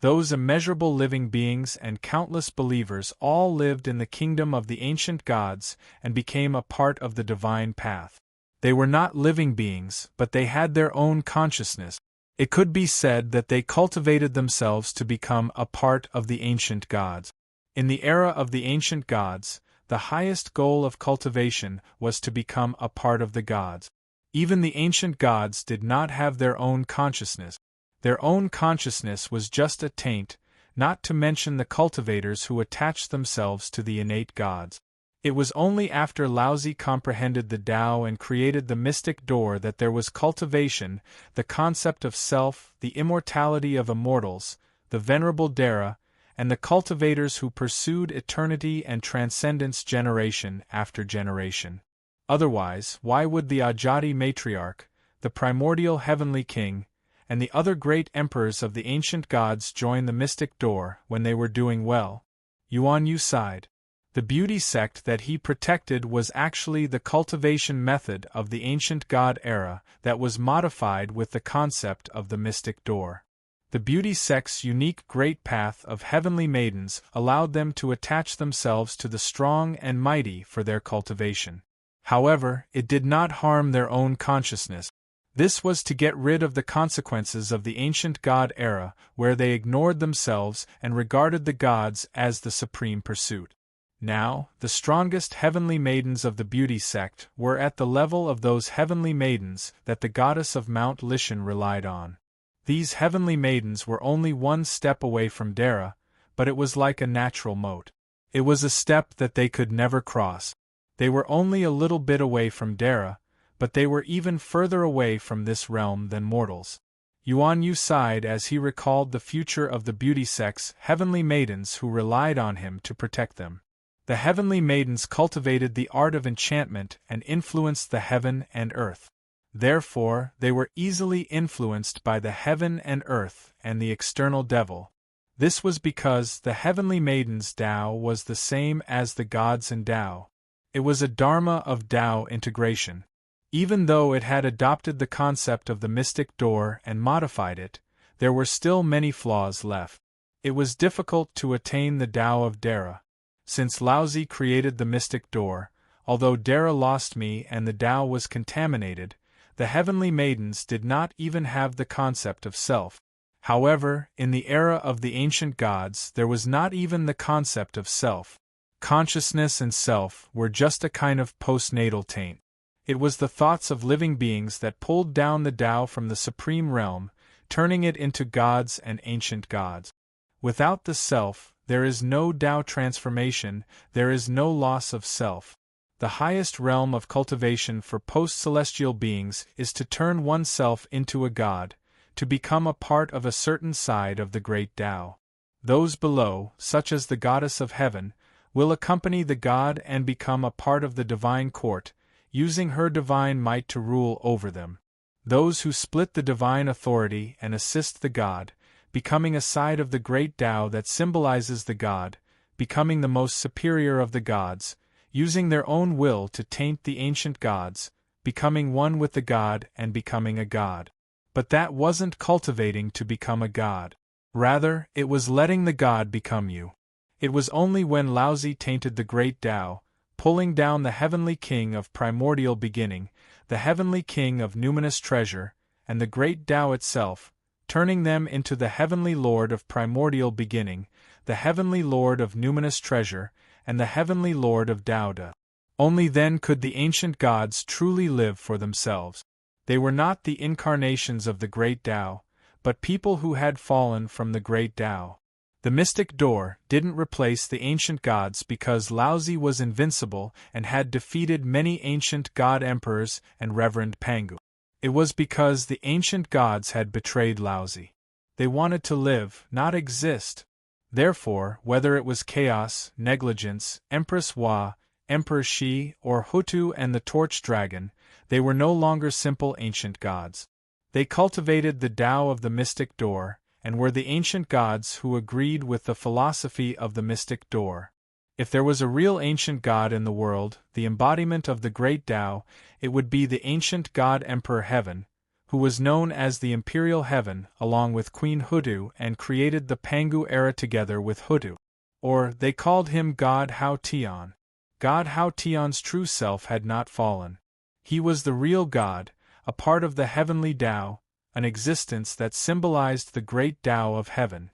Those immeasurable living beings and countless believers all lived in the kingdom of the ancient gods and became a part of the divine path. They were not living beings, but they had their own consciousness. It could be said that they cultivated themselves to become a part of the ancient gods. In the era of the ancient gods, the highest goal of cultivation was to become a part of the gods. Even the ancient gods did not have their own consciousness. Their own consciousness was just a taint, not to mention the cultivators who attached themselves to the innate gods. It was only after Laozi comprehended the Tao and created the mystic door that there was cultivation, the concept of self, the immortality of immortals, the venerable Dara, and the cultivators who pursued eternity and transcendence generation after generation. Otherwise, why would the Ajati matriarch, the primordial heavenly king, and the other great emperors of the ancient gods join the mystic door when they were doing well? Yuan Yu sighed. The beauty sect that he protected was actually the cultivation method of the ancient god era that was modified with the concept of the mystic door. The beauty sect's unique great path of heavenly maidens allowed them to attach themselves to the strong and mighty for their cultivation. However, it did not harm their own consciousness. This was to get rid of the consequences of the ancient god era, where they ignored themselves and regarded the gods as the supreme pursuit. Now, the strongest heavenly maidens of the beauty sect were at the level of those heavenly maidens that the goddess of Mount Lishan relied on. These heavenly maidens were only one step away from Dara, but it was like a natural moat. It was a step that they could never cross. They were only a little bit away from Dara, but they were even further away from this realm than mortals. Yuan Yu sighed as he recalled the future of the beauty sect's heavenly maidens who relied on him to protect them. The heavenly maidens cultivated the art of enchantment and influenced the heaven and earth. Therefore, they were easily influenced by the heaven and earth and the external devil. This was because the heavenly maidens' Tao was the same as the gods in Tao. It was a dharma of Tao integration. Even though it had adopted the concept of the mystic door and modified it, there were still many flaws left. It was difficult to attain the Tao of Dara. Since Laozi created the mystic door, although Dara lost me and the Tao was contaminated, the heavenly maidens did not even have the concept of self. However, in the era of the ancient gods there was not even the concept of self. Consciousness and self were just a kind of postnatal taint. It was the thoughts of living beings that pulled down the Tao from the supreme realm, turning it into gods and ancient gods. Without the self, there is no Tao transformation, there is no loss of self. The highest realm of cultivation for post-celestial beings is to turn oneself into a god, to become a part of a certain side of the great Tao. Those below, such as the goddess of heaven, will accompany the god and become a part of the divine court, using her divine might to rule over them. Those who split the divine authority and assist the god, becoming a side of the great Tao that symbolizes the god, becoming the most superior of the gods, using their own will to taint the ancient gods, becoming one with the god and becoming a god. But that wasn't cultivating to become a god. Rather, it was letting the god become you. It was only when Laozi tainted the great Tao, pulling down the heavenly king of primordial beginning, the heavenly king of numinous treasure, and the great Tao itself, turning them into the heavenly lord of primordial beginning, the heavenly lord of numinous treasure, and the heavenly lord of Taoda. Only then could the ancient gods truly live for themselves. They were not the incarnations of the great Tao, but people who had fallen from the great Tao. The mystic door didn't replace the ancient gods because Laozi was invincible and had defeated many ancient god emperors and Reverend Pangu. It was because the ancient gods had betrayed Laozi. They wanted to live, not exist. Therefore, whether it was chaos, negligence, Empress Hua, Emperor Shi, or Hutu and the Torch Dragon, they were no longer simple ancient gods. They cultivated the Tao of the mystic door, and were the ancient gods who agreed with the philosophy of the mystic door. If there was a real ancient god in the world, the embodiment of the great Tao, it would be the ancient god Emperor Heaven, who was known as the Imperial Heaven along with Queen Hutu and created the Pangu era together with Hutu. Or, they called him God Hao Tian. God Hao Tian's true self had not fallen. He was the real God, a part of the heavenly Tao, an existence that symbolized the great Tao of heaven.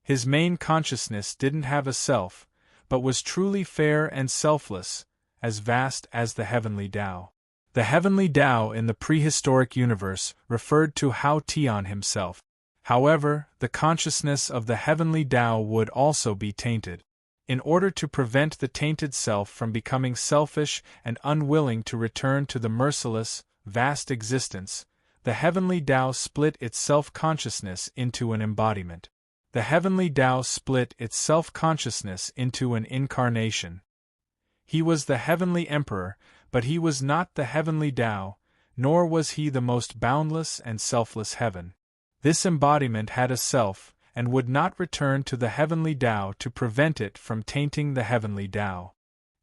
His main consciousness didn't have a self, but was truly fair and selfless, as vast as the heavenly Tao. The heavenly Tao in the prehistoric universe referred to Hao Tian himself. However, the consciousness of the heavenly Tao would also be tainted. In order to prevent the tainted self from becoming selfish and unwilling to return to the merciless, vast existence, the heavenly Tao split its self-consciousness into an embodiment. The heavenly Tao split its self-consciousness into an incarnation. He was the heavenly emperor, but he was not the heavenly Tao, nor was he the most boundless and selfless heaven. This embodiment had a self, and would not return to the heavenly Tao to prevent it from tainting the heavenly Tao.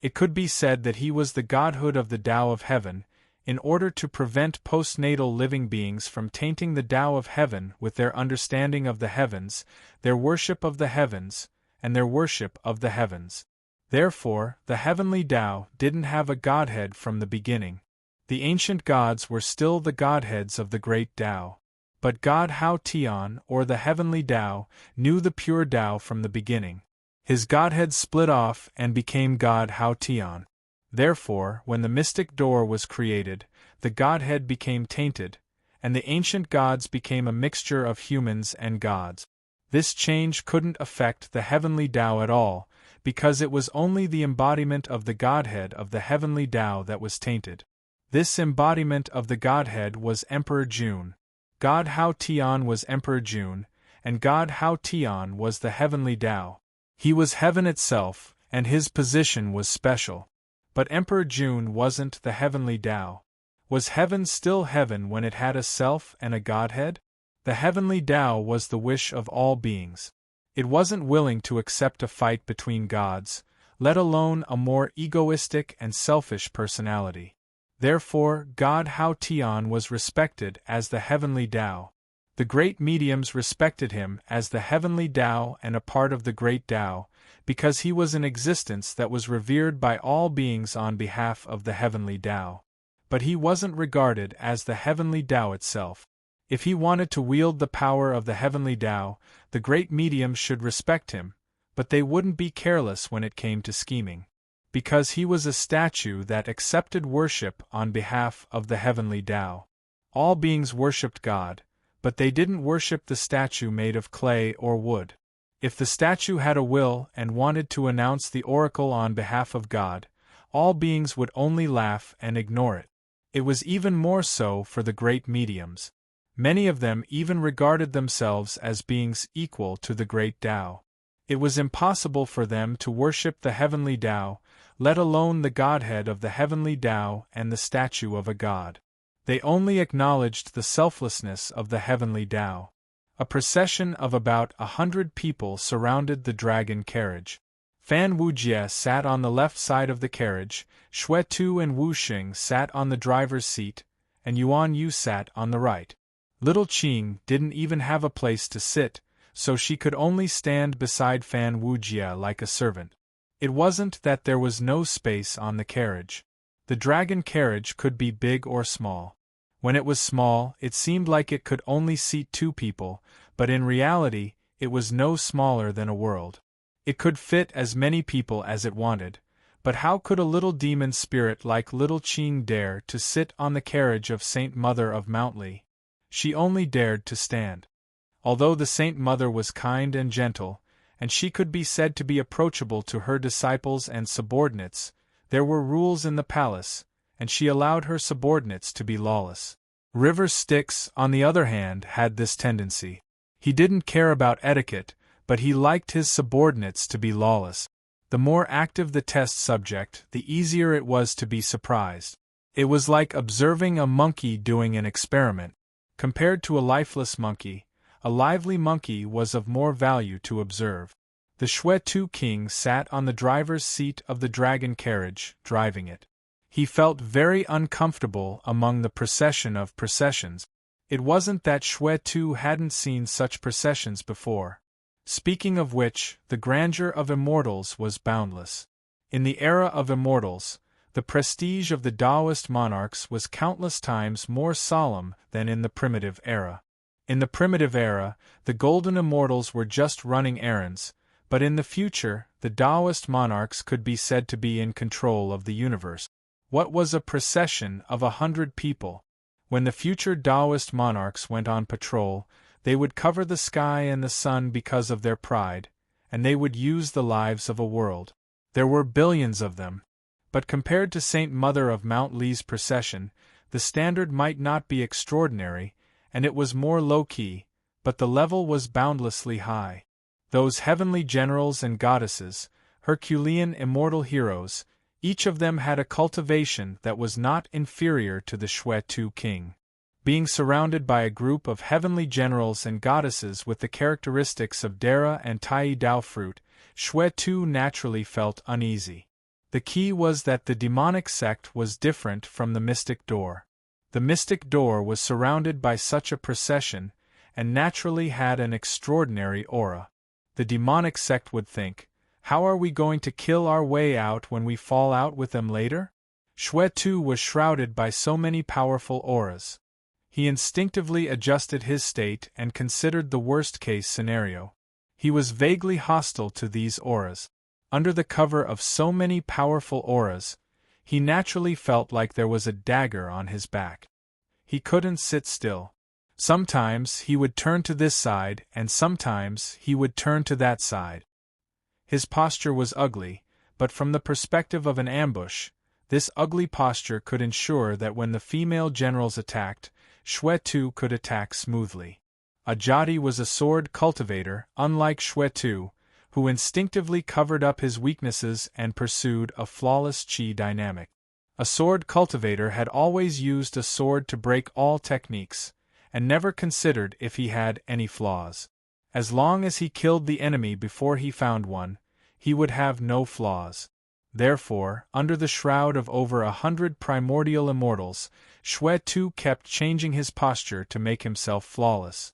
It could be said that he was the godhood of the Tao of heaven, in order to prevent postnatal living beings from tainting the Tao of heaven with their understanding of the heavens, their worship of the heavens, and their worship of the heavens. Therefore, the heavenly Tao didn't have a godhead from the beginning. The ancient gods were still the godheads of the great Tao. But God Hao Tian, or the heavenly Tao, knew the pure Tao from the beginning. His godhead split off and became God Hao Tian. Therefore, when the mystic door was created, the godhead became tainted, and the ancient gods became a mixture of humans and gods. This change couldn't affect the heavenly Tao at all, because it was only the embodiment of the godhead of the heavenly Tao that was tainted. This embodiment of the godhead was Emperor Jun. God Hao Tian was Emperor Jun, and God Hao Tian was the heavenly Tao. He was heaven itself, and his position was special. But Emperor Jun wasn't the heavenly Tao. Was heaven still heaven when it had a self and a godhead? The heavenly Tao was the wish of all beings. It wasn't willing to accept a fight between gods, let alone a more egoistic and selfish personality. Therefore, God Hao Tian was respected as the heavenly Tao. The great mediums respected him as the heavenly Tao and a part of the great Tao, because he was an existence that was revered by all beings on behalf of the heavenly Tao. But he wasn't regarded as the heavenly Tao itself. If he wanted to wield the power of the heavenly Tao, the great mediums should respect him, but they wouldn't be careless when it came to scheming. Because he was a statue that accepted worship on behalf of the heavenly Tao. All beings worshipped God, but they didn't worship the statue made of clay or wood. If the statue had a will and wanted to announce the oracle on behalf of God, all beings would only laugh and ignore it. It was even more so for the great mediums. Many of them even regarded themselves as beings equal to the great Tao. It was impossible for them to worship the heavenly Tao, let alone the Godhead of the heavenly Tao and the statue of a god. They only acknowledged the selflessness of the heavenly Tao. A procession of about 100 people surrounded the dragon carriage. Fan Wujie sat on the left side of the carriage, Xue Tu and Wu Xing sat on the driver's seat, and Yuan Yu sat on the right. Little Qing didn't even have a place to sit, so she could only stand beside Fan Wujie like a servant. It wasn't that there was no space on the carriage. The dragon carriage could be big or small. When it was small, it seemed like it could only seat 2 people, but in reality, it was no smaller than a world. It could fit as many people as it wanted, but how could a little demon spirit like Little Qing dare to sit on the carriage of Saint Mother of Mount Li? She only dared to stand. Although the Saint Mother was kind and gentle, and she could be said to be approachable to her disciples and subordinates, there were rules in the palace, and she allowed her subordinates to be lawless. River Styx, on the other hand, had this tendency. He didn't care about etiquette, but he liked his subordinates to be lawless. The more active the test subject, the easier it was to be surprised. It was like observing a monkey doing an experiment. Compared to a lifeless monkey, a lively monkey was of more value to observe. The Xue Tu king sat on the driver's seat of the dragon carriage, driving it. He felt very uncomfortable among the procession of processions. It wasn't that Xue Tu hadn't seen such processions before. Speaking of which, the grandeur of immortals was boundless. In the era of immortals, the prestige of the Taoist monarchs was countless times more solemn than in the primitive era. In the primitive era, the golden immortals were just running errands, but in the future, the Taoist monarchs could be said to be in control of the universe. What was a procession of 100 people? When the future Taoist monarchs went on patrol, they would cover the sky and the sun because of their pride, and they would use the lives of a world. There were billions of them. But compared to Saint Mother of Mount Li's procession, the standard might not be extraordinary, and it was more low-key, but the level was boundlessly high. Those heavenly generals and goddesses, Herculean immortal heroes, each of them had a cultivation that was not inferior to the Xue Tu king. Being surrounded by a group of heavenly generals and goddesses with the characteristics of Dara and Tai Dao fruit, Xue Tu naturally felt uneasy. The key was that the demonic sect was different from the mystic door. The mystic door was surrounded by such a procession, and naturally had an extraordinary aura. The demonic sect would think, how are we going to kill our way out when we fall out with them later? Xue Tu was shrouded by so many powerful auras. He instinctively adjusted his state and considered the worst-case scenario. He was vaguely hostile to these auras. Under the cover of so many powerful auras, he naturally felt like there was a dagger on his back. He couldn't sit still. Sometimes he would turn to this side and sometimes he would turn to that side. His posture was ugly, but from the perspective of an ambush, this ugly posture could ensure that when the female generals attacked, Xue Tu could attack smoothly. Ajati was a sword cultivator, unlike Xue Tu, who instinctively covered up his weaknesses and pursued a flawless qi dynamic. A sword cultivator had always used a sword to break all techniques, and never considered if he had any flaws. As long as he killed the enemy before he found one, he would have no flaws. Therefore, under the shroud of over 100 primordial immortals, Xue Tu kept changing his posture to make himself flawless.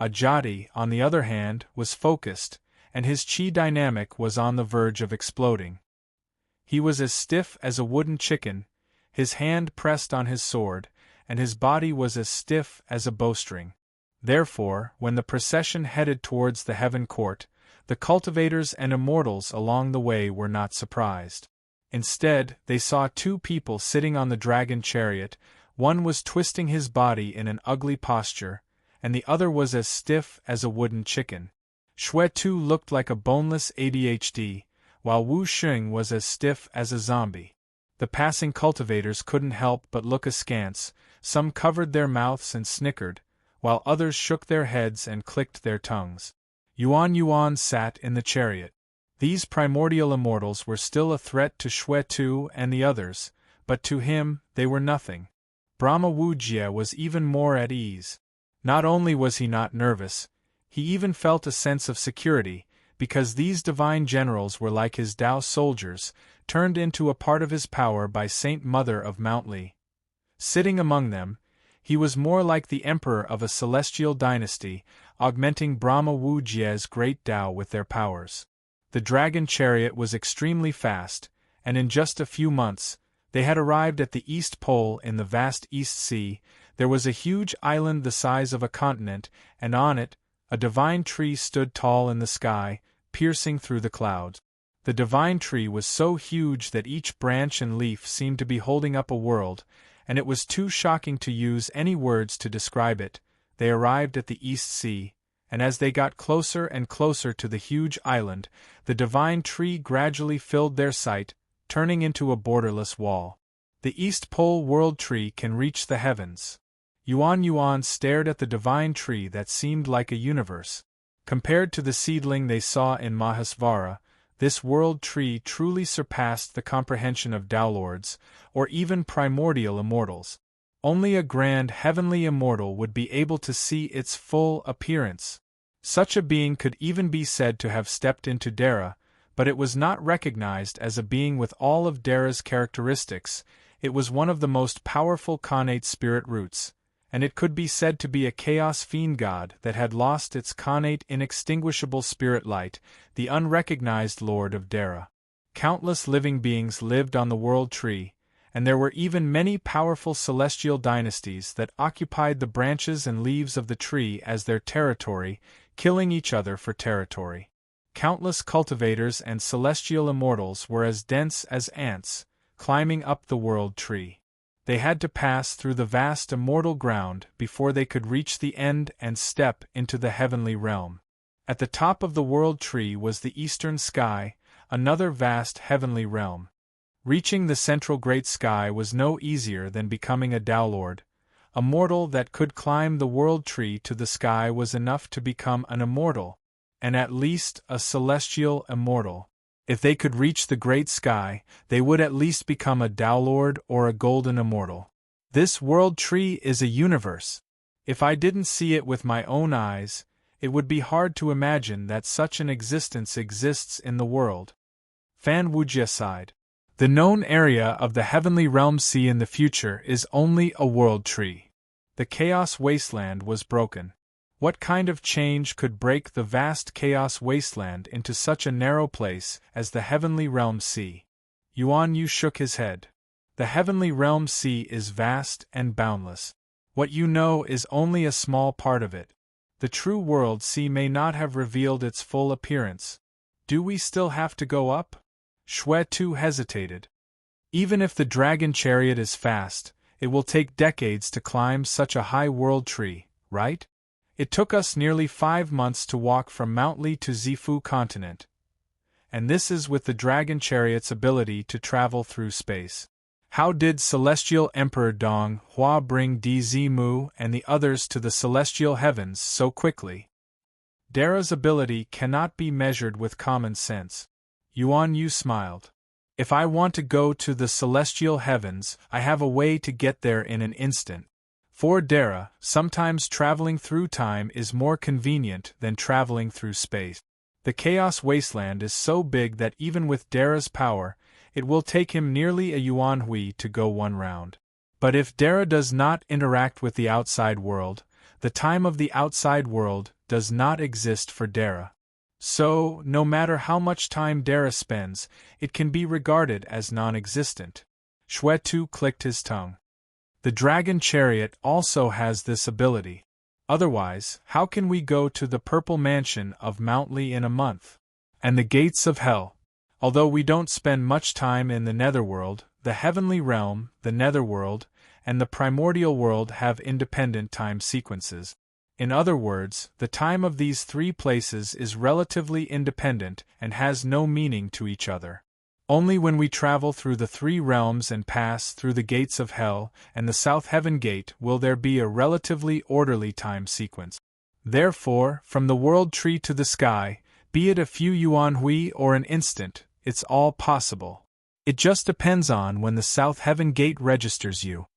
Ajati, on the other hand, was focused, and his qi dynamic was on the verge of exploding. He was as stiff as a wooden chicken, his hand pressed on his sword, and his body was as stiff as a bowstring. Therefore, when the procession headed towards the heaven court, the cultivators and immortals along the way were not surprised. Instead, they saw 2 people sitting on the dragon chariot. One was twisting his body in an ugly posture, and the other was as stiff as a wooden chicken. Xue Tu looked like a boneless ADHD, while Wu Xing was as stiff as a zombie. The passing cultivators couldn't help but look askance, some covered their mouths and snickered, while others shook their heads and clicked their tongues. Yuan sat in the chariot. These primordial immortals were still a threat to Xue Tu and the others, but to him, they were nothing. Brahma Wu Jie was even more at ease. Not only was he not nervous, he even felt a sense of security, because these divine generals were like his Tao soldiers, turned into a part of his power by Saint Mother of Mount Li. Sitting among them, he was more like the emperor of a celestial dynasty, augmenting Brahma Wu Jie's great Tao with their powers. The dragon chariot was extremely fast, and in just a few months, they had arrived at the East Pole in the vast East Sea. There was a huge island the size of a continent, and on it, a divine tree stood tall in the sky, piercing through the clouds. The divine tree was so huge that each branch and leaf seemed to be holding up a world, and it was too shocking to use any words to describe it. They arrived at the East Sea, and as they got closer and closer to the huge island, the divine tree gradually filled their sight, turning into a borderless wall. The East Pole World Tree can reach the heavens. Yuan stared at the divine tree that seemed like a universe. Compared to the seedling they saw in Mahasvara, this world tree truly surpassed the comprehension of Tao Lords, or even primordial immortals. Only a grand heavenly immortal would be able to see its full appearance. Such a being could even be said to have stepped into Dara, but it was not recognized as a being with all of Dara's characteristics. It was one of the most powerful connate spirit roots, and it could be said to be a chaos fiend god that had lost its connate inextinguishable spirit light, the unrecognized lord of Dara. Countless living beings lived on the world tree, and there were even many powerful celestial dynasties that occupied the branches and leaves of the tree as their territory, killing each other for territory. Countless cultivators and celestial immortals were as dense as ants, climbing up the world tree. They had to pass through the vast immortal ground before they could reach the end and step into the heavenly realm. At the top of the world tree was the eastern sky, another vast heavenly realm. Reaching the central great sky was no easier than becoming a Tao Lord. A mortal that could climb the world tree to the sky was enough to become an immortal, and at least a celestial immortal. If they could reach the great sky, they would at least become a Tao Lord or a golden immortal. This world tree is a universe. If I didn't see it with my own eyes, it would be hard to imagine that such an existence exists in the world. Fan Wujia sighed. The known area of the heavenly realm sea in the future is only a world tree. The chaos wasteland was broken. What kind of change could break the vast chaos wasteland into such a narrow place as the heavenly realm sea? Yuan Yu shook his head. The heavenly realm sea is vast and boundless. What you know is only a small part of it. The true world sea may not have revealed its full appearance. Do we still have to go up? Xue Tu hesitated. Even if the dragon chariot is fast, it will take decades to climb such a high world tree, right? It took us nearly 5 months to walk from Mount Li to Zifu continent. And this is with the dragon chariot's ability to travel through space. How did Celestial Emperor Dong Hua bring Zimu and the others to the celestial heavens so quickly? Dara's ability cannot be measured with common sense. Yuan Yu smiled. If I want to go to the celestial heavens, I have a way to get there in an instant. For Dara, sometimes traveling through time is more convenient than traveling through space. The Chaos Wasteland is so big that even with Dara's power, it will take him nearly a Yuan Hui to go one round. But if Dara does not interact with the outside world, the time of the outside world does not exist for Dara. So, no matter how much time Dara spends, it can be regarded as non-existent. Xue Tu clicked his tongue. The dragon chariot also has this ability. Otherwise, how can we go to the purple mansion of Mount Li in a month? And the gates of hell. Although we don't spend much time in the netherworld, the heavenly realm, the netherworld, and the primordial world have independent time sequences. In other words, the time of these 3 places is relatively independent and has no meaning to each other. Only when we travel through the three realms and pass through the gates of hell and the South Heaven Gate will there be a relatively orderly time sequence. Therefore, from the world tree to the sky, be it a few yuan hui or an instant, it's all possible. It just depends on when the South Heaven Gate registers you.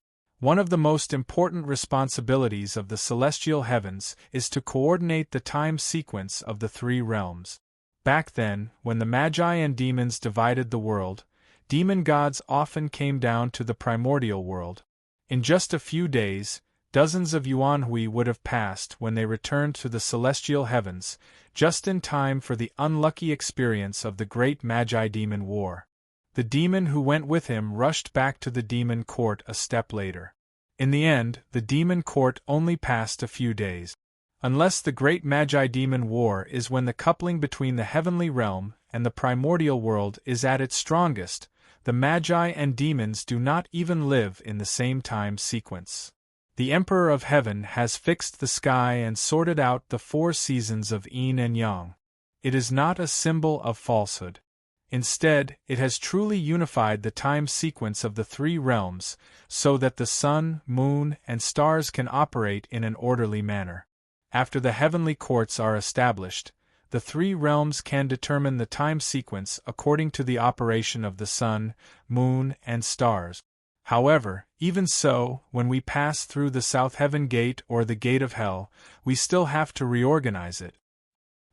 One of the most important responsibilities of the celestial heavens is to coordinate the time sequence of the three realms. Back then, when the Magi and demons divided the world, demon gods often came down to the primordial world. In just a few days, dozens of yuanhui would have passed when they returned to the celestial heavens, just in time for the unlucky experience of the great Magi-demon war. The demon who went with him rushed back to the demon court a step later. In the end, the demon court only passed a few days. Unless the great Magi-demon war is when the coupling between the heavenly realm and the primordial world is at its strongest, the Magi and demons do not even live in the same time sequence. The Emperor of Heaven has fixed the sky and sorted out the 4 seasons of yin and yang. It is not a symbol of falsehood. Instead, it has truly unified the time sequence of the 3 realms, so that the sun, moon, and stars can operate in an orderly manner. After the heavenly courts are established, the 3 realms can determine the time sequence according to the operation of the sun, moon, and stars. However, even so, when we pass through the South Heaven Gate or the Gate of Hell, we still have to reorganize it.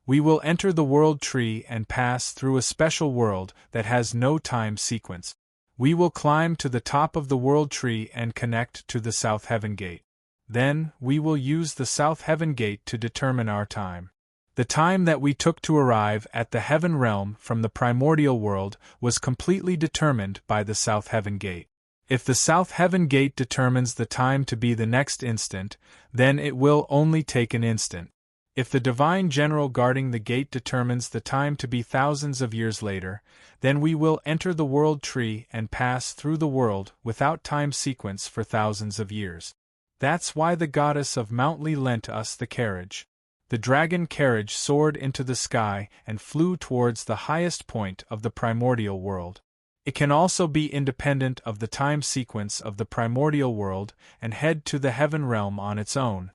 We will enter the world tree and pass through a special world that has no time sequence. We will climb to the top of the world tree and connect to the South Heaven Gate. Then, we will use the South Heaven Gate to determine our time. The time that we took to arrive at the Heaven Realm from the primordial world was completely determined by the South Heaven Gate. If the South Heaven Gate determines the time to be the next instant, then it will only take an instant. If the divine general guarding the gate determines the time to be thousands of years later, then we will enter the world tree and pass through the world without time sequence for thousands of years. That's why the goddess of Mount Li lent us the carriage. The dragon carriage soared into the sky and flew towards the highest point of the primordial world. It can also be independent of the time sequence of the primordial world and head to the heaven realm on its own.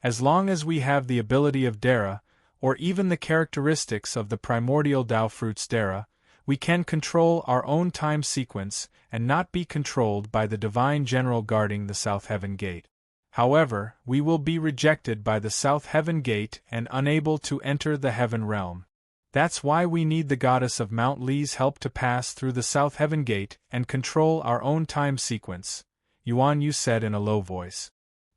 As long as we have the ability of Dara, or even the characteristics of the primordial Tao fruits Dara, we can control our own time sequence and not be controlled by the divine general guarding the South Heaven Gate. However, we will be rejected by the South Heaven Gate and unable to enter the heaven realm. That's why we need the goddess of Mount Li's help to pass through the South Heaven Gate and control our own time sequence, Yuan Yu said in a low voice.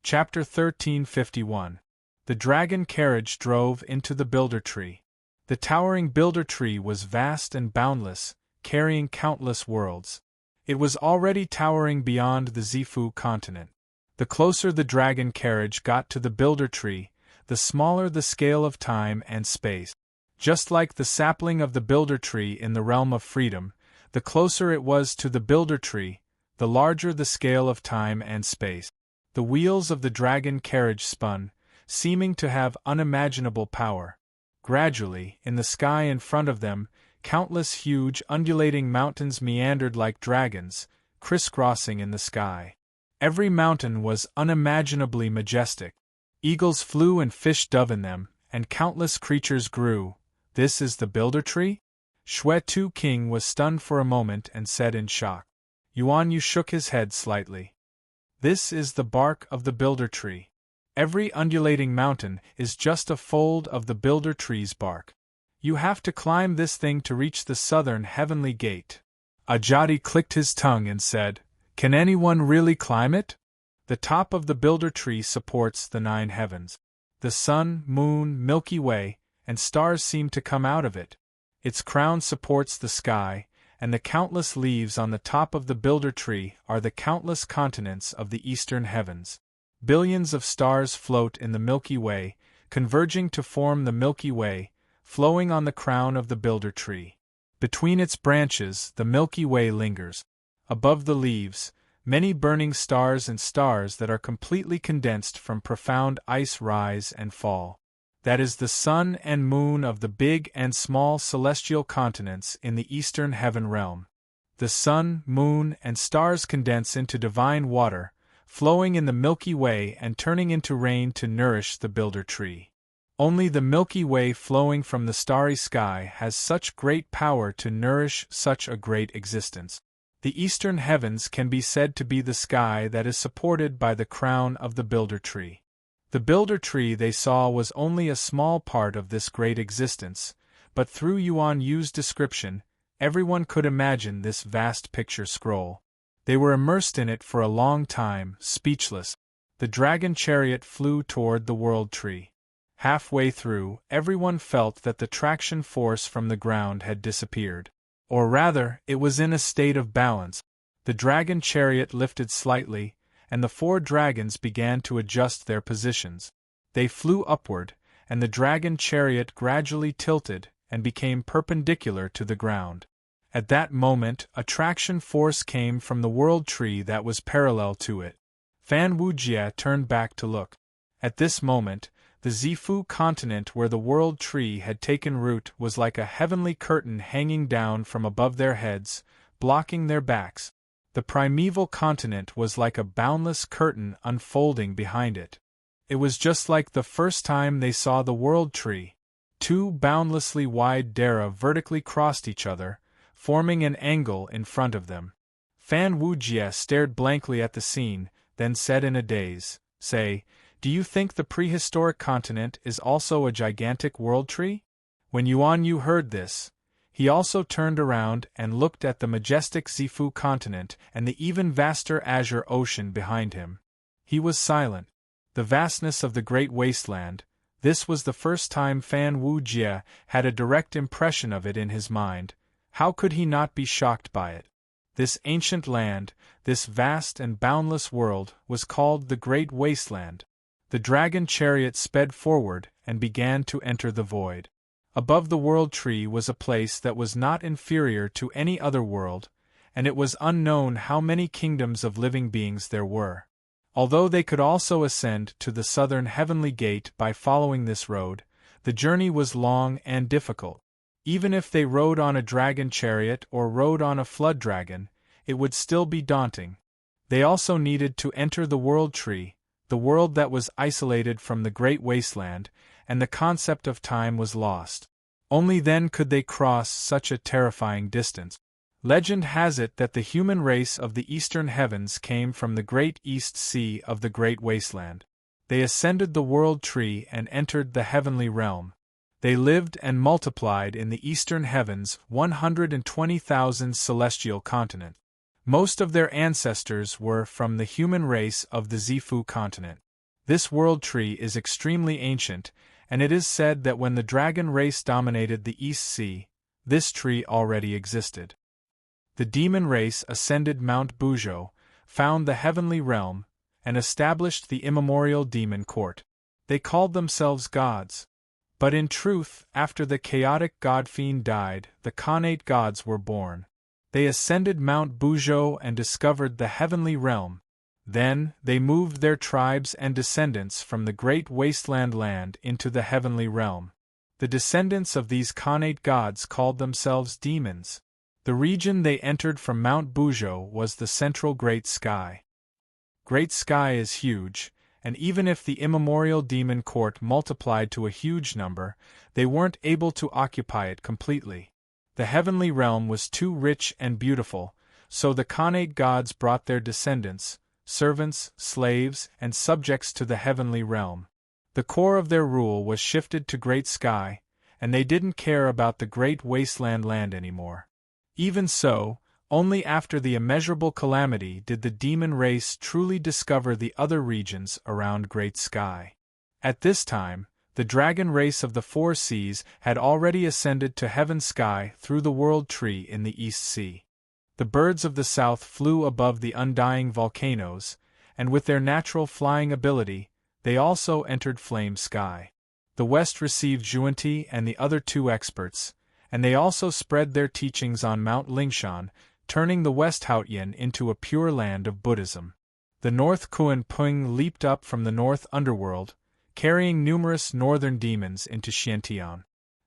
Chapter 1351. The dragon carriage drove into the builder tree. The towering builder tree was vast and boundless, carrying countless worlds. It was already towering beyond the Zifu continent. The closer the dragon carriage got to the builder tree, the smaller the scale of time and space. Just like the sapling of the builder tree in the realm of freedom, the closer it was to the builder tree, the larger the scale of time and space. The wheels of the dragon carriage spun, seeming to have unimaginable power. Gradually, in the sky in front of them, countless huge undulating mountains meandered like dragons, crisscrossing in the sky. Every mountain was unimaginably majestic. Eagles flew and fish dove in them, and countless creatures grew. This is the builder tree? Xue Tu King was stunned for a moment and said in shock. Yuan Yu shook his head slightly. This is the bark of the builder tree. Every undulating mountain is just a fold of the builder tree's bark. You have to climb this thing to reach the southern heavenly gate. Ajadi clicked his tongue and said, Can anyone really climb it? The top of the builder tree supports the 9 heavens. The sun, moon, Milky Way, and stars seem to come out of it. Its crown supports the sky, and the countless leaves on the top of the builder tree are the countless continents of the eastern heavens. Billions of stars float in the Milky Way, converging to form the Milky Way, flowing on the crown of the builder tree. Between its branches, the Milky Way lingers. Above the leaves, many burning stars and stars that are completely condensed from profound ice rise and fall. that is the sun and moon of the big and small celestial continents in the eastern heaven realm. The sun, moon, and stars condense into divine water, flowing in the Milky Way and turning into rain to nourish the builder tree. Only the Milky Way flowing from the starry sky has such great power to nourish such a great existence. The eastern heavens can be said to be the sky that is supported by the crown of the builder tree. The builder tree they saw was only a small part of this great existence, but through Yuan Yu's description, everyone could imagine this vast picture scroll. They were immersed in it for a long time, speechless. The dragon chariot flew toward the world tree. Halfway through, everyone felt that the traction force from the ground had disappeared. Or rather, it was in a state of balance. The dragon chariot lifted slightly, and the 4 dragons began to adjust their positions. They flew upward, and the dragon chariot gradually tilted and became perpendicular to the ground. At that moment, a traction force came from the world tree that was parallel to it. Fan Wujie turned back to look. At this moment, the Zifu continent where the world tree had taken root was like a heavenly curtain hanging down from above their heads, blocking their backs. The primeval continent was like a boundless curtain unfolding behind it. It was just like the first time they saw the world tree. 2 boundlessly wide Dara vertically crossed each other, forming an angle in front of them. Fan Wujie stared blankly at the scene, then said in a daze, "Do you think the prehistoric continent is also a gigantic world tree?" When Yuan Yu heard this, he also turned around and looked at the majestic Zifu continent and the even vaster azure ocean behind him. He was silent. The vastness of the great wasteland, this was the first time Fan Wujie had a direct impression of it in his mind. How could he not be shocked by it? This ancient land, this vast and boundless world, was called the Great Wasteland. The dragon chariot sped forward and began to enter the void. Above the world tree was a place that was not inferior to any other world, and it was unknown how many kingdoms of living beings there were. Although they could also ascend to the southern heavenly gate by following this road, the journey was long and difficult. Even if they rode on a dragon chariot or rode on a flood dragon, it would still be daunting. They also needed to enter the world tree, the world that was isolated from the great wasteland, and the concept of time was lost. Only then could they cross such a terrifying distance. Legend has it that the human race of the eastern heavens came from the great East Sea of the great wasteland. They ascended the world tree and entered the heavenly realm. They lived and multiplied in the eastern heavens 120,000 celestial continents. Most of their ancestors were from the human race of the Zifu continent. This world tree is extremely ancient, and it is said that when the dragon race dominated the East Sea, this tree already existed. The demon race ascended Mount Buzhou, found the heavenly realm, and established the immemorial demon court. They called themselves gods. But in truth, after the chaotic god-fiend died, the Khanate gods were born. They ascended Mount Buzhou and discovered the heavenly realm. Then, they moved their tribes and descendants from the great wasteland land into the heavenly realm. The descendants of these Khanate gods called themselves demons. The region they entered from Mount Buzhou was the central Great Sky. Great Sky is huge, and even if the immemorial demon court multiplied to a huge number, they weren't able to occupy it completely. The heavenly realm was too rich and beautiful, so the Khanate gods brought their descendants, servants, slaves, and subjects to the heavenly realm. The core of their rule was shifted to Great Sky, and they didn't care about the great wasteland land anymore. Even so, only after the immeasurable calamity did the demon race truly discover the other regions around Great Sky. At this time, the dragon race of the Four Seas had already ascended to heaven sky through the world tree in the East Sea. The birds of the south flew above the undying volcanoes, and with their natural flying ability, they also entered Flame Sky. The west received Zhuanti and the other 2 experts, and they also spread their teachings on Mount Lingshan, turning the West Haotian into a pure land of Buddhism. The North Kuan Ping leaped up from the North Underworld, carrying numerous northern demons into Xiantian.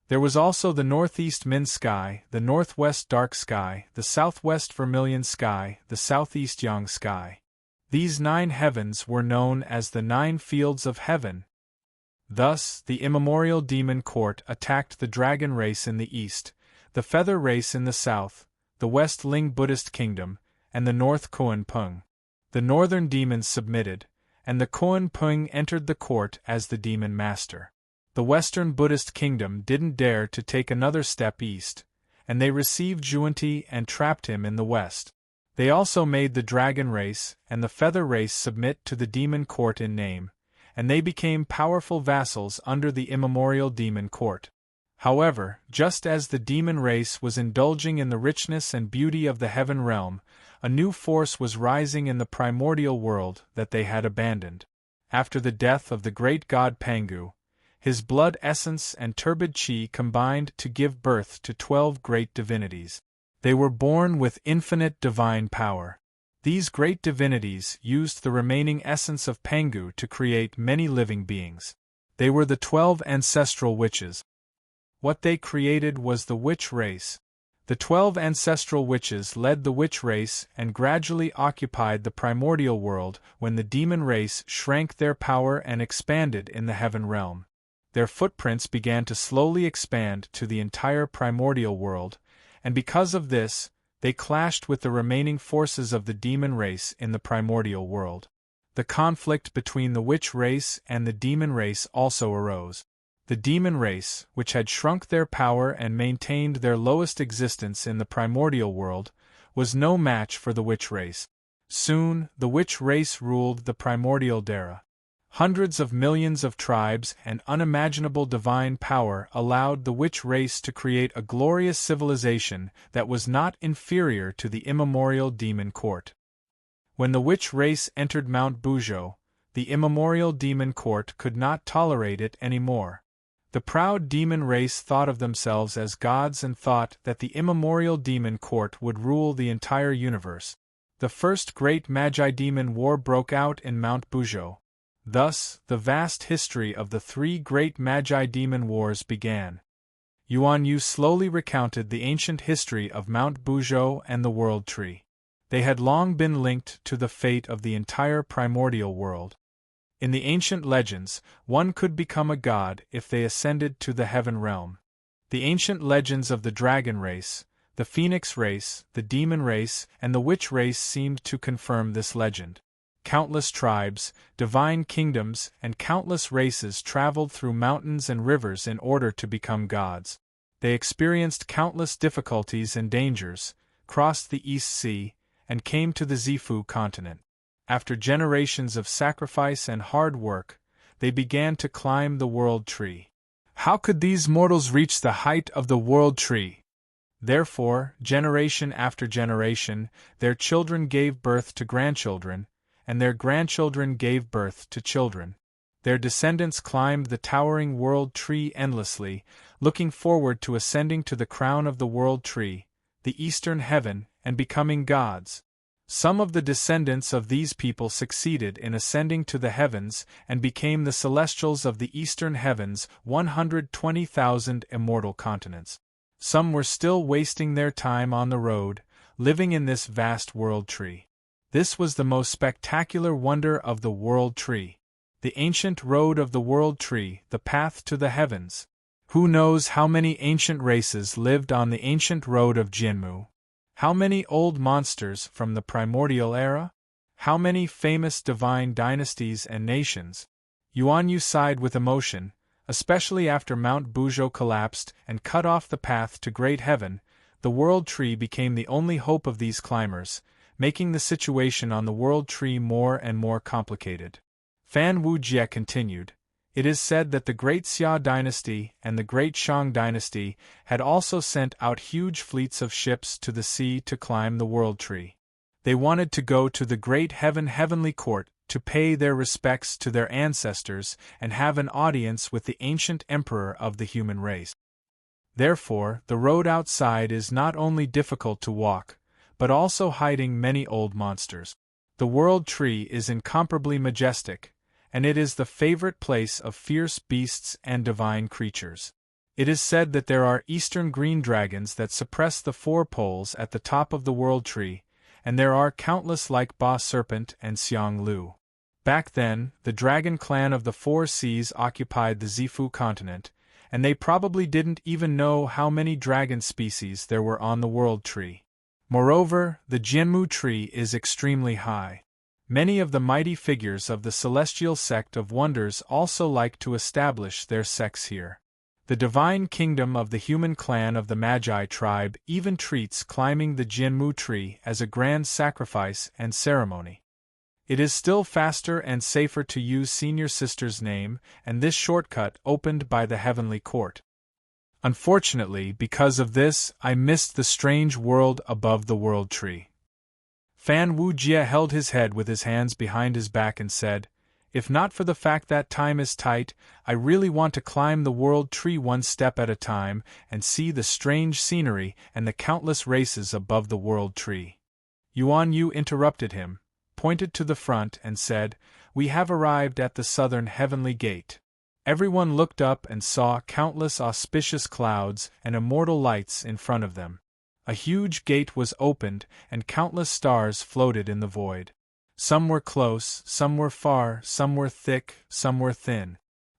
There was also the northeast Min sky, the northwest dark sky, the southwest vermilion sky, the southeast yang sky. These 9 heavens were known as the 9 fields of heaven. Thus, the immemorial demon court attacked the dragon race in the east, the feather race in the south, the West Ling Buddhist kingdom, and the North Koan Pung. The northern demons submitted, and the Koan Pung entered the court as the demon master. The Western Buddhist kingdom didn't dare to take another step east, and they received Zhuanti and trapped him in the west. They also made the dragon race and the feather race submit to the demon court in name, and they became powerful vassals under the immemorial demon court. However, just as the demon race was indulging in the richness and beauty of the heaven realm, a new force was rising in the primordial world that they had abandoned. After the death of the great god Pangu, his blood essence and turbid chi combined to give birth to 12 great divinities. They were born with infinite divine power. These great divinities used the remaining essence of Pangu to create many living beings. They were the 12 ancestral witches. What they created was the witch race. The 12 ancestral witches led the witch race and gradually occupied the primordial world when the demon race shrank their power and expanded in the heaven realm. Their footprints began to slowly expand to the entire primordial world, and because of this, they clashed with the remaining forces of the demon race in the primordial world. The conflict between the witch race and the demon race also arose. The demon race, which had shrunk their power and maintained their lowest existence in the primordial world, was no match for the witch race. Soon, the witch race ruled the primordial Dara. Hundreds of millions of tribes and unimaginable divine power allowed the witch race to create a glorious civilization that was not inferior to the immemorial demon court. When the witch race entered Mount Buzhou, the immemorial demon court could not tolerate it anymore. The proud demon race thought of themselves as gods and thought that the immemorial demon court would rule the entire universe. The first great Magi-demon war broke out in Mount Buzhou. Thus, the vast history of the 3 great Magi-demon wars began. Yuan Yu slowly recounted the ancient history of Mount Buzhou and the World Tree. They had long been linked to the fate of the entire primordial world. In the ancient legends, one could become a god if they ascended to the heaven realm. The ancient legends of the dragon race, the phoenix race, the demon race, and the witch race seemed to confirm this legend. Countless tribes, divine kingdoms, and countless races traveled through mountains and rivers in order to become gods. They experienced countless difficulties and dangers, crossed the East Sea, and came to the Zifu continent. After generations of sacrifice and hard work, they began to climb the World Tree. How could these mortals reach the height of the World Tree? Therefore, generation after generation, their children gave birth to grandchildren, and their grandchildren gave birth to children. Their descendants climbed the towering World Tree endlessly, looking forward to ascending to the crown of the World Tree, the Eastern Heaven, and becoming gods. Some of the descendants of these people succeeded in ascending to the heavens and became the celestials of the Eastern Heavens, 120,000 immortal continents. Some were still wasting their time on the road, living in this vast World Tree. This was the most spectacular wonder of the World Tree. The ancient road of the World Tree, the path to the heavens. Who knows how many ancient races lived on the ancient road of Jianmu? How many old monsters from the primordial era? How many famous divine dynasties and nations? Yuan Yu sighed with emotion, especially after Mount Buzhou collapsed and cut off the path to great heaven. The World Tree became the only hope of these climbers, making the situation on the World Tree more and more complicated. Fan Wujie continued, "It is said that the Great Xia dynasty and the Great Shang dynasty had also sent out huge fleets of ships to the sea to climb the World Tree. They wanted to go to the Great Heavenly Court to pay their respects to their ancestors and have an audience with the ancient emperor of the human race. Therefore, the road outside is not only difficult to walk, but also hiding many old monsters. The World Tree is incomparably majestic, and it is the favorite place of fierce beasts and divine creatures. It is said that there are eastern green dragons that suppress the four poles at the top of the World Tree, and there are countless like Ba Serpent and Xiang Lu. Back then, the dragon clan of the Four Seas occupied the Zifu continent, and they probably didn't even know how many dragon species there were on the World Tree. Moreover, the Jianmu tree is extremely high. Many of the mighty figures of the celestial sect of wonders also like to establish their sects here. The divine kingdom of the human clan of the Magi tribe even treats climbing the Jianmu tree as a grand sacrifice and ceremony. It is still faster and safer to use Senior Sister's name and this shortcut opened by the Heavenly Court. Unfortunately, because of this, I missed the strange world above the World Tree. Fan Wujie held his head with his hands behind his back and said, "If not for the fact that time is tight, I really want to climb the World Tree one step at a time and see the strange scenery and the countless races above the World Tree." Yuan Yu interrupted him, pointed to the front and said, "We have arrived at the southern heavenly gate." Everyone looked up and saw countless auspicious clouds and immortal lights in front of them. A huge gate was opened and countless stars floated in the void. Some were close, some were far, some were thick, some were thin.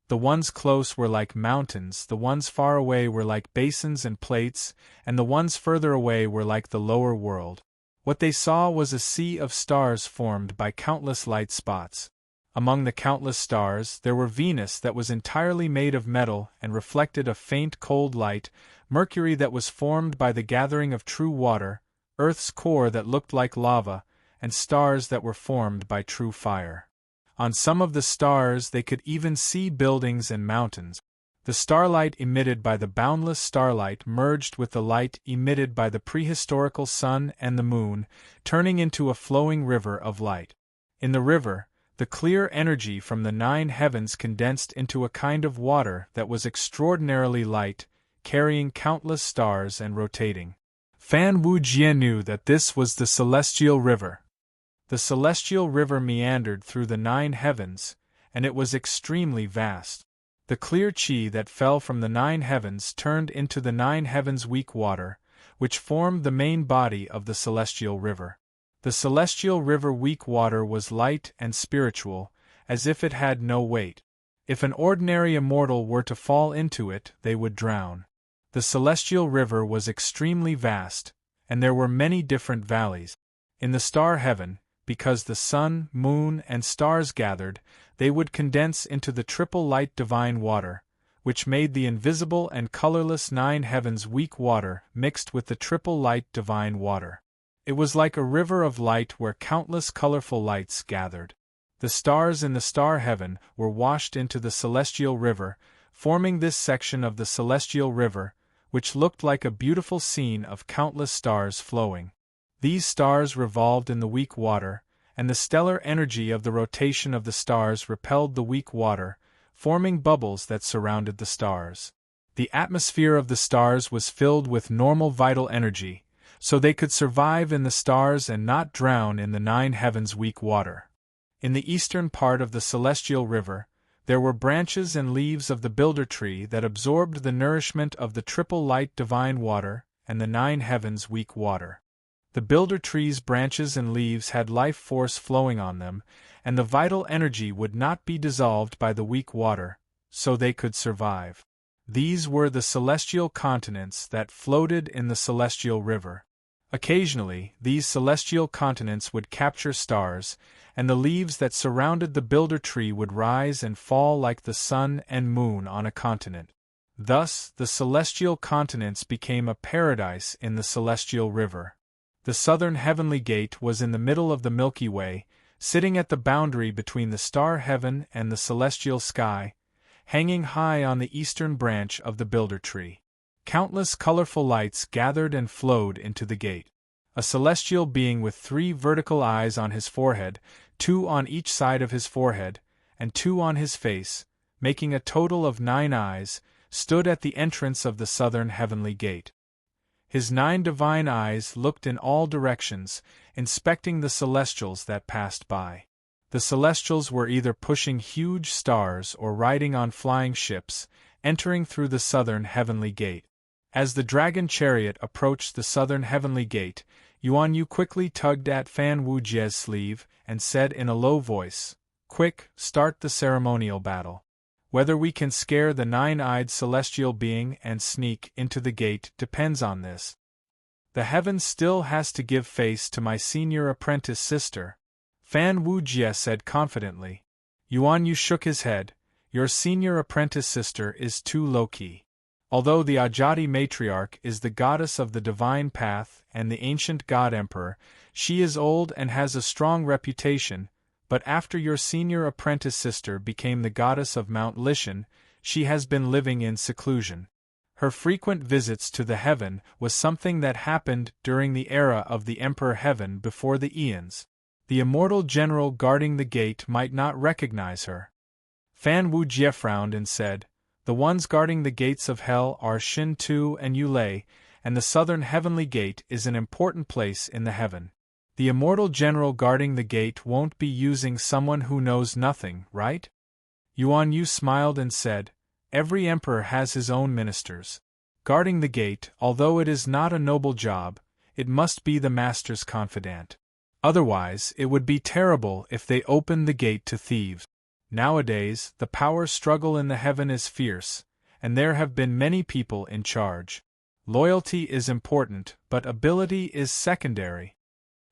The ones close were like mountains, the ones far away were like basins and plates, and the ones further away were like the lower world. What they saw was a sea of stars formed by countless light spots. Among the countless stars, there were Venus that was entirely made of metal and reflected a faint cold light, Mercury that was formed by the gathering of true water, Earth's core that looked like lava, and stars that were formed by true fire. On some of the stars they could even see buildings and mountains. The starlight emitted by the boundless starlight merged with the light emitted by the prehistorical sun and the moon, turning into a flowing river of light. In the river, the clear energy from the 9 heavens condensed into a kind of water that was extraordinarily light, carrying countless stars and rotating. Fan Wujie knew that this was the celestial river. The celestial river meandered through the 9 heavens, and it was extremely vast. The clear qi that fell from the 9 heavens turned into the 9 heavens weak water, which formed the main body of the celestial river. The celestial river weak water was light and spiritual, as if it had no weight. If an ordinary immortal were to fall into it, they would drown. The celestial river was extremely vast, and there were many different valleys. In the star heaven, because the sun, moon, and stars gathered, they would condense into the triple light divine water, which made the invisible and colorless 9 heavens weak water mixed with the triple light divine water. It was like a river of light where countless colorful lights gathered. The stars in the star heaven were washed into the celestial river, forming this section of the celestial river, which looked like a beautiful scene of countless stars flowing. These stars revolved in the weak water, and the stellar energy of the rotation of the stars repelled the weak water, forming bubbles that surrounded the stars. The atmosphere of the stars was filled with normal vital energy, so they could survive in the stars and not drown in the 9 heavens weak water. In the eastern part of the celestial river, there were branches and leaves of the builder tree that absorbed the nourishment of the triple light divine water and the 9 heavens weak water. The builder tree's branches and leaves had life force flowing on them, and the vital energy would not be dissolved by the weak water, so they could survive. These were the celestial continents that floated in the celestial river. Occasionally, these celestial continents would capture stars, and the leaves that surrounded the builder tree would rise and fall like the sun and moon on a continent. Thus, the celestial continents became a paradise in the celestial river. The southern heavenly gate was in the middle of the Milky Way, sitting at the boundary between the star heaven and the celestial sky, hanging high on the eastern branch of the builder tree. Countless colorful lights gathered and flowed into the gate. A celestial being with 3 vertical eyes on his forehead, 2 on each side of his forehead, and 2 on his face, making a total of 9 eyes, stood at the entrance of the southern heavenly gate. His 9 divine eyes looked in all directions, inspecting the celestials that passed by. The celestials were either pushing huge stars or riding on flying ships, entering through the southern heavenly gate. As the dragon chariot approached the southern heavenly gate, Yuan Yu quickly tugged at Fan Wujie's sleeve and said in a low voice, "Quick, start the ceremonial battle. Whether we can scare the nine-eyed celestial being and sneak into the gate depends on this. The heaven still has to give face to my senior apprentice sister," Fan Wujie said confidently. Yuan Yu shook his head. "Your senior apprentice sister is too low-key. Although the Ajati matriarch is the goddess of the divine path and the ancient god emperor, she is old and has a strong reputation, but after your senior apprentice sister became the goddess of Mount Lishan, she has been living in seclusion. Her frequent visits to the heaven was something that happened during the era of the Emperor Heaven before the eons. The immortal general guarding the gate might not recognize her." Fan Wujie frowned and said, "The ones guarding the gates of hell are Shin Tu and Yulei, and the southern heavenly gate is an important place in the heaven. The immortal general guarding the gate won't be using someone who knows nothing, right?" Yuan Yu smiled and said, "Every emperor has his own ministers. Guarding the gate, although it is not a noble job, it must be the master's confidant. Otherwise, it would be terrible if they opened the gate to thieves. Nowadays, the power struggle in the heaven is fierce, and there have been many people in charge. Loyalty is important, but ability is secondary."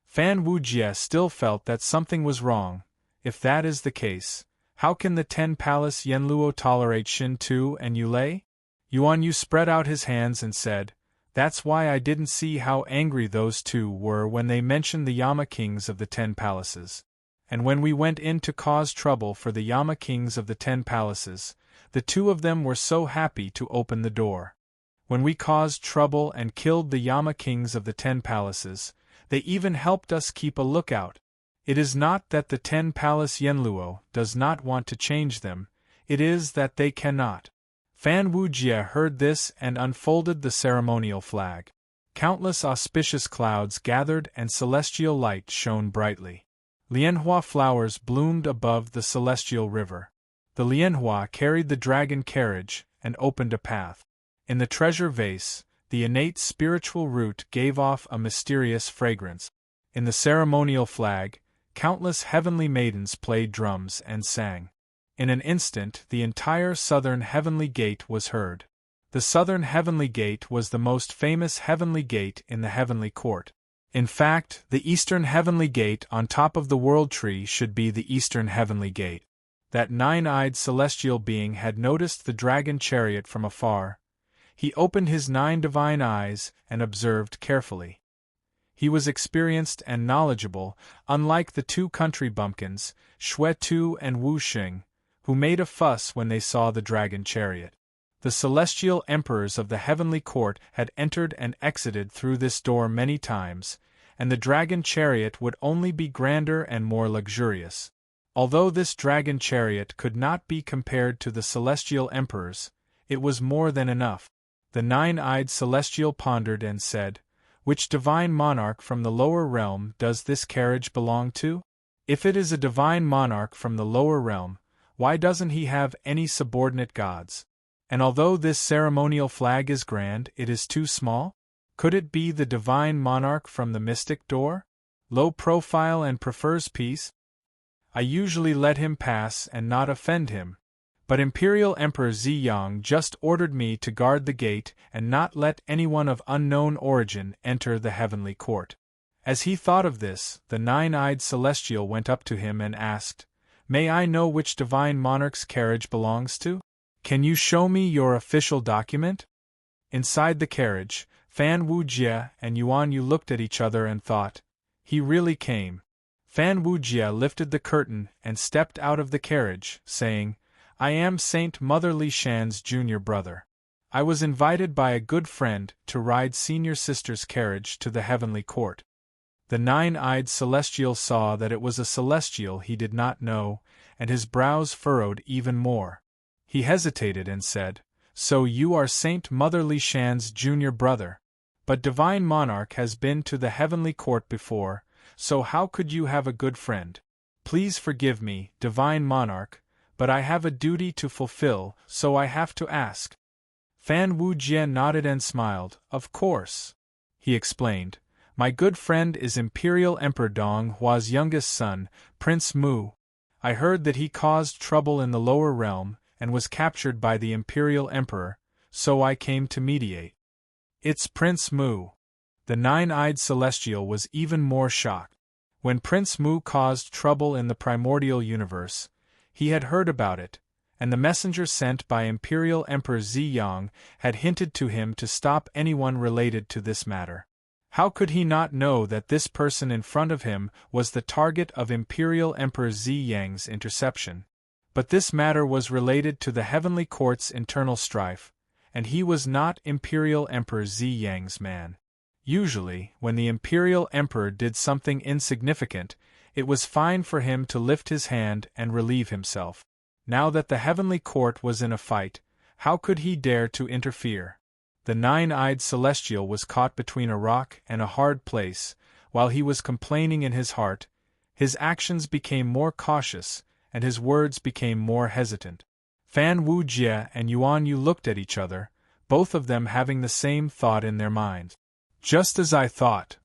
Fan Wujie still felt that something was wrong. If that is the case, how can the 10 Palace Yenluo tolerate Shin Tu and Yulei? Yuan Yu spread out his hands and said, "That's why I didn't see how angry those two were when they mentioned the Yama kings of the 10 palaces. And when we went in to cause trouble for the Yama kings of the 10 palaces, the two of them were so happy to open the door. When we caused trouble and killed the Yama kings of the 10 palaces, they even helped us keep a lookout. It is not that the 10 Palace Yenluo does not want to change them, it is that they cannot." Fan Wujie heard this and unfolded the ceremonial flag. Countless auspicious clouds gathered and celestial light shone brightly. Lianhua flowers bloomed above the celestial river. The Lianhua carried the dragon carriage and opened a path. In the treasure vase, the innate spiritual root gave off a mysterious fragrance. In the ceremonial flag, countless heavenly maidens played drums and sang. In an instant, the entire southern heavenly gate was heard. The southern heavenly gate was the most famous heavenly gate in the heavenly court. In fact, the eastern heavenly gate on top of the world tree should be the eastern heavenly gate. That nine-eyed celestial being had noticed the dragon chariot from afar. He opened his 9 divine eyes and observed carefully. He was experienced and knowledgeable, unlike the 2 country bumpkins, Xue Tu and Wu Xing, who made a fuss when they saw the dragon chariot. The celestial emperors of the heavenly court had entered and exited through this door many times, and the dragon chariot would only be grander and more luxurious. Although this dragon chariot could not be compared to the celestial emperors, it was more than enough. The 9-eyed celestial pondered and said, "Which divine monarch from the lower realm does this carriage belong to? If it is a divine monarch from the lower realm, why doesn't he have any subordinate gods? And although this ceremonial flag is grand, it is too small? Could it be the divine monarch from the mystic door? Low profile and prefers peace? I usually let him pass and not offend him. But Imperial Emperor Ziyang just ordered me to guard the gate and not let anyone of unknown origin enter the heavenly court." As he thought of this, the 9-eyed celestial went up to him and asked, "May I know which divine monarch's carriage belongs to? Can you show me your official document?" Inside the carriage, Fan Wujie and Yuan Yu looked at each other and thought, "He really came." Fan Wujie lifted the curtain and stepped out of the carriage, saying, "I am Saint Mother Li Shan's junior brother. I was invited by a good friend to ride senior sister's carriage to the heavenly court." The 9-eyed celestial saw that it was a celestial he did not know, and his brows furrowed even more. He hesitated and said, "So you are Saint Mother Li Shan's junior brother. But Divine Monarch has been to the heavenly court before, so how could you have a good friend? Please forgive me, divine monarch, but I have a duty to fulfill, so I have to ask. Fan Wujie nodded and smiled. Of course, he explained. My good friend is Imperial Emperor Dong Hua's youngest son, Prince Mu. I heard that he caused trouble in the lower realm, and was captured by the Imperial Emperor, so I came to mediate. It's Prince Mu. The nine-eyed celestial was even more shocked. When Prince Mu caused trouble in the primordial universe, he had heard about it, and the messenger sent by Imperial Emperor Ziyang had hinted to him to stop anyone related to this matter. How could he not know that this person in front of him was the target of Imperial Emperor Ziyang's interception? But this matter was related to the Heavenly Court's internal strife, and he was not Imperial Emperor Ziyang's man. Usually, when the Imperial Emperor did something insignificant, it was fine for him to lift his hand and relieve himself. Now that the Heavenly Court was in a fight, how could he dare to interfere? The nine-eyed celestial was caught between a rock and a hard place. While he was complaining in his heart, his actions became more cautious, and his words became more hesitant. Fan Wujie and Yuan Yu looked at each other, both of them having the same thought in their minds. Just as I thought.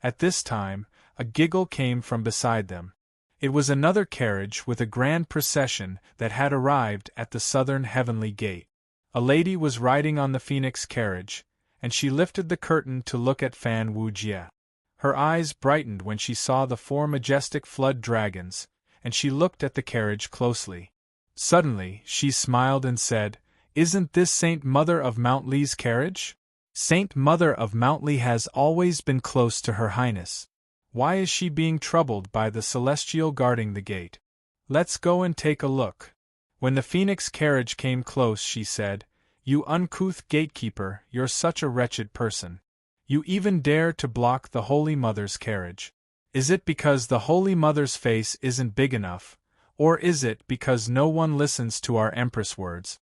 At this time, a giggle came from beside them. It was another carriage with a grand procession that had arrived at the southern heavenly gate. A lady was riding on the phoenix carriage, and she lifted the curtain to look at Fan Wujie. Her eyes brightened when she saw the four majestic flood dragons, and she looked at the carriage closely. Suddenly, she smiled and said, "Isn't this Saint Mother of Mount Li's carriage? Saint Mother of Mount Li has always been close to Her Highness. Why is she being troubled by the celestial guarding the gate? Let's go and take a look." When the phoenix carriage came close, she said, "You uncouth gatekeeper, you're such a wretched person. You even dare to block the Holy Mother's carriage. Is it because the Holy Mother's face isn't big enough, or is it because no one listens to our Empress' words?"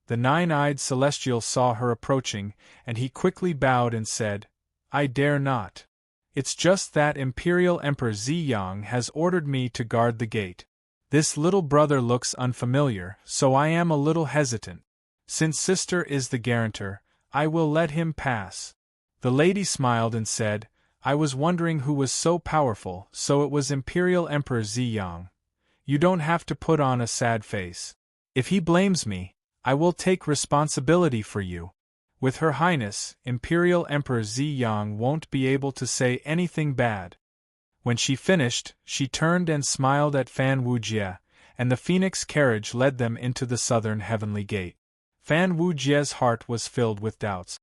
The nine-eyed celestial saw her approaching, and he quickly bowed and said, "I dare not. It's just that Imperial Emperor Ziyang has ordered me to guard the gate. This little brother looks unfamiliar, so I am a little hesitant. Since sister is the guarantor, I will let him pass." The lady smiled and said, "I was wondering who was so powerful, so it was Imperial Emperor Ziyang. You don't have to put on a sad face. If he blames me, I will take responsibility for you. With Her Highness, Imperial Emperor Ziyang won't be able to say anything bad." When she finished, she turned and smiled at Fan Wujie, and the phoenix carriage led them into the southern heavenly gate. Fan Wujie's heart was filled with doubts.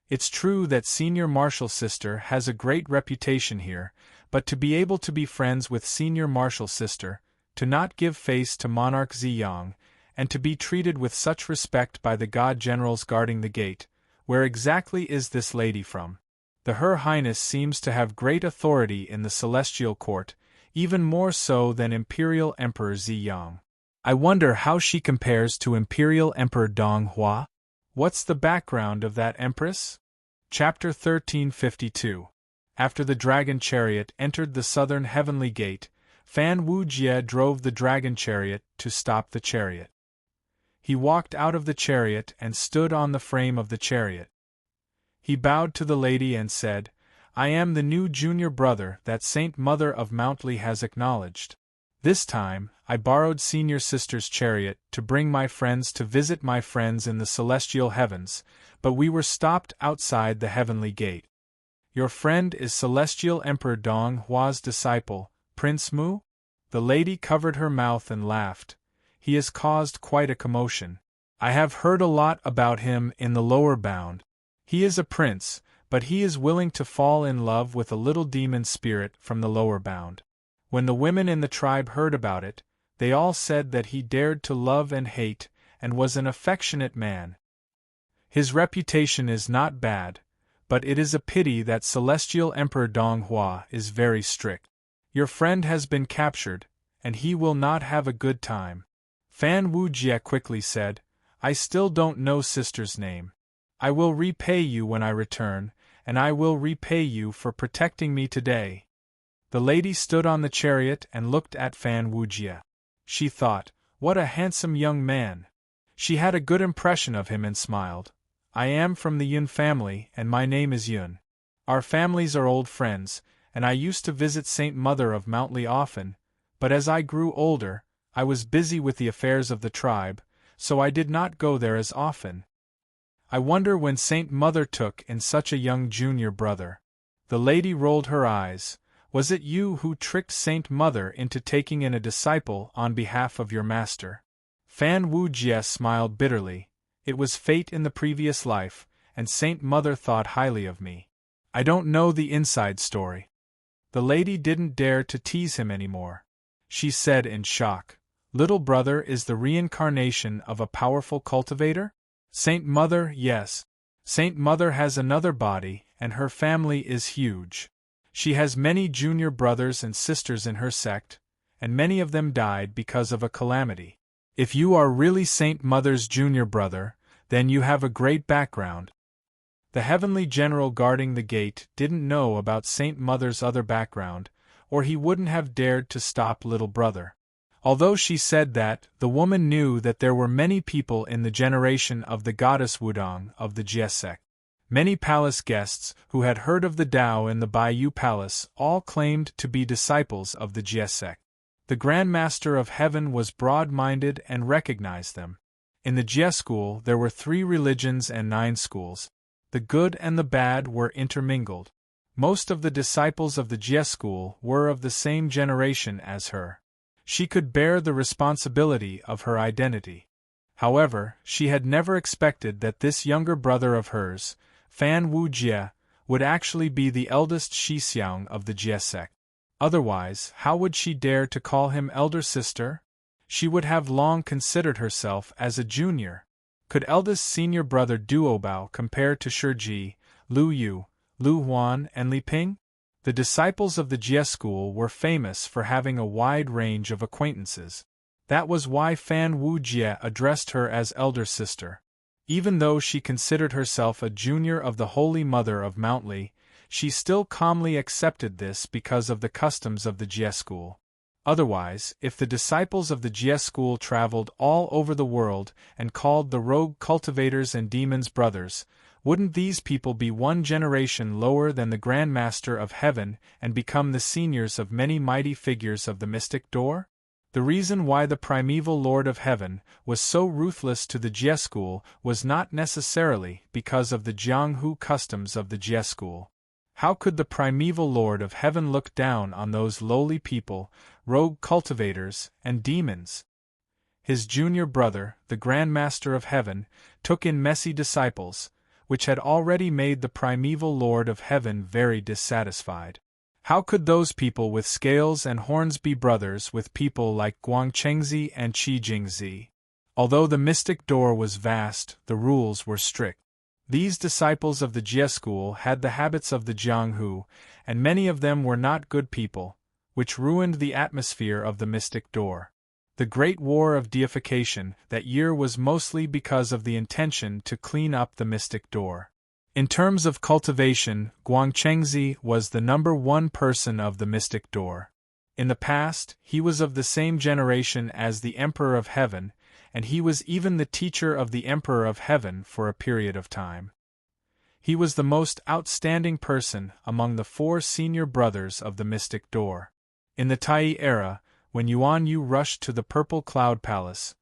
It's true that Senior Marshal Sister has a great reputation here, but to be able to be friends with Senior Marshal Sister, to not give face to Monarch Ziyang, and to be treated with such respect by the god generals guarding the gate, where exactly is this lady from? The Her Highness seems to have great authority in the celestial court, even more so than Imperial Emperor Ziyang. I wonder how she compares to Imperial Emperor Dong Hua? What's the background of that empress? Chapter 1352. After the dragon chariot entered the southern heavenly gate, Fan Wujie drove the dragon chariot to stop the chariot. He walked out of the chariot and stood on the frame of the chariot. He bowed to the lady and said, "I am the new junior brother that Saint Mother of Mount Li has acknowledged. This time, I borrowed senior sister's chariot to bring my friends to visit my friends in the celestial heavens, but we were stopped outside the heavenly gate. Your friend is Celestial Emperor Dong Hua's disciple, Prince Mu?" The lady covered her mouth and laughed. "He has caused quite a commotion. I have heard a lot about him in the lower bound. He is a prince, but he is willing to fall in love with a little demon spirit from the lower bound. When the women in the tribe heard about it, they all said that he dared to love and hate, and was an affectionate man. His reputation is not bad, but it is a pity that Celestial Emperor Dong Hua is very strict. Your friend has been captured, and he will not have a good time." Fan Wujie quickly said, "I still don't know sister's name. I will repay you when I return, and I will repay you for protecting me today." The lady stood on the chariot and looked at Fan Wujie. She thought, what a handsome young man. She had a good impression of him and smiled. I am from the Yun family, and my name is Yun. Our families are old friends, and I used to visit Saint Mother of Mountley often, but as I grew older, I was busy with the affairs of the tribe, so I did not go there as often. I wonder when Saint Mother took in such a young junior brother. The lady rolled her eyes. Was it you who tricked Saint Mother into taking in a disciple on behalf of your master? Fan Wujie smiled bitterly. It was fate in the previous life, and Saint Mother thought highly of me. I don't know the inside story. The lady didn't dare to tease him anymore. She said in shock, Little brother is the reincarnation of a powerful cultivator? Saint Mother, yes. Saint Mother has another body, and her family is huge. She has many junior brothers and sisters in her sect, and many of them died because of a calamity. If you are really Saint Mother's junior brother, then you have a great background. The heavenly general guarding the gate didn't know about Saint Mother's other background, or he wouldn't have dared to stop little brother. Although she said that, the woman knew that there were many people in the generation of the goddess Wudong of the Jie sect. Many palace guests, who had heard of the Tao in the Bayou Palace, all claimed to be disciples of the Jie sect. The Grand Master of Heaven was broad-minded and recognized them. In the Jie school there were 3 religions and 9 schools. The good and the bad were intermingled. Most of the disciples of the Jie school were of the same generation as her. She could bear the responsibility of her identity. However, she had never expected that this younger brother of hers, Fan Wujie, would actually be the eldest Shixiang of the Jie sect. Otherwise, how would she dare to call him elder sister? She would have long considered herself as a junior. Could eldest senior brother Duobao compare to Shiji, Lu Yu, Lu Huan, and Li Ping? The disciples of the Jie school were famous for having a wide range of acquaintances. That was why Fan Wujie addressed her as elder sister. Even though she considered herself a junior of the Holy Mother of Mountley, she still calmly accepted this because of the customs of the Jie school. Otherwise, if the disciples of the Jie school traveled all over the world and called the rogue cultivators and demons brothers, wouldn't these people be one generation lower than the Grand Master of Heaven and become the seniors of many mighty figures of the mystic door? The reason why the primeval Lord of Heaven was so ruthless to the Jie school was not necessarily because of the Jianghu customs of the Jie school. How could the primeval Lord of Heaven look down on those lowly people, rogue cultivators, and demons? His junior brother, the Grand Master of Heaven, took in messy disciples, which had already made the primeval Lord of Heaven very dissatisfied. How could those people with scales and horns be brothers with people like Guangchengzi and Qi Jingzi? Although the mystic door was vast, the rules were strict. These disciples of the Jie school had the habits of the Jianghu, and many of them were not good people, which ruined the atmosphere of the mystic door. The Great War of Deification that year was mostly because of the intention to clean up the mystic door. In terms of cultivation, Guangchengzi was the number 1 person of the mystic door. In the past, he was of the same generation as the Emperor of Heaven, and he was even the teacher of the Emperor of Heaven for a period of time. He was the most outstanding person among the 4 senior brothers of the mystic door. In the Tai era, when Yuan Yu rushed to the Purple Cloud Palace,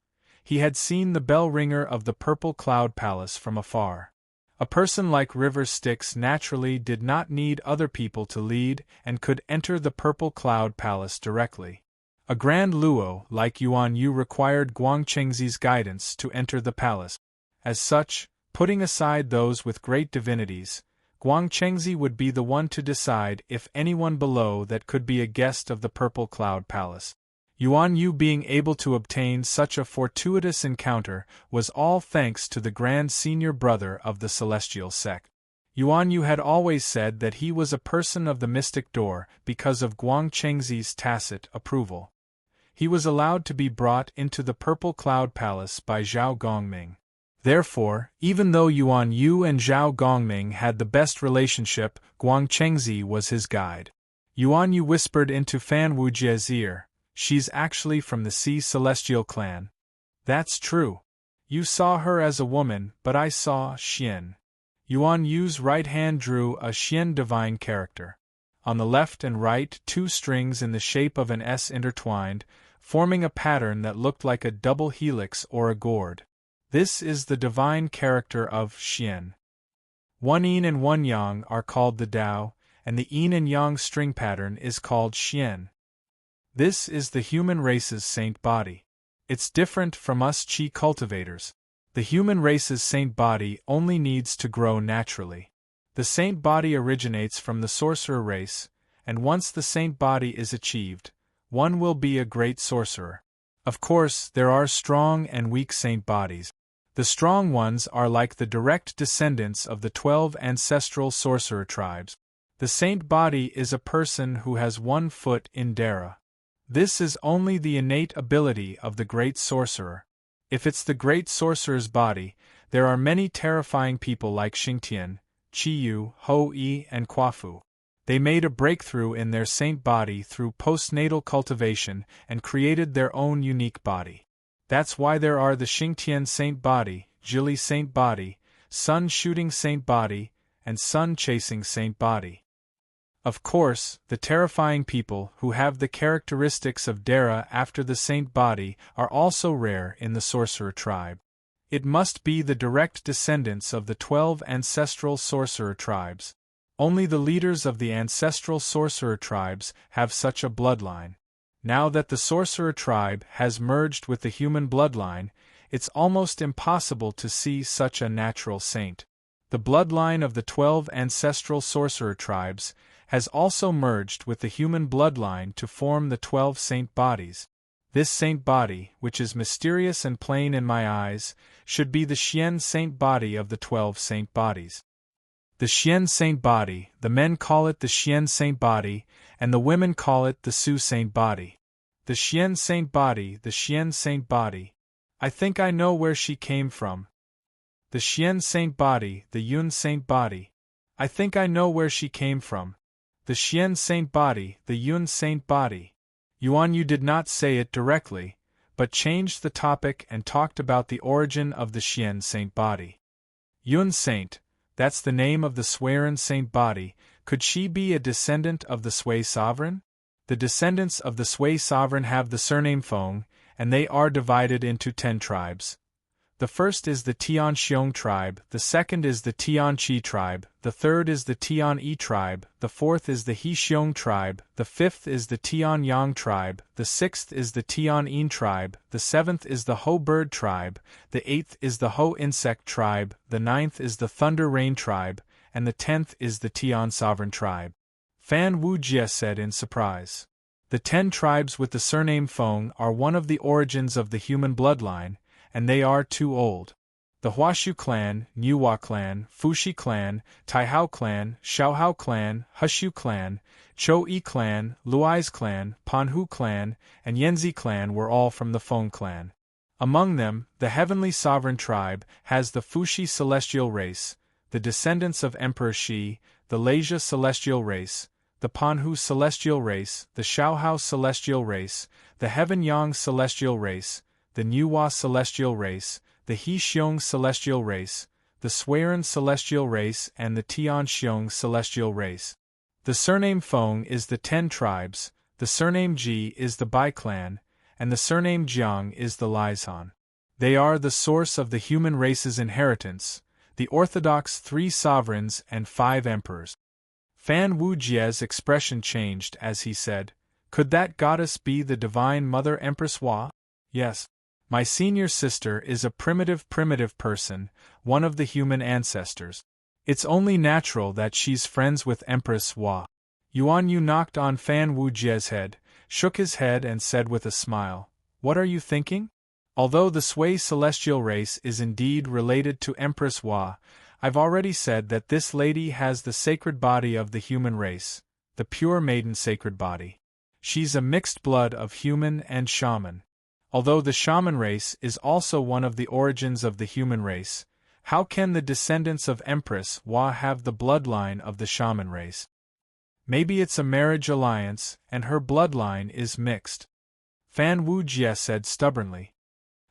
he had seen the bell ringer of the Purple Cloud Palace from afar. A person like River Styx naturally did not need other people to lead and could enter the Purple Cloud Palace directly. A Grand Luo like Yuan Yu required Guangchengzi's guidance to enter the palace. As such, putting aside those with great divinities, Guangchengzi would be the one to decide if anyone below that could be a guest of the Purple Cloud Palace. Yuan Yu being able to obtain such a fortuitous encounter was all thanks to the Grand Senior Brother of the Celestial Sect. Yuan Yu had always said that he was a person of the mystic door because of Guangchengzi's tacit approval. He was allowed to be brought into the Purple Cloud Palace by Zhao Gongming. Therefore, even though Yuan Yu and Zhao Gongming had the best relationship, Guangchengzi was his guide. Yuan Yu whispered into Fan Wujie's ear, she's actually from the Sea Celestial clan. That's true. You saw her as a woman, but I saw Xian. Yuan Yu's right hand drew a Xian divine character. On the left and right, 2 strings in the shape of an S intertwined, forming a pattern that looked like a double helix or a gourd. This is the divine character of Xian. 1 yin and 1 yang are called the Tao, and the yin and yang string pattern is called Xian. This is the human race's saint body. It's different from us Qi cultivators. The human race's saint body only needs to grow naturally. The saint body originates from the sorcerer race, and once the saint body is achieved, one will be a great sorcerer. Of course, there are strong and weak saint bodies. The strong ones are like the direct descendants of the 12 ancestral sorcerer tribes. The saint body is a person who has 1 foot in Dara. This is only the innate ability of the great sorcerer. If it's the great sorcerer's body, there are many terrifying people like Xingtian, Qiyu, Hou-Yi, and Quafu. They made a breakthrough in their saint body through postnatal cultivation and created their own unique body. That's why there are the Xingtian saint body, Jili saint body, sun-shooting saint body, and sun-chasing saint body. Of course, the terrifying people who have the characteristics of Dara after the saint body are also rare in the sorcerer tribe. It must be the direct descendants of the 12 ancestral sorcerer tribes. Only the leaders of the ancestral sorcerer tribes have such a bloodline. Now that the sorcerer tribe has merged with the human bloodline, it's almost impossible to see such a natural saint. The bloodline of the 12 ancestral sorcerer tribes has also merged with the human bloodline to form the 12 saint bodies. This saint body, which is mysterious and plain in my eyes, should be the Xian saint body of the 12 saint bodies. The Xian saint body, the men call it the Xian saint body, and the women call it the Su saint body. The Xian saint body, the Xian saint body. I think I know where she came from. The Xian saint body, the Yun saint body. I think I know where she came from. The Xian saint body, the Yun saint body. Yuan Yu did not say it directly, but changed the topic and talked about the origin of the Xian saint body. Yun saint, that's the name of the Swerin saint body. Could she be a descendant of the Sui sovereign? The descendants of the Sui sovereign have the surname Feng, and they are divided into 10 tribes. The first is the Tianxiong tribe, the second is the Tianqi tribe, the third is the Tianyi tribe, the fourth is the Hexiong tribe, the fifth is the Tianyang tribe, the sixth is the Tianyin tribe, the seventh is the Ho bird tribe, the eighth is the Ho insect tribe, the ninth is the Thunder rain tribe, and the 10th is the Tian sovereign tribe. Fan Wujie said in surprise. The 10 tribes with the surname Feng are one of the origins of the human bloodline, and they are too old. The Huashu clan, Niuhua clan, Fushi clan, Taihao clan, Shaohao clan, Hushu clan, Chou-Yi clan, Luai's clan, Panhu clan, and Yanzi clan were all from the Feng clan. Among them, the heavenly sovereign tribe has the Fushi celestial race, the descendants of Emperor Shi, the Lasia celestial race, the Panhu celestial race, the Shaohao celestial race, the Heaven Yang celestial race, the Niuhua celestial race, the Hexiong celestial race, the Swerin celestial race, and the Tianxiong celestial race. The surname Feng is the 10 tribes, the surname Ji is the Bai clan, and the surname Jiang is the Lisan. They are the source of the human race's inheritance, the orthodox 3 sovereigns and 5 emperors. Fan Wujie's expression changed as he said, "Could that goddess be the divine Mother Empress Hua?" "Yes. My senior sister is a primitive person, one of the human ancestors. It's only natural that she's friends with Empress Hua." Yuan Yu knocked on Fan Wujie's head, shook his head and said with a smile, "What are you thinking? Although the Sui celestial race is indeed related to Empress Hua, I've already said that this lady has the sacred body of the human race, the pure maiden sacred body. She's a mixed blood of human and shaman. Although the shaman race is also one of the origins of the human race, how can the descendants of Empress Hua have the bloodline of the shaman race?" Maybe it's a marriage alliance, and her bloodline is mixed. Fan Wujie said stubbornly.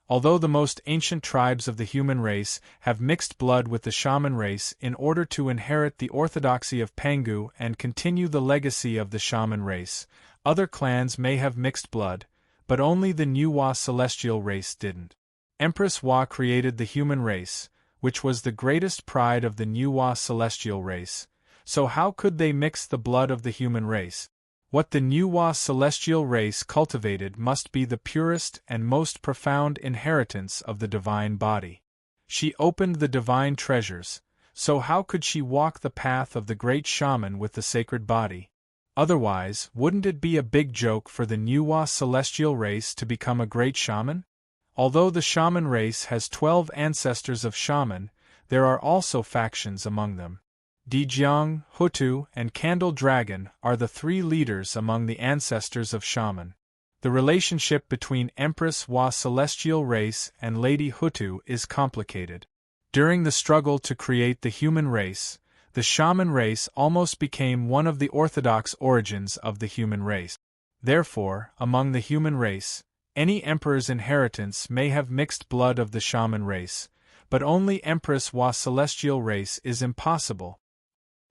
Although the most ancient tribes of the human race have mixed blood with the shaman race in order to inherit the orthodoxy of Pangu and continue the legacy of the shaman race, other clans may have mixed blood, but only the Nuwa celestial race didn't. Empress Wa created the human race, which was the greatest pride of the Nuwa celestial race, so how could they mix the blood of the human race? What the Nuwa celestial race cultivated must be the purest and most profound inheritance of the divine body. She opened the divine treasures, so how could she walk the path of the great shaman with the sacred body? Otherwise, wouldn't it be a big joke for the Nuwa celestial race to become a great shaman? Although the shaman race has 12 ancestors of shaman, there are also factions among them. Dijiang, Hutu, and Candle Dragon are the 3 leaders among the ancestors of shaman. The relationship between Empress Wa celestial race and Lady Hutu is complicated. During the struggle to create the human race, the shaman race almost became one of the orthodox origins of the human race. Therefore, among the human race, any emperor's inheritance may have mixed blood of the shaman race, but only Empress Wa celestial race is impossible.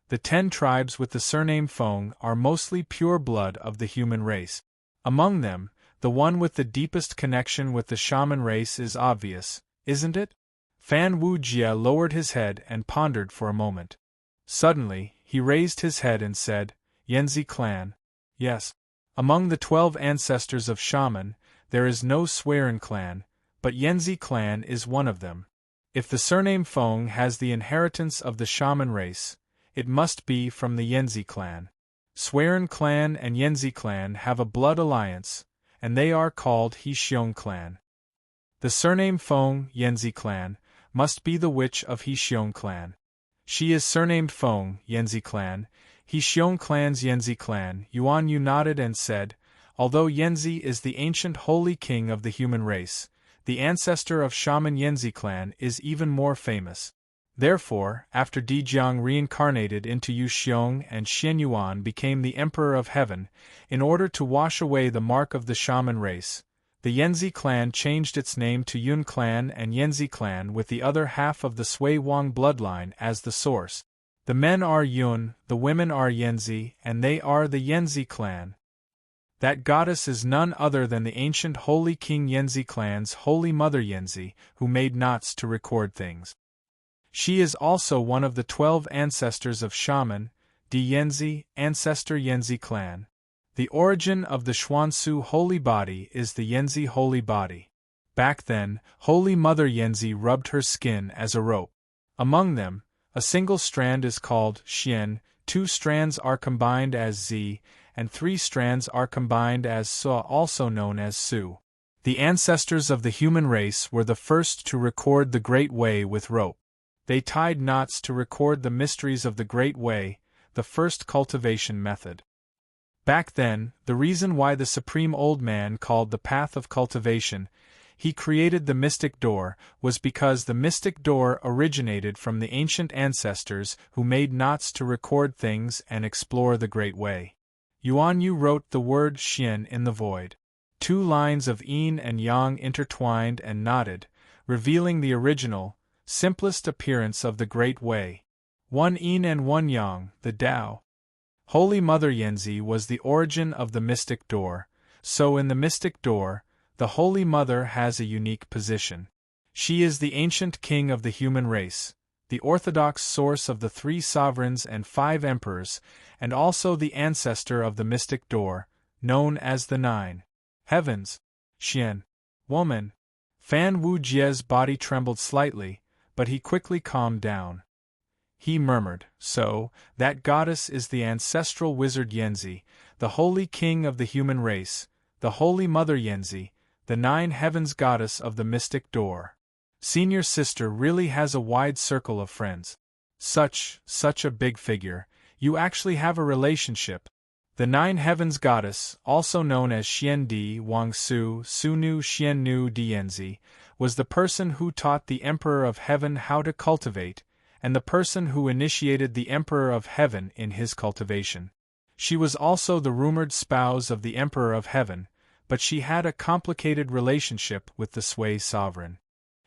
The 10 tribes with the surname Feng are mostly pure blood of the human race. Among them, the one with the deepest connection with the shaman race is obvious, isn't it? Fan Wujie lowered his head and pondered for a moment. Suddenly, he raised his head and said, Yanzi clan. Yes. Among the 12 ancestors of shaman, there is no Swearin clan, but Yanzi clan is one of them. If the surname Feng has the inheritance of the shaman race, it must be from the Yanzi clan. Swearin clan and Yanzi clan have a blood alliance, and they are called Hexiong clan. The surname Feng, Yanzi clan, must be the witch of Hexiong clan. She is surnamed Feng, Yanzi clan. Hexiong clan's Yanzi clan. Yuan Yu nodded and said, although Yanzi is the ancient holy king of the human race, the ancestor of shaman Yanzi clan is even more famous. Therefore, after Dijiang reincarnated into Yu Xiong and Xian Yuan became the Emperor of Heaven, in order to wash away the mark of the shaman race, the Yanzi clan changed its name to Yun clan and Yanzi clan with the other half of the Sui Wang bloodline as the source. The men are Yun, the women are Yanzi, and they are the Yanzi clan. That goddess is none other than the ancient holy king Yanzi clan's holy mother Yanzi, who made knots to record things. She is also one of the 12 ancestors of shaman, Di Yanzi, ancestor Yanzi clan. The origin of the Xuansu holy body is the Yanzi holy body. Back then, Holy Mother Yanzi rubbed her skin as a rope. Among them, a single strand is called Xian, 2 strands are combined as Zi, and 3 strands are combined as Su, also known as Su. The ancestors of the human race were the first to record the Great Way with rope. They tied knots to record the mysteries of the Great Way, the first cultivation method. Back then, the reason why the Supreme Old Man called the path of cultivation, he created the mystic door, was because the mystic door originated from the ancient ancestors who made knots to record things and explore the Great Way. Yuan Yu wrote the word Xian in the void. 2 lines of yin and yang intertwined and knotted, revealing the original, simplest appearance of the Great Way. 1 yin and 1 yang, the Tao. Holy Mother Yanzi was the origin of the mystic door, so in the mystic door, the Holy Mother has a unique position. She is the ancient king of the human race, the orthodox source of the 3 sovereigns and 5 emperors, and also the ancestor of the mystic door, known as the 9 heavens. Xian. Woman. Fan Wujie's body trembled slightly, but he quickly calmed down. He murmured, so, that goddess is the ancestral wizard Yanzi, the holy king of the human race, the holy mother Yanzi, the 9 heavens goddess of the mystic door. Senior sister really has a wide circle of friends. Such a big figure, you actually have a relationship. The 9 heavens goddess, also known as Xian Di Wang Su, Sunu Xian Nu Di Yanzi, was the person who taught the Emperor of Heaven how to cultivate, and the person who initiated the Emperor of Heaven in his cultivation. She was also the rumored spouse of the Emperor of Heaven, but she had a complicated relationship with the Sui sovereign.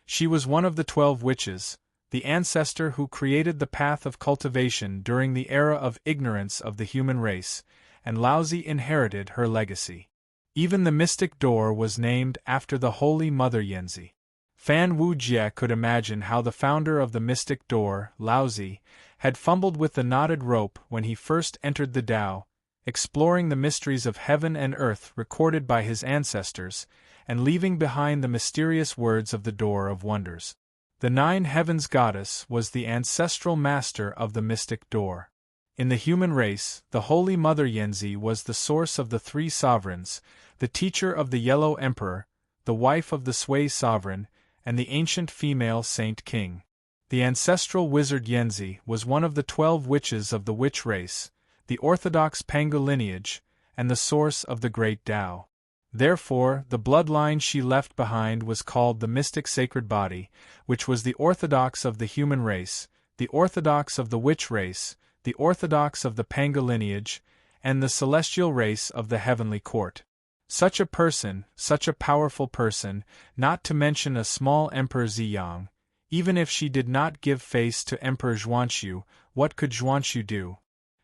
She was one of the 12 witches, the ancestor who created the path of cultivation during the era of ignorance of the human race, and Laozi inherited her legacy. Even the mystic door was named after the Holy Mother Yanzi. Fan Wujie could imagine how the founder of the mystic door, Laozi, had fumbled with the knotted rope when he first entered the Tao, exploring the mysteries of heaven and earth recorded by his ancestors, and leaving behind the mysterious words of the Door of Wonders. The 9 Heavens Goddess was the ancestral master of the mystic door. In the human race, the Holy Mother Yanzi was the source of the 3 sovereigns, the teacher of the Yellow Emperor, the wife of the Sui sovereign, and the ancient female Saint King. The ancestral wizard Yanzi was one of the 12 witches of the witch race, the orthodox Pangu lineage, and the source of the great Tao. Therefore, the bloodline she left behind was called the mystic sacred body, which was the orthodox of the human race, the orthodox of the witch race, the orthodox of the Pangu lineage, and the celestial race of the heavenly court. Such a person, such a powerful person, not to mention a small Emperor Ziyang, even if she did not give face to Emperor Zhuanxu, what could Zhuanxu do?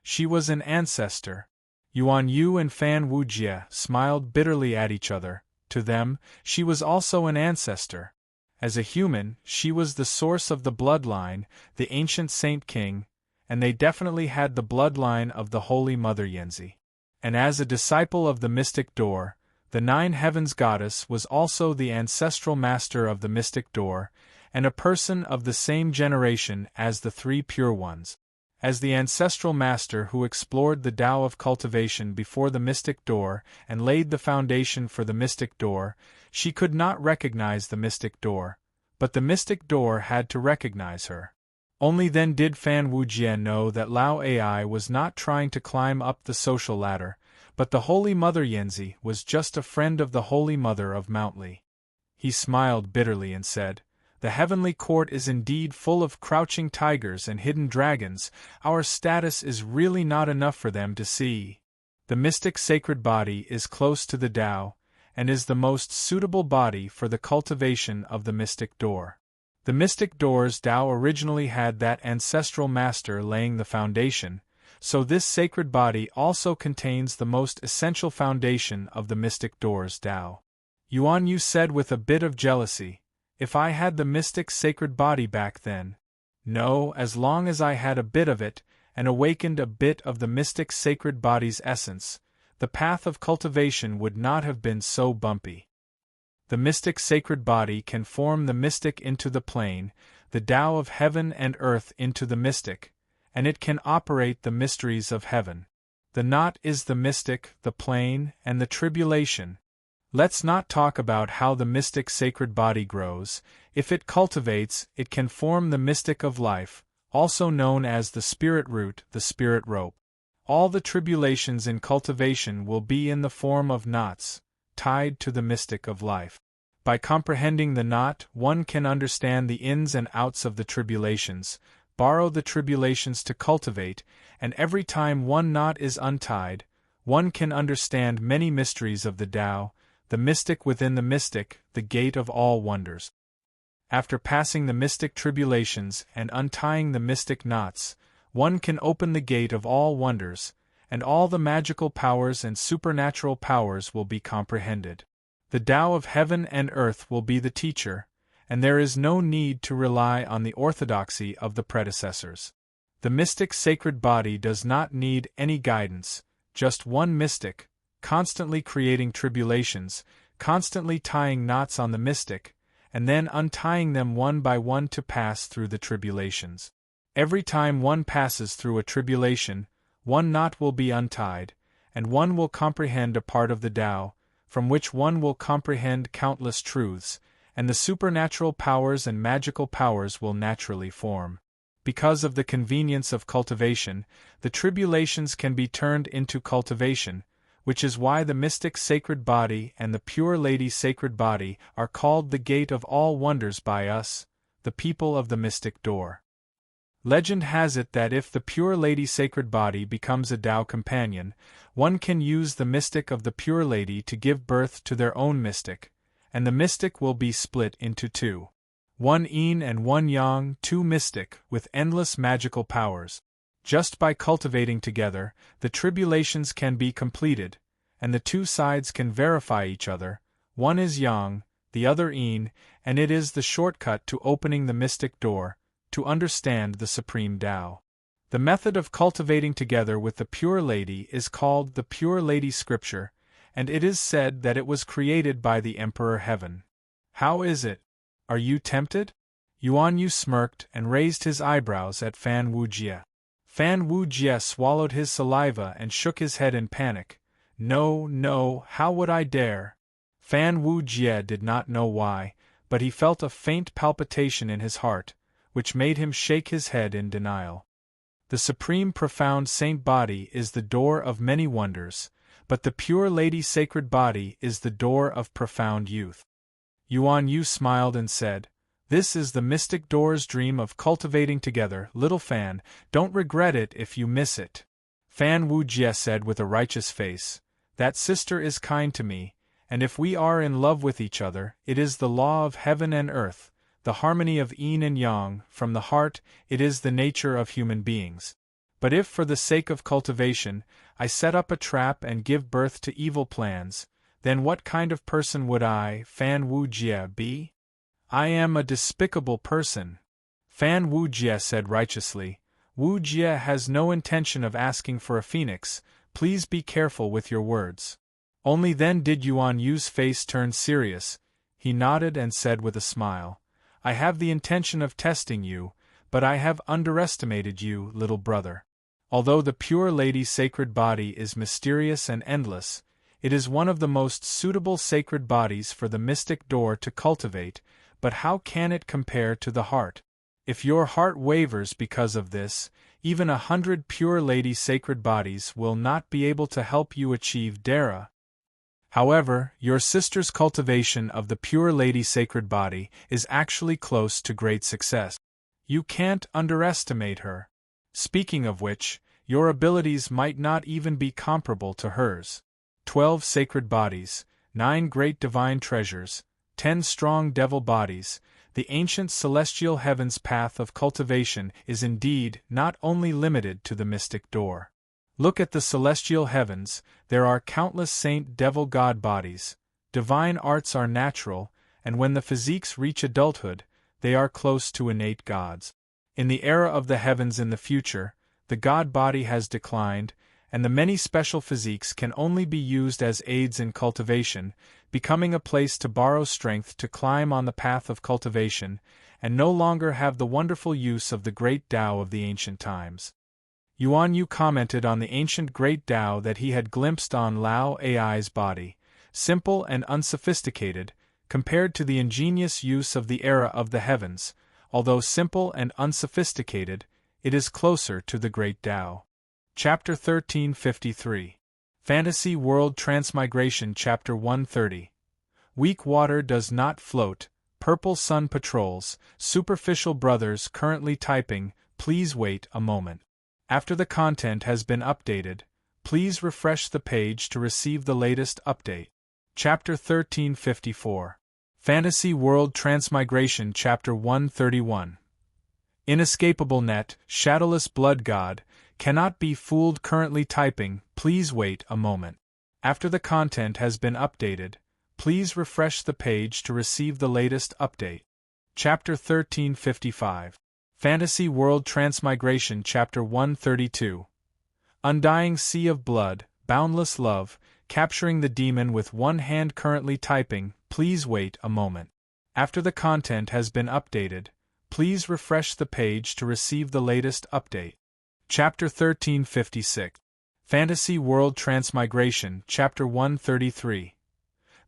She was an ancestor. Yuan Yu and Fan Wujie smiled bitterly at each other. To them, she was also an ancestor. As a human, she was the source of the bloodline, the ancient Saint King, and they definitely had the bloodline of the Holy Mother Yanzi. And as a disciple of the mystic door, the 9 Heavens Goddess was also the ancestral master of the mystic door, and a person of the same generation as the 3 pure ones. As the ancestral master who explored the Tao of cultivation before the mystic door and laid the foundation for the mystic door, she could not recognize the mystic door, but the mystic door had to recognize her. Only then did Fan Wujie know that Lao Ai was not trying to climb up the social ladder, but the Holy Mother Yanzi was just a friend of the Holy Mother of Mount Li. He smiled bitterly and said, "The heavenly court is indeed full of crouching tigers and hidden dragons. Our status is really not enough for them to see. The mystic sacred body is close to the Tao, and is the most suitable body for the cultivation of the mystic door. The mystic door's Tao originally had that ancestral master laying the foundation, so this sacred body also contains the most essential foundation of the mystic door's Tao." Yuan Yu said with a bit of jealousy, "If I had the mystic sacred body back then." No, as long as I had a bit of it, and awakened a bit of the mystic sacred body's essence, the path of cultivation would not have been so bumpy. The mystic sacred body can form the mystic into the plane, the Tao of heaven and earth into the mystic, and it can operate the mysteries of heaven. The knot is the mystic, the plane, and the tribulation. Let's not talk about how the mystic sacred body grows. If it cultivates, it can form the mystic of life, also known as the spirit root, the spirit rope. All the tribulations in cultivation will be in the form of knots, tied to the mystic of life. By comprehending the knot, one can understand the ins and outs of the tribulations, borrow the tribulations to cultivate, and every time one knot is untied, one can understand many mysteries of the Tao, the mystic within the mystic, the gate of all wonders. After passing the mystic tribulations and untying the mystic knots, one can open the gate of all wonders, and all the magical powers and supernatural powers will be comprehended. The Tao of heaven and earth will be the teacher, and there is no need to rely on the orthodoxy of the predecessors. The mystic sacred body does not need any guidance, just one mystic, constantly creating tribulations, constantly tying knots on the mystic, and then untying them one by one to pass through the tribulations. Every time one passes through a tribulation, one knot will be untied, and one will comprehend a part of the Tao, from which one will comprehend countless truths, and the supernatural powers and magical powers will naturally form. Because of the convenience of cultivation, the tribulations can be turned into cultivation, which is why the mystic sacred body and the pure lady sacred body are called the gate of all wonders by us, the people of the mystic door. Legend has it that if the Pure Lady Sacred Body becomes a Tao companion, one can use the mystic of the Pure Lady to give birth to their own mystic, and the mystic will be split into two. One yin and one yang, two mystic, with endless magical powers. Just by cultivating together, the tribulations can be completed, and the two sides can verify each other. One is yang, the other yin, and it is the shortcut to opening the mystic door, to understand the Supreme Tao. The method of cultivating together with the Pure Lady is called the Pure Lady Scripture, and it is said that it was created by the Emperor Heaven. How is it? Are you tempted? Yuan Yu smirked and raised his eyebrows at Fan Wujie. Fan Wujie swallowed his saliva and shook his head in panic. No, no, how would I dare? Fan Wujie did not know why, but he felt a faint palpitation in his heart, which made him shake his head in denial. The Supreme Profound Saint Body is the door of many wonders, but the Pure Lady Sacred Body is the door of profound youth. Yuan Yu smiled and said, "This is the mystic door's dream of cultivating together, little Fan, don't regret it if you miss it." Fan Wujie said with a righteous face, "That sister is kind to me, and if we are in love with each other, it is the law of heaven and earth, the harmony of yin and yang, from the heart, it is the nature of human beings. But if for the sake of cultivation, I set up a trap and give birth to evil plans, then what kind of person would I, Fan Wujie, be? I am a despicable person." Fan Wujie said righteously, "Wujie has no intention of asking for a phoenix, please be careful with your words." Only then did Yuan Yu's face turn serious. He nodded and said with a smile, "I have the intention of testing you, but I have underestimated you, little brother. Although the Pure Lady Sacred Body is mysterious and endless, it is one of the most suitable sacred bodies for the mystic door to cultivate, but how can it compare to the heart? If your heart wavers because of this, even 100 Pure Lady Sacred Bodies will not be able to help you achieve Dara. However, your sister's cultivation of the Pure Lady Sacred Body is actually close to great success. You can't underestimate her. Speaking of which, your abilities might not even be comparable to hers. 12 sacred bodies, 9 great divine treasures, 10 strong devil bodies. The ancient celestial heaven's path of cultivation is indeed not only limited to the mystic door. Look at the celestial heavens, there are countless saint devil god bodies. Divine arts are natural, and when the physiques reach adulthood, they are close to innate gods. In the era of the heavens in the future, the god body has declined, and the many special physiques can only be used as aids in cultivation, becoming a place to borrow strength to climb on the path of cultivation, and no longer have the wonderful use of the great Tao of the ancient times. Yuan Yu commented on the ancient great Tao that he had glimpsed on Lao Ai's body, simple and unsophisticated, compared to the ingenious use of the era of the heavens. Although simple and unsophisticated, it is closer to the great Tao. Chapter 1353. Fantasy World Transmigration Chapter 130. Weak water does not float, purple sun patrols, superficial brothers currently typing, please wait a moment. After the content has been updated, please refresh the page to receive the latest update. Chapter 1354. Fantasy World Transmigration Chapter 131. Inescapable net, shadowless blood god, cannot be fooled currently typing, please wait a moment. After the content has been updated, please refresh the page to receive the latest update. Chapter 1355. Fantasy World Transmigration Chapter 132. Undying Sea of Blood, Boundless Love, capturing the demon with one hand currently typing, please wait a moment. After the content has been updated, please refresh the page to receive the latest update. Chapter 1356. Fantasy World Transmigration Chapter 133.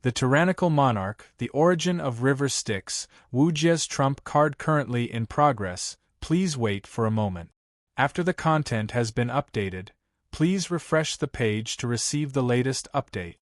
The Tyrannical Monarch, The Origin of River Styx, Wujie's trump card currently in progress, please wait for a moment. After the content has been updated, please refresh the page to receive the latest update.